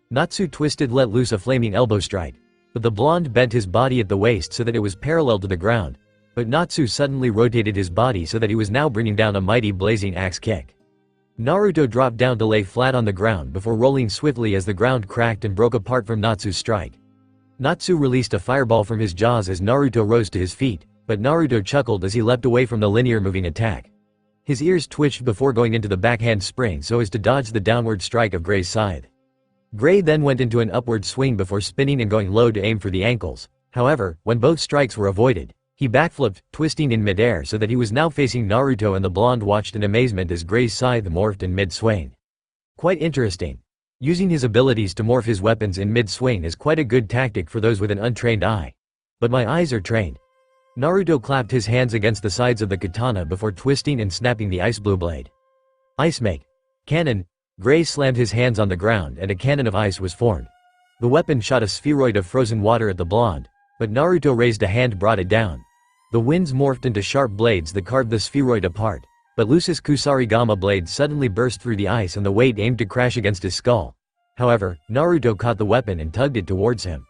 Speaker 2: Natsu twisted, let loose a flaming elbow strike, but the blonde bent his body at the waist so that it was parallel to the ground. But Natsu suddenly rotated his body so that he was now bringing down a mighty blazing axe kick. Naruto dropped down to lay flat on the ground before rolling swiftly as the ground cracked and broke apart from Natsu's strike. Natsu released a fireball from his jaws as Naruto rose to his feet, but Naruto chuckled as he leapt away from the linear moving attack. His ears twitched before going into the backhand spring so as to dodge the downward strike of Gray's scythe. Gray then went into an upward swing before spinning and going low to aim for the ankles. However, when both strikes were avoided, he backflipped, twisting in midair so that he was now facing Naruto, and the blonde watched in amazement as Gray's scythe morphed in mid-swing. Quite interesting. Using his abilities to morph his weapons in mid-swing is quite a good tactic for those with an untrained eye. But my eyes are trained. Naruto clapped his hands against the sides of the katana before twisting and snapping the ice blue blade. Ice make. Cannon. Gray slammed his hands on the ground and a cannon of ice was formed. The weapon shot a spheroid of frozen water at the blonde, but Naruto raised a hand, brought it down. The winds morphed into sharp blades that carved the spheroid apart, but Lucis' Kusarigama blade suddenly burst through the ice and the weight aimed to crash against his skull. However, Naruto caught the weapon and tugged it towards him.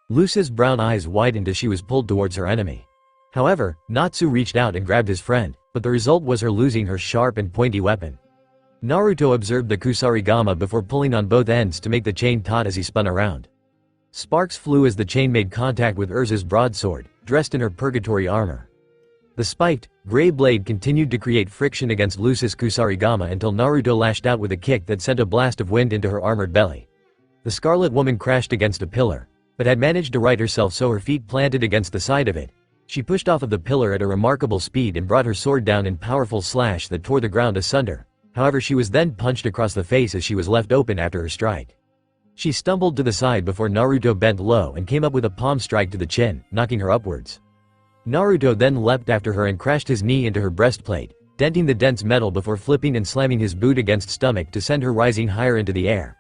Speaker 2: Lucis' brown eyes widened as she was pulled towards her enemy. However, Natsu reached out and grabbed his friend, but the result was her losing her sharp and pointy weapon. Naruto observed the Kusarigama before pulling on both ends to make the chain taut as he spun around. Sparks flew as the chain made contact with Urza's broadsword, dressed in her purgatory armor. The spiked, gray blade continued to create friction against Lucis' Kusarigama until Naruto lashed out with a kick that sent a blast of wind into her armored belly. The Scarlet Woman crashed against a pillar, but had managed to right herself so her feet planted against the side of it. She pushed off of the pillar at a remarkable speed and brought her sword down in powerful slash that tore the ground asunder. However, she was then punched across the face as she was left open after her strike. She stumbled to the side before Naruto bent low and came up with a palm strike to the chin, knocking her upwards. Naruto then leapt after her and crashed his knee into her breastplate, denting the dense metal before flipping and slamming his boot against stomach to send her rising higher into the air.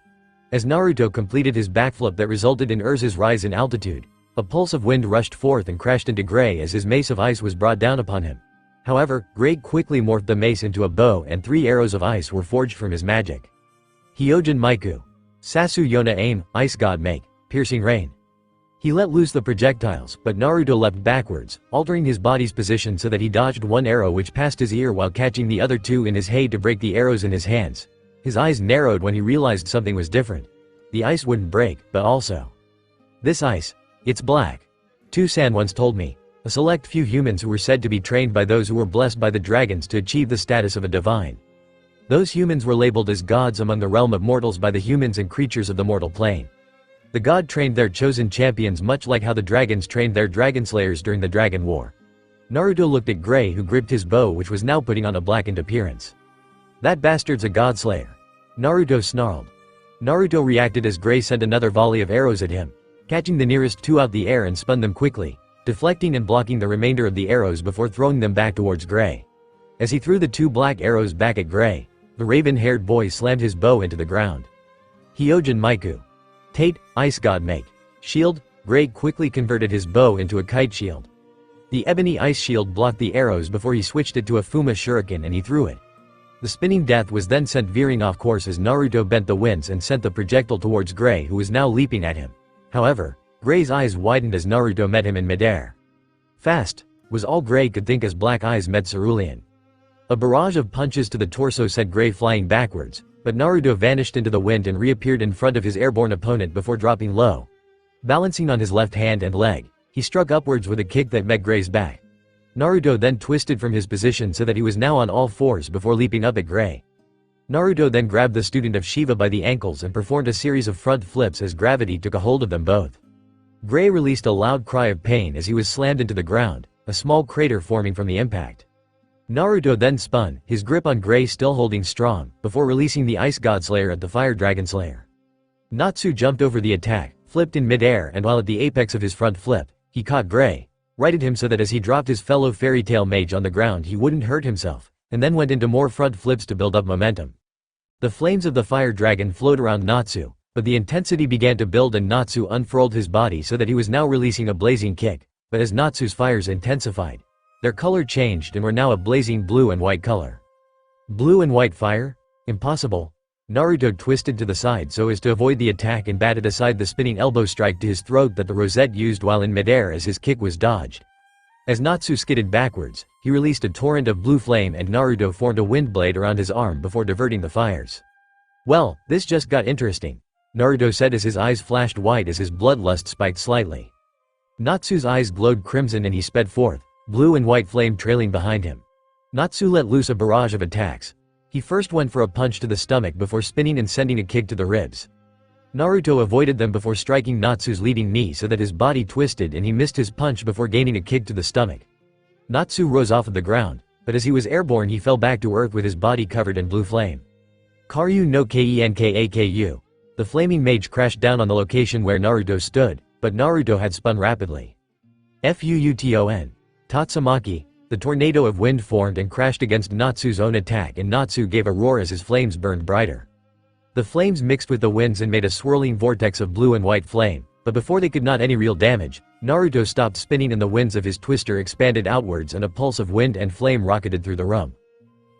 Speaker 2: As Naruto completed his backflip that resulted in Urza's rise in altitude, a pulse of wind rushed forth and crashed into Gray as his mace of ice was brought down upon him. However, Gray quickly morphed the mace into a bow and 3 arrows of ice were forged from his magic. Hyojin Maiku. Sasu Yona Aim, Ice God Make, Piercing Rain. He let loose the projectiles, but Naruto leapt backwards, altering his body's position so that he dodged one arrow which passed his ear while catching the other 2 in his haste to break the arrows in his hands. His eyes narrowed when he realized something was different. The ice wouldn't break, but also. This ice. It's black. Tusan once told me. A select few humans who were said to be trained by those who were blessed by the dragons to achieve the status of a divine. Those humans were labeled as gods among the realm of mortals by the humans and creatures of the mortal plane. The god trained their chosen champions much like how the dragons trained their Dragonslayers during the Dragon War. Naruto looked at Gray, who gripped his bow, which was now putting on a blackened appearance. That bastard's a godslayer. Naruto snarled. Naruto reacted as Gray sent another volley of arrows at him, catching the nearest 2 out the air and spun them quickly, deflecting and blocking the remainder of the arrows before throwing them back towards Gray. As he threw the 2 black arrows back at Gray, the raven-haired boy slammed his bow into the ground. Hyojin Maiku. Tate, Ice God Make. Shield. Gray quickly converted his bow into a kite shield. The ebony ice shield blocked the arrows before he switched it to a Fuma shuriken and he threw it. The spinning death was then sent veering off course as Naruto bent the winds and sent the projectile towards Gray, who was now leaping at him. However, Gray's eyes widened as Naruto met him in midair. Fast, was all Gray could think as black eyes met cerulean. A barrage of punches to the torso sent Gray flying backwards, but Naruto vanished into the wind and reappeared in front of his airborne opponent before dropping low. Balancing on his left hand and leg, he struck upwards with a kick that met Gray's back. Naruto then twisted from his position so that he was now on all fours before leaping up at Gray. Naruto then grabbed the student of Shiva by the ankles and performed a series of front flips as gravity took a hold of them both. Gray released a loud cry of pain as he was slammed into the ground, a small crater forming from the impact. Naruto then spun, his grip on Gray still holding strong, before releasing the Ice Godslayer at the Fire Dragonslayer. Natsu jumped over the attack, flipped in midair, and while at the apex of his front flip, he caught Gray, righted him so that as he dropped his fellow fairy tale mage on the ground he wouldn't hurt himself, and then went into more front flips to build up momentum. The flames of the fire dragon flowed around Natsu, but the intensity began to build and Natsu unfurled his body so that he was now releasing a blazing kick, but as Natsu's fires intensified, their color changed and were now a blazing blue and white color. Blue and white fire? Impossible. Naruto twisted to the side so as to avoid the attack and batted aside the spinning elbow strike to his throat that the rosette used while in midair as his kick was dodged. As Natsu skidded backwards, he released a torrent of blue flame and Naruto formed a wind blade around his arm before diverting the fires. "Well, this just got interesting," Naruto said as his eyes flashed white as his bloodlust spiked slightly. Natsu's eyes glowed crimson and he sped forth, blue and white flame trailing behind him. Natsu let loose a barrage of attacks. He first went for a punch to the stomach before spinning and sending a kick to the ribs. Naruto avoided them before striking Natsu's leading knee so that his body twisted and he missed his punch before gaining a kick to the stomach. Natsu rose off of the ground, but as he was airborne he fell back to earth with his body covered in blue flame. Karyu no Kenkaku. The flaming mage crashed down on the location where Naruto stood, but Naruto had spun rapidly. Fuuton. Tatsumaki. The tornado of wind formed and crashed against Natsu's own attack and Natsu gave a roar as his flames burned brighter. The flames mixed with the winds and made a swirling vortex of blue and white flame, but before they could not any real damage, Naruto stopped spinning and the winds of his twister expanded outwards and a pulse of wind and flame rocketed through the room.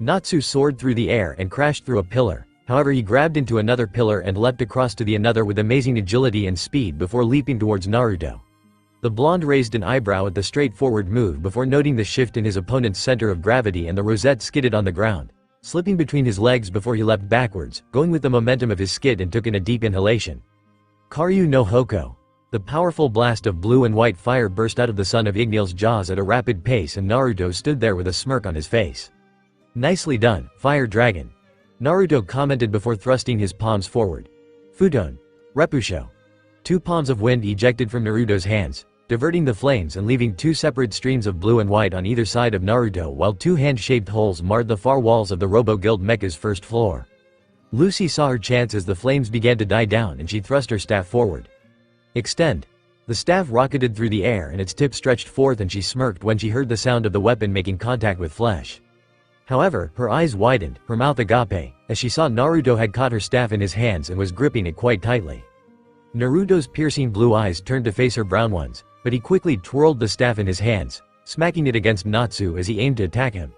Speaker 2: Natsu soared through the air and crashed through a pillar, however he grabbed into another pillar and leapt across to the another with amazing agility and speed before leaping towards Naruto. The blonde raised an eyebrow at the straightforward move before noting the shift in his opponent's center of gravity and the rosette skidded on the ground, slipping between his legs before he leapt backwards, going with the momentum of his skid and took in a deep inhalation. Karyu no Hoko. The powerful blast of blue and white fire burst out of the son of Ignil's jaws at a rapid pace and Naruto stood there with a smirk on his face. "Nicely done, Fire Dragon," Naruto commented before thrusting his palms forward. Futon. Repusho. 2 palms of wind ejected from Naruto's hands, diverting the flames and leaving 2 separate streams of blue and white on either side of Naruto while 2 hand-shaped holes marred the far walls of the Robo-Guild Mecha's first floor. Lucy saw her chance as the flames began to die down and she thrust her staff forward. Extend. The staff rocketed through the air and its tip stretched forth and she smirked when she heard the sound of the weapon making contact with flesh. However, her eyes widened, her mouth agape, as she saw Naruto had caught her staff in his hands and was gripping it quite tightly. Naruto's piercing blue eyes turned to face her brown ones, but he quickly twirled the staff in his hands, smacking it against Natsu as he aimed to attack him.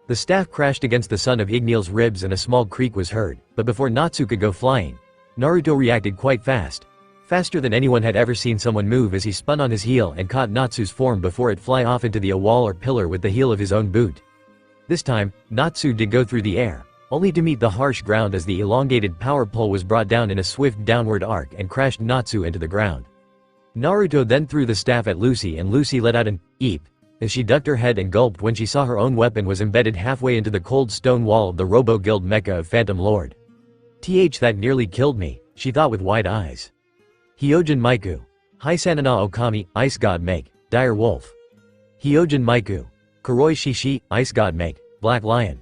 Speaker 2: The staff crashed against the son of Ignil's ribs and a small creak was heard, but before Natsu could go flying, Naruto reacted quite fast. Faster than anyone had ever seen someone move as he spun on his heel and caught Natsu's form before it fly off into the wall or pillar with the heel of his own boot. This time, Natsu did go through the air, only to meet the harsh ground as the elongated power pole was brought down in a swift downward arc and crashed Natsu into the ground. Naruto then threw the staff at Lucy and Lucy let out an "eep" as she ducked her head and gulped when she saw her own weapon was embedded halfway into the cold stone wall of the Robo-Guild Mecha of Phantom Lord. That nearly killed me, she thought with wide eyes. Hyojin Maiku. Hisanana Okami, Ice God Make, Dire Wolf. Hyojin Maiku. Kuroi Shishi, Ice God Make, Black Lion.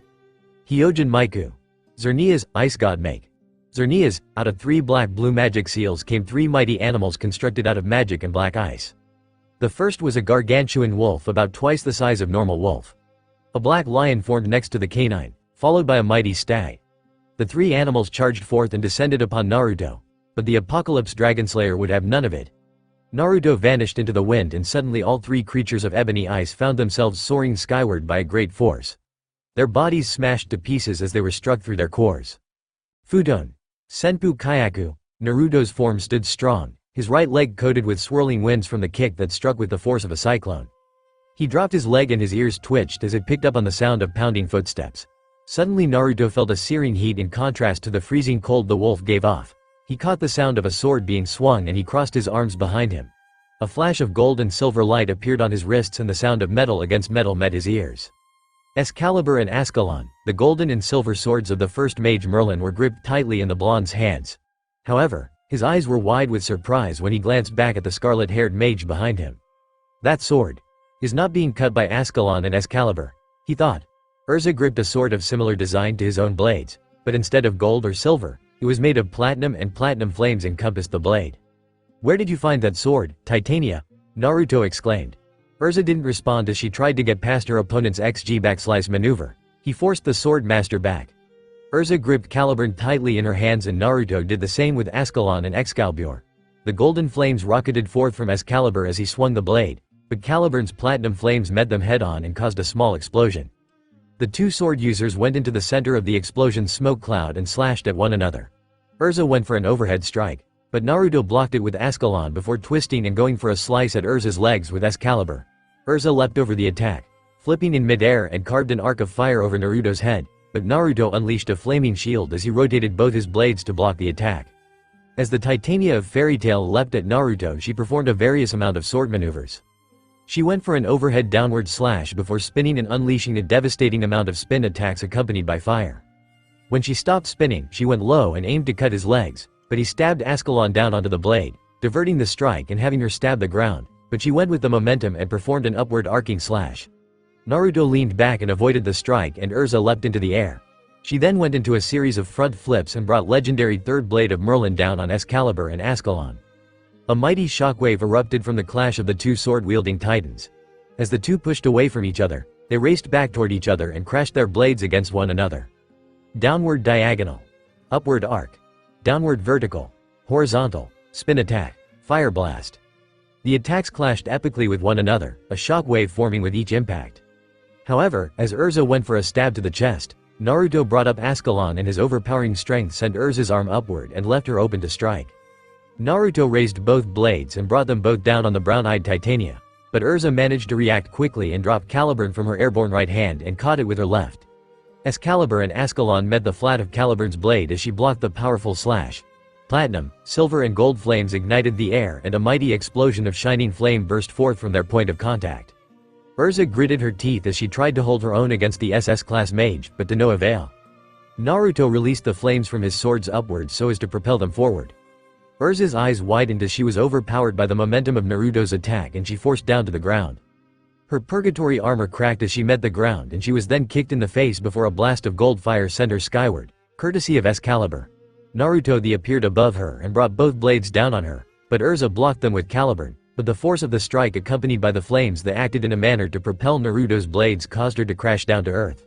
Speaker 2: Hyojin Maiku. Xerneas, Ice God Make. Xerneas, out of 3 black-blue magic seals came 3 mighty animals constructed out of magic and black ice. The first was a gargantuan wolf about twice the size of normal wolf. A black lion formed next to the canine, followed by a mighty stag. The 3 animals charged forth and descended upon Naruto, but the Apocalypse Dragonslayer would have none of it. Naruto vanished into the wind and suddenly all 3 creatures of ebony ice found themselves soaring skyward by a great force. Their bodies smashed to pieces as they were struck through their cores. Futon. Senpu Kyaku. Naruto's form stood strong, his right leg coated with swirling winds from the kick that struck with the force of a cyclone. He dropped his leg and his ears twitched as it picked up on the sound of pounding footsteps. Suddenly Naruto felt a searing heat in contrast to the freezing cold the wolf gave off. He caught the sound of a sword being swung and he crossed his arms behind him. A flash of gold and silver light appeared on his wrists and the sound of metal against metal met his ears. Excalibur and Ascalon, the golden and silver swords of the first mage Merlin, were gripped tightly in the blonde's hands. However, his eyes were wide with surprise when he glanced back at the scarlet-haired mage behind him. That sword is not being cut by Ascalon and Excalibur, he thought. Urza gripped a sword of similar design to his own blades, but instead of gold or silver, it was made of platinum, and platinum flames encompassed the blade. "Where did you find that sword, Titania?" Naruto exclaimed. Urza didn't respond as she tried to get past her opponent's XG backslice maneuver. He forced the sword master back. Urza gripped Caliburn tightly in her hands and Naruto did the same with Ascalon and Excalibur. The golden flames rocketed forth from Excalibur as he swung the blade, but Caliburn's platinum flames met them head-on and caused a small explosion. The two sword users went into the center of the explosion's smoke cloud and slashed at one another. Urza went for an overhead strike, but Naruto blocked it with Ascalon before twisting and going for a slice at Urza's legs with Excalibur. Urza leapt over the attack, flipping in midair and carved an arc of fire over Naruto's head, but Naruto unleashed a flaming shield as he rotated both his blades to block the attack. As the Titania of Fairy Tail leapt at Naruto, she performed a various amount of sword maneuvers. She went for an overhead downward slash before spinning and unleashing a devastating amount of spin attacks accompanied by fire. When she stopped spinning, she went low and aimed to cut his legs, but he stabbed Ascalon down onto the blade, diverting the strike and having her stab the ground, but she went with the momentum and performed an upward arcing slash. Naruto leaned back and avoided the strike and Urza leapt into the air. She then went into a series of front flips and brought legendary third blade of Merlin down on Excalibur and Ascalon. A mighty shockwave erupted from the clash of the two sword-wielding titans. As the two pushed away from each other, they raced back toward each other and crashed their blades against one another. Downward diagonal. Upward arc. Downward vertical. Horizontal. Spin attack. Fire blast. The attacks clashed epically with one another, a shockwave forming with each impact. However, as Urza went for a stab to the chest, Naruto brought up Ascalon and his overpowering strength sent Urza's arm upward and left her open to strike. Naruto raised both blades and brought them both down on the brown-eyed Titania, but Urza managed to react quickly and dropped Caliburn from her airborne right hand and caught it with her left. Excalibur and Ascalon met the flat of Caliburn's blade as she blocked the powerful slash. Platinum, silver and gold flames ignited the air and a mighty explosion of shining flame burst forth from their point of contact. Urza gritted her teeth as she tried to hold her own against the SS-class mage, but to no avail. Naruto released the flames from his swords upwards so as to propel them forward. Urza's eyes widened as she was overpowered by the momentum of Naruto's attack and she forced down to the ground. Her purgatory armor cracked as she met the ground and she was then kicked in the face before a blast of gold fire sent her skyward, courtesy of Excalibur. Naruto appeared above her and brought both blades down on her, but Urza blocked them with Caliburn, but the force of the strike accompanied by the flames that acted in a manner to propel Naruto's blades caused her to crash down to earth.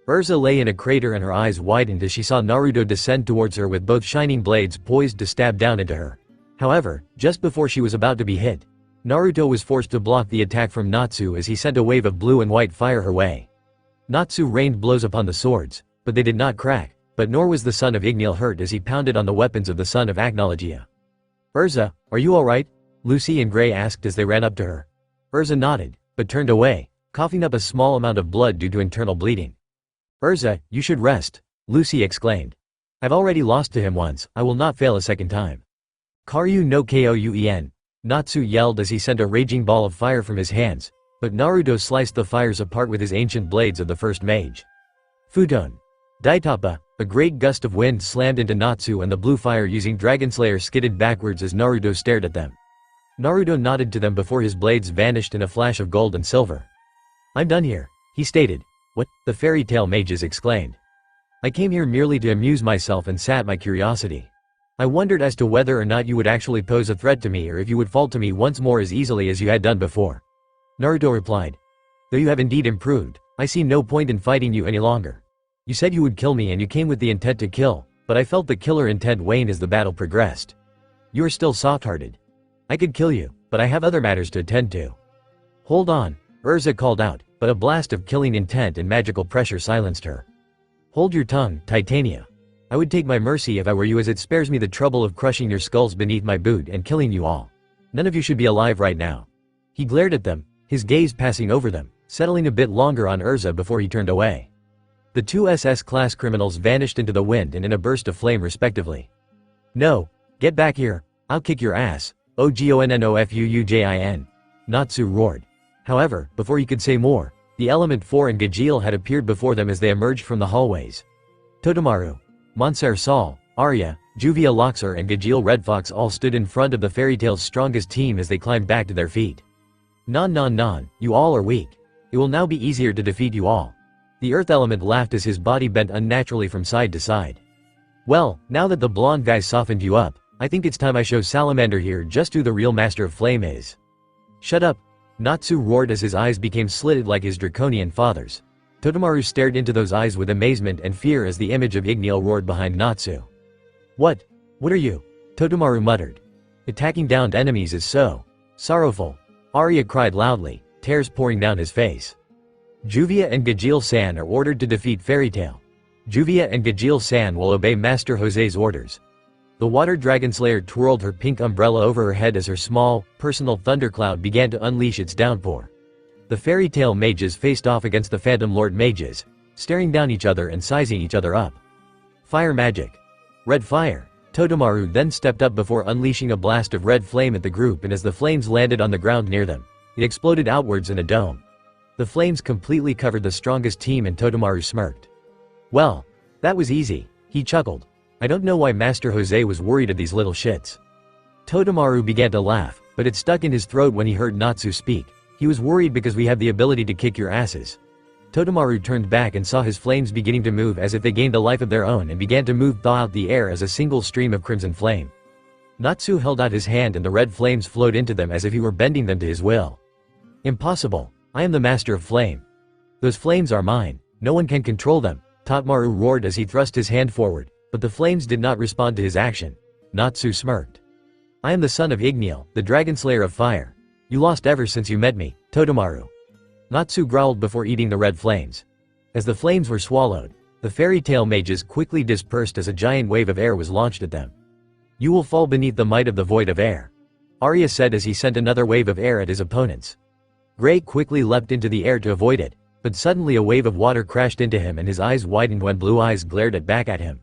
Speaker 2: Urza lay in a crater and her eyes widened as she saw Naruto descend towards her with both shining blades poised to stab down into her. However, just before she was about to be hit, Naruto was forced to block the attack from Natsu as he sent a wave of blue and white fire her way. Natsu rained blows upon the swords, but they did not crack, but nor was the son of Ignil hurt as he pounded on the weapons of the son of Agnologia. "Urza, are you alright?" Lucy and Gray asked as they ran up to her. Urza nodded, but turned away, coughing up a small amount of blood due to internal bleeding. "Urza, you should rest," Lucy exclaimed. "I've already lost to him once, I will not fail a second time." "Karyu no Kouen," Natsu yelled as he sent a raging ball of fire from his hands, but Naruto sliced the fires apart with his ancient blades of the first mage. "Futon. Daitapa," a great gust of wind slammed into Natsu and the blue fire using Dragonslayer skidded backwards as Naruto stared at them. Naruto nodded to them before his blades vanished in a flash of gold and silver. "I'm done here," he stated. "What?" the fairy tale mages exclaimed. "I came here merely to amuse myself and sat my curiosity. I wondered as to whether or not you would actually pose a threat to me or if you would fall to me once more as easily as you had done before." Naruto replied. "Though you have indeed improved, I see no point in fighting you any longer. You said you would kill me and you came with the intent to kill, but I felt the killer intent wane as the battle progressed. You are still soft-hearted. I could kill you, but I have other matters to attend to." "Hold on," Urza called out, but a blast of killing intent and magical pressure silenced her. "Hold your tongue, Titania." I would take my mercy if I were you, as it spares me the trouble of crushing your skulls beneath my boot and killing you all. None of you should be alive right now." He glared at them, his gaze passing over them, settling a bit longer on Urza before he turned away. The two SS-class criminals vanished into the wind and in a burst of flame respectively. "No, get back here, I'll kick your ass, OGONNOFUUJIN," Natsu roared. However, before he could say more, the element 4 and Gajeel had appeared before them as they emerged from the hallways. Totemaru, Monsieur Saul, Arya, Juvia Loxer and Gajeel Red Fox all stood in front of the fairy tale's strongest team as they climbed back to their feet. Non, you all are weak. It will now be easier to defeat you all." The earth element laughed as his body bent unnaturally from side to side. "Well, now that the blonde guy softened you up, I think it's time I show Salamander here just who the real master of flame is." "Shut up," Natsu roared as his eyes became slitted like his draconian father's. Totemaru stared into those eyes with amazement and fear as the image of Igniel roared behind Natsu. What are you?" Totemaru muttered. "Attacking downed enemies is so sorrowful," Arya cried loudly, tears pouring down his face. "Juvia and Gajeel-san are ordered to defeat Fairy Tail. Juvia and Gajeel-san will obey Master Jose's orders." The water Dragonslayer twirled her pink umbrella over her head as her small, personal thundercloud began to unleash its downpour. The Fairy Tail mages faced off against the Phantom Lord mages, staring down each other and sizing each other up. Fire magic. Red fire. Totemaru then stepped up before unleashing a blast of red flame at the group, and as the flames landed on the ground near them, it exploded outwards in a dome. The flames completely covered the strongest team and Totemaru smirked. "Well, that was easy," he chuckled. "I don't know why Master Jose was worried of these little shits." Totemaru began to laugh, but it stuck in his throat when he heard Natsu speak. "He was worried because we have the ability to kick your asses." Totemaru turned back and saw his flames beginning to move as if they gained a life of their own and began to move throughout the air as a single stream of crimson flame. Natsu held out his hand and the red flames flowed into them as if he were bending them to his will. "Impossible, I am the master of flame. Those flames are mine, no one can control them," Totemaru roared as he thrust his hand forward, but the flames did not respond to his action. Natsu smirked. "I am the son of Igniel, the Dragonslayer of fire. You lost ever since you met me, Totemaru." Natsu growled before eating the red flames. As the flames were swallowed, the fairy tale mages quickly dispersed as a giant wave of air was launched at them. "You will fall beneath the might of the void of air," Arya said as he sent another wave of air at his opponents. Gray quickly leapt into the air to avoid it, but suddenly a wave of water crashed into him and his eyes widened when blue eyes glared back at him.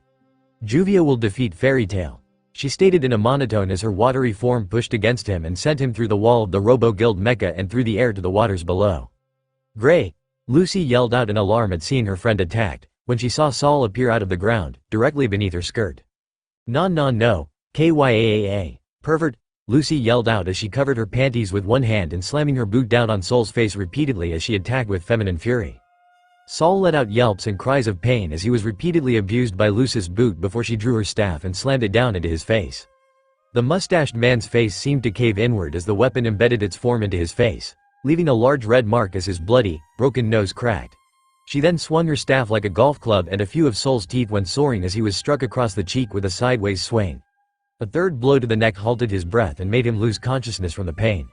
Speaker 2: "Juvia will defeat Fairy Tail," she stated in a monotone as her watery form pushed against him and sent him through the wall of the Robo-Guild mecha and through the air to the waters below. "Gray!" Lucy yelled out in alarm at seeing her friend attacked, when she saw Saul appear out of the ground, directly beneath her skirt. No, KYAAA, pervert!" Lucy yelled out as she covered her panties with one hand and slamming her boot down on Saul's face repeatedly as she attacked with feminine fury. Saul let out yelps and cries of pain as he was repeatedly abused by Lucy's boot before she drew her staff and slammed it down into his face. The mustached man's face seemed to cave inward as the weapon embedded its form into his face, leaving a large red mark as his bloody, broken nose cracked. She then swung her staff like a golf club and a few of Saul's teeth went soaring as he was struck across the cheek with a sideways swing. A third blow to the neck halted his breath and made him lose consciousness from the pain.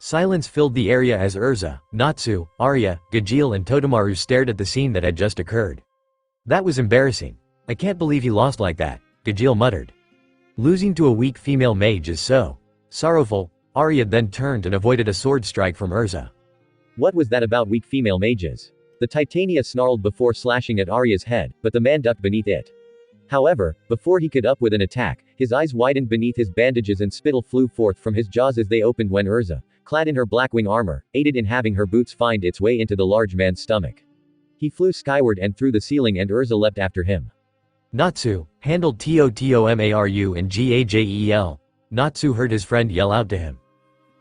Speaker 2: Silence filled the area as Urza, Natsu, Arya, Gajeel and Totemaru stared at the scene that had just occurred. "That was embarrassing. I can't believe he lost like that," Gajeel muttered. "Losing to a weak female mage is so sorrowful." Arya then turned and avoided a sword strike from Urza.
Speaker 3: "What was that about weak female mages?" The Titania snarled before slashing at Arya's head, but the man ducked beneath it. However, before he could up with an attack, his eyes widened beneath his bandages and spittle flew forth from his jaws as they opened when Urza, clad in her blackwing armor, aided in having her boots find its way into the large man's stomach. He flew skyward and through the ceiling and Urza leapt after him.
Speaker 2: "Natsu, handled Totomaru and Gajeel." Natsu heard his friend yell out to him.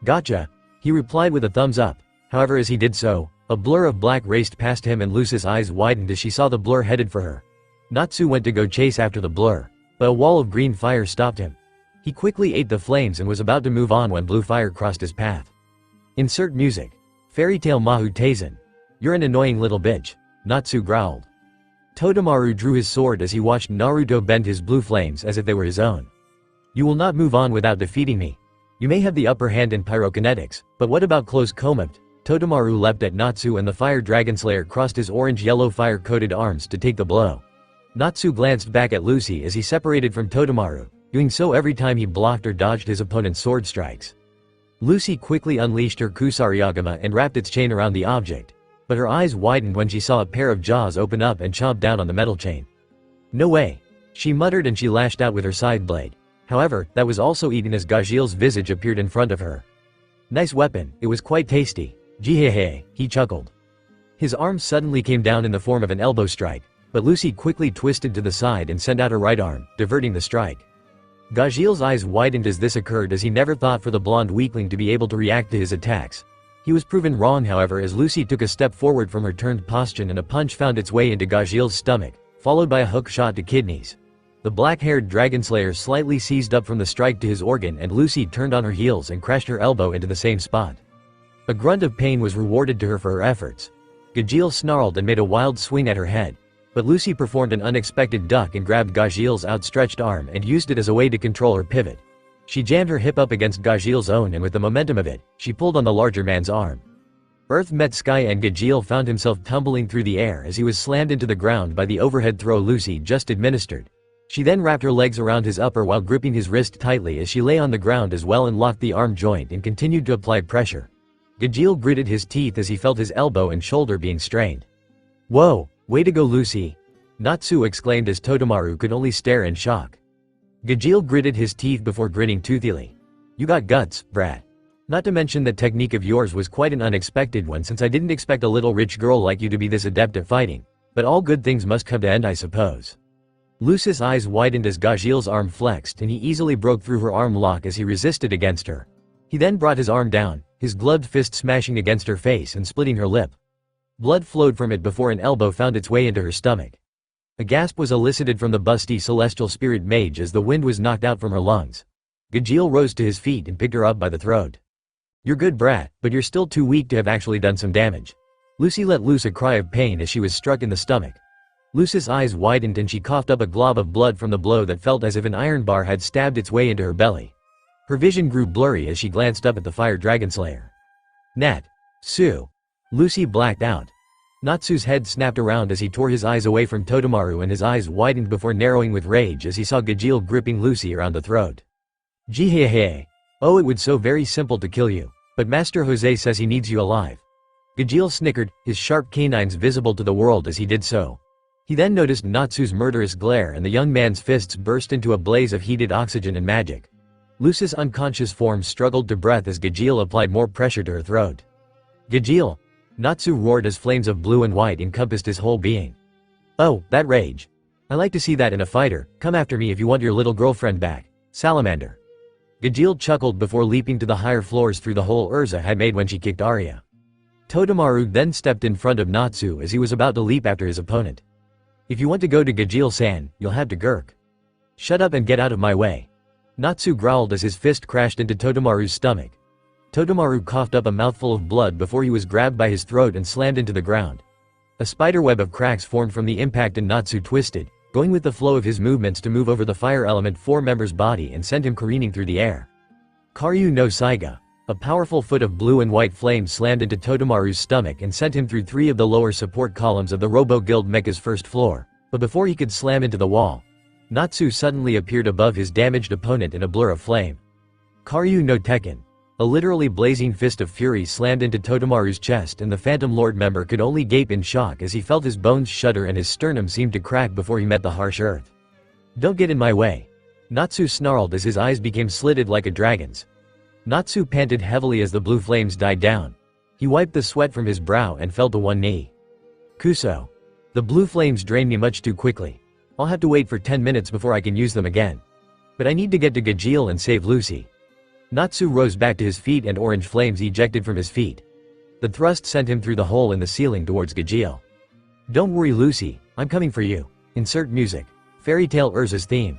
Speaker 2: "Gotcha," he replied with a thumbs up. However, as he did so, a blur of black raced past him and Lucy's eyes widened as she saw the blur headed for her. Natsu went to go chase after the blur, but a wall of green fire stopped him. He quickly ate the flames and was about to move on when blue fire crossed his path. Insert music. Fairy Tail Mahu Taisen. "You're an annoying little bitch," Natsu growled. Totemaru drew his sword as he watched Naruto bend his blue flames as if they were his own. "You will not move on without defeating me. You may have the upper hand in pyrokinetics, but what about close combat?" Totemaru leapt at Natsu and the fire Dragonslayer crossed his orange-yellow fire-coated arms to take the blow. Natsu glanced back at Lucy as he separated from Totemaru, doing so every time he blocked or dodged his opponent's sword strikes. Lucy quickly unleashed her kusarigama and wrapped its chain around the object, but her eyes widened when she saw a pair of jaws open up and chomp down on the metal chain. "No way," she muttered, and she lashed out with her side blade. However, that was also eaten as Gajil's visage appeared in front of her. "Nice weapon, it was quite tasty. Jihehe," he chuckled. His arm suddenly came down in the form of an elbow strike, but Lucy quickly twisted to the side and sent out her right arm, diverting the strike. Gajil's eyes widened as this occurred, as he never thought for the blonde weakling to be able to react to his attacks. He was proven wrong, however, as Lucy took a step forward from her turned posture and a punch found its way into Gajil's stomach, followed by a hook shot to kidneys. The black-haired Dragonslayer slightly seized up from the strike to his organ, and Lucy turned on her heels and crashed her elbow into the same spot. A grunt of pain was rewarded to her for her efforts. Gajil snarled and made a wild swing at her head, but Lucy performed an unexpected duck and grabbed Gajil's outstretched arm and used it as a way to control her pivot. She jammed her hip up against Gajil's own, and with the momentum of it, she pulled on the larger man's arm. Earth met sky, and Gajil found himself tumbling through the air as he was slammed into the ground by the overhead throw Lucy just administered. She then wrapped her legs around his upper while gripping his wrist tightly as she lay on the ground as well, and locked the arm joint and continued to apply pressure. Gajil gritted his teeth as he felt his elbow and shoulder being strained. "Whoa, way to go, Lucy!" Natsu exclaimed as Totemaru could only stare in shock. Gajil gritted his teeth before grinning toothily. "You got guts, brat. Not to mention that technique of yours was quite an unexpected one, since I didn't expect a little rich girl like you to be this adept at fighting. But all good things must come to end, I suppose." Lucy's eyes widened as Gajil's arm flexed, and he easily broke through her arm lock as he resisted against her. He then brought his arm down, his gloved fist smashing against her face and splitting her lip. Blood flowed from it before an elbow found its way into her stomach. A gasp was elicited from the busty celestial spirit mage as the wind was knocked out from her lungs. Gajil rose to his feet and picked her up by the throat. "You're good, brat, but you're still too weak to have actually done some damage." Lucy let loose a cry of pain as she was struck in the stomach. Lucy's eyes widened and she coughed up a glob of blood from the blow that felt as if an iron bar had stabbed its way into her belly. Her vision grew blurry as she glanced up at the fire Dragonslayer. "Nat. Sue." Lucy blacked out. Natsu's head snapped around as he tore his eyes away from Totemaru, and his eyes widened before narrowing with rage as he saw Gajil gripping Lucy around the throat. "Jihehe. Oh, it would so very simple to kill you, but Master Jose says he needs you alive." Gajil snickered, his sharp canines visible to the world as he did so. He then noticed Natsu's murderous glare, and the young man's fists burst into a blaze of heated oxygen and magic. Lucy's unconscious form struggled to breath as Gajil applied more pressure to her throat. "Gajil!" Natsu roared as flames of blue and white encompassed his whole being. "Oh, that rage. I like to see that in a fighter. Come after me if you want your little girlfriend back, salamander." Gajil chuckled before leaping to the higher floors through the hole Urza had made when she kicked Arya. Totemaru then stepped in front of Natsu as he was about to leap after his opponent. "If you want to go to Gajil-san, you'll have to gurk. Shut up and get out of my way." Natsu growled as his fist crashed into Totemaru's stomach. Totemaru coughed up a mouthful of blood before he was grabbed by his throat and slammed into the ground. A spiderweb of cracks formed from the impact, and Natsu twisted, going with the flow of his movements to move over the fire element four-member's body and send him careening through the air. Karyu no Saiga. A powerful foot of blue and white flame slammed into Totemaru's stomach and sent him through three of the lower support columns of the Robo-Guild Mecha's first floor, but before he could slam into the wall, Natsu suddenly appeared above his damaged opponent in a blur of flame. Karyu no Tekken. A literally blazing fist of fury slammed into Totemaru's chest, and the Phantom Lord member could only gape in shock as he felt his bones shudder and his sternum seemed to crack before he met the harsh earth. "Don't get in my way." Natsu snarled as his eyes became slitted like a dragon's. Natsu panted heavily as the blue flames died down. He wiped the sweat from his brow and fell to one knee. "Kuso. The blue flames drain me much too quickly. I'll have to wait for 10 minutes before I can use them again. But I need to get to Gajil and save Lucy." Natsu rose back to his feet and orange flames ejected from his feet. The thrust sent him through the hole in the ceiling towards Gajil. "Don't worry, Lucy, I'm coming for you. Insert music. Fairy Tale Urza's theme."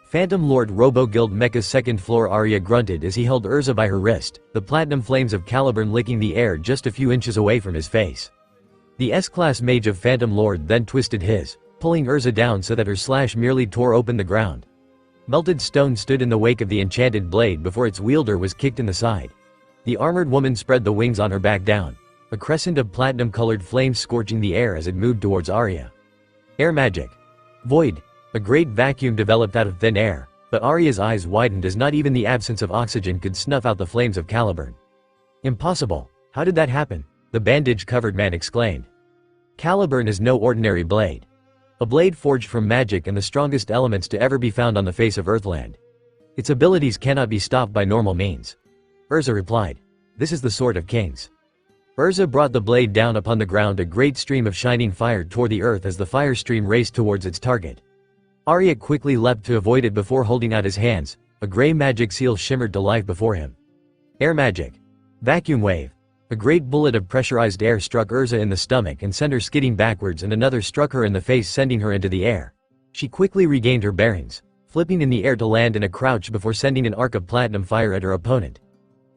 Speaker 2: Phantom Lord Robo-Guild Mecha's second floor Arya grunted as he held Urza by her wrist, the platinum flames of Caliburn licking the air just a few inches away from his face. The S-Class mage of Phantom Lord then twisted his, pulling Urza down so that her slash merely tore open the ground. Melted stone stood in the wake of the enchanted blade before its wielder was kicked in the side. The armored woman spread the wings on her back down, a crescent of platinum-colored flames scorching the air as it moved towards Arya. Air magic. Void. A great vacuum developed out of thin air, but Arya's eyes widened as not even the absence of oxygen could snuff out the flames of Caliburn. Impossible. How did that happen? The bandage-covered man exclaimed. Caliburn is no ordinary blade. A blade forged from magic and the strongest elements to ever be found on the face of Earthland. Its abilities cannot be stopped by normal means. Urza replied. This is the sword of kings. Urza brought the blade down upon the ground. A great stream of shining fire tore the earth as the fire stream raced towards its target. Arya quickly leapt to avoid it before holding out his hands. A gray magic seal shimmered to life before him. Air magic. Vacuum wave. A great bullet of pressurized air struck Urza in the stomach and sent her skidding backwards, and another struck her in the face, sending her into the air. She quickly regained her bearings, flipping in the air to land in a crouch before sending an arc of platinum fire at her opponent.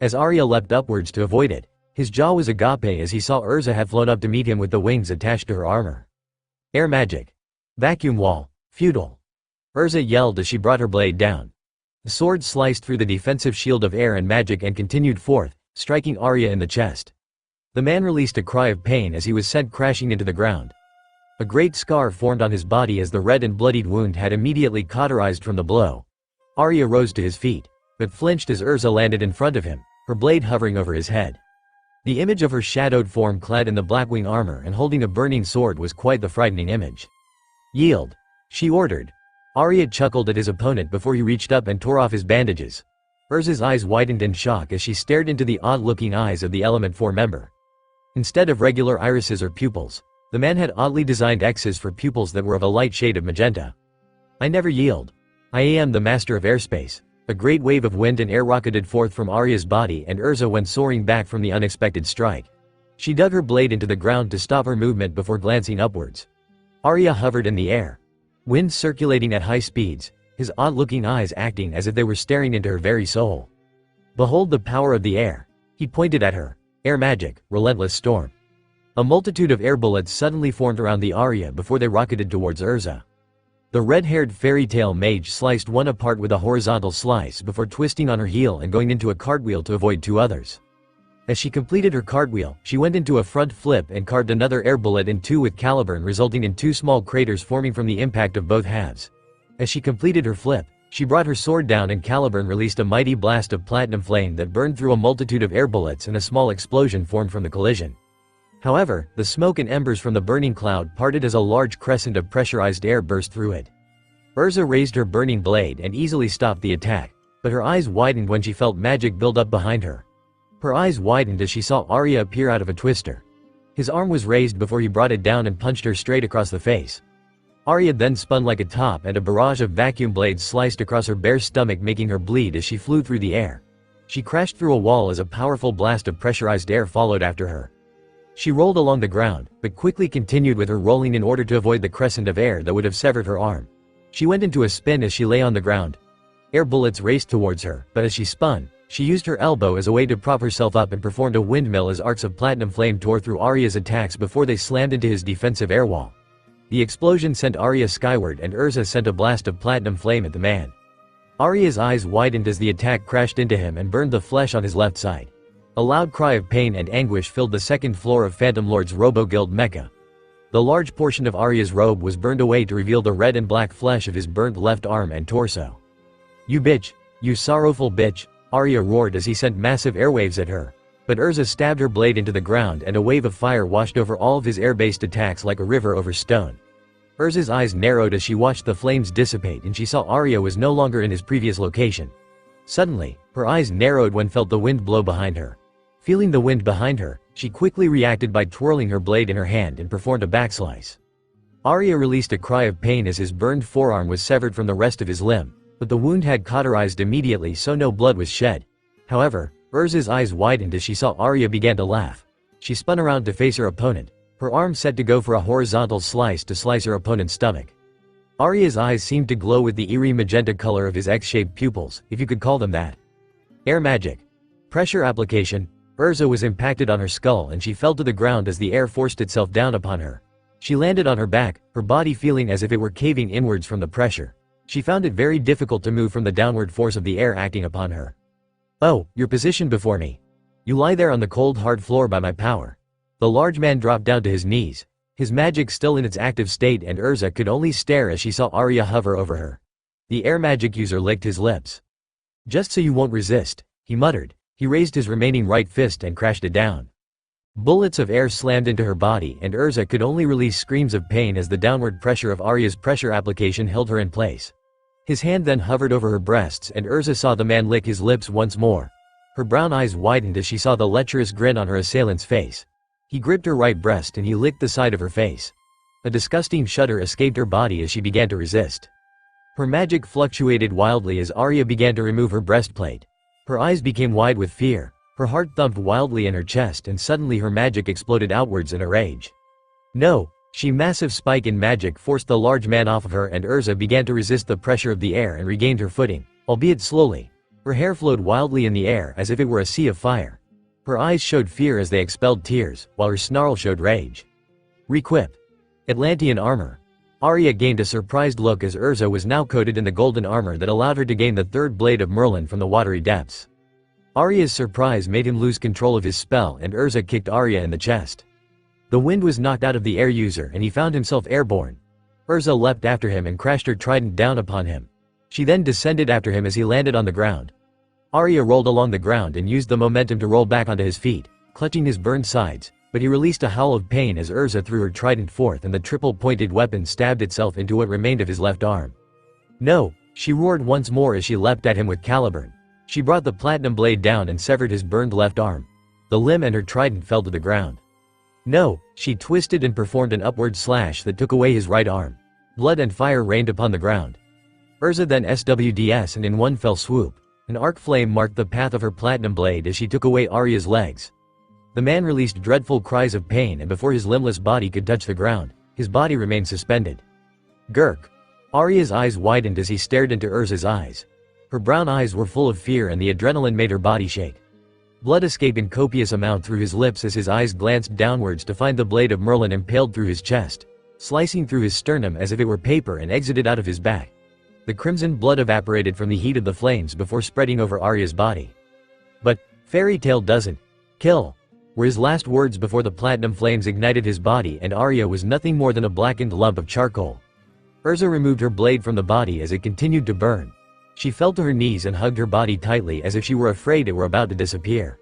Speaker 2: As Arya leapt upwards to avoid it, his jaw was agape as he saw Urza had flown up to meet him with the wings attached to her armor. Air magic. Vacuum wall. Feudal. Urza yelled as she brought her blade down. The sword sliced through the defensive shield of air and magic and continued forth, striking Arya in the chest. The man released a cry of pain as he was sent crashing into the ground. A great scar formed on his body as the red and bloodied wound had immediately cauterized from the blow. Arya rose to his feet, but flinched as Urza landed in front of him, her blade hovering over his head. The image of her shadowed form clad in the blackwing armor and holding a burning sword was quite the frightening image. Yield, she ordered. Arya chuckled at his opponent before he reached up and tore off his bandages. Urza's eyes widened in shock as she stared into the odd-looking eyes of the Element 4 member. Instead of regular irises or pupils, the man had oddly designed X's for pupils that were of a light shade of magenta. I never yield. I am the master of airspace. A great wave of wind and air rocketed forth from Arya's body, and Urza went soaring back from the unexpected strike. She dug her blade into the ground to stop her movement before glancing upwards. Arya hovered in the air. Wind circulating at high speeds, his odd-looking eyes acting as if they were staring into her very soul. Behold the power of the air. He pointed at her. Air magic, relentless storm. A multitude of air bullets suddenly formed around the Arya before they rocketed towards Urza. The red-haired fairy tale mage sliced one apart with a horizontal slice before twisting on her heel and going into a cartwheel to avoid two others. As she completed her cartwheel, she went into a front flip and carved another air bullet in two with Caliburn, resulting in two small craters forming from the impact of both halves. As she completed her flip, she brought her sword down and Caliburn released a mighty blast of platinum flame that burned through a multitude of air bullets, and a small explosion formed from the collision. However, the smoke and embers from the burning cloud parted as a large crescent of pressurized air burst through it. Urza raised her burning blade and easily stopped the attack, but her eyes widened when she felt magic build up behind her. Her eyes widened as she saw Arya appear out of a twister. His arm was raised before he brought it down and punched her straight across the face. Arya then spun like a top and a barrage of vacuum blades sliced across her bare stomach, making her bleed as she flew through the air. She crashed through a wall as a powerful blast of pressurized air followed after her. She rolled along the ground, but quickly continued with her rolling in order to avoid the crescent of air that would have severed her arm. She went into a spin as she lay on the ground. Air bullets raced towards her, but as she spun, she used her elbow as a way to prop herself up and performed a windmill as arcs of platinum flame tore through Arya's attacks before they slammed into his defensive air wall. The explosion sent Arya skyward, and Urza sent a blast of platinum flame at the man. Arya's eyes widened as the attack crashed into him and burned the flesh on his left side. A loud cry of pain and anguish filled the second floor of Phantom Lord's Robo-Guild Mecha. The large portion of Arya's robe was burned away to reveal the red and black flesh of his burnt left arm and torso. "You bitch! You sorrowful bitch!" Arya roared as he sent massive airwaves at her. But Urza stabbed her blade into the ground, and a wave of fire washed over all of his air-based attacks like a river over stone. Urza's eyes narrowed as she watched the flames dissipate, and she saw Arya was no longer in his previous location. Suddenly, her eyes narrowed when felt the wind blow behind her. Feeling the wind behind her, she quickly reacted by twirling her blade in her hand and performed a backslice. Arya released a cry of pain as his burned forearm was severed from the rest of his limb, but the wound had cauterized immediately, so no blood was shed. However, Urza's eyes widened as she saw Arya began to laugh. She spun around to face her opponent, her arm set to go for a horizontal slice to slice her opponent's stomach. Arya's eyes seemed to glow with the eerie magenta color of his X-shaped pupils, if you could call them that. Air magic. Pressure application. Urza was impacted on her skull and she fell to the ground as the air forced itself down upon her. She landed on her back, her body feeling as if it were caving inwards from the pressure. She found it very difficult to move from the downward force of the air acting upon her. "Oh, you're positioned before me. You lie there on the cold hard floor by my power." The large man dropped down to his knees. his magic still in its active state, and Urza could only stare as she saw Arya hover over her. The air magic user licked his lips. "Just so you won't resist," he muttered. He raised his remaining right fist and crashed it down. Bullets of air slammed into her body, and Urza could only release screams of pain as the downward pressure of Arya's pressure application held her in place. His hand then hovered over her breasts, and Urza saw the man lick his lips once more. Her brown eyes widened as she saw the lecherous grin on her assailant's face. He gripped her right breast and he licked the side of her face. A disgusting shudder escaped her body as she began to resist. Her magic fluctuated wildly as Arya began to remove her breastplate. Her eyes became wide with fear. Her heart thumped wildly in her chest, and suddenly her magic exploded outwards in a rage. "No!" She massive spike in magic forced the large man off of her, and Urza began to resist the pressure of the air and regained her footing, albeit slowly. Her hair flowed wildly in the air as if it were a sea of fire. Her eyes showed fear as they expelled tears, while her snarl showed rage. Requip. Atlantean armor. Arya gained a surprised look as Urza was now coated in the golden armor that allowed her to gain the third blade of Merlin from the watery depths. Arya's surprise made him lose control of his spell, and Urza kicked Arya in the chest. The wind was knocked out of the air user and he found himself airborne. Urza leapt after him and crashed her trident down upon him. She then descended after him as he landed on the ground. Arya rolled along the ground and used the momentum to roll back onto his feet, clutching his burned sides, but he released a howl of pain as Urza threw her trident forth and the triple-pointed weapon stabbed itself into what remained of his left arm. "No!" she roared once more as she leapt at him with Caliburn. She brought the platinum blade down and severed his burned left arm. The limb and her trident fell to the ground. "No!" she twisted and performed an upward slash that took away his right arm. Blood and fire rained upon the ground. Urza then SWDS, and in one fell swoop, an arc flame marked the path of her platinum blade as she took away Arya's legs. The man released dreadful cries of pain, and before his limbless body could touch the ground, his body remained suspended. Gurk. Arya's eyes widened as he stared into Urza's eyes. Her brown eyes were full of fear and the adrenaline made her body shake. Blood escaped in copious amount through his lips as his eyes glanced downwards to find the blade of Merlin impaled through his chest, slicing through his sternum as if it were paper, and exited out of his back. The crimson blood evaporated from the heat of the flames before spreading over Arya's body. "But, fairy tale doesn't kill," were his last words before the platinum flames ignited his body and Arya was nothing more than a blackened lump of charcoal. Urza removed her blade from the body as it continued to burn. She fell to her knees and hugged her body tightly as if she were afraid it were about to disappear.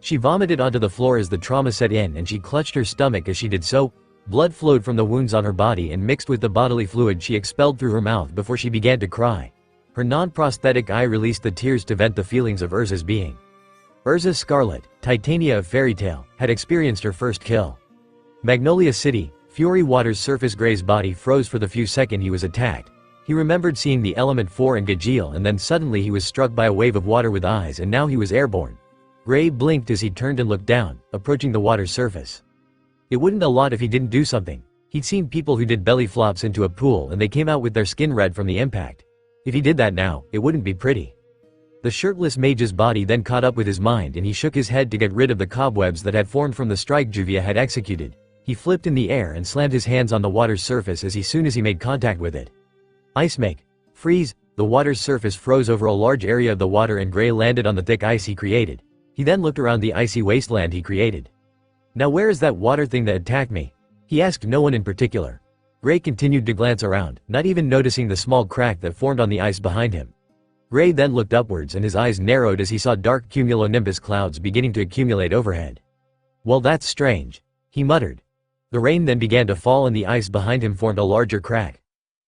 Speaker 2: She vomited onto the floor as the trauma set in, and she clutched her stomach as she did so. Blood flowed from the wounds on her body and mixed with the bodily fluid she expelled through her mouth before she began to cry. Her non-prosthetic eye released the tears to vent the feelings of Urza's being. Urza Scarlet, Titania of Fairy Tale, had experienced her first kill. Magnolia City, Fury Water's surface Gray's body froze for the few seconds he was attacked. He remembered seeing the element 4 in Gajeel, and then suddenly he was struck by a wave of water with eyes, and now he was airborne. Gray blinked as he turned and looked down, approaching the water's surface. It wouldn't a lot if he didn't do something. He'd seen people who did belly flops into a pool and they came out with their skin red from the impact. If he did that now, it wouldn't be pretty. The shirtless mage's body then caught up with his mind and he shook his head to get rid of the cobwebs that had formed from the strike Juvia had executed. He flipped in the air and slammed his hands on the water's surface as soon as he made contact with it. Ice make. Freeze. The water's surface froze over a large area of the water and Gray landed on the thick ice he created. He then looked around the icy wasteland he created. "Now where is that water thing that attacked me?" He asked no one in particular. Gray continued to glance around, not even noticing the small crack that formed on the ice behind him. Gray then looked upwards and his eyes narrowed as he saw dark cumulonimbus clouds beginning to accumulate overhead. "Well, that's strange," he muttered. The rain then began to fall and the ice behind him formed a larger crack.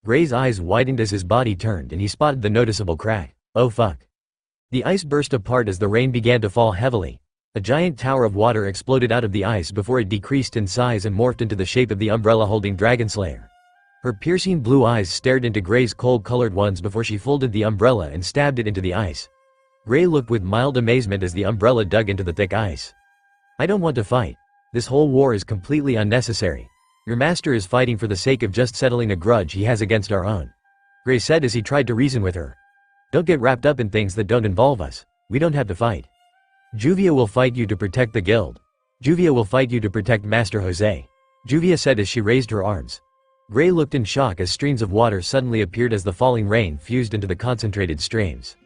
Speaker 2: Gray's eyes widened as his body turned and he spotted the noticeable crack. Oh fuck. The ice burst apart as the rain began to fall heavily. A giant tower of water exploded out of the ice before it decreased in size and morphed into the shape of the umbrella holding Dragonslayer. Her piercing blue eyes stared into Gray's cold-colored ones before she folded the umbrella and stabbed it into the ice. Gray looked with mild amazement as the umbrella dug into the thick ice. "I don't want to fight. This whole war is completely unnecessary. Your master is fighting for the sake of just settling a grudge he has against our own," Gray said as he tried to reason with her. "Don't get wrapped up in things that don't involve us. We don't have to fight. Juvia will fight you to protect the guild. Juvia will fight you to protect Master Jose," Juvia said as she raised her arms. Gray looked in shock as streams of water suddenly appeared as the falling rain fused into the concentrated streams.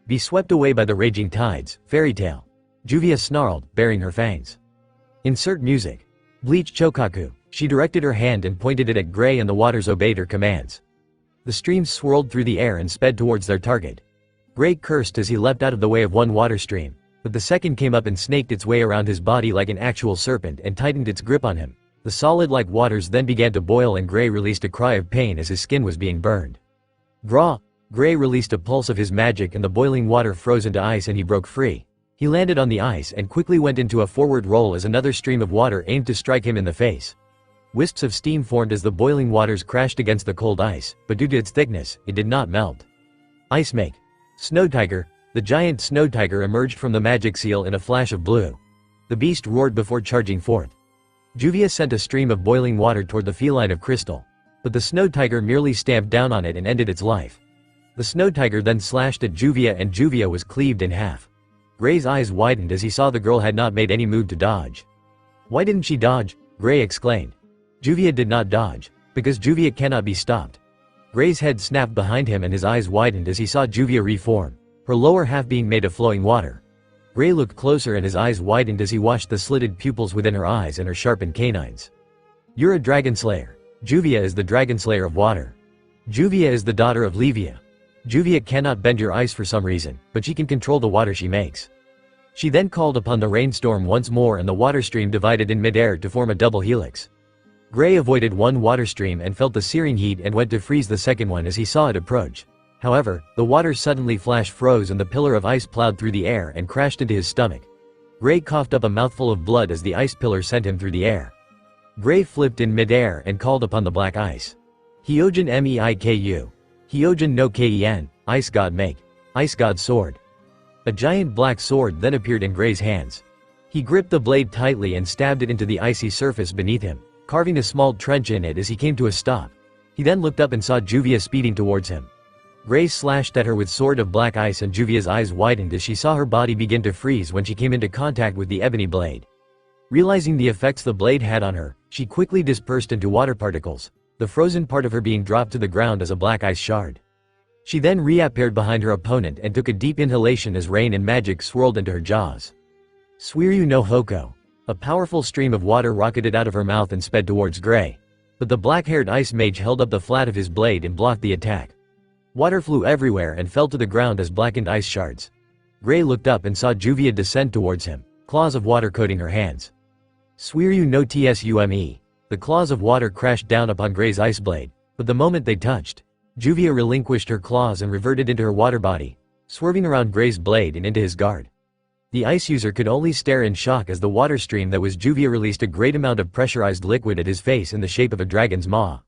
Speaker 2: "Be swept away by the raging tides, fairy tale," Juvia snarled, baring her fangs. Insert music. Bleach Chokaku. She directed her hand and pointed it at Gray, and the waters obeyed her commands. The streams swirled through the air and sped towards their target. Gray cursed as he leapt out of the way of one water stream, but the second came up and snaked its way around his body like an actual serpent and tightened its grip on him. The solid-like waters then began to boil, and Gray released a cry of pain as his skin was being burned. Graw! Gray released a pulse of his magic, and the boiling water froze into ice and he broke free. He landed on the ice and quickly went into a forward roll as another stream of water aimed to strike him in the face. Wisps of steam formed as the boiling waters crashed against the cold ice, but due to its thickness, it did not melt. Ice Make. Snow Tiger. The giant snow tiger emerged from the magic seal in a flash of blue. The beast roared before charging forth. Juvia sent a stream of boiling water toward the feline of crystal, but the snow tiger merely stamped down on it and ended its life. The snow tiger then slashed at Juvia, and Juvia was cleaved in half. Gray's eyes widened as he saw the girl had not made any move to dodge. "Why didn't she dodge?" Gray exclaimed. Juvia did not dodge, because Juvia cannot be stopped. Gray's head snapped behind him and his eyes widened as he saw Juvia reform, her lower half being made of flowing water. Gray looked closer and his eyes widened as he watched the slitted pupils within her eyes and her sharpened canines. "You're a Dragonslayer. Juvia is the Dragonslayer of water. Juvia is the daughter of Levia. Juvia cannot bend your ice for some reason, but she can control the water she makes." She then called upon the rainstorm once more, and the water stream divided in midair to form a double helix. Gray avoided one water stream and felt the searing heat and went to freeze the second one as he saw it approach. However, the water suddenly flash froze and the pillar of ice plowed through the air and crashed into his stomach. Gray coughed up a mouthful of blood as the ice pillar sent him through the air. Gray flipped in midair and called upon the black ice. Hyojin Meiku. Hyojin no Ken, Ice God Make. Ice God Sword. A giant black sword then appeared in Gray's hands. He gripped the blade tightly and stabbed it into the icy surface beneath him, carving a small trench in it as he came to a stop. He then looked up and saw Juvia speeding towards him. Gray slashed at her with sword of black ice, and Juvia's eyes widened as she saw her body begin to freeze when she came into contact with the ebony blade. Realizing the effects the blade had on her, she quickly dispersed into water particles, the frozen part of her being dropped to the ground as a black ice shard. She then reappeared behind her opponent and took a deep inhalation as rain and magic swirled into her jaws. Suiryu no Hoko. A powerful stream of water rocketed out of her mouth and sped towards Gray. But the black-haired ice mage held up the flat of his blade and blocked the attack. Water flew everywhere and fell to the ground as blackened ice shards. Gray looked up and saw Juvia descend towards him, claws of water coating her hands. Suiryu no Tsume. The claws of water crashed down upon Gray's ice blade, but the moment they touched, Juvia relinquished her claws and reverted into her water body, swerving around Gray's blade and into his guard. The ice user could only stare in shock as the water stream that was Juvia released a great amount of pressurized liquid at his face in the shape of a dragon's maw.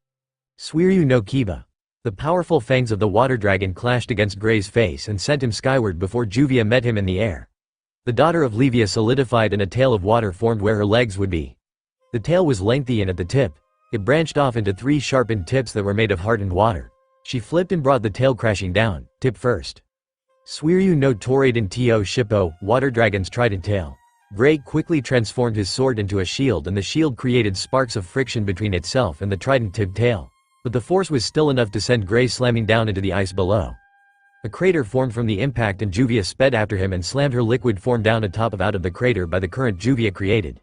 Speaker 2: Suiryu no Kiba. The powerful fangs of the water dragon clashed against Gray's face and sent him skyward before Juvia met him in the air. The daughter of Levia solidified and a tail of water formed where her legs would be. The tail was lengthy and at the tip, it branched off into 3 sharpened tips that were made of hardened water. She flipped and brought the tail crashing down, tip first. Suiryu no Toraden to Shippo, Water Dragon's trident tail. Gray quickly transformed his sword into a shield, and the shield created sparks of friction between itself and the trident-tipped tail. But the force was still enough to send Gray slamming down into the ice below. A crater formed from the impact and Juvia sped after him and slammed her liquid form down atop of out of the crater by the current Juvia created.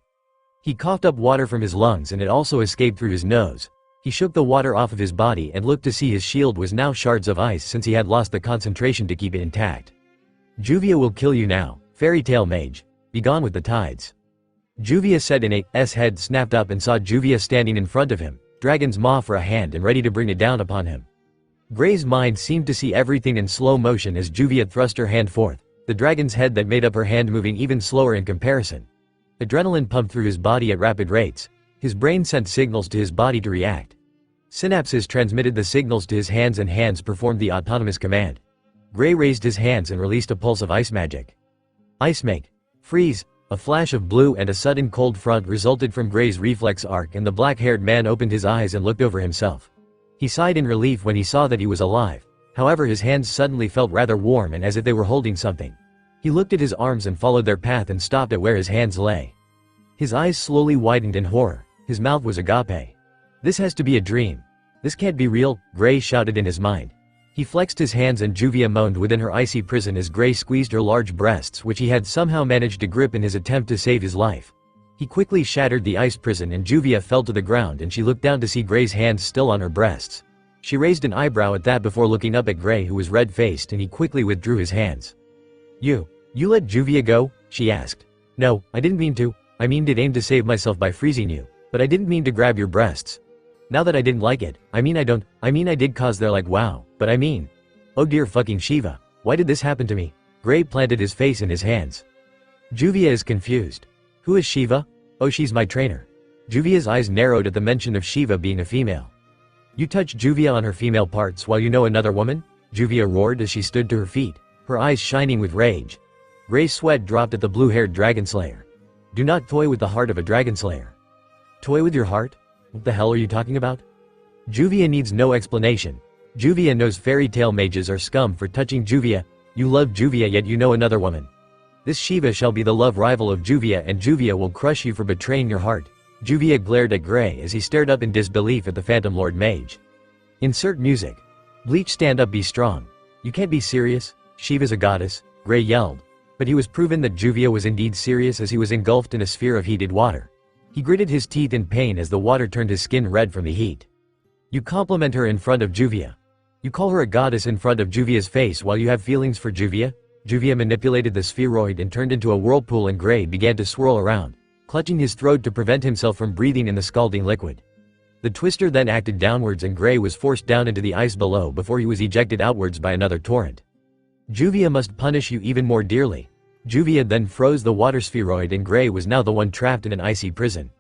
Speaker 2: He coughed up water from his lungs and it also escaped through his nose. He shook the water off of his body and looked to see his shield was now shards of ice since he had lost the concentration to keep it intact. Juvia will kill you now, fairy tale mage. Be gone with the tides. Juvia said, in a head snapped up and saw Juvia standing in front of him, dragon's maw for a hand and ready to bring it down upon him. Gray's mind seemed to see everything in slow motion as Juvia thrust her hand forth, the dragon's head that made up her hand moving even slower in comparison. Adrenaline pumped through his body at rapid rates. His brain sent signals to his body to react. Synapses transmitted the signals to his hands and hands performed the autonomous command. Gray raised his hands and released a pulse of ice magic. Ice Make. Freeze. A flash of blue and a sudden cold front resulted from Gray's reflex arc, and the black-haired man opened his eyes and looked over himself. He sighed in relief when he saw that he was alive. However, his hands suddenly felt rather warm and as if they were holding something. He looked at his arms and followed their path and stopped at where his hands lay. His eyes slowly widened in horror. His mouth was agape. This has to be a dream. This can't be real, Gray shouted in his mind. He flexed his hands and Juvia moaned within her icy prison as Gray squeezed her large breasts, which he had somehow managed to grip in his attempt to save his life. He quickly shattered the ice prison and Juvia fell to the ground and she looked down to see Gray's hands still on her breasts. She raised an eyebrow at that before looking up at Gray, who was red-faced, and he quickly withdrew his hands. You let Juvia go?" she asked. "No, I didn't mean to. I aimed to save myself by freezing you. But I didn't mean to grab your breasts. Now that I didn't like it, I did cause they're like wow, but oh dear fucking Shiva. Why did this happen to me?" Gray planted his face in his hands. Juvia is confused. "Who is Shiva?" "Oh, she's my trainer." Juvia's eyes narrowed at the mention of Shiva being a female. "You touch Juvia on her female parts while you know another woman?" Juvia roared as she stood to her feet, her eyes shining with rage. Gray's sweat dropped at the blue-haired Dragonslayer. "Do not toy with the heart of a Dragonslayer." "Toy with your heart? What the hell are you talking about?" Juvia needs no explanation. Juvia knows fairy tale mages are scum for touching Juvia. You love Juvia yet you know another woman. This Shiva shall be the love rival of Juvia and Juvia will crush you for betraying your heart. Juvia glared at Gray as he stared up in disbelief at the Phantom Lord Mage. Insert music. Bleach, stand up, be strong. You can't be serious. Shiva's a goddess, Gray yelled. But he was proven that Juvia was indeed serious as he was engulfed in a sphere of heated water. He gritted his teeth in pain as the water turned his skin red from the heat. You compliment her in front of Juvia. You call her a goddess in front of Juvia's face while you have feelings for Juvia? Juvia manipulated the spheroid and turned into a whirlpool and Gray began to swirl around, clutching his throat to prevent himself from breathing in the scalding liquid. The twister then acted downwards and Gray was forced down into the ice below before he was ejected outwards by another torrent. Juvia must punish you even more dearly. Juvia then froze the water spheroid and Gray was now the one trapped in an icy prison.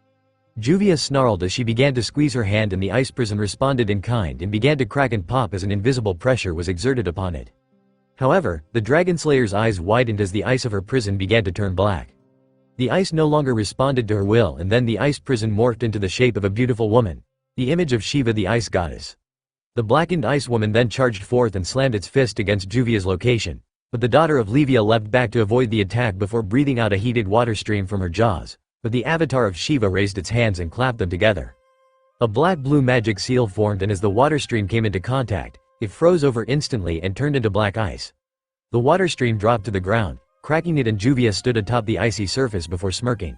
Speaker 2: Juvia snarled as she began to squeeze her hand and the ice prison responded in kind and began to crack and pop as an invisible pressure was exerted upon it. However, the Dragonslayer's eyes widened as the ice of her prison began to turn black. The ice no longer responded to her will and then the ice prison morphed into the shape of a beautiful woman, the image of Shiva the ice goddess. The blackened ice woman then charged forth and slammed its fist against Juvia's location. But the daughter of Levia leapt back to avoid the attack before breathing out a heated water stream from her jaws, but the avatar of Shiva raised its hands and clapped them together. A black-blue magic seal formed and as the water stream came into contact, it froze over instantly and turned into black ice. The water stream dropped to the ground, cracking it and Juvia stood atop the icy surface before smirking.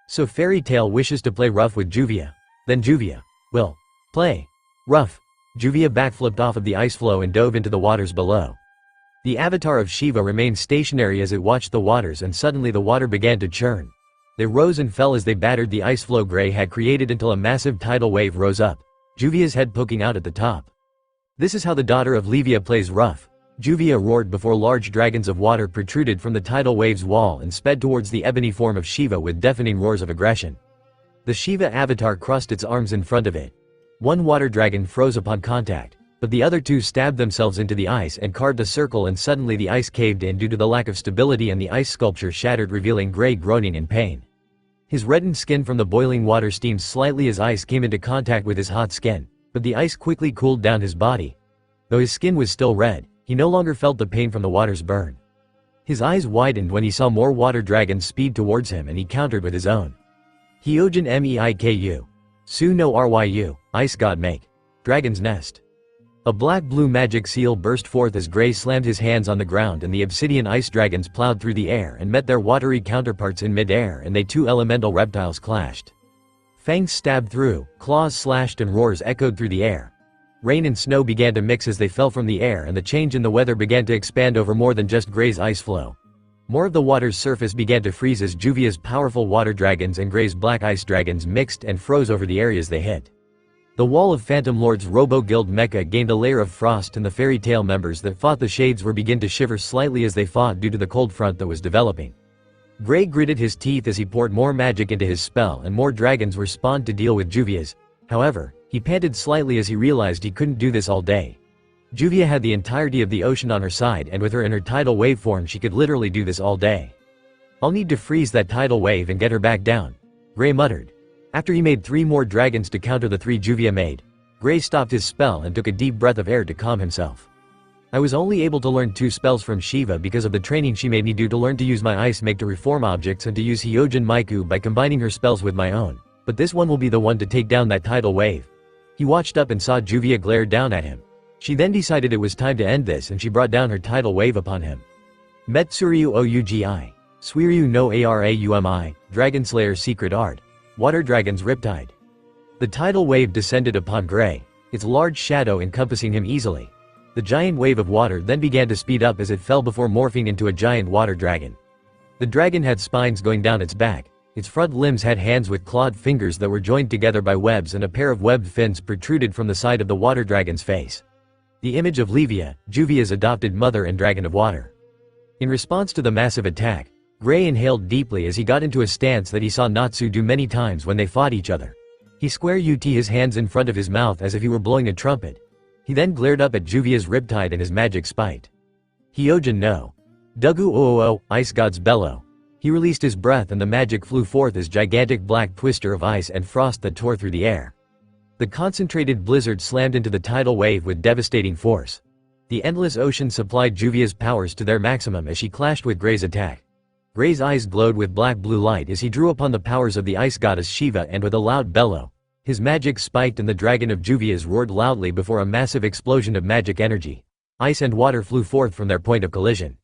Speaker 2: So Fairy Tail wishes to play rough with Juvia. Then Juvia will play rough. Juvia backflipped off of the ice floe and dove into the waters below. The avatar of Shiva remained stationary as it watched the waters and suddenly the water began to churn. They rose and fell as they battered the ice floe Gray had created until a massive tidal wave rose up, Juvia's head poking out at the top. This is how the daughter of Levia plays rough. Juvia roared before large dragons of water protruded from the tidal wave's wall and sped towards the ebony form of Shiva with deafening roars of aggression. The Shiva avatar crossed its arms in front of it. One water dragon froze upon contact, but the other two stabbed themselves into the ice and carved a circle and suddenly the ice caved in due to the lack of stability and the ice sculpture shattered revealing Gray groaning in pain. His reddened skin from the boiling water steamed slightly as ice came into contact with his hot skin, but the ice quickly cooled down his body. Though his skin was still red, he no longer felt the pain from the water's burn. His eyes widened when he saw more water dragons speed towards him and he countered with his own. Hyojin Meiku. Su no Ryu, Ice God make. Dragon's Nest. A black-blue magic seal burst forth as Gray slammed his hands on the ground and the obsidian ice dragons plowed through the air and met their watery counterparts in mid-air and they two elemental reptiles clashed. Fangs stabbed through, claws slashed and roars echoed through the air. Rain and snow began to mix as they fell from the air and the change in the weather began to expand over more than just Gray's ice floe. More of the water's surface began to freeze as Juvia's powerful water dragons and Gray's black ice dragons mixed and froze over the areas they hit. The wall of Phantom Lord's Robo-Guild Mecha gained a layer of frost and the Fairy Tail members that fought the Shades were begin to shiver slightly as they fought due to the cold front that was developing. Gray gritted his teeth as he poured more magic into his spell and more dragons were spawned to deal with Juvia's. However, he panted slightly as he realized he couldn't do this all day. Juvia had the entirety of the ocean on her side and with her in her tidal wave form she could literally do this all day. I'll need to freeze that tidal wave and get her back down, Gray muttered. After he made 3 more dragons to counter the 3 Juvia made, Gray stopped his spell and took a deep breath of air to calm himself. I was only able to learn 2 spells from Shiva because of the training she made me do to learn to use my ice make to reform objects and to use Hyojin Maiku by combining her spells with my own, but this one will be the one to take down that tidal wave. He watched up and saw Juvia glare down at him. She then decided it was time to end this and she brought down her tidal wave upon him. Metsuryu Ougi. Suiryu no Araumi, Dragonslayer Secret Art. Water Dragon's Riptide. The tidal wave descended upon Gray, its large shadow encompassing him easily. The giant wave of water then began to speed up as it fell before morphing into a giant water dragon. The dragon had spines going down its back. Its front limbs had hands with clawed fingers that were joined together by webs, and a pair of webbed fins protruded from the side of the water dragon's face. The image of Levia, Juvia's adopted mother and dragon of water. In response to the massive attack, Gray inhaled deeply as he got into a stance that he saw Natsu do many times when they fought each other. He square ut his hands in front of his mouth as if he were blowing a trumpet. He then glared up at Juvia's riptide and his magic spite. Hyojin no. Dugu oo, ice god's bellow. He released his breath and the magic flew forth as gigantic black twister of ice and frost that tore through the air. The concentrated blizzard slammed into the tidal wave with devastating force. The endless ocean supplied Juvia's powers to their maximum as she clashed with Gray's attack. Gray's eyes glowed with black-blue light as he drew upon the powers of the ice goddess Shiva, and with a loud bellow, his magic spiked and the dragon of Juvia's roared loudly before a massive explosion of magic energy. Ice and water flew forth from their point of collision.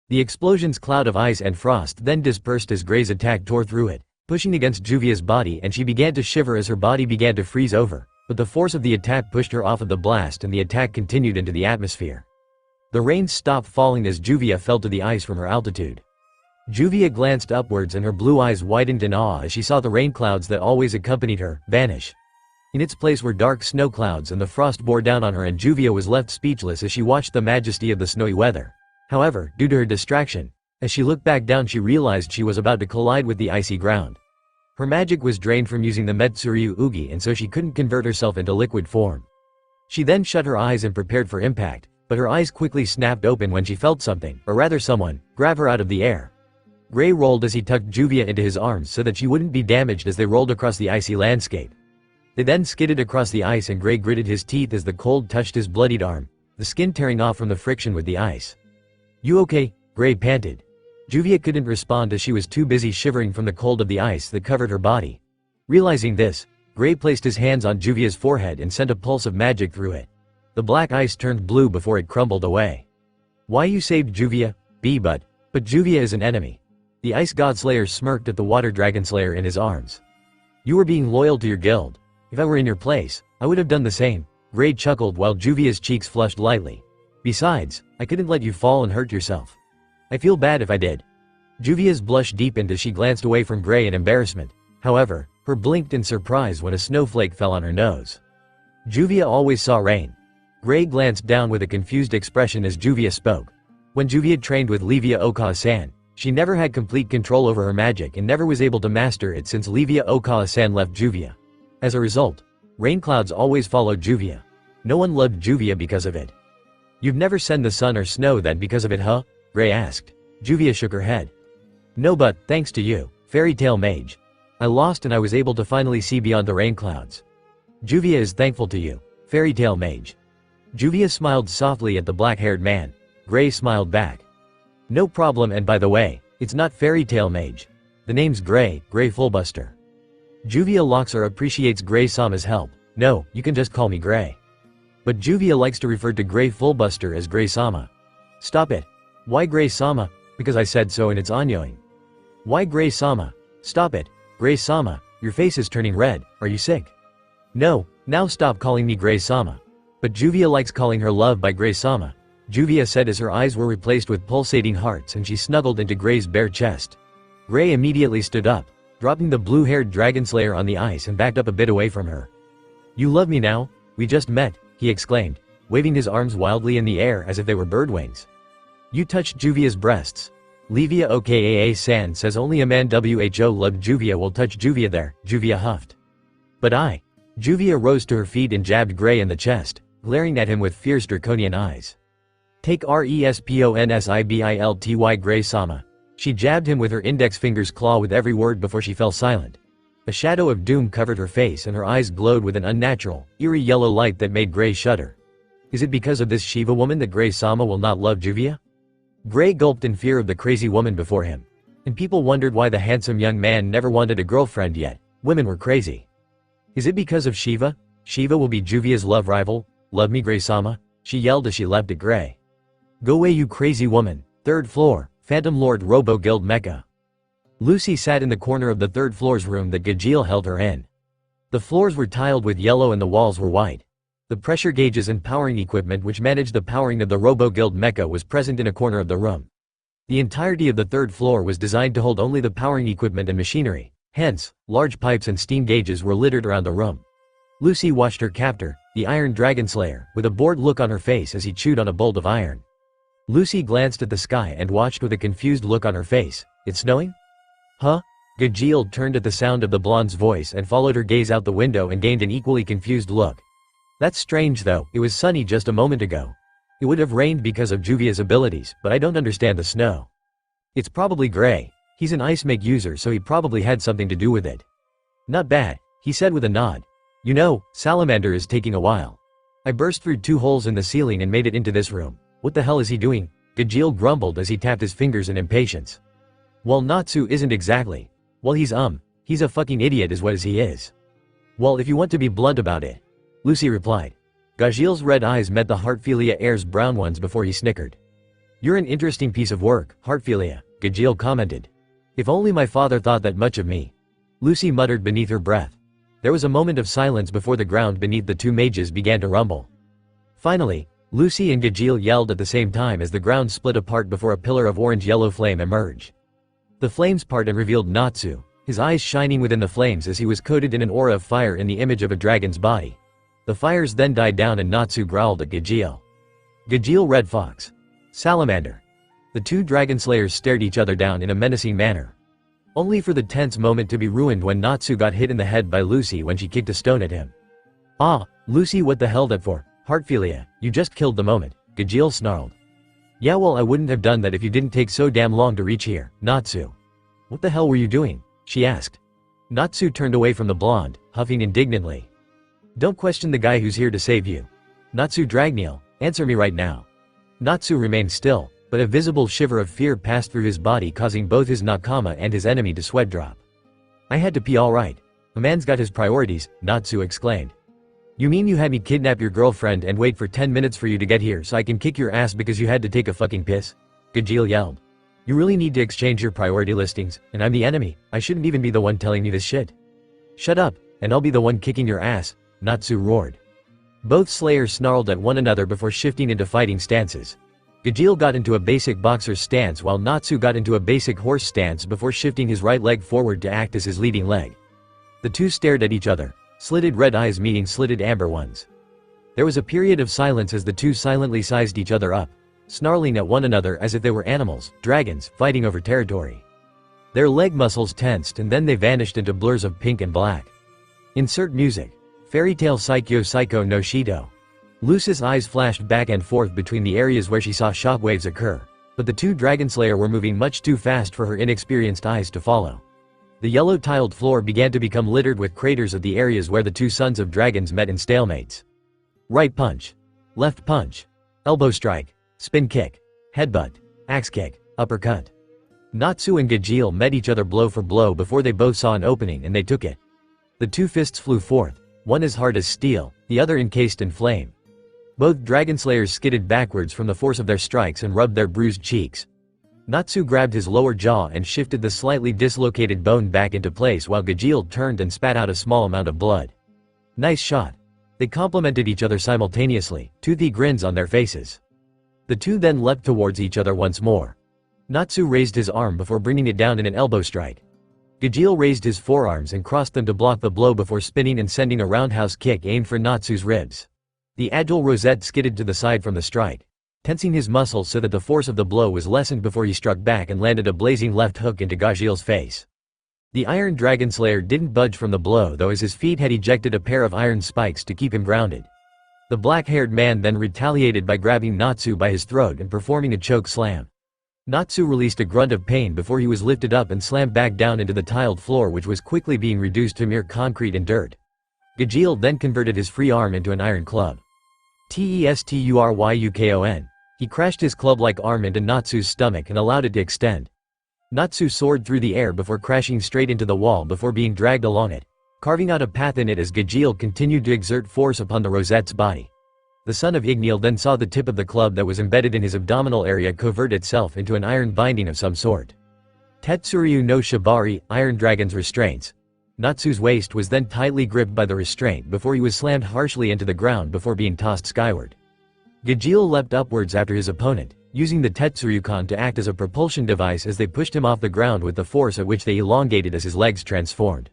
Speaker 2: The explosion's cloud of ice and frost then dispersed as Gray's attack tore through it, pushing against Juvia's body, and she began to shiver as her body began to freeze over, but the force of the attack pushed her off of the blast and the attack continued into the atmosphere. The rain stopped falling as Juvia fell to the ice from her altitude. Juvia glanced upwards and her blue eyes widened in awe as she saw the rain clouds that always accompanied her vanish. In its place were dark snow clouds, and the frost bore down on her, and Juvia was left speechless as she watched the majesty of the snowy weather. However, due to her distraction, as she looked back down, she realized she was about to collide with the icy ground. Her magic was drained from using the Metsuryu Ugi, and so she couldn't convert herself into liquid form. She then shut her eyes and prepared for impact, but her eyes quickly snapped open when she felt something, or rather someone, grab her out of the air. Gray rolled as he tucked Juvia into his arms so that she wouldn't be damaged as they rolled across the icy landscape. They then skidded across the ice, and Gray gritted his teeth as the cold touched his bloodied arm, the skin tearing off from the friction with the ice. "You okay?" Gray panted. Juvia couldn't respond as she was too busy shivering from the cold of the ice that covered her body. Realizing this, Gray placed his hands on Juvia's forehead and sent a pulse of magic through it. The black ice turned blue before it crumbled away. "Why you saved Juvia? But Juvia is an enemy." The Ice God Slayer smirked at the Water Dragon Slayer in his arms. "You were being loyal to your guild. If I were in your place, I would have done the same." Gray chuckled while Juvia's cheeks flushed lightly. "Besides, I couldn't let you fall and hurt yourself. I feel bad if I did." Juvia's blush deepened as she glanced away from Gray in embarrassment. However, her blinked in surprise when a snowflake fell on her nose. Juvia always saw rain. Gray glanced down with a confused expression as Juvia spoke. When Juvia trained with Levia Okawa-san, she never had complete control over her magic and never was able to master it since Levia Okawa-san left Juvia. As a result, rain clouds always followed Juvia. No one loved Juvia because of it. "You've never seen the sun or snow then because of it, huh?" Gray asked. Juvia shook her head. "No, but, thanks to you, fairy tale mage. I lost and I was able to finally see beyond the rain clouds. Juvia is thankful to you, fairy tale mage." Juvia smiled softly at the black-haired man. Gray smiled back. "No problem, and by the way, it's not fairy tale mage. The name's Gray Fullbuster." Juvia Loxer appreciates Gray-sama's help. "No, you can just call me Gray." But Juvia likes to refer to Gray Fullbuster as Gray-sama. "Stop it." "Why Gray-sama?" "Because I said so and it's annoying." "Why Gray-sama?" "Stop it. Gray-sama, your face is turning red, are you sick?" "No, now stop calling me Gray-sama." But Juvia likes calling her love by Gray-sama, Juvia said as her eyes were replaced with pulsating hearts and she snuggled into Gray's bare chest. Gray immediately stood up, dropping the blue-haired Dragonslayer on the ice and backed up a bit away from her. "You love me now? We just met," he exclaimed, waving his arms wildly in the air as if they were bird wings. "You touched Juvia's breasts. Levia Okaa-san says only a man who loved Juvia will touch Juvia there," Juvia huffed. "But I..." Juvia rose to her feet and jabbed Gray in the chest, glaring at him with fierce draconian eyes. "Take responsibility, Gray-sama." She jabbed him with her index finger's claw with every word before she fell silent. A shadow of doom covered her face and her eyes glowed with an unnatural, eerie yellow light that made Gray shudder. Is it because of this Shiva woman that Gray-sama will not love Juvia? Gray gulped in fear of the crazy woman before him. And people wondered why the handsome young man never wanted a girlfriend yet. Women were crazy. Is it because of Shiva? Shiva will be Juvia's love rival? "Love me, Gray-sama?" she yelled as she leapt at Gray. "Go away, you crazy woman. Third floor, Phantom Lord Robo Guild Mecha. Lucy sat in the corner of the third floor's room that Gajeel held her in. The floors were tiled with yellow and the walls were white. The pressure gauges and powering equipment which managed the powering of the Robo Guild Mecha was present in a corner of the room. The entirety of the third floor was designed to hold only the powering equipment and machinery, hence, large pipes and steam gauges were littered around the room. Lucy watched her captor, the Iron Dragonslayer, with a bored look on her face as he chewed on a bolt of iron. Lucy glanced at the sky and watched with a confused look on her face. It's snowing? Huh? Gajeel turned at the sound of the blonde's voice and followed her gaze out the window and gained an equally confused look. That's strange though, it was sunny just a moment ago. It would have rained because of Juvia's abilities, but I don't understand the snow. It's probably gray. He's an ice make user so he probably had something to do with it. Not bad, he said with a nod. You know, salamander is taking a while. I burst through 2 holes in the ceiling and made it into this room. What the hell is he doing? Gajeel grumbled as he tapped his fingers in impatience. Well, Natsu isn't exactly. Well, he's a fucking idiot is what he is. Well, if you want to be blunt about it. Lucy replied. Gajeel's red eyes met the Heartfilia heir's brown ones before he snickered. You're an interesting piece of work, Heartfilia, Gajeel commented. If only my father thought that much of me. Lucy muttered beneath her breath. There was a moment of silence before the ground beneath the 2 mages began to rumble. Finally, Lucy and Gajeel yelled at the same time as the ground split apart before a pillar of orange-yellow flame emerged. The flames part and revealed Natsu, his eyes shining within the flames as he was coated in an aura of fire in the image of a dragon's body. The fires then died down and Natsu growled at Gajeel. Gajeel Red Fox. Salamander. The 2 Dragonslayers stared each other down in a menacing manner. Only for the tense moment to be ruined when Natsu got hit in the head by Lucy when she kicked a stone at him. Ah, Lucy, what the hell that for? Heartfilia, you just killed the moment, Gajeel snarled. Yeah, well, I wouldn't have done that if you didn't take so damn long to reach here, Natsu. What the hell were you doing? She asked. Natsu turned away from the blonde, huffing indignantly. Don't question the guy who's here to save you. Natsu Dragneel, answer me right now. Natsu remained still, but a visible shiver of fear passed through his body causing both his nakama and his enemy to sweat drop. I had to pee alright. A man's got his priorities, Natsu exclaimed. You mean you had me kidnap your girlfriend and wait for 10 minutes for you to get here so I can kick your ass because you had to take a fucking piss? Gajeel yelled. You really need to exchange your priority listings, and I'm the enemy, I shouldn't even be the one telling you this shit. Shut up, and I'll be the one kicking your ass, Natsu roared. Both slayers snarled at one another before shifting into fighting stances. Gajeel got into a basic boxer's stance while Natsu got into a basic horse stance before shifting his right leg forward to act as his leading leg. The 2 stared at each other, slitted red eyes meeting slitted amber ones. There was a period of silence as the 2 silently sized each other up, snarling at one another as if they were animals, dragons, fighting over territory. Their leg muscles tensed and then they vanished into blurs of pink and black. Insert music. Fairy Tale Psycho no Shido. Lucy's eyes flashed back and forth between the areas where she saw shockwaves occur, but the 2 Dragonslayer were moving much too fast for her inexperienced eyes to follow. The yellow tiled floor began to become littered with craters of the areas where the 2 sons of dragons met in stalemates. Right punch. Left punch. Elbow strike. Spin kick. Headbutt. Axe kick. Uppercut. Natsu and Gajeel met each other blow for blow before they both saw an opening and they took it. The 2 fists flew forth, one as hard as steel, the other encased in flame. Both Dragonslayers skidded backwards from the force of their strikes and rubbed their bruised cheeks. Natsu grabbed his lower jaw and shifted the slightly dislocated bone back into place while Gajeel turned and spat out a small amount of blood. Nice shot. They complimented each other simultaneously, toothy grins on their faces. The 2 then leapt towards each other once more. Natsu raised his arm before bringing it down in an elbow strike. Gajeel raised his forearms and crossed them to block the blow before spinning and sending a roundhouse kick aimed for Natsu's ribs. The agile Rosette skidded to the side from the strike, tensing his muscles so that the force of the blow was lessened before he struck back and landed a blazing left hook into Gajeel's face. The Iron Dragonslayer didn't budge from the blow though as his feet had ejected a pair of iron spikes to keep him grounded. The black-haired man then retaliated by grabbing Natsu by his throat and performing a choke slam. Natsu released a grunt of pain before he was lifted up and slammed back down into the tiled floor which was quickly being reduced to mere concrete and dirt. Gajeel then converted his free arm into an iron club. Testuryukon. He crashed his club-like arm into Natsu's stomach and allowed it to extend. Natsu soared through the air before crashing straight into the wall before being dragged along it, carving out a path in it as Gajeel continued to exert force upon the Rosette's body. The son of Igneel then saw the tip of the club that was embedded in his abdominal area convert itself into an iron binding of some sort. Tetsuryu no Shibari, Iron Dragon's restraints. Natsu's waist was then tightly gripped by the restraint before he was slammed harshly into the ground before being tossed skyward. Gajeel leapt upwards after his opponent, using the Tetsuryukan to act as a propulsion device as they pushed him off the ground with the force at which they elongated as his legs transformed.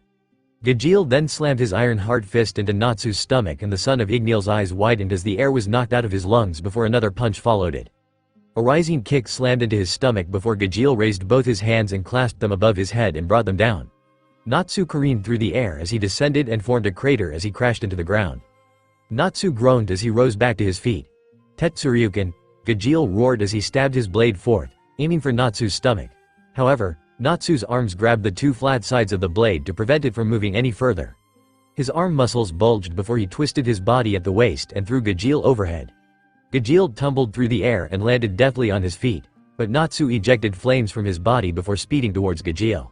Speaker 2: Gajeel then slammed his iron hard fist into Natsu's stomach and the son of Igneel's eyes widened as the air was knocked out of his lungs before another punch followed it. A rising kick slammed into his stomach before Gajeel raised both his hands and clasped them above his head and brought them down. Natsu careened through the air as he descended and formed a crater as he crashed into the ground. Natsu groaned as he rose back to his feet. Tetsuryukan, Gajeel roared as he stabbed his blade forth, aiming for Natsu's stomach. However, Natsu's arms grabbed the two flat sides of the blade to prevent it from moving any further. His arm muscles bulged before he twisted his body at the waist and threw Gajeel overhead. Gajeel tumbled through the air and landed deftly on his feet, but Natsu ejected flames from his body before speeding towards Gajeel.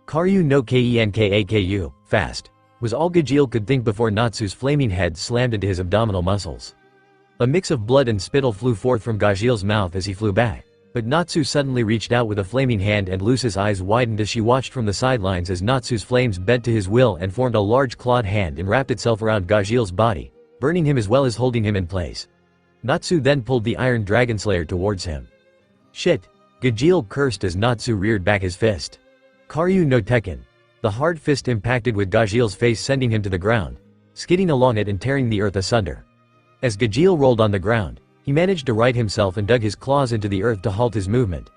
Speaker 2: Karyu no Kenkaku, fast, was all Gajeel could think before Natsu's flaming head slammed into his abdominal muscles. A mix of blood and spittle flew forth from Gajeel's mouth as he flew back. But Natsu suddenly reached out with a flaming hand and Luce's eyes widened as she watched from the sidelines as Natsu's flames bent to his will and formed a large clawed hand and wrapped itself around Gajeel's body, burning him as well as holding him in place. Natsu then pulled the Iron Dragonslayer towards him. Shit! Gajeel cursed as Natsu reared back his fist. Karyu no Tekken. The hard fist impacted with Gajeel's face sending him to the ground, skidding along it and tearing the earth asunder. As Gajeel rolled on the ground, he managed to right himself and dug his claws into the earth to halt his movement.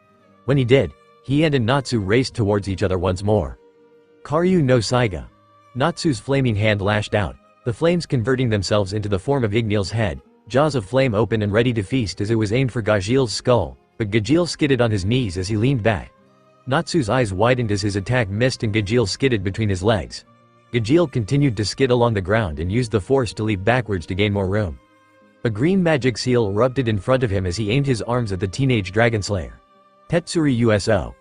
Speaker 2: When he did, he and Natsu raced towards each other once more. Karyu no Saiga. Natsu's flaming hand lashed out, the flames converting themselves into the form of Igneel's head, jaws of flame open and ready to feast as it was aimed for Gajeel's skull, but Gajeel skidded on his knees as he leaned back. Natsu's eyes widened as his attack missed and Gajeel skidded between his legs. Gajeel continued to skid along the ground and used the force to leap backwards to gain more room. A green magic seal erupted in front of him as he aimed his arms at the teenage Dragonslayer. Tetsuri Uso.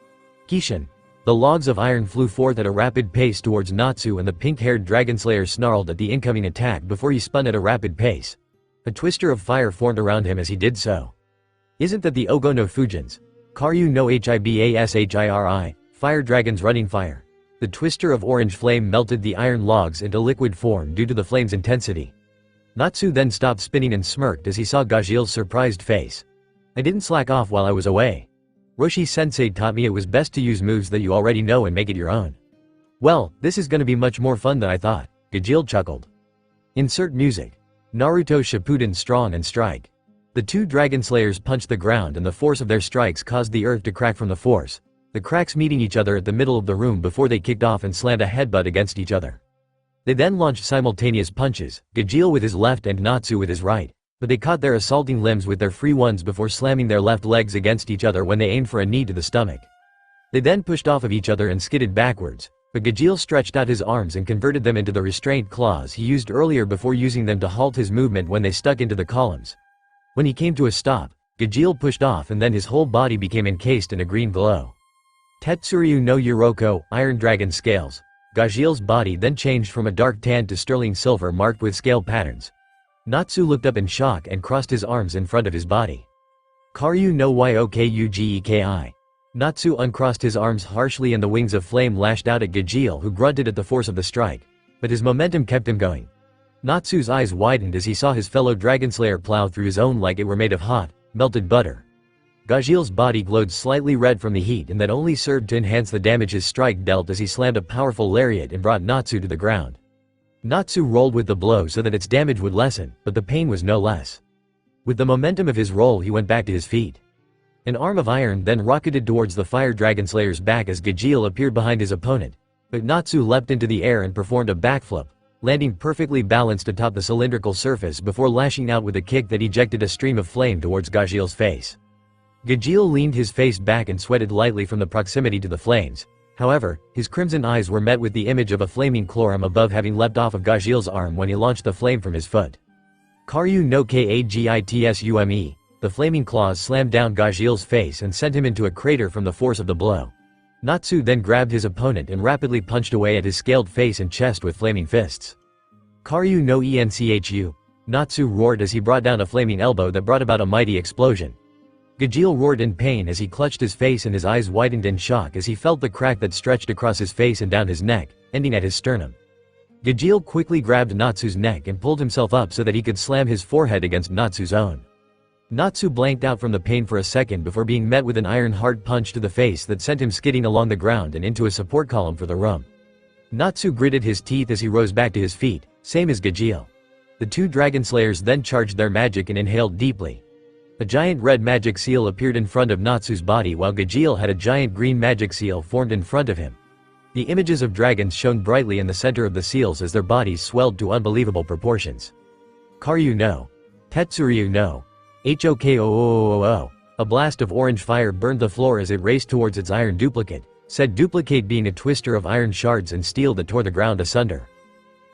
Speaker 2: Kishin. The logs of iron flew forth at a rapid pace towards Natsu and the pink-haired Dragonslayer snarled at the incoming attack before he spun at a rapid pace. A twister of fire formed around him as he did so. Isn't that the Ogo no Fujins? Karyu no Hibashiri, fire dragons running fire. The twister of orange flame melted the iron logs into liquid form due to the flame's intensity. Natsu then stopped spinning and smirked as he saw Gajeel's surprised face. I didn't slack off while I was away. Roshi-sensei taught me it was best to use moves that you already know and make it your own. Well, this is gonna be much more fun than I thought, Gajeel chuckled. Insert music. Naruto Shippuden strong and strike. The two Dragonslayers punched the ground and the force of their strikes caused the earth to crack from the force, the cracks meeting each other at the middle of the room before they kicked off and slammed a headbutt against each other. They then launched simultaneous punches, Gajeel with his left and Natsu with his right, but they caught their assaulting limbs with their free ones before slamming their left legs against each other when they aimed for a knee to the stomach. They then pushed off of each other and skidded backwards, but Gajeel stretched out his arms and converted them into the restraint claws he used earlier before using them to halt his movement when they stuck into the columns. When he came to a stop, Gajeel pushed off and then his whole body became encased in a green glow. Tetsuryu no Yuroko, Iron Dragon Scales. Gajeel's body then changed from a dark tan to sterling silver marked with scale patterns. Natsu looked up in shock and crossed his arms in front of his body. Karyu no Yokugeki. Natsu uncrossed his arms harshly and the wings of flame lashed out at Gajeel who grunted at the force of the strike, but his momentum kept him going. Natsu's eyes widened as he saw his fellow Dragonslayer plow through his own like it were made of hot, melted butter. Gajeel's body glowed slightly red from the heat and that only served to enhance the damage his strike dealt as he slammed a powerful lariat and brought Natsu to the ground. Natsu rolled with the blow so that its damage would lessen, but the pain was no less. With the momentum of his roll he went back to his feet. An arm of iron then rocketed towards the fire Dragonslayer's back as Gajeel appeared behind his opponent, but Natsu leapt into the air and performed a backflip, landing perfectly balanced atop the cylindrical surface before lashing out with a kick that ejected a stream of flame towards Gajeel's face. Gajeel leaned his face back and sweated lightly from the proximity to the flames. However, his crimson eyes were met with the image of a flaming chlorum above having leapt off of Gajeel's arm when he launched the flame from his foot. Karyu no Kagitsume, the flaming claws slammed down Gajeel's face and sent him into a crater from the force of the blow. Natsu then grabbed his opponent and rapidly punched away at his scaled face and chest with flaming fists. Karyu no Enchu. Natsu roared as he brought down a flaming elbow that brought about a mighty explosion. Gajeel roared in pain as he clutched his face and his eyes widened in shock as he felt the crack that stretched across his face and down his neck, ending at his sternum. Gajeel quickly grabbed Natsu's neck and pulled himself up so that he could slam his forehead against Natsu's own. Natsu blanked out from the pain for a second before being met with an iron-hard punch to the face that sent him skidding along the ground and into a support column for the room. Natsu gritted his teeth as he rose back to his feet, same as Gajeel. The two Dragonslayers then charged their magic and inhaled deeply. A giant red magic seal appeared in front of Natsu's body while Gajeel had a giant green magic seal formed in front of him. The images of dragons shone brightly in the center of the seals as their bodies swelled to unbelievable proportions. Karyu no. Tetsuryu no. Hokoo. A blast of orange fire burned the floor as it raced towards its iron duplicate, said duplicate being a twister of iron shards and steel that tore the ground asunder.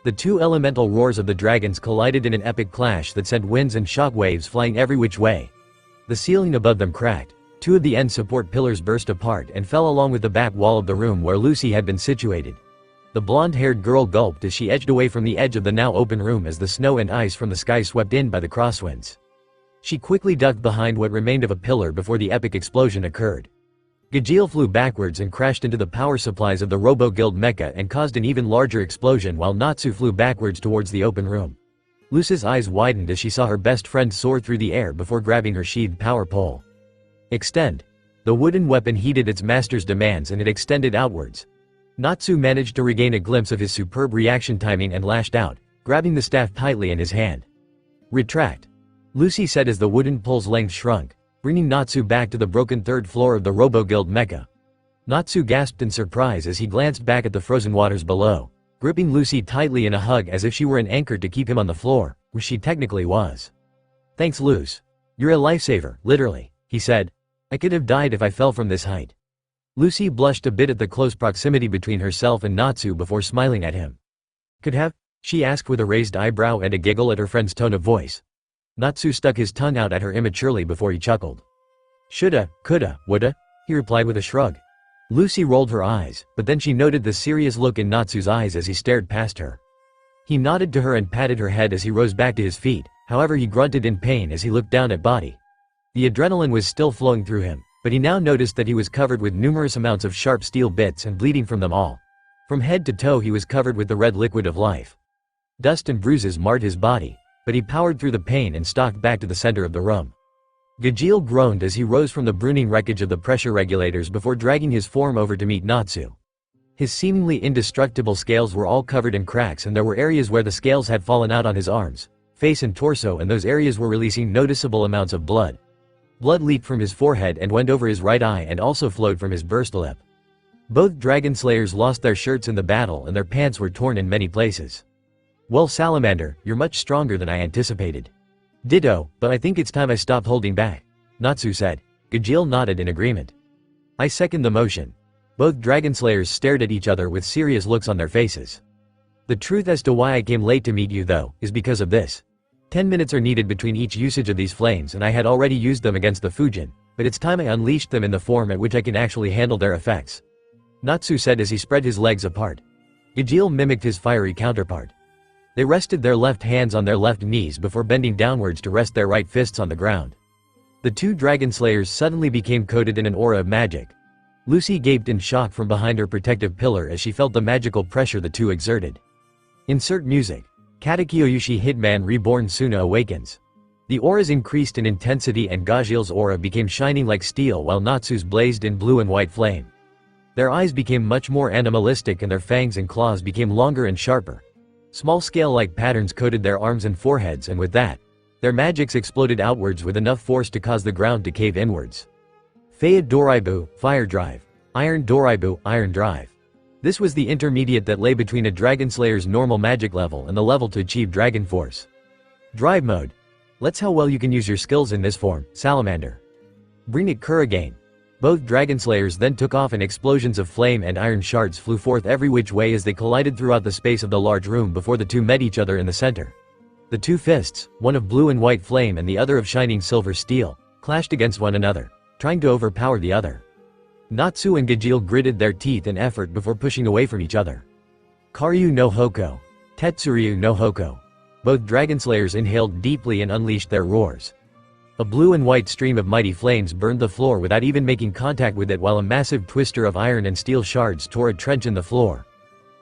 Speaker 2: The two elemental roars of the dragons collided in an epic clash that sent winds and shock waves flying every which way. The ceiling above them cracked. Two of the end support pillars burst apart and fell along with the back wall of the room where Lucy had been situated. The blonde-haired girl gulped as she edged away from the edge of the now open room as the snow and ice from the sky swept in by the crosswinds. She quickly ducked behind what remained of a pillar before the epic explosion occurred. Gajeel flew backwards and crashed into the power supplies of the Robo-Guild mecha and caused an even larger explosion while Natsu flew backwards towards the open room. Lucy's eyes widened as she saw her best friend soar through the air before grabbing her sheathed power pole. Extend. The wooden weapon heeded its master's demands and it extended outwards. Natsu managed to regain a glimpse of his superb reaction timing and lashed out, grabbing the staff tightly in his hand. Retract. Lucy said as the wooden pole's length shrunk, bringing Natsu back to the broken third floor of the Robo-Guild mecha. Natsu gasped in surprise as he glanced back at the frozen waters below, gripping Lucy tightly in a hug as if she were an anchor to keep him on the floor, which she technically was. Thanks Luce. You're a lifesaver, literally, he said. I could have died if I fell from this height. Lucy blushed a bit at the close proximity between herself and Natsu before smiling at him. Could have? She asked with a raised eyebrow and a giggle at her friend's tone of voice. Natsu stuck his tongue out at her immaturely before he chuckled. Shoulda, coulda, woulda, he replied with a shrug. Lucy rolled her eyes, but then she noted the serious look in Natsu's eyes as he stared past her. He nodded to her and patted her head as he rose back to his feet, however he grunted in pain as he looked down at body. The adrenaline was still flowing through him, but he now noticed that he was covered with numerous amounts of sharp steel bits and bleeding from them all. From head to toe he was covered with the red liquid of life. Dust and bruises marred his body, but he powered through the pain and stalked back to the center of the room. Gajeel groaned as he rose from the bruning wreckage of the pressure regulators before dragging his form over to meet Natsu. His seemingly indestructible scales were all covered in cracks and there were areas where the scales had fallen out on his arms, face and torso, and those areas were releasing noticeable amounts of blood. Blood leaked from his forehead and went over his right eye and also flowed from his burst lip. Both Dragonslayers lost their shirts in the battle and their pants were torn in many places. Well Salamander, you're much stronger than I anticipated. Ditto, but I think it's time I stopped holding back, Natsu said. Gajeel nodded in agreement. I second the motion. Both Dragonslayers stared at each other with serious looks on their faces. The truth as to why I came late to meet you though, is because of this. 10 minutes are needed between each usage of these flames and I had already used them against the Fujin, but it's time I unleashed them in the form at which I can actually handle their effects. Natsu said as he spread his legs apart. Gajeel mimicked his fiery counterpart. They rested their left hands on their left knees before bending downwards to rest their right fists on the ground. The two Dragonslayers suddenly became coated in an aura of magic. Lucy gaped in shock from behind her protective pillar as she felt the magical pressure the two exerted. Insert music. Katakyoyushi Hitman Reborn Suna awakens. The auras increased in intensity and Gajeel's aura became shining like steel while Natsu's blazed in blue and white flame. Their eyes became much more animalistic and their fangs and claws became longer and sharper. Small scale-like patterns coated their arms and foreheads, and with that, their magics exploded outwards with enough force to cause the ground to cave inwards. Faya Doraibu, Fire Drive. Iron Doraibu, Iron Drive. This was the intermediate that lay between a Dragonslayer's normal magic level and the level to achieve Dragon Force. Drive Mode. Let's how well you can use your skills in this form, Salamander. Bring it Kuragain. Both Dragonslayers then took off and explosions of flame and iron shards flew forth every which way as they collided throughout the space of the large room before the two met each other in the center. The two fists, one of blue and white flame and the other of shining silver steel, clashed against one another, trying to overpower the other. Natsu and Gajeel gritted their teeth in effort before pushing away from each other. Karyu no Hoko. Tetsuryu no Hoko. Both Dragonslayers inhaled deeply and unleashed their roars. A blue and white stream of mighty flames burned the floor without even making contact with it, while a massive twister of iron and steel shards tore a trench in the floor.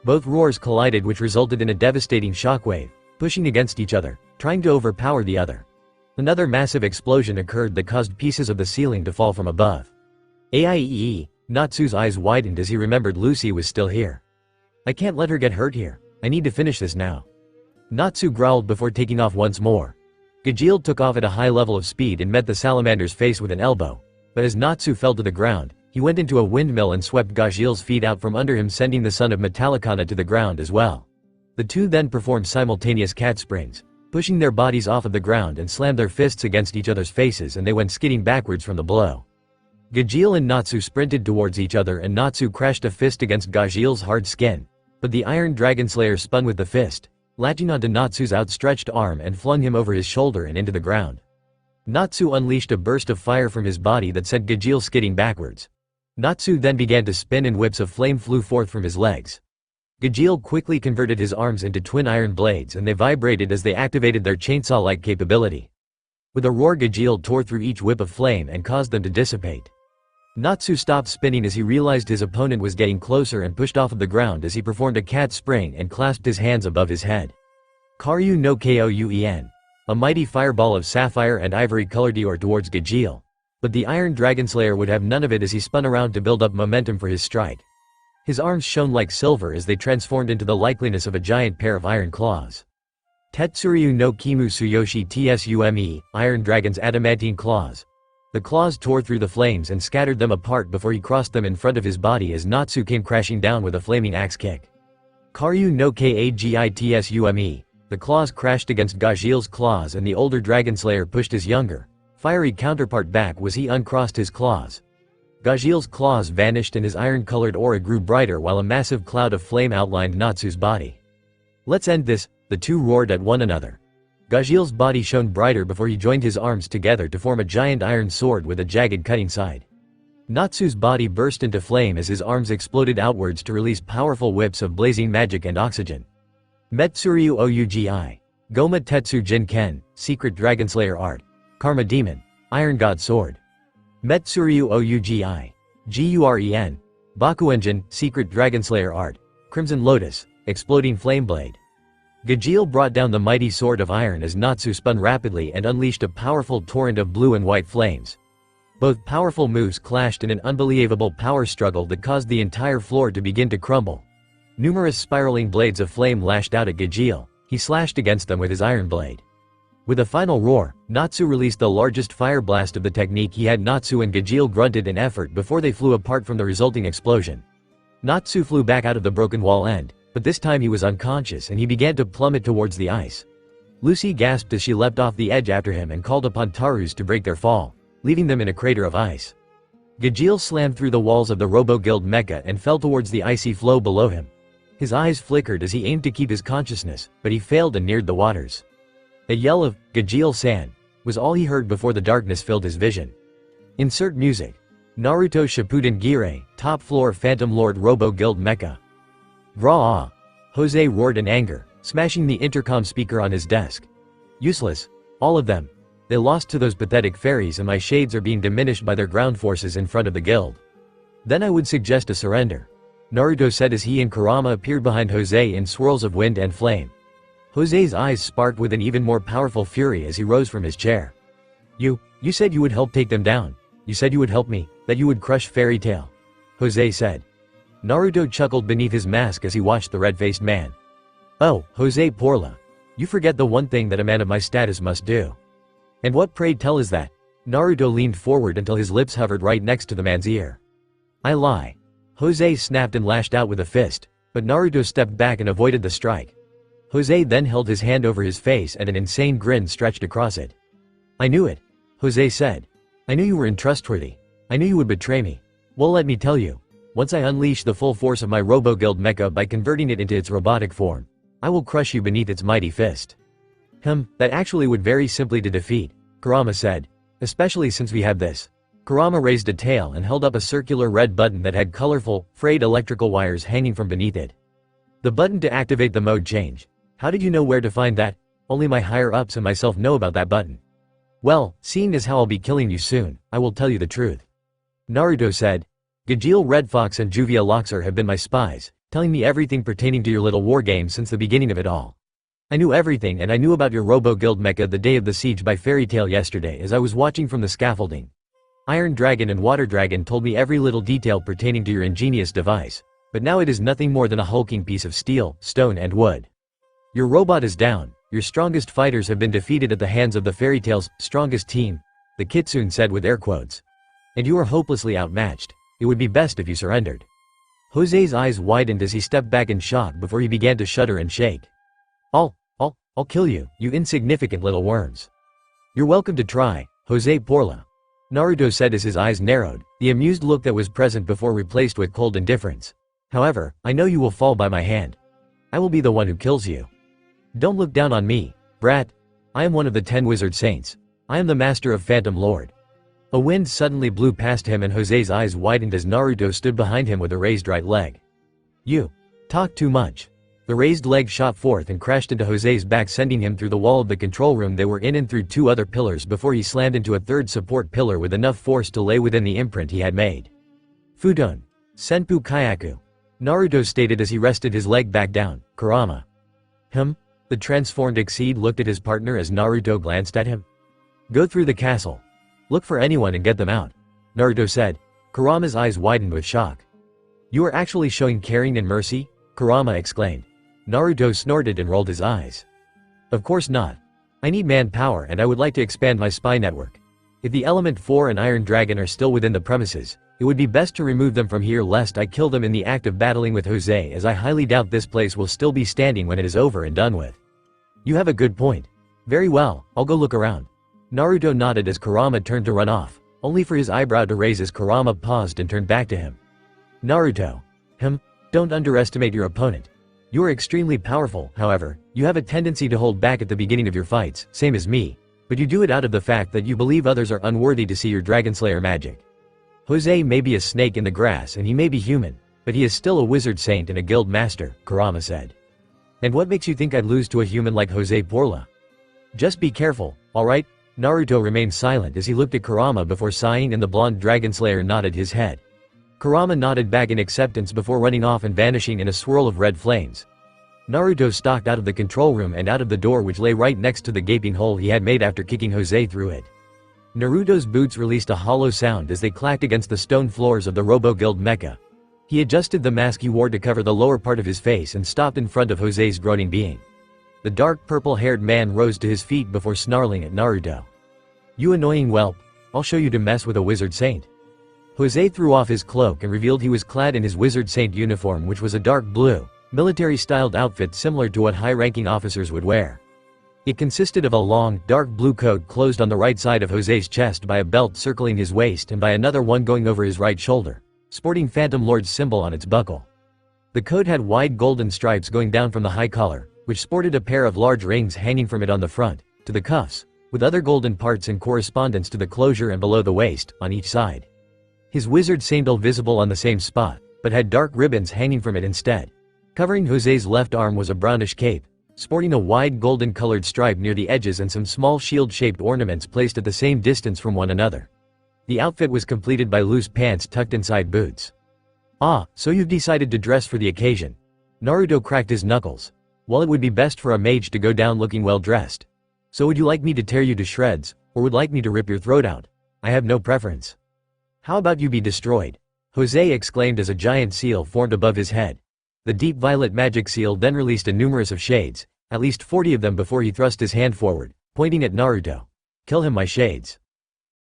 Speaker 2: Both roars collided, which resulted in a devastating shockwave, pushing against each other, trying to overpower the other. Another massive explosion occurred that caused pieces of the ceiling to fall from above. Aieee! Natsu's eyes widened as he remembered Lucy was still here. I can't let her get hurt here. I need to finish this now. Natsu growled before taking off once more. Gajeel took off at a high level of speed and met the salamander's face with an elbow. But as Natsu fell to the ground, he went into a windmill and swept Gajeel's feet out from under him, sending the son of Metallicana to the ground as well. The two then performed simultaneous cat springs, pushing their bodies off of the ground and slammed their fists against each other's faces, and they went skidding backwards from the blow. Gajeel and Natsu sprinted towards each other, and Natsu crashed a fist against Gajeel's hard skin. But the Iron Dragonslayer spun with the fist, latching onto Natsu's outstretched arm and flung him over his shoulder and into the ground. Natsu unleashed a burst of fire from his body that sent Gajeel skidding backwards. Natsu then began to spin, and whips of flame flew forth from his legs. Gajeel quickly converted his arms into twin iron blades, and they vibrated as they activated their chainsaw-like capability. With a roar, Gajeel tore through each whip of flame and caused them to dissipate. Natsu stopped spinning as he realized his opponent was getting closer and pushed off of the ground as he performed a cat spring and clasped his hands above his head. Karyu no Kouen. A mighty fireball of sapphire and ivory colored tore towards Gajeel. But the Iron Dragonslayer would have none of it as he spun around to build up momentum for his strike. His arms shone like silver as they transformed into the likeliness of a giant pair of iron claws. Tetsuryu no Kimu Tsuyoshi Tsume, Iron Dragon's adamantine claws. The claws tore through the flames and scattered them apart before he crossed them in front of his body as Natsu came crashing down with a flaming axe kick. Karyu no Kagitsume. The claws crashed against Gajeel's claws, and the older Dragonslayer pushed his younger, fiery counterpart back as he uncrossed his claws. Gajeel's claws vanished and his iron-colored aura grew brighter while a massive cloud of flame outlined Natsu's body. Let's end this, the two roared at one another. Gajeel's body shone brighter before he joined his arms together to form a giant iron sword with a jagged cutting side. Natsu's body burst into flame as his arms exploded outwards to release powerful whips of blazing magic and oxygen. Metsuryu Ougi. Goma Tetsu Jinken, Secret Dragonslayer Art. Karma Demon. Iron God Sword. Metsuryu Ougi. Guren. Bakuenjin, Secret Dragonslayer Art. Crimson Lotus. Exploding Flame Blade. Gajeel brought down the mighty sword of iron as Natsu spun rapidly and unleashed a powerful torrent of blue and white flames. Both powerful moves clashed in an unbelievable power struggle that caused the entire floor to begin to crumble. Numerous spiraling blades of flame lashed out at Gajeel. He slashed against them with his iron blade. With a final roar, Natsu released the largest fire blast of the technique he had. Natsu and Gajeel grunted in effort before they flew apart from the resulting explosion. Natsu flew back out of the broken wall end, but this time he was unconscious and he began to plummet towards the ice. Lucy gasped as she leapt off the edge after him and called upon Tarus to break their fall, leaving them in a crater of ice. Gajeel slammed through the walls of the Robo-Guild mecha and fell towards the icy flow below him. His eyes flickered as he aimed to keep his consciousness, but he failed and neared the waters. A yell of, "Gajeel-san," was all he heard before the darkness filled his vision. Insert music. Naruto Shippuden Girei, top floor Phantom Lord Robo-Guild mecha. Raw! Jose roared in anger, smashing the intercom speaker on his desk. Useless. All of them. They lost to those pathetic fairies, and my shades are being diminished by their ground forces in front of the guild. Then I would suggest a surrender, Naruto said as he and Kurama appeared behind Jose in swirls of wind and flame. Jose's eyes sparked with an even more powerful fury as he rose from his chair. You said you would help take them down. You said you would help me, that you would crush Fairy Tail. Jose said. Naruto chuckled beneath his mask as he watched the red-faced man. Oh, Jose Porla. You forget the one thing that a man of my status must do. And what, pray tell, is that? Naruto leaned forward until his lips hovered right next to the man's ear. I lie. Jose snapped and lashed out with a fist, but Naruto stepped back and avoided the strike. Jose then held his hand over his face and an insane grin stretched across it. I knew it, Jose said. I knew you were untrustworthy. I knew you would betray me. Well, let me tell you. Once I unleash the full force of my Robo-Guild mecha by converting it into its robotic form, I will crush you beneath its mighty fist. That actually would very simply to defeat, Kurama said. Especially since we have this. Kurama raised a tail and held up a circular red button that had colorful, frayed electrical wires hanging from beneath it. The button to activate the mode change. How did you know where to find that? Only my higher-ups and myself know about that button. Well, seeing as how I'll be killing you soon, I will tell you the truth. Naruto said. Gajeel Red Fox and Juvia Loxer have been my spies, telling me everything pertaining to your little war game since the beginning of it all. I knew everything, and I knew about your Robo-Guild mecha the day of the siege by Fairy Tail yesterday as I was watching from the scaffolding. Iron Dragon and Water Dragon told me every little detail pertaining to your ingenious device, but now it is nothing more than a hulking piece of steel, stone and wood. Your robot is down, your strongest fighters have been defeated at the hands of the Fairy Tail's strongest team, the Kitsune said with air quotes. And you are hopelessly outmatched. It would be best if you surrendered. Jose's eyes widened as he stepped back in shock before he began to shudder and shake. I'll kill you, you insignificant little worms. You're welcome to try, Jose Porla. Naruto said as his eyes narrowed, the amused look that was present before replaced with cold indifference. However, I know you will fall by my hand. I will be the one who kills you. Don't look down on me, brat. I am one of the 10 wizard saints. I am the master of Phantom Lord. A wind suddenly blew past him and Jose's eyes widened as Naruto stood behind him with a raised right leg. You talk too much. The raised leg shot forth and crashed into Jose's back, sending him through the wall of the control room they were in and through 2 other pillars before he slammed into a 3rd support pillar with enough force to lay within the imprint he had made. Futon. Senpu Kyaku. Naruto stated as he rested his leg back down. Kurama. The transformed Exceed looked at his partner as Naruto glanced at him. Go through the castle. Look for anyone and get them out, Naruto said. Kurama's eyes widened with shock. You are actually showing caring and mercy? Kurama exclaimed. Naruto snorted and rolled his eyes. Of course not. I need manpower and I would like to expand my spy network. If the Element 4 and Iron Dragon are still within the premises, it would be best to remove them from here lest I kill them in the act of battling with Jose, as I highly doubt this place will still be standing when it is over and done with. You have a good point. Very well, I'll go look around. Naruto nodded as Kurama turned to run off, only for his eyebrow to raise as Kurama paused and turned back to him. Naruto. Don't underestimate your opponent. You are extremely powerful, however, you have a tendency to hold back at the beginning of your fights, same as me, but you do it out of the fact that you believe others are unworthy to see your Dragonslayer magic. Jose may be a snake in the grass and he may be human, but he is still a wizard saint and a guild master, Kurama said. And what makes you think I'd lose to a human like Jose Porla? Just be careful, alright? Naruto remained silent as he looked at Kurama before sighing, and the blonde Dragonslayer nodded his head. Kurama nodded back in acceptance before running off and vanishing in a swirl of red flames. Naruto stalked out of the control room and out of the door which lay right next to the gaping hole he had made after kicking Jose through it. Naruto's boots released a hollow sound as they clacked against the stone floors of the Robo-Guild mecha. He adjusted the mask he wore to cover the lower part of his face and stopped in front of Jose's groaning being. The dark purple-haired man rose to his feet before snarling at Naruto. You annoying whelp, I'll show you to mess with a wizard saint. Jose threw off his cloak and revealed he was clad in his wizard saint uniform, which was a dark blue, military-styled outfit similar to what high-ranking officers would wear. It consisted of a long, dark blue coat closed on the right side of Jose's chest by a belt circling his waist and by another one going over his right shoulder, sporting Phantom Lord's symbol on its buckle. The coat had wide golden stripes going down from the high collar, which sported a pair of large rings hanging from it on the front, to the cuffs, with other golden parts in correspondence to the closure and below the waist, on each side. His wizard sandal visible on the same spot, but had dark ribbons hanging from it instead. Covering Jose's left arm was a brownish cape, sporting a wide golden-colored stripe near the edges and some small shield-shaped ornaments placed at the same distance from one another. The outfit was completed by loose pants tucked inside boots. Ah, so you've decided to dress for the occasion. Naruto cracked his knuckles. Well, it would be best for a mage to go down looking well-dressed. So would you like me to tear you to shreds, or would like me to rip your throat out? I have no preference. How about you be destroyed? Jose exclaimed as a giant seal formed above his head. The deep violet magic seal then released a numerous of shades, at least 40 of them, before he thrust his hand forward, pointing at Naruto. Kill him, my shades.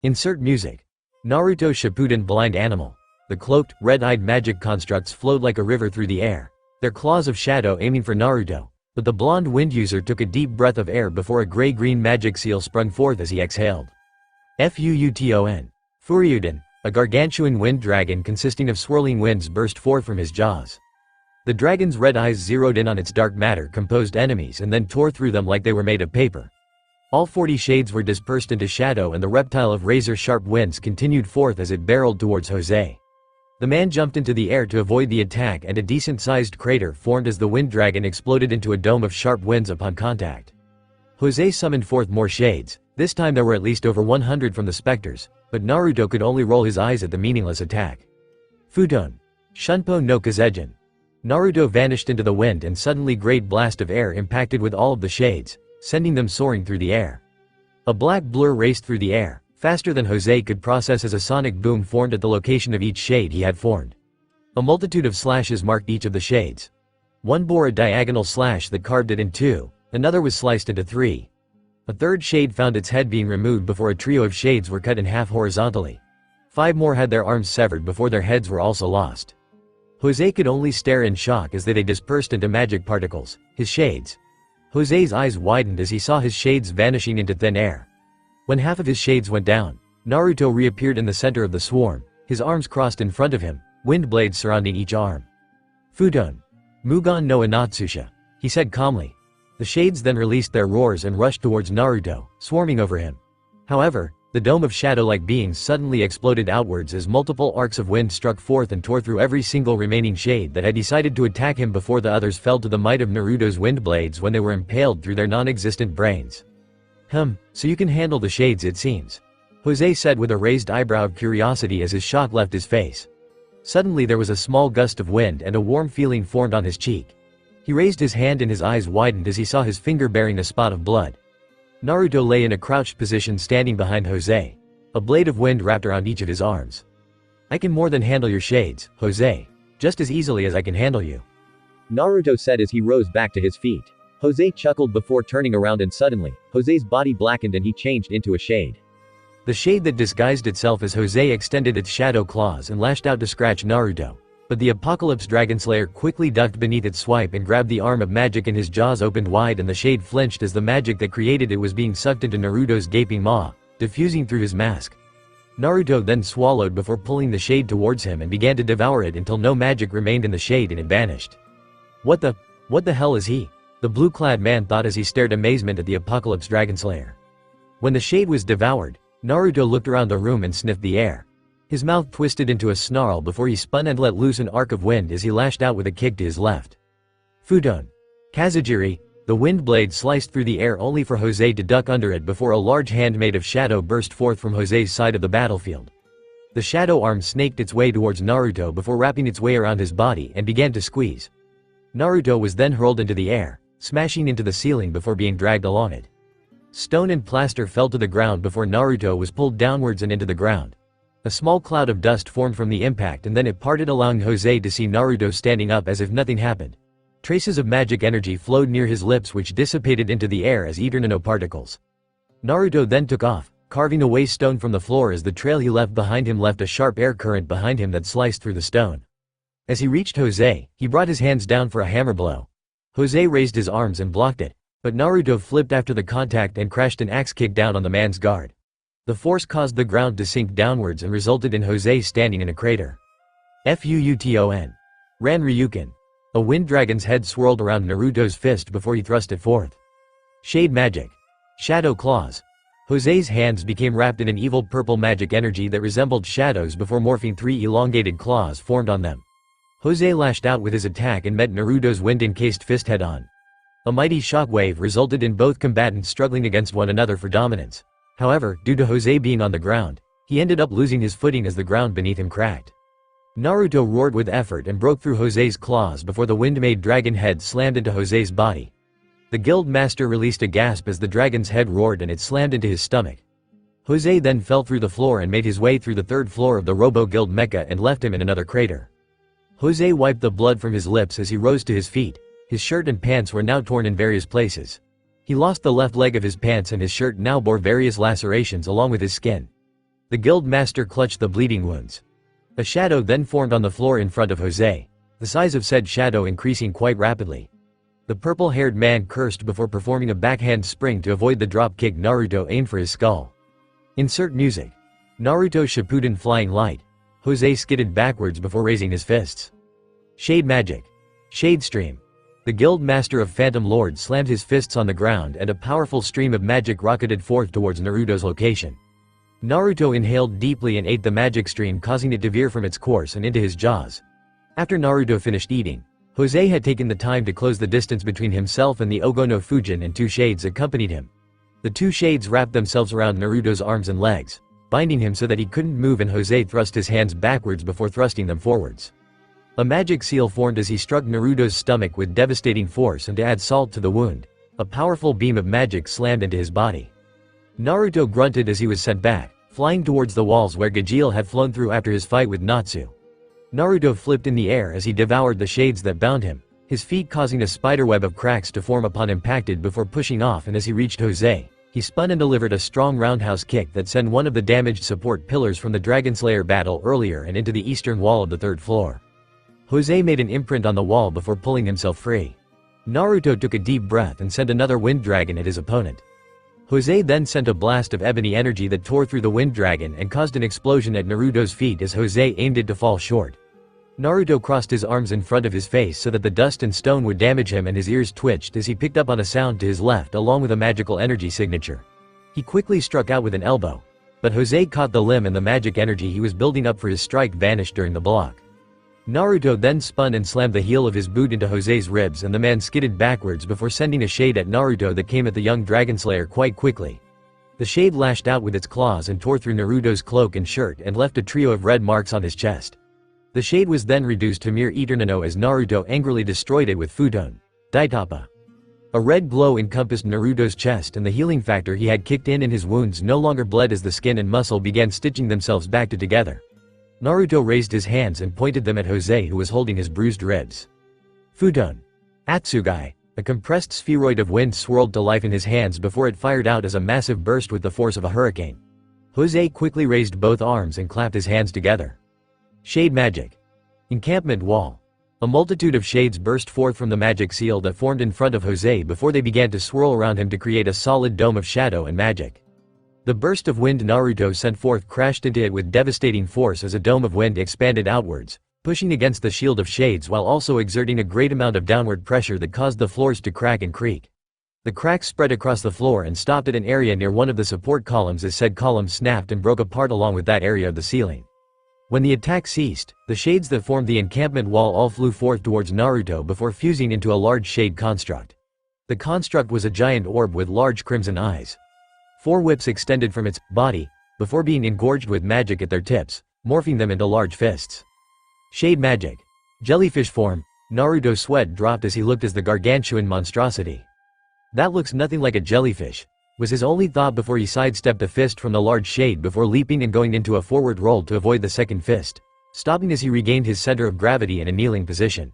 Speaker 2: Insert music. Naruto Shippuden Blind Animal. The cloaked, red-eyed magic constructs flowed like a river through the air, their claws of shadow aiming for Naruto, but the blonde wind user took a deep breath of air before a gray-green magic seal sprung forth as he exhaled. Futon. Furyuden. A gargantuan wind dragon consisting of swirling winds burst forth from his jaws. The dragon's red eyes zeroed in on its dark matter-composed enemies and then tore through them like they were made of paper. All 40 shades were dispersed into shadow and the reptile of razor-sharp winds continued forth as it barreled towards Jose. The man jumped into the air to avoid the attack and a decent-sized crater formed as the wind dragon exploded into a dome of sharp winds upon contact. Jose summoned forth more shades. This time there were at least over 100 from the specters, but Naruto could only roll his eyes at the meaningless attack. Futon. Shunpo no Kazejin. Naruto vanished into the wind and suddenly great blast of air impacted with all of the shades, sending them soaring through the air. A black blur raced through the air, faster than Jose could process as a sonic boom formed at the location of each shade he had formed. A multitude of slashes marked each of the shades. One bore a diagonal slash that carved it in two, another was sliced into three. A third shade found its head being removed before a trio of shades were cut in half horizontally. 5 more had their arms severed before their heads were also lost. Jose could only stare in shock as they dispersed into magic particles, his shades. Jose's eyes widened as he saw his shades vanishing into thin air. When half of his shades went down, Naruto reappeared in the center of the swarm, his arms crossed in front of him, wind blades surrounding each arm. Futon. Mugan no Inatsusha, he said calmly. The shades then released their roars and rushed towards Naruto, swarming over him. However, the dome of shadow-like beings suddenly exploded outwards as multiple arcs of wind struck forth and tore through every single remaining shade that had decided to attack him before the others fell to the might of Naruto's wind blades when they were impaled through their non-existent brains. So you can handle the shades it seems. Jose said with a raised eyebrow of curiosity as his shock left his face. Suddenly there was a small gust of wind and a warm feeling formed on his cheek. He raised his hand and his eyes widened as he saw his finger bearing a spot of blood. Naruto lay in a crouched position standing behind Jose. A blade of wind wrapped around each of his arms. I can more than handle your shades, Jose. Just as easily as I can handle you.
Speaker 3: Naruto said as he rose back to his feet. Jose chuckled before turning around and suddenly, Jose's body blackened and he changed into a shade.
Speaker 2: The shade that disguised itself as Jose extended its shadow claws and lashed out to scratch Naruto. But the Apocalypse Dragonslayer quickly ducked beneath its swipe and grabbed the arm of magic and his jaws opened wide and the shade flinched as the magic that created it was being sucked into Naruto's gaping maw, diffusing through his mask. Naruto then swallowed before pulling the shade towards him and began to devour it until no magic remained in the shade and it vanished. What the hell is he? The blue-clad man thought as he stared amazement at the Apocalypse Dragonslayer. When the shade was devoured, Naruto looked around the room and sniffed the air. His mouth twisted into a snarl before he spun and let loose an arc of wind as he lashed out with a kick to his left. Futon. Kazejiri. The wind blade sliced through the air only for Jose to duck under it before a large hand made of shadow burst forth from Jose's side of the battlefield. The shadow arm snaked its way towards Naruto before wrapping its way around his body and began to squeeze. Naruto was then hurled into the air, smashing into the ceiling before being dragged along it. Stone and plaster fell to the ground before Naruto was pulled downwards and into the ground. A small cloud of dust formed from the impact and then it parted allowing Jose to see Naruto standing up as if nothing happened. Traces of magic energy flowed near his lips which dissipated into the air as eternano particles. Naruto then took off, carving away stone from the floor as the trail he left behind him left a sharp air current behind him that sliced through the stone. As he reached Jose, he brought his hands down for a hammer blow. Jose raised his arms and blocked it, but Naruto flipped after the contact and crashed an axe kick down on the man's guard. The force caused the ground to sink downwards and resulted in Jose standing in a crater. Futon. Ran Ryukin. A wind dragon's head swirled around Naruto's fist before he thrust it forth. Shade magic. Shadow claws. Jose's hands became wrapped in an evil purple magic energy that resembled shadows before morphing 3 elongated claws formed on them. Jose lashed out with his attack and met Naruto's wind-encased fist head-on. A mighty shockwave resulted in both combatants struggling against one another for dominance. However, due to Jose being on the ground, he ended up losing his footing as the ground beneath him cracked. Naruto roared with effort and broke through Jose's claws before the wind-made dragon head slammed into Jose's body. The guild master released a gasp as the dragon's head roared and it slammed into his stomach. Jose then fell through the floor and made his way through the 3rd floor of the Robo Guild mecha and left him in another crater. Jose wiped the blood from his lips as he rose to his feet. His shirt and pants were now torn in various places. He lost the left leg of his pants and his shirt now bore various lacerations along with his skin. The guild master clutched the bleeding wounds. A shadow then formed on the floor in front of Jose, the size of said shadow increasing quite rapidly. The purple-haired man cursed before performing a backhand spring to avoid the drop kick Naruto aimed for his skull. Insert music. Naruto Shippuden flying light. Jose skidded backwards before raising his fists. Shade magic. Shade stream. The guild master of Phantom Lord slammed his fists on the ground and a powerful stream of magic rocketed forth towards Naruto's location. Naruto inhaled deeply and ate the magic stream causing it to veer from its course and into his jaws. After Naruto finished eating, Jose had taken the time to close the distance between himself and the Ogono Fujin, and two shades accompanied him. The two shades wrapped themselves around Naruto's arms and legs, binding him so that he couldn't move, and Jose thrust his hands backwards before thrusting them forwards. A magic seal formed as he struck Naruto's stomach with devastating force, and to add salt to the wound, a powerful beam of magic slammed into his body. Naruto grunted as he was sent back, flying towards the walls where Gajeel had flown through after his fight with Natsu. Naruto flipped in the air as he devoured the shades that bound him, his feet causing a spiderweb of cracks to form upon impacted before pushing off, and as he reached Jose, he spun and delivered a strong roundhouse kick that sent one of the damaged support pillars from the Dragonslayer battle earlier and into the eastern wall of the third floor. Jose made an imprint on the wall before pulling himself free. Naruto took a deep breath and sent another wind dragon at his opponent. Jose then sent a blast of ebony energy that tore through the wind dragon and caused an explosion at Naruto's feet as Jose aimed it to fall short. Naruto crossed his arms in front of his face so that the dust and stone would damage him, and his ears twitched as he picked up on a sound to his left along with a magical energy signature. He quickly struck out with an elbow, but Jose caught the limb, and the magic energy he was building up for his strike vanished during the block. Naruto then spun and slammed the heel of his boot into Jose's ribs, and the man skidded backwards before sending a shade at Naruto that came at the young Dragonslayer quite quickly. The shade lashed out with its claws and tore through Naruto's cloak and shirt and left a trio of red marks on his chest. The shade was then reduced to mere eternano as Naruto angrily destroyed it with futon. Daitapa. A red glow encompassed Naruto's chest, and the healing factor he had kicked in his wounds no longer bled as the skin and muscle began stitching themselves back together. Naruto raised his hands and pointed them at Jose, who was holding his bruised ribs. Futon. Atsugai. A compressed spheroid of wind swirled to life in his hands before it fired out as a massive burst with the force of a hurricane. Jose quickly raised both arms and clapped his hands together. Shade magic. Encampment wall. A multitude of shades burst forth from the magic seal that formed in front of Jose before they began to swirl around him to create a solid dome of shadow and magic. The burst of wind Naruto sent forth crashed into it with devastating force as a dome of wind expanded outwards, pushing against the shield of shades while also exerting a great amount of downward pressure that caused the floors to crack and creak. The cracks spread across the floor and stopped at an area near one of the support columns as said column snapped and broke apart along with that area of the ceiling. When the attack ceased, the shades that formed the encampment wall all flew forth towards Naruto before fusing into a large shade construct. The construct was a giant orb with large crimson eyes. 4 whips extended from its body, before being engorged with magic at their tips, morphing them into large fists. Shade magic. Jellyfish form. Naruto's sweat dropped as he looked at the gargantuan monstrosity. That looks nothing like a jellyfish, was his only thought before he sidestepped a fist from the large shade before leaping and going into a forward roll to avoid the second fist, stopping as he regained his center of gravity in a kneeling position.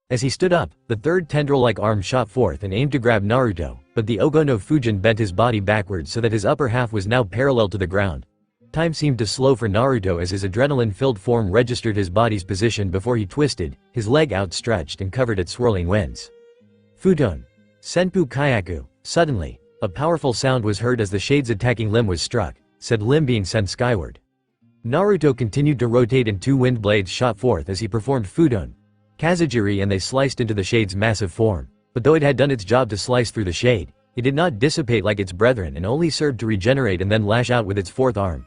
Speaker 2: As he stood up, the third tendril-like arm shot forth and aimed to grab Naruto, but the Ogono Fujin bent his body backwards so that his upper half was now parallel to the ground. Time seemed to slow for Naruto as his adrenaline-filled form registered his body's position before he twisted, his leg outstretched and covered its swirling winds. Futon. Senpu Kyaku. Suddenly, a powerful sound was heard as the shade's attacking limb was struck, said limb being sent skyward. Naruto continued to rotate and 2 wind blades shot forth as he performed Futon. Kazajiri, and they sliced into the shade's massive form. But though it had done its job to slice through the shade, it did not dissipate like its brethren and only served to regenerate and then lash out with its 4th arm.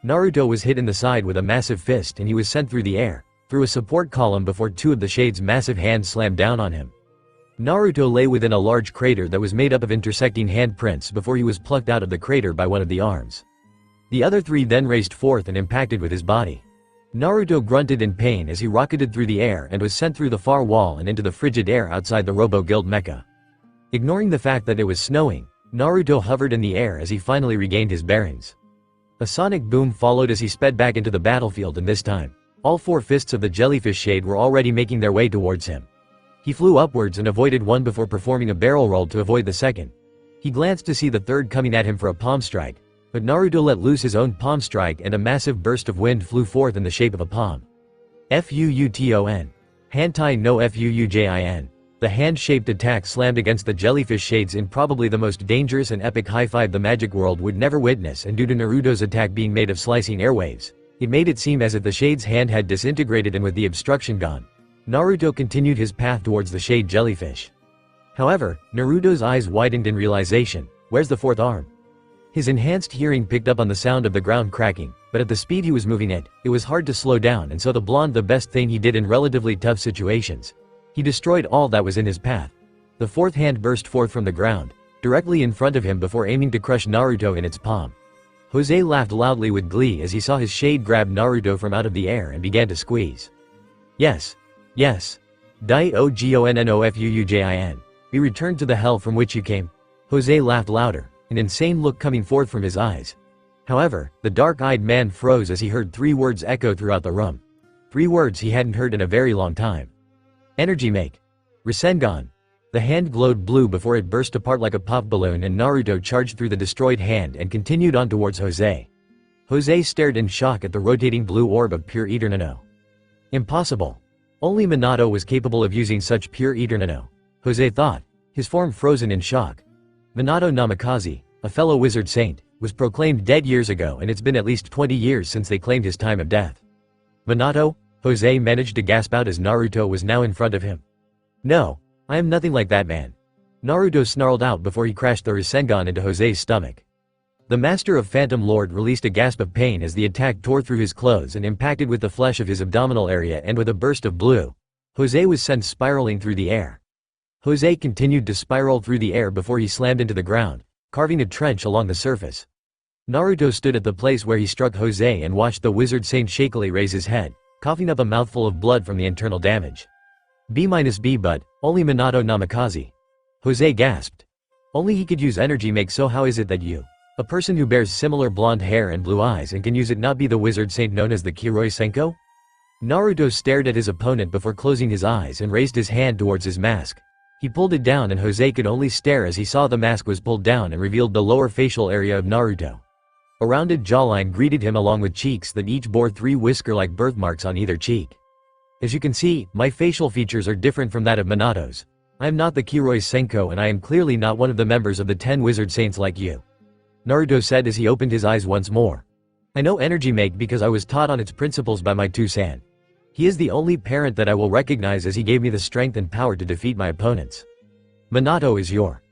Speaker 2: Naruto was hit in the side with a massive fist and he was sent through the air, through a support column before 2 of the shade's massive hands slammed down on him. Naruto lay within a large crater that was made up of intersecting handprints before he was plucked out of the crater by one of the arms. The other 3 then raced forth and impacted with his body. Naruto grunted in pain as he rocketed through the air and was sent through the far wall and into the frigid air outside the Robo Guild mecha. Ignoring the fact that it was snowing, Naruto hovered in the air as he finally regained his bearings. A sonic boom followed as he sped back into the battlefield, and this time, all 4 fists of the jellyfish shade were already making their way towards him. He flew upwards and avoided one before performing a barrel roll to avoid the second. He glanced to see the third coming at him for a palm strike, but Naruto let loose his own palm strike and a massive burst of wind flew forth in the shape of a palm. Futon. Hantai no Fuujin. The hand-shaped attack slammed against the jellyfish shades in probably the most dangerous and epic high-five the magic world would never witness, and due to Naruto's attack being made of slicing airwaves, it made it seem as if the shade's hand had disintegrated, and with the obstruction gone, Naruto continued his path towards the shade jellyfish. However, Naruto's eyes widened in realization. Where's the 4th arm? His enhanced hearing picked up on the sound of the ground cracking, but at the speed he was moving it was hard to slow down, and so the best thing he did in relatively tough situations. He destroyed all that was in his path. The fourth hand burst forth from the ground, directly in front of him before aiming to crush Naruto in its palm. Jose laughed loudly with glee as he saw his shade grab Naruto from out of the air and began to squeeze. Yes. Yes. Dai o gonofujujin. Be returned to the hell from which you came. Jose laughed louder, an insane look coming forth from his eyes. However, the dark-eyed man froze as he heard 3 words echo throughout the room. 3 words he hadn't heard in a very long time. Energy make. Rasengan. The hand glowed blue before it burst apart like a pop balloon, and Naruto charged through the destroyed hand and continued on towards Jose. Jose stared in shock at the rotating blue orb of pure Eternano. Impossible. Only Minato was capable of using such pure Eternano, Jose thought, his form frozen in shock. Minato Namikaze, a fellow wizard saint, was proclaimed dead years ago, and it's been at least 20 years since they claimed his time of death. Minato? Jose managed to gasp out as Naruto was now in front of him. No. I am nothing like that man. Naruto snarled out before he crashed the Rasengan into Jose's stomach. The master of Phantom Lord released a gasp of pain as the attack tore through his clothes and impacted with the flesh of his abdominal area, and with a burst of blue, Jose was sent spiraling through the air. Jose continued to spiral through the air before he slammed into the ground, carving a trench along the surface. Naruto stood at the place where he struck Jose and watched the wizard saint shakily raise his head, coughing up a mouthful of blood from the internal damage. B-B, but only Minato Namikaze. Jose gasped. Only he could use energy make, so how is it that you, a person who bears similar blonde hair and blue eyes and can use it, not be the wizard saint known as the Kiroi Senko? Naruto stared at his opponent before closing his eyes and raised his hand towards his mask. He pulled it down and Jose could only stare as he saw the mask was pulled down and revealed the lower facial area of Naruto. A rounded jawline greeted him along with cheeks that each bore 3 whisker-like birthmarks on either cheek. As you can see, my facial features are different from that of Minato's. I am not the Kiroi Senko, and I am clearly not one of the members of the 10 wizard saints like you. Naruto said as he opened his eyes once more. I know energy make because I was taught on its principles by my Two-san. He is the only parent that I will recognize, as he gave me the strength and power to defeat my opponents. Minato is your.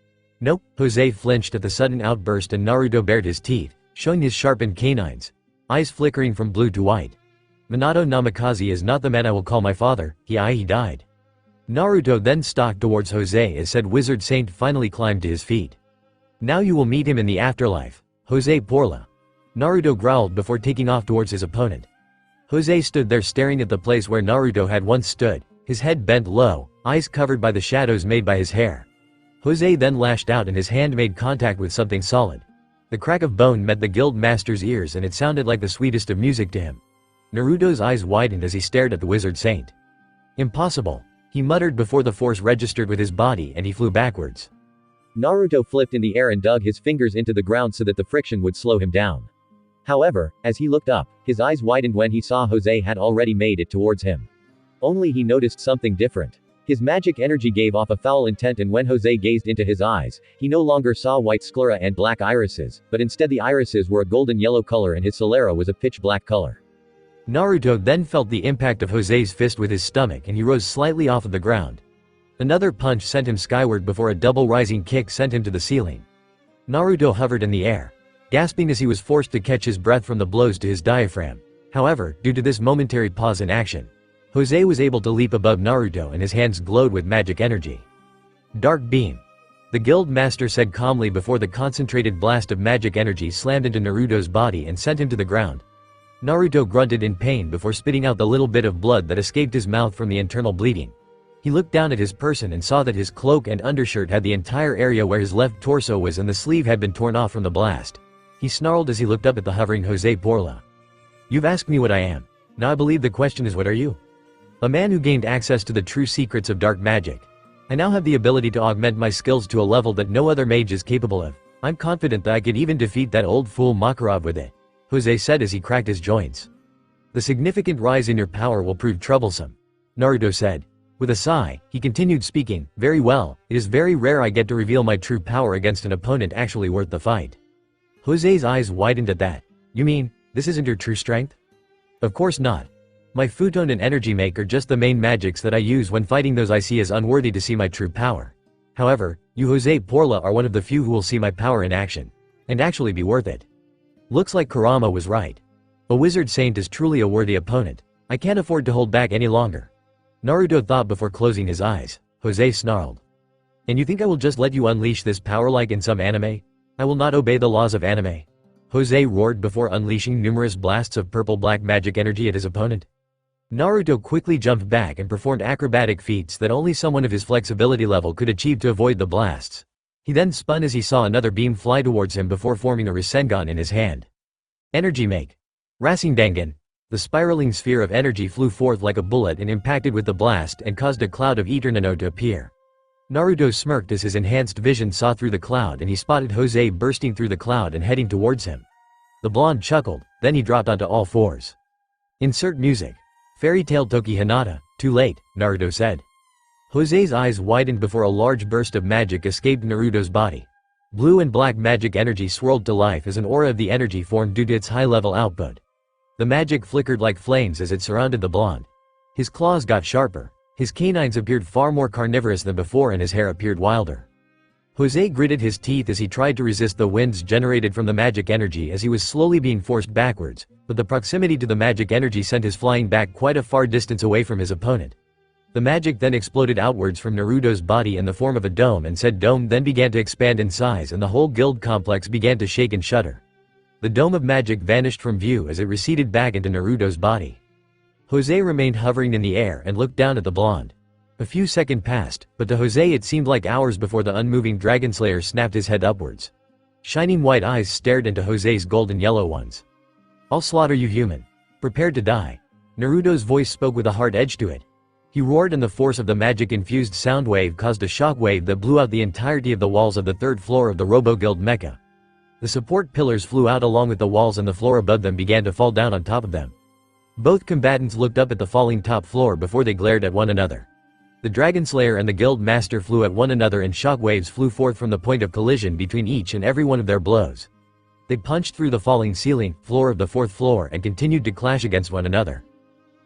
Speaker 2: Nope. Jose flinched at the sudden outburst and Naruto bared his teeth, showing his sharpened canines, eyes flickering from blue to white. Minato Namikaze is not the man I will call my father, he died. Naruto then stalked towards Jose as said wizard saint finally climbed to his feet. Now you will meet him in the afterlife, Jose Porla. Naruto growled before taking off towards his opponent. Jose stood there staring at the place where Naruto had once stood, his head bent low, eyes covered by the shadows made by his hair. Jose then lashed out and his hand made contact with something solid. The crack of bone met the guild master's ears and it sounded like the sweetest of music to him. Naruto's eyes widened as he stared at the wizard saint. Impossible, he muttered before the force registered with his body and he flew backwards.
Speaker 3: Naruto flipped in the air and dug his fingers into the ground so that the friction would slow him down. However, as he looked up, his eyes widened when he saw Jose had already made it towards him. Only he noticed something different. His magic energy gave off a foul intent, and when Jose gazed into his eyes, he no longer saw white sclera and black irises, but instead the irises were a golden yellow color and his sclera was a pitch black color. Naruto then felt the impact of Jose's fist with his stomach and he rose slightly off of the ground. Another punch sent him skyward before a double rising kick sent him to the ceiling. Naruto hovered in the air, gasping as he was forced to catch his breath from the blows to his diaphragm. However, due to this momentary pause in action, Jose was able to leap above Naruto and his hands glowed with magic energy. Dark beam. The guild master said calmly before the concentrated blast of magic energy slammed into Naruto's body and sent him to the ground. Naruto grunted in pain before spitting out the little bit of blood that escaped his mouth from the internal bleeding. He looked down at his person and saw that his cloak and undershirt had the entire area where his left torso was and the sleeve had been torn off from the blast. He snarled as he looked up at the hovering Jose Porla. You've asked me what I am. Now I believe the question is, what are you? A man who gained access to the true secrets of dark magic. I now have the ability to augment my skills to a level that no other mage is capable of. I'm confident that I could even defeat that old fool Makarov with it, Jose said as he cracked his joints. The significant rise in your power will prove troublesome, Naruto said. With a sigh, he continued speaking, very well, it is very rare I get to reveal my true power against an opponent actually worth the fight. Jose's eyes widened at that. You mean, this isn't your true strength? Of course not. My futon and energy make are just the main magics that I use when fighting those I see as unworthy to see my true power. However, you Jose Porla are one of the few who will see my power in action. And actually be worth it. Looks like Kurama was right. A wizard saint is truly a worthy opponent. I can't afford to hold back any longer.
Speaker 2: Naruto thought before closing his eyes. Jose snarled. And you think I will just let you unleash this power like in some anime? I will not obey the laws of anime. Jose roared before unleashing numerous blasts of purple-black magic energy at his opponent. Naruto quickly jumped back and performed acrobatic feats that only someone of his flexibility level could achieve to avoid the blasts. He then spun as he saw another beam fly towards him before forming a Rasengan in his hand. Energy Make. Rasengan. The spiraling sphere of energy flew forth like a bullet and impacted with the blast and caused a cloud of Eternano to appear. Naruto smirked as his enhanced vision saw through the cloud and he spotted Jose bursting through the cloud and heading towards him. The blonde chuckled, then he dropped onto all fours. Insert music. Fairy Tale Toki Hinata. Too late, Naruto said. Jose's eyes widened before a large burst of magic escaped Naruto's body. Blue and black magic energy swirled to life as an aura of the energy formed due to its high-level output. The magic flickered like flames as it surrounded the blonde. His claws got sharper. His canines appeared far more carnivorous than before and his hair appeared wilder. Jose gritted his teeth as he tried to resist the winds generated from the magic energy as he was slowly being forced backwards, but the proximity to the magic energy sent his flying back quite a far distance away from his opponent. The magic then exploded outwards from Naruto's body in the form of a dome, and said dome then began to expand in size and the whole guild complex began to shake and shudder. The dome of magic vanished from view as it receded back into Naruto's body. Jose remained hovering in the air and looked down at the blonde. A few seconds passed, but to Jose it seemed like hours before the unmoving Dragonslayer snapped his head upwards. Shining white eyes stared into Jose's golden yellow ones. I'll slaughter you, human. Prepare to die. Naruto's voice spoke with a hard edge to it. He roared and the force of the magic-infused sound wave caused a shock wave that blew out the entirety of the walls of the third floor of the Robo-Guild mecha. The support pillars flew out along with the walls and the floor above them began to fall down on top of them. Both combatants looked up at the falling top floor before they glared at one another. The Dragonslayer and the Guild Master flew at one another and shock waves flew forth from the point of collision between each and every one of their blows. They punched through the falling ceiling, floor of the fourth floor and continued to clash against one another.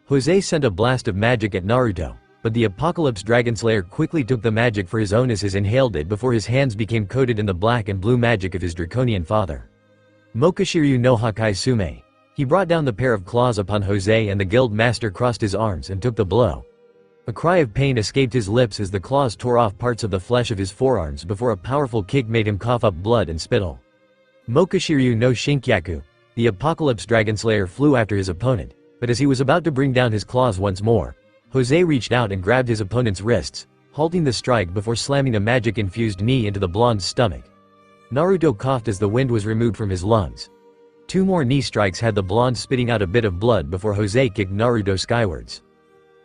Speaker 2: Jose sent a blast of magic at Naruto, but the Apocalypse Dragonslayer quickly took the magic for his own as his inhaled it before his hands became coated in the black and blue magic of his draconian father. Mokashiryu no Hakai Sume. He brought down the pair of claws upon Jose and the Guild Master crossed his arms and took the blow. A cry of pain escaped his lips as the claws tore off parts of the flesh of his forearms before a powerful kick made him cough up blood and spittle. Mokashiryu no Shinkyaku. The Apocalypse Dragonslayer flew after his opponent, but as he was about to bring down his claws once more, Jose reached out and grabbed his opponent's wrists, halting the strike before slamming a magic-infused knee into the blonde's stomach. Naruto coughed as the wind was removed from his lungs. Two more knee strikes had the blonde spitting out a bit of blood before Jose kicked Naruto skywards.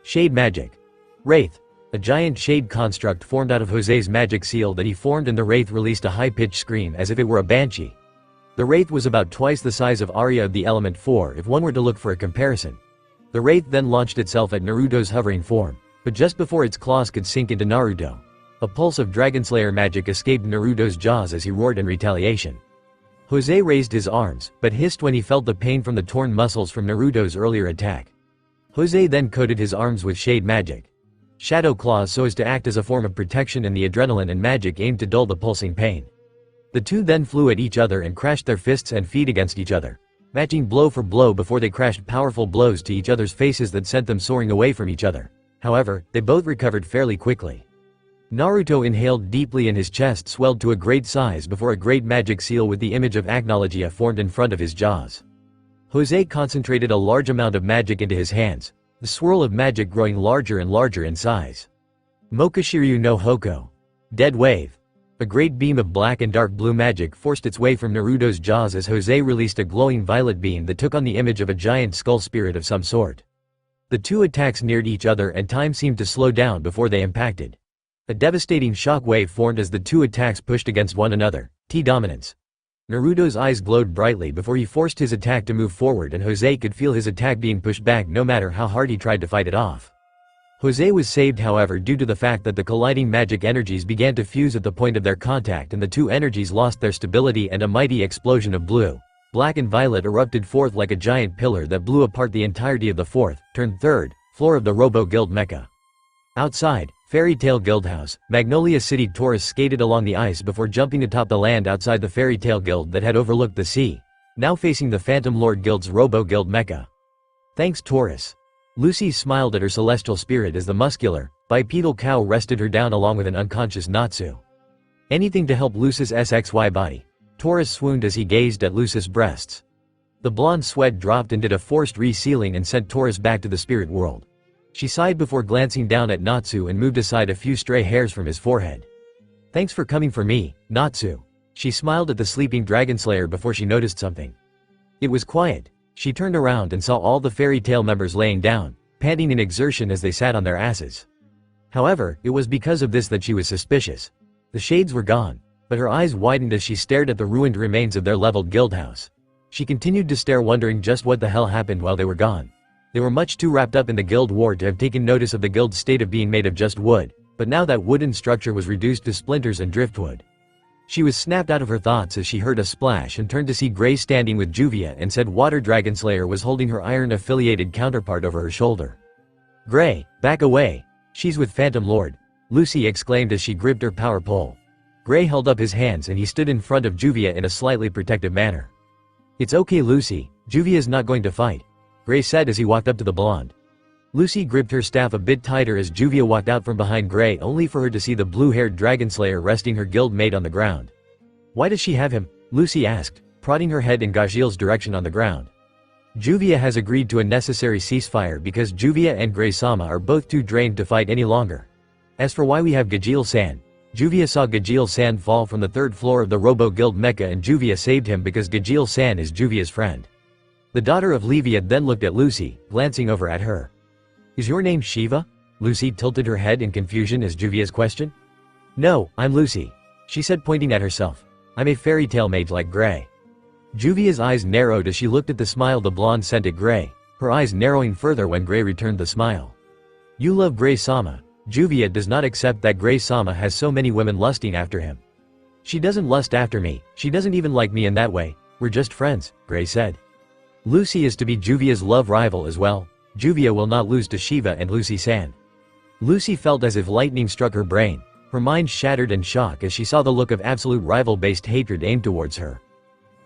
Speaker 2: Shade Magic. Wraith. A giant shade construct formed out of Jose's magic seal that he formed and the Wraith released a high-pitched scream as if it were a banshee. The Wraith was about twice the size of Arya of the element 4 if one were to look for a comparison. The Wraith then launched itself at Naruto's hovering form, but just before its claws could sink into Naruto, a pulse of Dragonslayer magic escaped Naruto's jaws as he roared in retaliation. Jose raised his arms, but hissed when he felt the pain from the torn muscles from Naruto's earlier attack. Jose then coated his arms with shade magic. Shadow claws so as to act as a form of protection and the adrenaline and magic aimed to dull the pulsing pain. The two then flew at each other and crashed their fists and feet against each other, matching blow for blow before they crashed powerful blows to each other's faces that sent them soaring away from each other. However, they both recovered fairly quickly. Naruto inhaled deeply and his chest swelled to a great size before a great magic seal with the image of Agnologia formed in front of his jaws. Jose concentrated a large amount of magic into his hands, the swirl of magic growing larger and larger in size. Mokashiryu no Hoko. Dead Wave. A great beam of black and dark blue magic forced its way from Naruto's jaws as Jose released a glowing violet beam that took on the image of a giant skull spirit of some sort. The two attacks neared each other and time seemed to slow down before they impacted. A devastating shock wave formed as the two attacks pushed against one another. T-dominance. Naruto's eyes glowed brightly before he forced his attack to move forward and Jose could feel his attack being pushed back no matter how hard he tried to fight it off. Jose was saved however due to the fact that the colliding magic energies began to fuse at the point of their contact and the two energies lost their stability and a mighty explosion of blue, black and violet erupted forth like a giant pillar that blew apart the entirety of the third floor of the Robo Guild mecha. Outside, Fairy Tale Guildhouse, Magnolia City tourists skated along the ice before jumping atop the land outside the Fairy Tale Guild that had overlooked the sea, now facing the Phantom Lord Guild's Robo Guild mecha. Thanks Taurus. Lucy smiled at her celestial spirit as the muscular, bipedal cow rested her down along with an unconscious Natsu. Anything to help Lucy's SXY body. Taurus swooned as he gazed at Lucy's breasts. The blonde sweat dropped and did a forced resealing and sent Taurus back to the spirit world. She sighed before glancing down at Natsu and moved aside a few stray hairs from his forehead. Thanks for coming for me, Natsu. She smiled at the sleeping Dragonslayer before she noticed something. It was quiet. She turned around and saw all the fairy tale members laying down, panting in exertion as they sat on their asses. However, it was because of this that she was suspicious. The shades were gone, but her eyes widened as she stared at the ruined remains of their leveled guildhouse. She continued to stare, wondering just what the hell happened while they were gone. They were much too wrapped up in the guild war to have taken notice of the guild's state of being made of just wood, but now that wooden structure was reduced to splinters and driftwood. She was snapped out of her thoughts as she heard a splash and turned to see Gray standing with Juvia and said Water Dragonslayer was holding her iron-affiliated counterpart over her shoulder. Gray, back away. She's with Phantom Lord, Lucy exclaimed as she gripped her power pole. Gray held up his hands and he stood in front of Juvia in a slightly protective manner. It's okay, Lucy, Juvia's not going to fight, Gray said as he walked up to the blonde. Lucy gripped her staff a bit tighter as Juvia walked out from behind Gray, only for her to see the blue-haired Dragonslayer resting her guild mate on the ground. Why does she have him? Lucy asked, prodding her head in Gajil's direction on the ground. Juvia has agreed to a necessary ceasefire because Juvia and Gray-sama are both too drained to fight any longer. As for why we have Gajil-san, Juvia saw Gajil-san fall from the third floor of the Robo-Guild mecha and Juvia saved him because Gajil-san is Juvia's friend. The daughter of Levia then looked at Lucy, glancing over at her. Is your name Shiva? Lucy tilted her head in confusion as Juvia's question. No, I'm Lucy, she said, pointing at herself. I'm a fairy tale mage like Gray. Juvia's eyes narrowed as she looked at the smile the blonde sent at Gray, her eyes narrowing further when Gray returned the smile. You love Gray-sama. Juvia does not accept that Gray-sama has so many women lusting after him. She doesn't lust after me, she doesn't even like me in that way, we're just friends, Gray said. Lucy is to be Juvia's love rival as well. Juvia will not lose to Shiva and Lucy-san. Lucy felt as if lightning struck her brain, her mind shattered in shock as she saw the look of absolute rival-based hatred aimed towards her.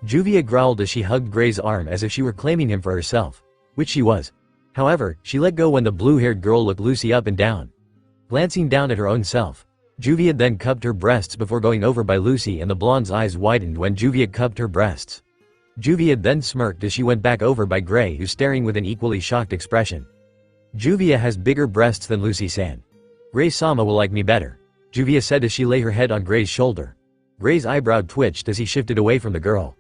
Speaker 2: Juvia growled as she hugged Gray's arm as if she were claiming him for herself, which she was. However, she let go when the blue-haired girl looked Lucy up and down. Glancing down at her own self, Juvia then cupped her breasts before going over by Lucy, and the blonde's eyes widened when Juvia cupped her breasts. Juvia then smirked as she went back over by Gray, who's staring with an equally shocked expression. Juvia has bigger breasts than Lucy-san. Gray-sama will like me better, Juvia said as she lay her head on Gray's shoulder. Gray's eyebrow twitched as he shifted away from the girl.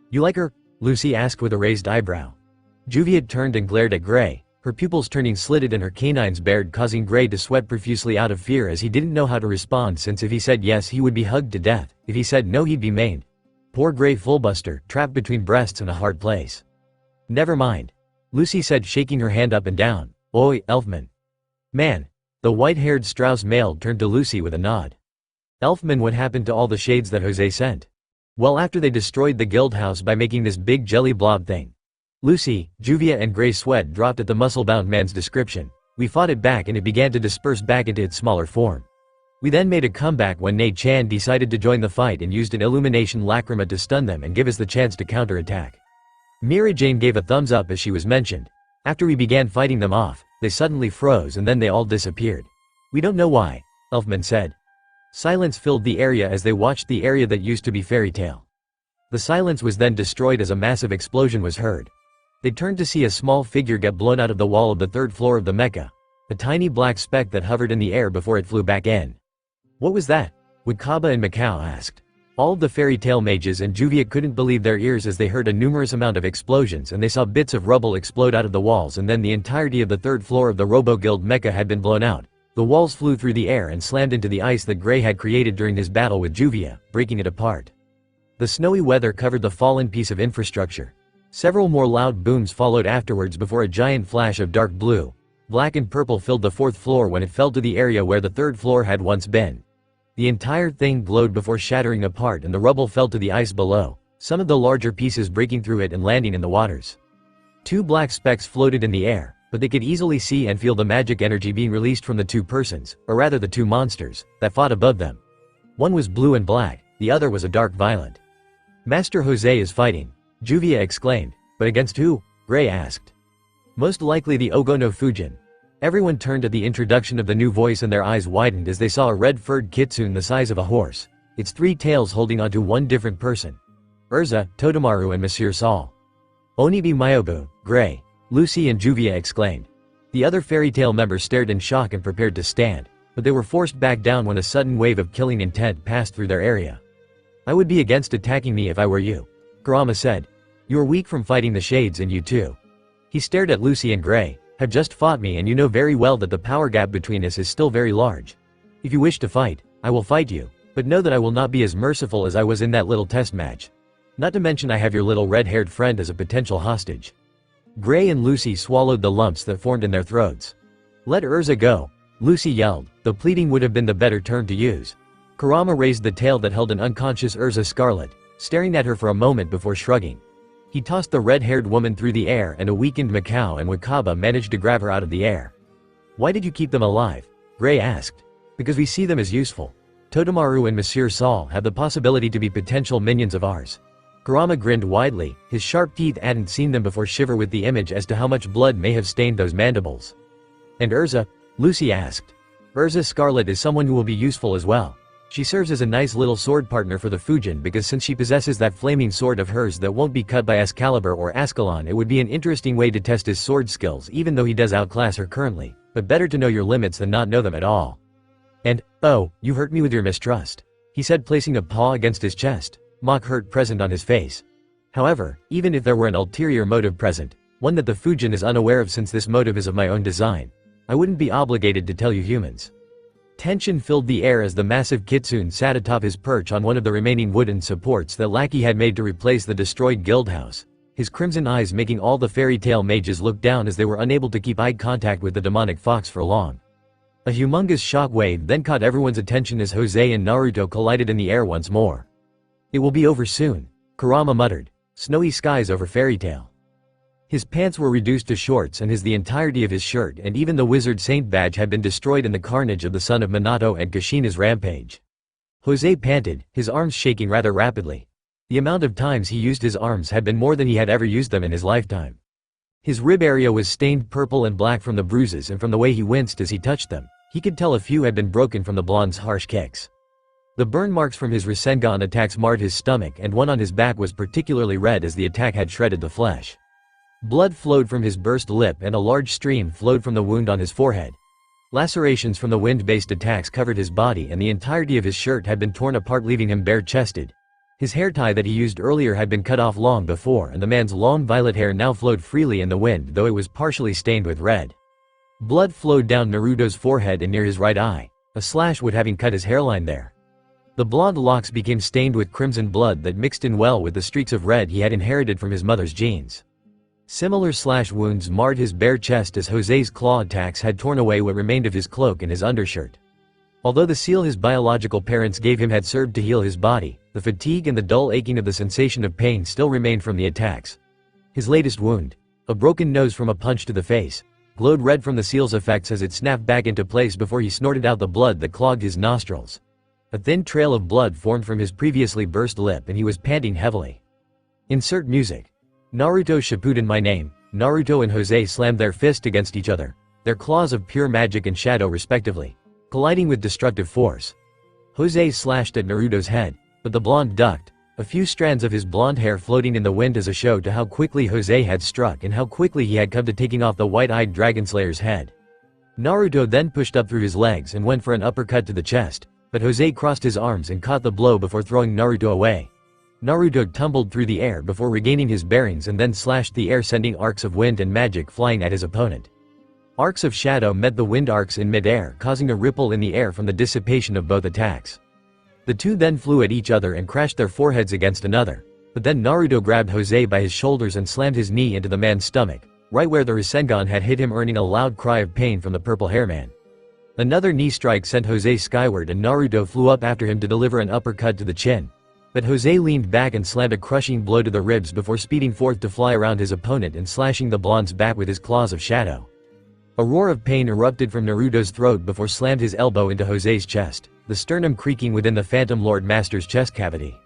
Speaker 2: You like her? Lucy asked with a raised eyebrow. Juvia turned and glared at Gray, her pupils turning slitted and her canines bared, causing Gray to sweat profusely out of fear as he didn't know how to respond, since if he said yes he would be hugged to death, if he said no he'd be maimed. Poor Gray fullbuster, trapped between breasts in a hard place. Never mind, Lucy said, shaking her hand up and down. Oi, Elfman. Man. The white-haired Strauss male turned to Lucy with a nod. Elfman, what happened to all the shades that Jose sent? Well, after they destroyed the guild house by making this big jelly blob thing. Lucy, Juvia and Gray sweat dropped at the muscle-bound man's description. We fought it back and it began to disperse back into its smaller form. We then made a comeback when Nei-chan decided to join the fight and used an illumination lacrima to stun them and give us the chance to counterattack. Mira-Jane gave a thumbs up as she was mentioned. After we began fighting them off, they suddenly froze and then they all disappeared. We don't know why, Elfman said. Silence filled the area as they watched the area that used to be fairy tale. The silence was then destroyed as a massive explosion was heard. They turned to see a small figure get blown out of the wall of the third floor of the mecha, a tiny black speck that hovered in the air before it flew back in. What was that? Wakaba and Macau asked. All of the fairy tale mages and Juvia couldn't believe their ears as they heard a numerous amount of explosions and they saw bits of rubble explode out of the walls, and then the entirety of the third floor of the Robo Guild mecha had been blown out. The walls flew through the air and slammed into the ice that Gray had created during his battle with Juvia, breaking it apart. The snowy weather covered the fallen piece of infrastructure. Several more loud booms followed afterwards before a giant flash of dark blue, black and purple filled the fourth floor when it fell to the area where the third floor had once been. The entire thing glowed before shattering apart and the rubble fell to the ice below, some of the larger pieces breaking through it and landing in the waters. Two black specks floated in the air, but they could easily see and feel the magic energy being released from the two persons, or rather the two monsters, that fought above them. One was blue and black, the other was a dark violet. Master Jose is fighting, Juvia exclaimed. But against who? Gray asked. Most likely the Ogo no Fujin. Everyone turned at the introduction of the new voice and their eyes widened as they saw a red-furred kitsune the size of a horse, its 3 tails holding onto one different person. Urza, Totemaru and Monsieur Saul. Onibi Myobu, Gray, Lucy and Juvia exclaimed. The other fairy tale members stared in shock and prepared to stand, but they were forced back down when a sudden wave of killing intent passed through their area. I would be against attacking me if I were you, Kurama said. You are weak from fighting the shades and you too. He stared at Lucy and Gray. Have just fought me and you know very well that the power gap between us is still very large. If you wish to fight, I will fight you, but know that I will not be as merciful as I was in that little test match. Not to mention I have your little red-haired friend as a potential hostage. Gray and Lucy swallowed the lumps that formed in their throats. Let Urza go, Lucy yelled, though pleading would have been the better term to use. Kurama raised the tail that held an unconscious Urza Scarlet, staring at her for a moment before shrugging. He tossed the red-haired woman through the air and a weakened Mikao and Wakaba managed to grab her out of the air. Why did you keep them alive? Gray asked. Because we see them as useful. Totemaru and Monsieur Saul have the possibility to be potential minions of ours. Kurama grinned widely, his sharp teeth hadn't seen them before shiver with the image as to how much blood may have stained those mandibles. And Urza? Lucy asked. Urza Scarlet is someone who will be useful as well. She serves as a nice little sword partner for the Fujin because since she possesses that flaming sword of hers that won't be cut by Excalibur or Ascalon, it would be an interesting way to test his sword skills even though he does outclass her currently, but better to know your limits than not know them at all. And, oh, you hurt me with your mistrust, he said placing a paw against his chest, mock hurt present on his face. However, even if there were an ulterior motive present, one that the Fujin is unaware of since this motive is of my own design, I wouldn't be obligated to tell you humans. Tension filled the air as the massive kitsune sat atop his perch on one of the remaining wooden supports that Lackey had made to replace the destroyed guildhouse, his crimson eyes making all the fairy tale mages look down as they were unable to keep eye contact with the demonic fox for long. A humongous shockwave then caught everyone's attention as Jose and Naruto collided in the air once more. It will be over soon, Kurama muttered. Snowy skies over fairy tale. His pants were reduced to shorts and the entirety of his shirt and even the wizard saint badge had been destroyed in the carnage of the son of Minato and Kushina's rampage. Jose panted, his arms shaking rather rapidly. The amount of times he used his arms had been more than he had ever used them in his lifetime. His rib area was stained purple and black from the bruises and from the way he winced as he touched them, he could tell a few had been broken from the blonde's harsh kicks. The burn marks from his Rasengan attacks marred his stomach and one on his back was particularly red as the attack had shredded the flesh. Blood flowed from his burst lip and a large stream flowed from the wound on his forehead. Lacerations from the wind-based attacks covered his body and the entirety of his shirt had been torn apart leaving him bare-chested. His hair tie that he used earlier had been cut off long before and the man's long violet hair now flowed freely in the wind though it was partially stained with red. Blood flowed down Naruto's forehead and near his right eye, a slash would having cut his hairline there. The blonde locks became stained with crimson blood that mixed in well with the streaks of red he had inherited from his mother's genes. Similar slash wounds marred his bare chest as Jose's claw attacks had torn away what remained of his cloak and his undershirt. Although the seal his biological parents gave him had served to heal his body, the fatigue and the dull aching of the sensation of pain still remained from the attacks. His latest wound, a broken nose from a punch to the face, glowed red from the seal's effects as it snapped back into place before he snorted out the blood that clogged his nostrils. A thin trail of blood formed from his previously burst lip and he was panting heavily. Insert music. Naruto Shippuden my name. Naruto and Jose slammed their fist against each other, their claws of pure magic and shadow respectively, colliding with destructive force. Jose slashed at Naruto's head, but the blonde ducked, a few strands of his blonde hair floating in the wind as a show to how quickly Jose had struck and how quickly he had come to taking off the white-eyed Dragonslayer's head. Naruto then pushed up through his legs and went for an uppercut to the chest, but Jose crossed his arms and caught the blow before throwing Naruto away. Naruto tumbled through the air before regaining his bearings and then slashed the air sending arcs of wind and magic flying at his opponent. Arcs of shadow met the wind arcs in mid-air causing a ripple in the air from the dissipation of both attacks. The two then flew at each other and crashed their foreheads against another, but then Naruto grabbed Jose by his shoulders and slammed his knee into the man's stomach, right where the Rasengan had hit him earning a loud cry of pain from the purple hair man. Another knee strike sent Jose skyward and Naruto flew up after him to deliver an uppercut to the chin. But Jose leaned back and slammed a crushing blow to the ribs before speeding forth to fly around his opponent and slashing the blonde's back with his claws of shadow. A roar of pain erupted from Naruto's throat before slammed his elbow into Jose's chest, the sternum creaking within the Phantom Lord Master's chest cavity.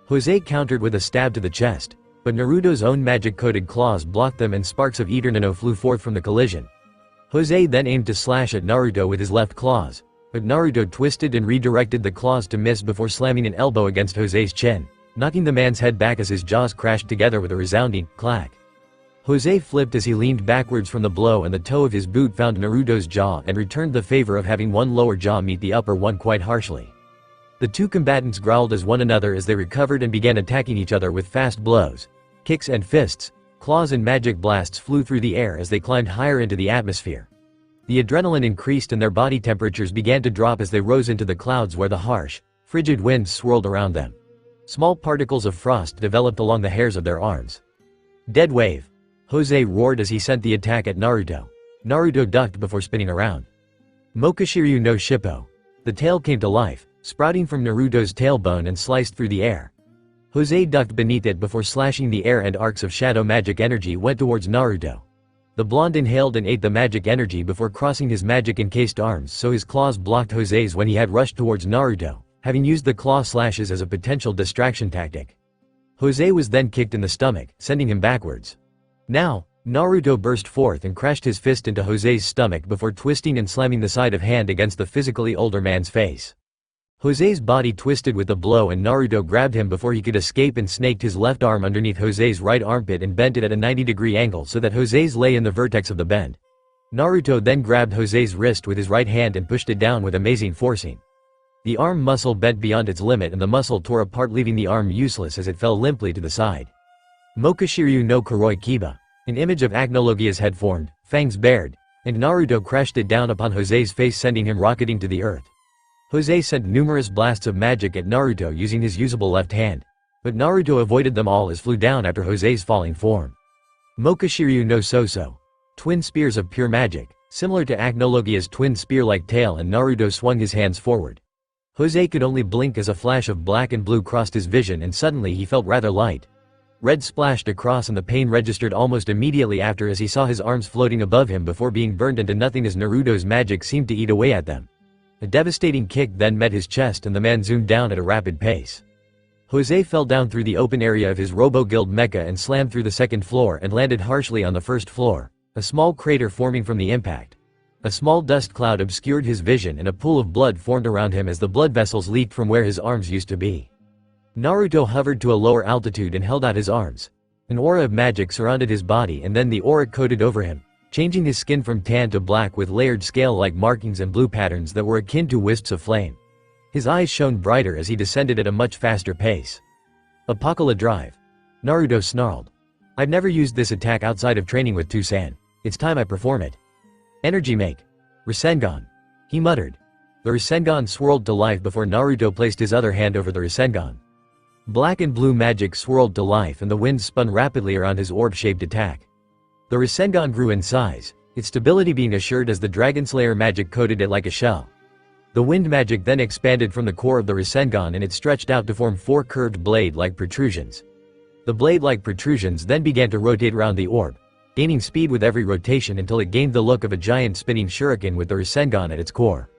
Speaker 2: Jose countered with a stab to the chest, But Naruto's own magic-coated claws blocked them and sparks of Eternino flew forth from the collision. Jose then aimed to slash at Naruto with his left claws, but Naruto twisted and redirected the claws to miss before slamming an elbow against Jose's chin, knocking the man's head back as his jaws crashed together with a resounding clack. Jose flipped as he leaned backwards from the blow and the toe of his boot found Naruto's jaw and returned the favor of having one lower jaw meet the upper one quite harshly. The two combatants growled as one another as they recovered and began attacking each other with fast blows, kicks and fists. Claws and magic blasts flew through the air as they climbed higher into the atmosphere. The adrenaline increased and their body temperatures began to drop as they rose into the clouds where the harsh, frigid winds swirled around them. Small particles of frost developed along the hairs of their arms. Dead wave. Jose roared as he sent the attack at Naruto. Naruto ducked before spinning around. Mokashiryu no Shippo. The tail came to life, sprouting from Naruto's tailbone and sliced through the air. Jose ducked beneath it before slashing the air and arcs of shadow magic energy went towards Naruto. The blonde inhaled and ate the magic energy before crossing his magic-encased arms so his claws blocked Jose's when he had rushed towards Naruto, having used the claw slashes as a potential distraction tactic. Jose was then kicked in the stomach, sending him backwards. Now, Naruto burst forth and crashed his fist into Jose's stomach before twisting and slamming the side of hand against the physically older man's face. Jose's body twisted with the blow and Naruto grabbed him before he could escape and snaked his left arm underneath Jose's right armpit and bent it at a 90-degree angle so that Jose's lay in the vertex of the bend. Naruto then grabbed Jose's wrist with his right hand and pushed it down with amazing forcing. The arm muscle bent beyond its limit and the muscle tore apart leaving the arm useless as it fell limply to the side. Mokashiryu no Kuroi Kiba. An image of Agnologia's head formed, fangs bared, and Naruto crashed it down upon Jose's face sending him rocketing to the earth. Jose sent numerous blasts of magic at Naruto using his usable left hand, but Naruto avoided them all as flew down after Jose's falling form. Mokashiryu no Soso. Twin spears of pure magic, similar to Agnologia's twin spear-like tail and Naruto swung his hands forward. Jose could only blink as a flash of black and blue crossed his vision and suddenly he felt rather light. Red splashed across and the pain registered almost immediately after as he saw his arms floating above him before being burned into nothing as Naruto's magic seemed to eat away at them. A devastating kick then met his chest and the man zoomed down at a rapid pace. Jose fell down through the open area of his Robo-Guild mecha and slammed through the second floor and landed harshly on the first floor, a small crater forming from the impact. A small dust cloud obscured his vision and a pool of blood formed around him as the blood vessels leaked from where his arms used to be. Naruto hovered to a lower altitude and held out his arms. An aura of magic surrounded his body and then the aura coated over him, changing his skin from tan to black with layered scale-like markings and blue patterns that were akin to wisps of flame. His eyes shone brighter as he descended at a much faster pace. Apocalypse Drive. Naruto snarled. I've never used this attack outside of training with Tusan. It's time I perform it. Energy Make. Rasengan. He muttered. The Rasengan swirled to life before Naruto placed his other hand over the Rasengan. Black and blue magic swirled to life and the wind spun rapidly around his orb-shaped attack. The Rasengan grew in size, its stability being assured as the Dragonslayer magic coated it like a shell. The wind magic then expanded from the core of the Rasengan and it stretched out to form 4 curved blade-like protrusions. The blade-like protrusions then began to rotate around the orb, gaining speed with every rotation until it gained the look of a giant spinning shuriken with the Rasengan at its core.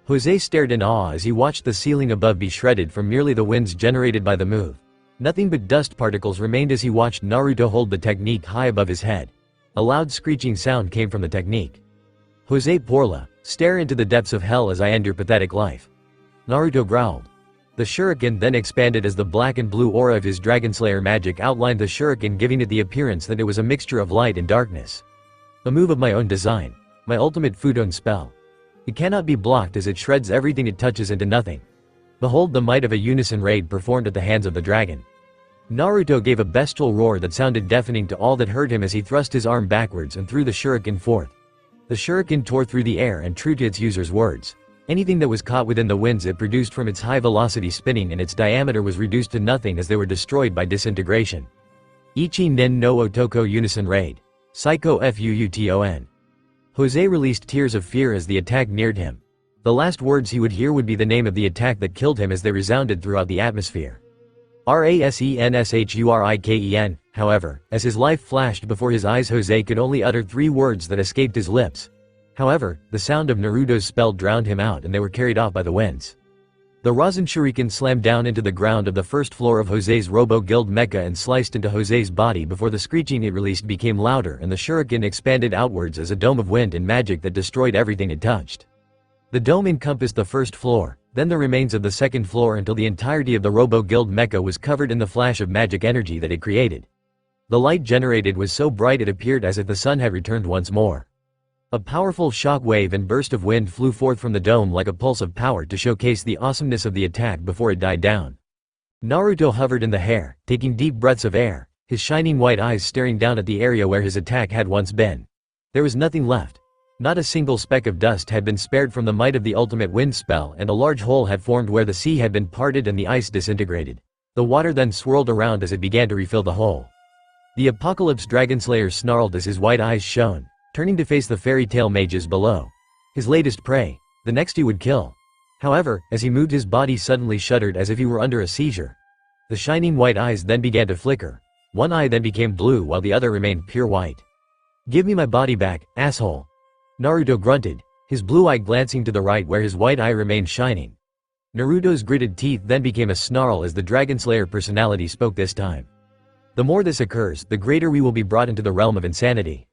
Speaker 2: Jose stared in awe as he watched the ceiling above be shredded from merely the winds generated by the move. Nothing but dust particles remained as he watched Naruto hold the technique high above his head. A loud screeching sound came from the technique. Jose Porla, stare into the depths of hell as I end your pathetic life. Naruto growled. The shuriken then expanded as the black and blue aura of his Dragonslayer magic outlined the shuriken, giving it the appearance that it was a mixture of light and darkness. A move of my own design. My ultimate Fudon spell. It cannot be blocked as it shreds everything it touches into nothing. Behold the might of a unison raid performed at the hands of the dragon. Naruto gave a bestial roar that sounded deafening to all that heard him as he thrust his arm backwards and threw the shuriken forth. The shuriken tore through the air and, true to its user's words, anything that was caught within the winds it produced from its high velocity spinning and its diameter was reduced to nothing as they were destroyed by disintegration. Ichi nin no otoko unison raid. Psycho Fuuton. Jose released tears of fear as the attack neared him. The last words he would hear would be the name of the attack that killed him as they resounded throughout the atmosphere. Rasenshuriken, however, as his life flashed before his eyes, Jose could only utter 3 words that escaped his lips. However, the sound of Naruto's spell drowned him out and they were carried off by the winds. The Rasen Shuriken slammed down into the ground of the first floor of Jose's Robo-Guild mecha and sliced into Jose's body before the screeching it released became louder and the shuriken expanded outwards as a dome of wind and magic that destroyed everything it touched. The dome encompassed the first floor, then the remains of the second floor until the entirety of the Robo-Guild mecha was covered in the flash of magic energy that it created. The light generated was so bright it appeared as if the sun had returned once more. A powerful shock wave and burst of wind flew forth from the dome like a pulse of power to showcase the awesomeness of the attack before it died down. Naruto hovered in the air, taking deep breaths of air, his shining white eyes staring down at the area where his attack had once been. There was nothing left. Not a single speck of dust had been spared from the might of the ultimate wind spell, and a large hole had formed where the sea had been parted and the ice disintegrated. The water then swirled around as it began to refill the hole. The Apocalypse Dragonslayer snarled as his white eyes shone, turning to face the fairy tale mages below. His latest prey, the next he would kill. However, as he moved, his body suddenly shuddered as if he were under a seizure. The shining white eyes then began to flicker. One eye then became blue while the other remained pure white. "Give me my body back, asshole," Naruto grunted, his blue eye glancing to the right where his white eye remained shining. Naruto's gritted teeth then became a snarl as the Dragonslayer personality spoke this time. "The more this occurs, the greater we will be brought into the realm of insanity.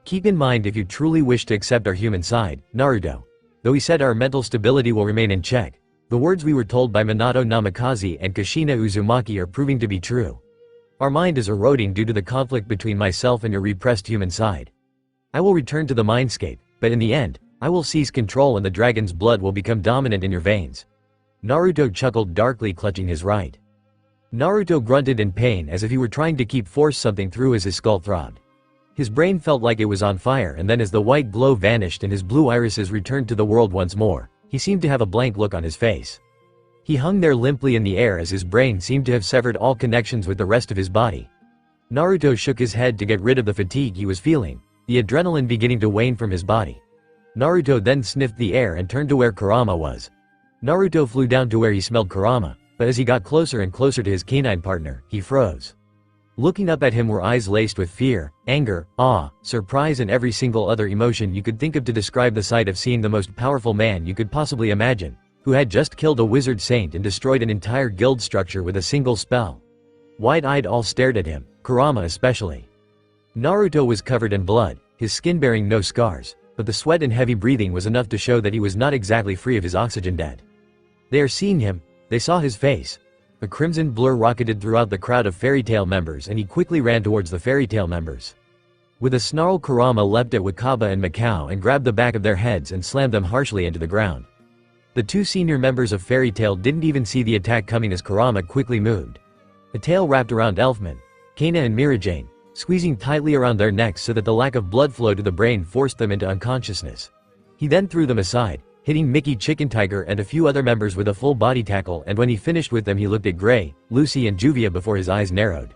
Speaker 2: Keep in mind if you truly wish to accept our human side, Naruto. Though he said our mental stability will remain in check, the words we were told by Minato Namikaze and Kushina Uzumaki are proving to be true. Our mind is eroding due to the conflict between myself and your repressed human side. I will return to the mindscape, but in the end, I will seize control and the dragon's blood will become dominant in your veins." Naruto chuckled darkly, clutching his right. Naruto grunted in pain as if he were trying to force something through as his skull throbbed. His brain felt like it was on fire, and then as the white glow vanished and his blue irises returned to the world once more, he seemed to have a blank look on his face. He hung there limply in the air as his brain seemed to have severed all connections with the rest of his body. Naruto shook his head to get rid of the fatigue he was feeling, the adrenaline beginning to wane from his body. Naruto then sniffed the air and turned to where Kurama was. Naruto flew down to where he smelled Kurama, but as he got closer and closer to his canine partner, he froze. Looking up at him were eyes laced with fear, anger, awe, surprise and every single other emotion you could think of to describe the sight of seeing the most powerful man you could possibly imagine, who had just killed a wizard saint and destroyed an entire guild structure with a single spell. Wide-eyed all stared at him, Kurama especially. Naruto was covered in blood, his skin bearing no scars, but the sweat and heavy breathing was enough to show that he was not exactly free of his oxygen debt. They are seeing him, they saw his face. A crimson blur rocketed throughout the crowd of Fairy Tail members and he quickly ran towards the Fairy Tail members. With a snarl, Kurama leapt at Wakaba and Mikao and grabbed the back of their heads and slammed them harshly into the ground. The two senior members of Fairy Tail didn't even see the attack coming as Kurama quickly moved. A tail wrapped around Elfman, Kana and Mirajane, squeezing tightly around their necks so that the lack of blood flow to the brain forced them into unconsciousness. He then threw them aside, hitting Mickey Chicken Tiger and a few other members with a full body tackle, and when he finished with them he looked at Gray, Lucy and Juvia before his eyes narrowed.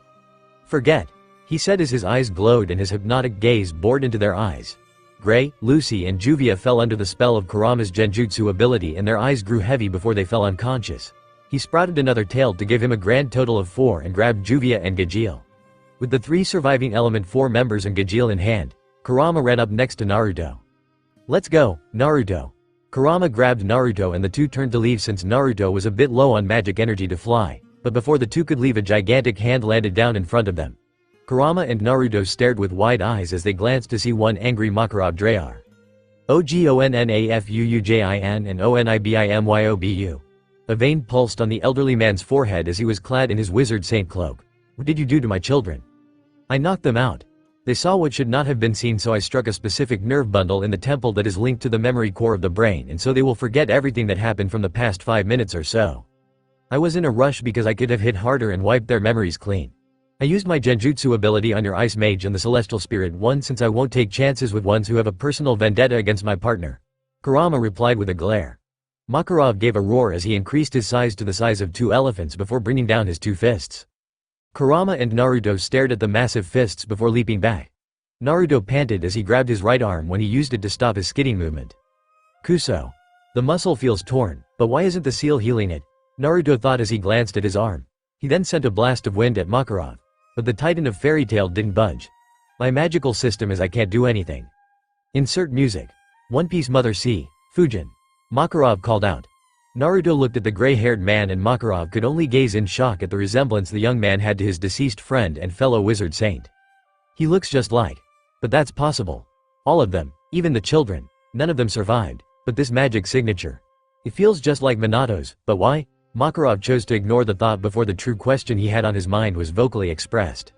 Speaker 2: "Forget," he said as his eyes glowed and his hypnotic gaze bored into their eyes. Gray, Lucy and Juvia fell under the spell of Kurama's genjutsu ability and their eyes grew heavy before they fell unconscious. He sprouted another tail to give him a grand total of 4 and grabbed Juvia and Gajeel. With the 3 surviving Element 4 members and Gajeel in hand, Kurama ran up next to Naruto. "Let's go, Naruto." Kurama grabbed Naruto and the two turned to leave since Naruto was a bit low on magic energy to fly, but before the two could leave a gigantic hand landed down in front of them. Kurama and Naruto stared with wide eyes as they glanced to see one angry Makarov Drayar. "OGONNAFUUJIN and ONIBIMYOBU. A vein pulsed on the elderly man's forehead as he was clad in his wizard saint cloak. "What did you do to my children?" "I knocked them out. They saw what should not have been seen, so I struck a specific nerve bundle in the temple that is linked to the memory core of the brain, and so they will forget everything that happened from the past 5 minutes or so. I was in a rush because I could have hit harder and wiped their memories clean. I used my genjutsu ability on your ice mage and the celestial spirit one since I won't take chances with ones who have a personal vendetta against my partner," Kurama replied with a glare. Makarov gave a roar as he increased his size to the size of 2 elephants before bringing down his 2 fists. Kurama and Naruto stared at the massive fists before leaping back. Naruto panted as he grabbed his right arm when he used it to stop his skidding movement. "Kuso. The muscle feels torn, but why isn't the seal healing it?" Naruto thought as he glanced at his arm. He then sent a blast of wind at Makarov, but the Titan of Fairy Tail didn't budge. "My magical system is I can't do anything." Insert music. One Piece Mother C. Fujin. Makarov called out. Naruto looked at the gray-haired man and Makarov could only gaze in shock at the resemblance the young man had to his deceased friend and fellow wizard saint. He looks just like. But that's possible. All of them, even the children, none of them survived, but this magic signature. It feels just like Minato's, but why? Makarov chose to ignore the thought before the true question he had on his mind was vocally expressed.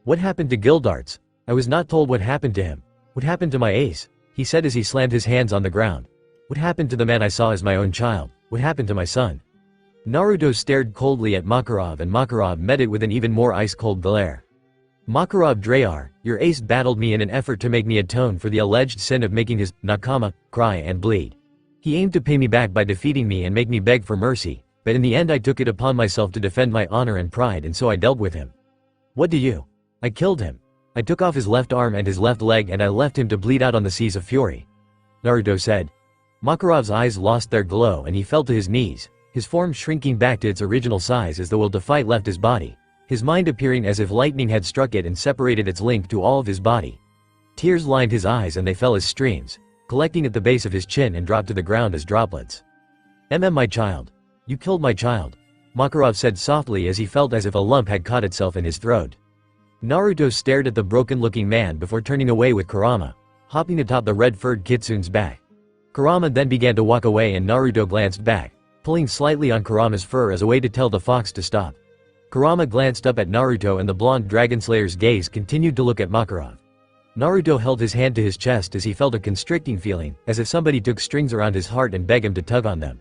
Speaker 2: What happened to Gildarts? I was not told what happened to him. What happened to my ace? He said as he slammed his hands on the ground. What happened to the man I saw as my own child? What happened to my son? Naruto stared coldly at Makarov and Makarov met it with an even more ice-cold glare. Makarov Drayar, your ace battled me in an effort to make me atone for the alleged sin of making his nakama cry and bleed. He aimed to pay me back by defeating me and make me beg for mercy, but in the end I took it upon myself to defend my honor and pride and so I dealt with him. What do you? I killed him. I took off his left arm and his left leg and I left him to bleed out on the seas of fury. Naruto said. Makarov's eyes lost their glow and he fell to his knees, his form shrinking back to its original size as the will to fight left his body, his mind appearing as if lightning had struck it and separated its link to all of his body. Tears lined his eyes and they fell as streams, collecting at the base of his chin and dropped to the ground as droplets. My child. You killed my child. Makarov said softly as he felt as if a lump had caught itself in his throat. Naruto stared at the broken-looking man before turning away with Kurama, hopping atop the red-furred kitsune's back. Kurama then began to walk away and Naruto glanced back, pulling slightly on Kurama's fur as a way to tell the fox to stop. Kurama glanced up at Naruto and the blonde Dragonslayer's gaze continued to look at Makarov. Naruto held his hand to his chest as he felt a constricting feeling, as if somebody took strings around his heart and begged him to tug on them.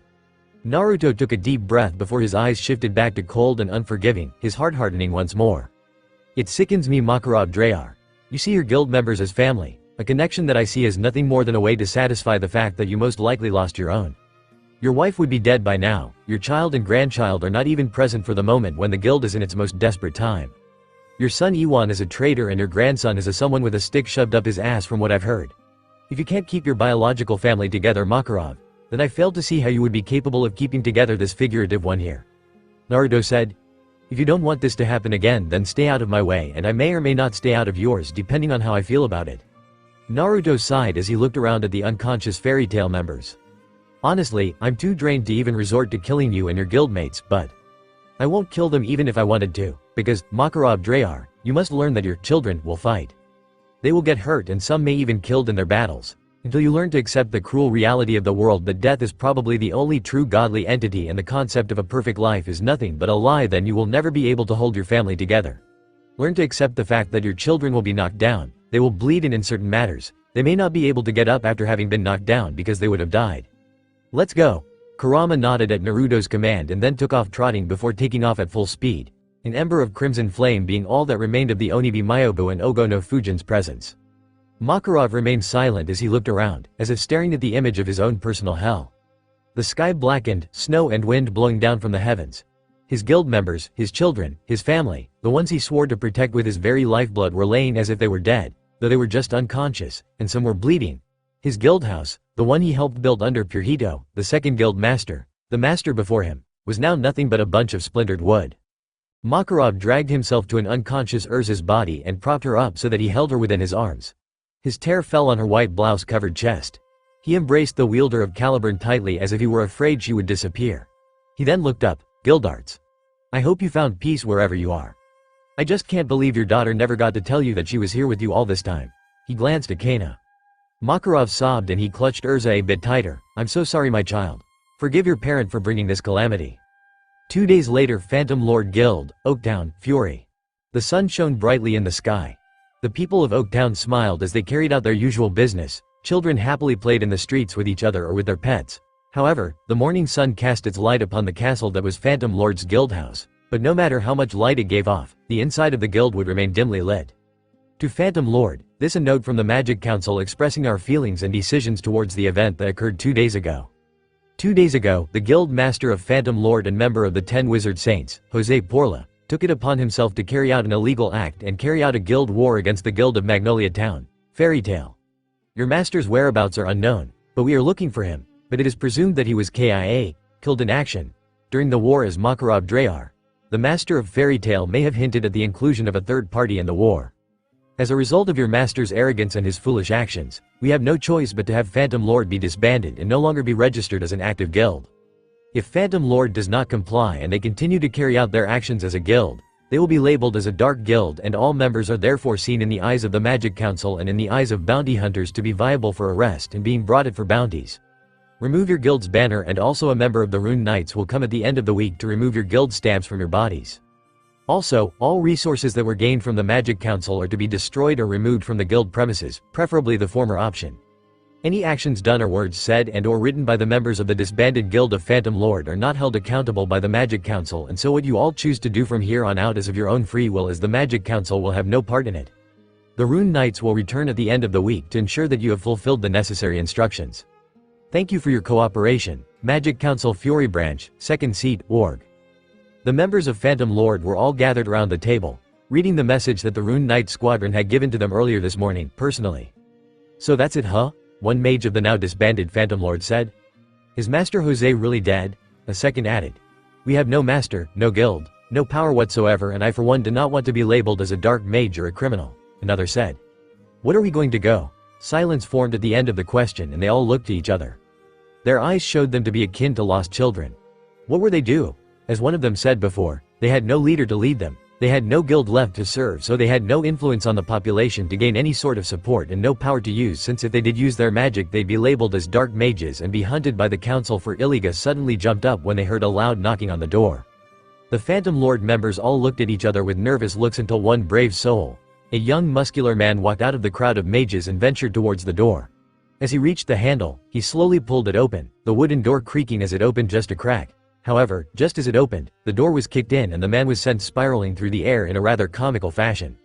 Speaker 2: Naruto took a deep breath before his eyes shifted back to cold and unforgiving, his heart hardening once more. It sickens me, Makarov Drayar. You see your guild members as family, a connection that I see as nothing more than a way to satisfy the fact that you most likely lost your own. Your wife would be dead by now, your child and grandchild are not even present for the moment when the guild is in its most desperate time. Your son Iwan is a traitor and your grandson is a someone with a stick shoved up his ass from what I've heard. If you can't keep your biological family together, Makarov, then I fail to see how you would be capable of keeping together this figurative one here. Naruto said. If you don't want this to happen again then stay out of my way and I may or may not stay out of yours depending on how I feel about it. Naruto sighed as he looked around at the unconscious fairy tale members. Honestly, I'm too drained to even resort to killing you and your guildmates, but I won't kill them even if I wanted to, because, Makarov Drayar, you must learn that your children will fight. They will get hurt and some may even killed in their battles. Until you learn to accept the cruel reality of the world that death is probably the only true godly entity and the concept of a perfect life is nothing but a lie, then you will never be able to hold your family together. Learn to accept the fact that your children will be knocked down, they will bleed in certain matters, they may not be able to get up after having been knocked down because they would have died. Let's go. Kurama nodded at Naruto's command and then took off trotting before taking off at full speed, an ember of crimson flame being all that remained of the Onibi Myobu and Ogo no Fujin's presence. Makarov remained silent as he looked around, as if staring at the image of his own personal hell. The sky blackened, snow and wind blowing down from the heavens. His guild members, his children, his family, the ones he swore to protect with his very lifeblood were laying as if they were dead, though they were just unconscious, and some were bleeding. His guild house, the one he helped build under Purito, the second guild master, the master before him, was now nothing but a bunch of splintered wood. Makarov dragged himself to an unconscious Urza's body and propped her up so that he held her within his arms. His tear fell on her white blouse-covered chest. He embraced the wielder of Caliburn tightly as if he were afraid she would disappear. He then looked up. Gildarts. I hope you found peace wherever you are. I just can't believe your daughter never got to tell you that she was here with you all this time. He glanced at Kana. Makarov sobbed and he clutched Urza a bit tighter. I'm so sorry, my child. Forgive your parent for bringing this calamity. 2 days later, Phantom Lord Guild, Oaktown, Fury. The sun shone brightly in the sky. The people of Oaktown smiled as they carried out their usual business. Children happily played in the streets with each other or with their pets. However, the morning sun cast its light upon the castle that was Phantom Lord's guild house. But no matter how much light it gave off, the inside of the guild would remain dimly lit. To Phantom Lord, this a note from the Magic Council expressing our feelings and decisions towards the event that occurred 2 days ago. 2 days ago, the guild master of Phantom Lord and member of the 10 Wizard Saints, Jose Porla, took it upon himself to carry out an illegal act and carry out a guild war against the guild of Magnolia Town, Fairy Tale. Your master's whereabouts are unknown, but we are looking for him, but it is presumed that he was KIA, killed in action, during the war as Makarov Drayar. The master of Fairy Tale may have hinted at the inclusion of a third party in the war. As a result of your master's arrogance and his foolish actions, we have no choice but to have Phantom Lord be disbanded and no longer be registered as an active guild. If Phantom Lord does not comply and they continue to carry out their actions as a guild, they will be labeled as a dark guild, and all members are therefore seen in the eyes of the Magic Council and in the eyes of bounty hunters to be viable for arrest and being brought for bounties. Remove your guild's banner, and also a member of the Rune Knights will come at the end of the week to remove your guild stamps from your bodies. Also, all resources that were gained from the Magic Council are to be destroyed or removed from the guild premises, preferably the former option. Any actions done or words said and or written by the members of the disbanded Guild of Phantom Lord are not held accountable by the Magic Council, and so what you all choose to do from here on out is of your own free will, as the Magic Council will have no part in it. The Rune Knights will return at the end of the week to ensure that you have fulfilled the necessary instructions. Thank you for your cooperation. Magic Council Fury Branch, 2nd Seat, Org. The members of Phantom Lord were all gathered around the table, reading the message that the Rune Knight Squadron had given to them earlier this morning, personally. So that's it, huh? One mage of the now disbanded Phantom Lord said. Is Master Jose really dead? A second added. We have no master, no guild, no power whatsoever, and I for one do not want to be labeled as a dark mage or a criminal, another said. What are we going to go? Silence formed at the end of the question, and they all looked at each other. Their eyes showed them to be akin to lost children. What were they do? As one of them said before, they had no leader to lead them. They had no guild left to serve, so they had no influence on the population to gain any sort of support, and no power to use, since if they did use their magic they'd be labeled as dark mages and be hunted by the council. For Iliga suddenly jumped up when they heard a loud knocking on the door. The Phantom Lord members all looked at each other with nervous looks until one brave soul, a young muscular man, walked out of the crowd of mages and ventured towards the door. As he reached the handle, he slowly pulled it open, the wooden door creaking as it opened just a crack. However, just as it opened, the door was kicked in and the man was sent spiraling through the air in a rather comical fashion.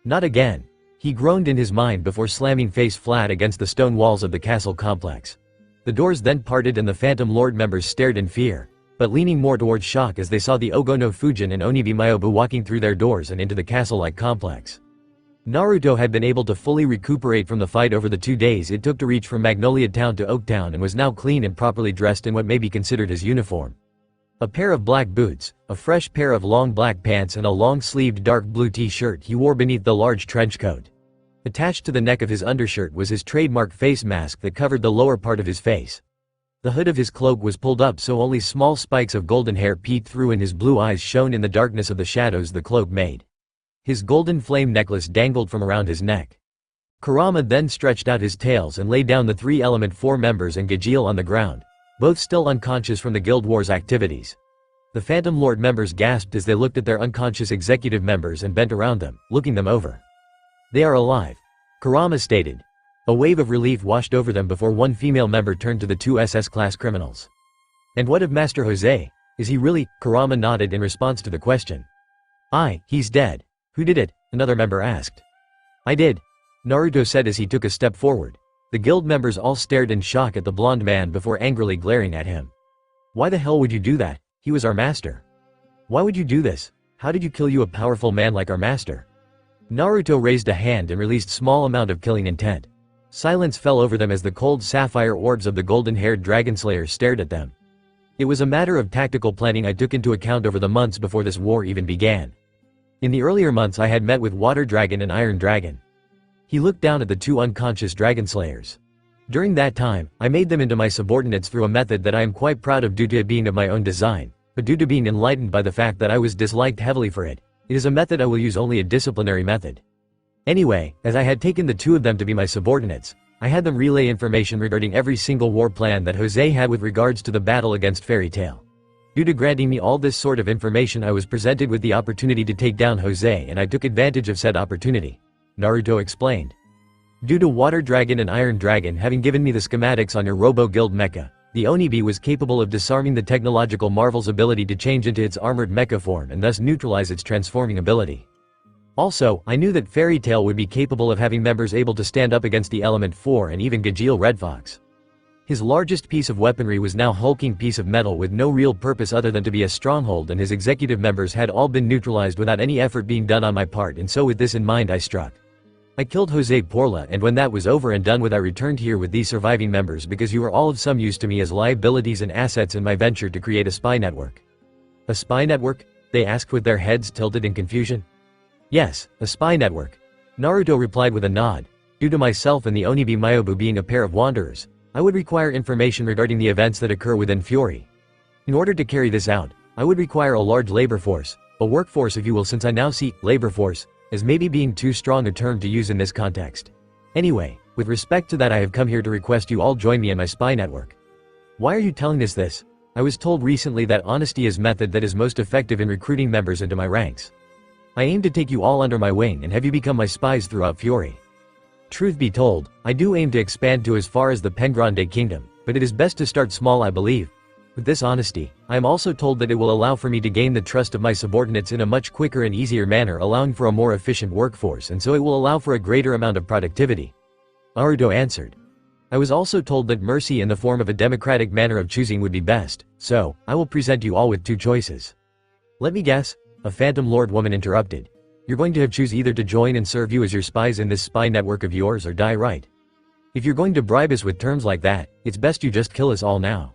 Speaker 2: Not again. He groaned in his mind before slamming face flat against the stone walls of the castle complex. The doors then parted and the Phantom Lord members stared in fear, but leaning more towards shock as they saw the Ogono Fujin and Onibi Mayobu walking through their doors and into the castle-like complex. Naruto had been able to fully recuperate from the fight over the 2 days it took to reach from Magnolia Town to Oak Town, and was now clean and properly dressed in what may be considered his uniform. A pair of black boots, a fresh pair of long black pants, and a long-sleeved dark blue t-shirt he wore beneath the large trench coat. Attached to the neck of his undershirt was his trademark face mask that covered the lower part of his face. The hood of his cloak was pulled up so only small spikes of golden hair peeked through, and his blue eyes shone in the darkness of the shadows the cloak made. His golden flame necklace dangled from around his neck. Kurama then stretched out his tails and laid down the 3 Element 4 members and Gajeel on the ground, both still unconscious from the Guild Wars activities. The Phantom Lord members gasped as they looked at their unconscious executive members and bent around them, looking them over. They are alive, Kurama stated. A wave of relief washed over them before one female member turned to the 2 SS-class criminals. And what of Master Jose? Is he really? Kurama nodded in response to the question. He's dead. Who did it? Another member asked. I did, Naruto said as he took a step forward. The guild members all stared in shock at the blonde man before angrily glaring at him. Why the hell would you do that? He was our master. Why would you do this? How did you kill a powerful man like our master? Naruto raised a hand and released small amount of killing intent. Silence fell over them as the cold sapphire orbs of the golden-haired Dragonslayer stared at them. It was a matter of tactical planning I took into account over the months before this war even began. In the earlier months I had met with Water Dragon and Iron Dragon. He looked down at the 2 unconscious Dragonslayers. During that time, I made them into my subordinates through a method that I am quite proud of due to it being of my own design, but due to being enlightened by the fact that I was disliked heavily for it, it is a method I will use, only a disciplinary method. Anyway, as I had taken the 2 of them to be my subordinates, I had them relay information regarding every single war plan that Jose had with regards to the battle against Fairy Tail. Due to granting me all this sort of information, I was presented with the opportunity to take down Jose, and I took advantage of said opportunity, Naruto explained. Due to Water Dragon and Iron Dragon having given me the schematics on your Robo-Guild mecha, the Onibi was capable of disarming the technological marvel's ability to change into its armored mecha form and thus neutralize its transforming ability. Also, I knew that Fairy Tail would be capable of having members able to stand up against the Element 4 and even Gajeel Red Fox. His largest piece of weaponry was now hulking piece of metal with no real purpose other than to be a stronghold, and his executive members had all been neutralized without any effort being done on my part, and so with this in mind I struck. I killed Jose Porla, and when that was over and done with I returned here with these surviving members because you were all of some use to me as liabilities and assets in my venture to create a spy network. A spy network? They asked with their heads tilted in confusion. Yes, a spy network, Naruto replied with a nod. Due to myself and the Onibi Mayobu being a pair of wanderers, I would require information regarding the events that occur within Fury. In order to carry this out, I would require a large labor force, a workforce if you will, since I now see labor force as maybe being too strong a term to use in this context. Anyway, with respect to that, I have come here to request you all join me in my spy network. Why are you telling us this? I was told recently that honesty is method that is most effective in recruiting members into my ranks. I aim to take you all under my wing and have you become my spies throughout Fury. Truth be told, I do aim to expand to as far as the Pengrande Kingdom, but it is best to start small, I believe. With this honesty, I am also told that it will allow for me to gain the trust of my subordinates in a much quicker and easier manner, allowing for a more efficient workforce, and so it will allow for a greater amount of productivity. Naruto answered. I was also told that mercy in the form of a democratic manner of choosing would be best, so I will present you all with two choices. Let me guess, a Phantom Lord woman interrupted. You're going to have choose either to join and serve you as your spies in this spy network of yours or die, right? If you're going to bribe us with terms like that, it's best you just kill us all now.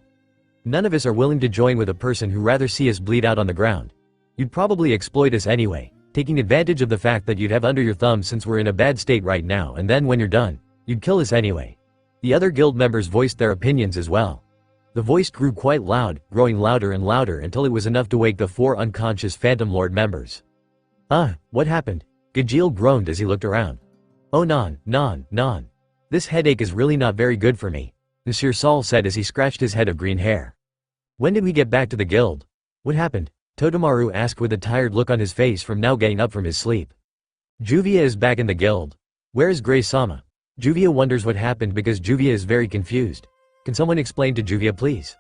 Speaker 2: None of us are willing to join with a person who rather see us bleed out on the ground. You'd probably exploit us anyway, taking advantage of the fact that you'd have under your thumb since we're in a bad state right now, and then when you're done, you'd kill us anyway. The other guild members voiced their opinions as well. The voice grew quite loud, growing louder and louder until it was enough to wake the 4 unconscious Phantom Lord members. What happened? Gajeel groaned as he looked around. Oh non. This headache is really not very good for me, Monsieur Saul said as he scratched his head of green hair. When did we get back to the guild? What happened? Totemaru asked with a tired look on his face from now getting up from his sleep. Juvia is back in the guild. Where is Gray-sama? Juvia wonders what happened because Juvia is very confused. Can someone explain to Juvia, please?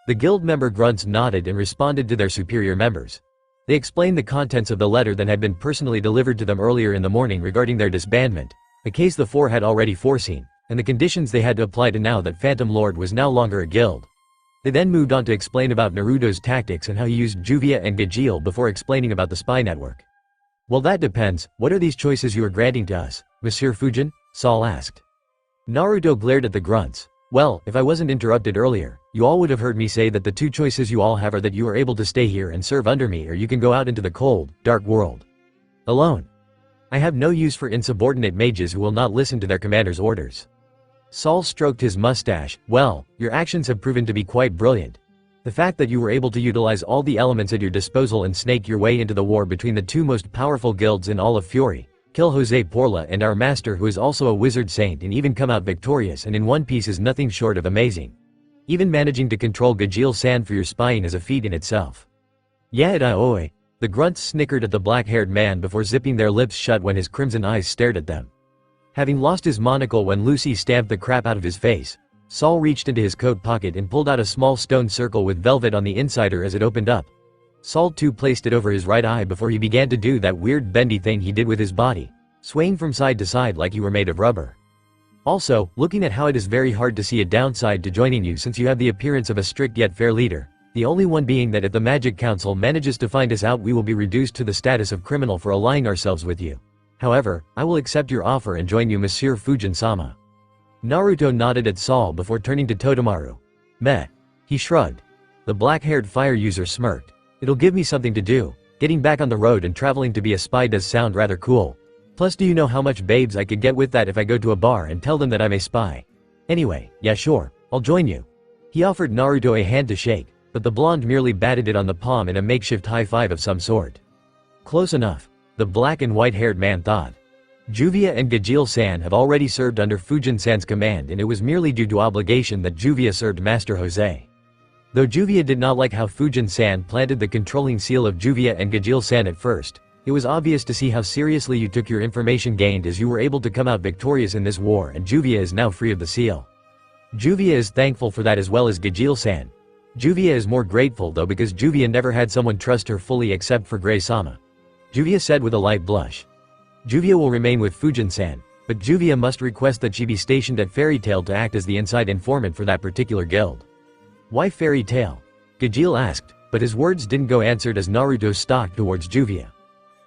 Speaker 2: The guild member grunts nodded and responded to their superior members. They explained the contents of the letter that had been personally delivered to them earlier in the morning regarding their disbandment, a case the 4 had already foreseen, and the conditions they had to apply to now that Phantom Lord was no longer a guild. They then moved on to explain about Naruto's tactics and how he used Juvia and Gajeel before explaining about the spy network. Well, that depends. What are these choices you are granting to us, Monsieur Fujin? Saul asked. Naruto glared at the grunts. Well, if I wasn't interrupted earlier, you all would have heard me say that the two choices you all have are that you are able to stay here and serve under me, or you can go out into the cold, dark world. Alone. I have no use for insubordinate mages who will not listen to their commander's orders. Saul stroked his mustache. Well, your actions have proven to be quite brilliant. The fact that you were able to utilize all the elements at your disposal and snake your way into the war between the two most powerful guilds in all of Fury, kill Jose Porla and our master who is also a wizard saint, and even come out victorious and in one piece is nothing short of amazing. Even managing to control Gajeel-san for your spying is a feat in itself. Yaedai-oi. The grunts snickered at the black-haired man before zipping their lips shut when his crimson eyes stared at them. Having lost his monocle when Lucy stamped the crap out of his face, Saul reached into his coat pocket and pulled out a small stone circle with velvet on the insider as it opened up. Saul too placed it over his right eye before he began to do that weird bendy thing he did with his body, swaying from side to side like he were made of rubber. Also, looking at how it is very hard to see a downside to joining you since you have the appearance of a strict yet fair leader, the only one being that if the Magic Council manages to find us out we will be reduced to the status of criminal for allying ourselves with you. However, I will accept your offer and join you, Monsieur Fujin-sama. Naruto nodded at Saul before turning to Totemaru. Meh. He shrugged. The black-haired fire user smirked. It'll give me something to do. Getting back on the road and traveling to be a spy does sound rather cool. Plus, do you know how much babes I could get with that if I go to a bar and tell them that I'm a spy? Anyway, yeah sure, I'll join you. He offered Naruto a hand to shake, but the blonde merely batted it on the palm in a makeshift high five of some sort. Close enough, the black and white-haired man thought. Juvia and Gajeel-san have already served under Fujin-san's command, and it was merely due to obligation that Juvia served Master Jose. Though Juvia did not like how Fujin-san planted the controlling seal of Juvia and Gajeel-san at first, it was obvious to see how seriously you took your information gained as you were able to come out victorious in this war, and Juvia is now free of the seal. Juvia is thankful for that as well as Gajeel-san. Juvia is more grateful though because Juvia never had someone trust her fully except for Gray-sama. Juvia said with a light blush. Juvia will remain with Fujin-san, but Juvia must request that she be stationed at Fairy Tail to act as the inside informant for that particular guild. Why Fairy Tail? Gajeel asked, but his words didn't go answered as Naruto stalked towards Juvia.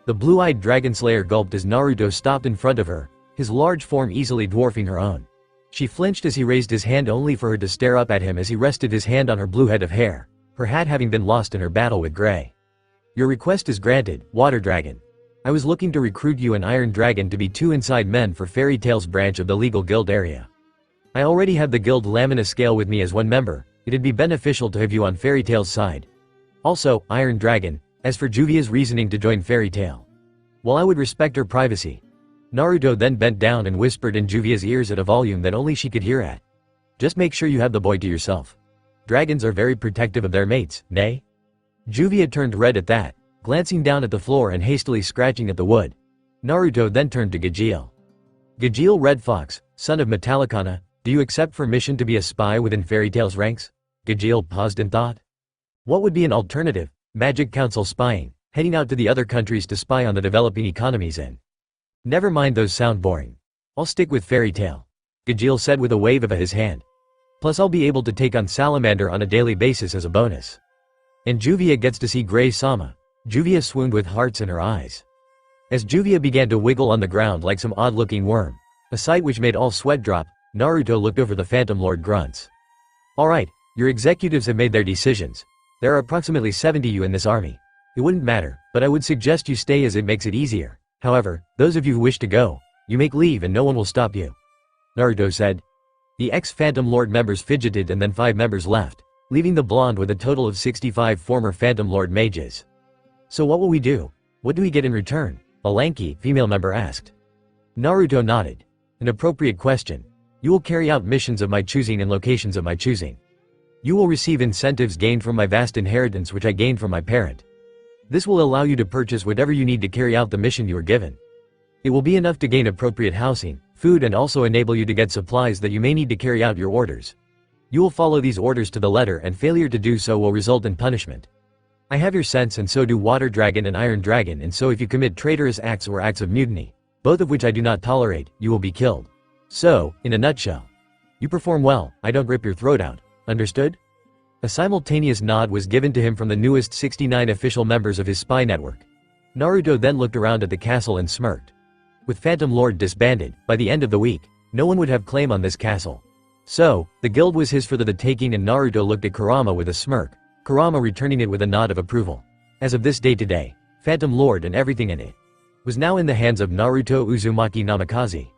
Speaker 2: The blue-eyed Dragonslayer gulped as Naruto stopped in front of her, his large form easily dwarfing her own. She flinched as he raised his hand only for her to stare up at him as he rested his hand on her blue head of hair, her hat having been lost in her battle with Gray. Your request is granted, Water Dragon. I was looking to recruit you and Iron Dragon to be 2 inside men for Fairy Tail's branch of the legal guild area. I already have the guild Lamina scale with me as one member, It'd be beneficial to have you on Fairy Tail's side. Also, Iron Dragon, as for Juvia's reasoning to join Fairy Tail. While I would respect her privacy, Naruto then bent down and whispered in Juvia's ears at a volume that only she could hear at. Just make sure you have the boy to yourself. Dragons are very protective of their mates, nay? Juvia turned red at that, glancing down at the floor and hastily scratching at the wood. Naruto then turned to Gajeel. Gajeel Red Fox, son of Metallicana, do you accept for mission to be a spy within Fairy Tail's ranks? Gajeel paused in thought. What would be an alternative? Magic Council spying, heading out to the other countries to spy on the developing economies and… Never mind, those sound boring. I'll stick with Fairy Tail, Gajeel said with a wave of his hand. Plus I'll be able to take on Salamander on a daily basis as a bonus. And Juvia gets to see Grey Sama. Juvia swooned with hearts in her eyes. As Juvia began to wiggle on the ground like some odd-looking worm, a sight which made all sweat drop, Naruto looked over the Phantom Lord grunts. Alright, your executives have made their decisions. There are approximately 70 you in this army. It wouldn't matter, but I would suggest you stay as it makes it easier. However, those of you who wish to go, you make leave and no one will stop you. Naruto said. The ex-Phantom Lord members fidgeted and then 5 members left, leaving the blonde with a total of 65 former Phantom Lord mages. So what will we do? What do we get in return? A lanky, female member asked. Naruto nodded. An appropriate question. You will carry out missions of my choosing in locations of my choosing. You will receive incentives gained from my vast inheritance which I gained from my parent. This will allow you to purchase whatever you need to carry out the mission you are given. It will be enough to gain appropriate housing, food, and also enable you to get supplies that you may need to carry out your orders. You will follow these orders to the letter and failure to do so will result in punishment. I have your sense and so do Water Dragon and Iron Dragon, and so if you commit traitorous acts or acts of mutiny, both of which I do not tolerate, you will be killed. So, in a nutshell, you perform well, I don't rip your throat out. Understood? A simultaneous nod was given to him from the newest 69 official members of his spy network. Naruto then looked around at the castle and smirked. With Phantom Lord disbanded, by the end of the week, no one would have claim on this castle. So, the guild was his for the taking, and Naruto looked at Kurama with a smirk, Kurama returning it with a nod of approval. As of this day today, Phantom Lord and everything in it was now in the hands of Naruto Uzumaki Namikaze.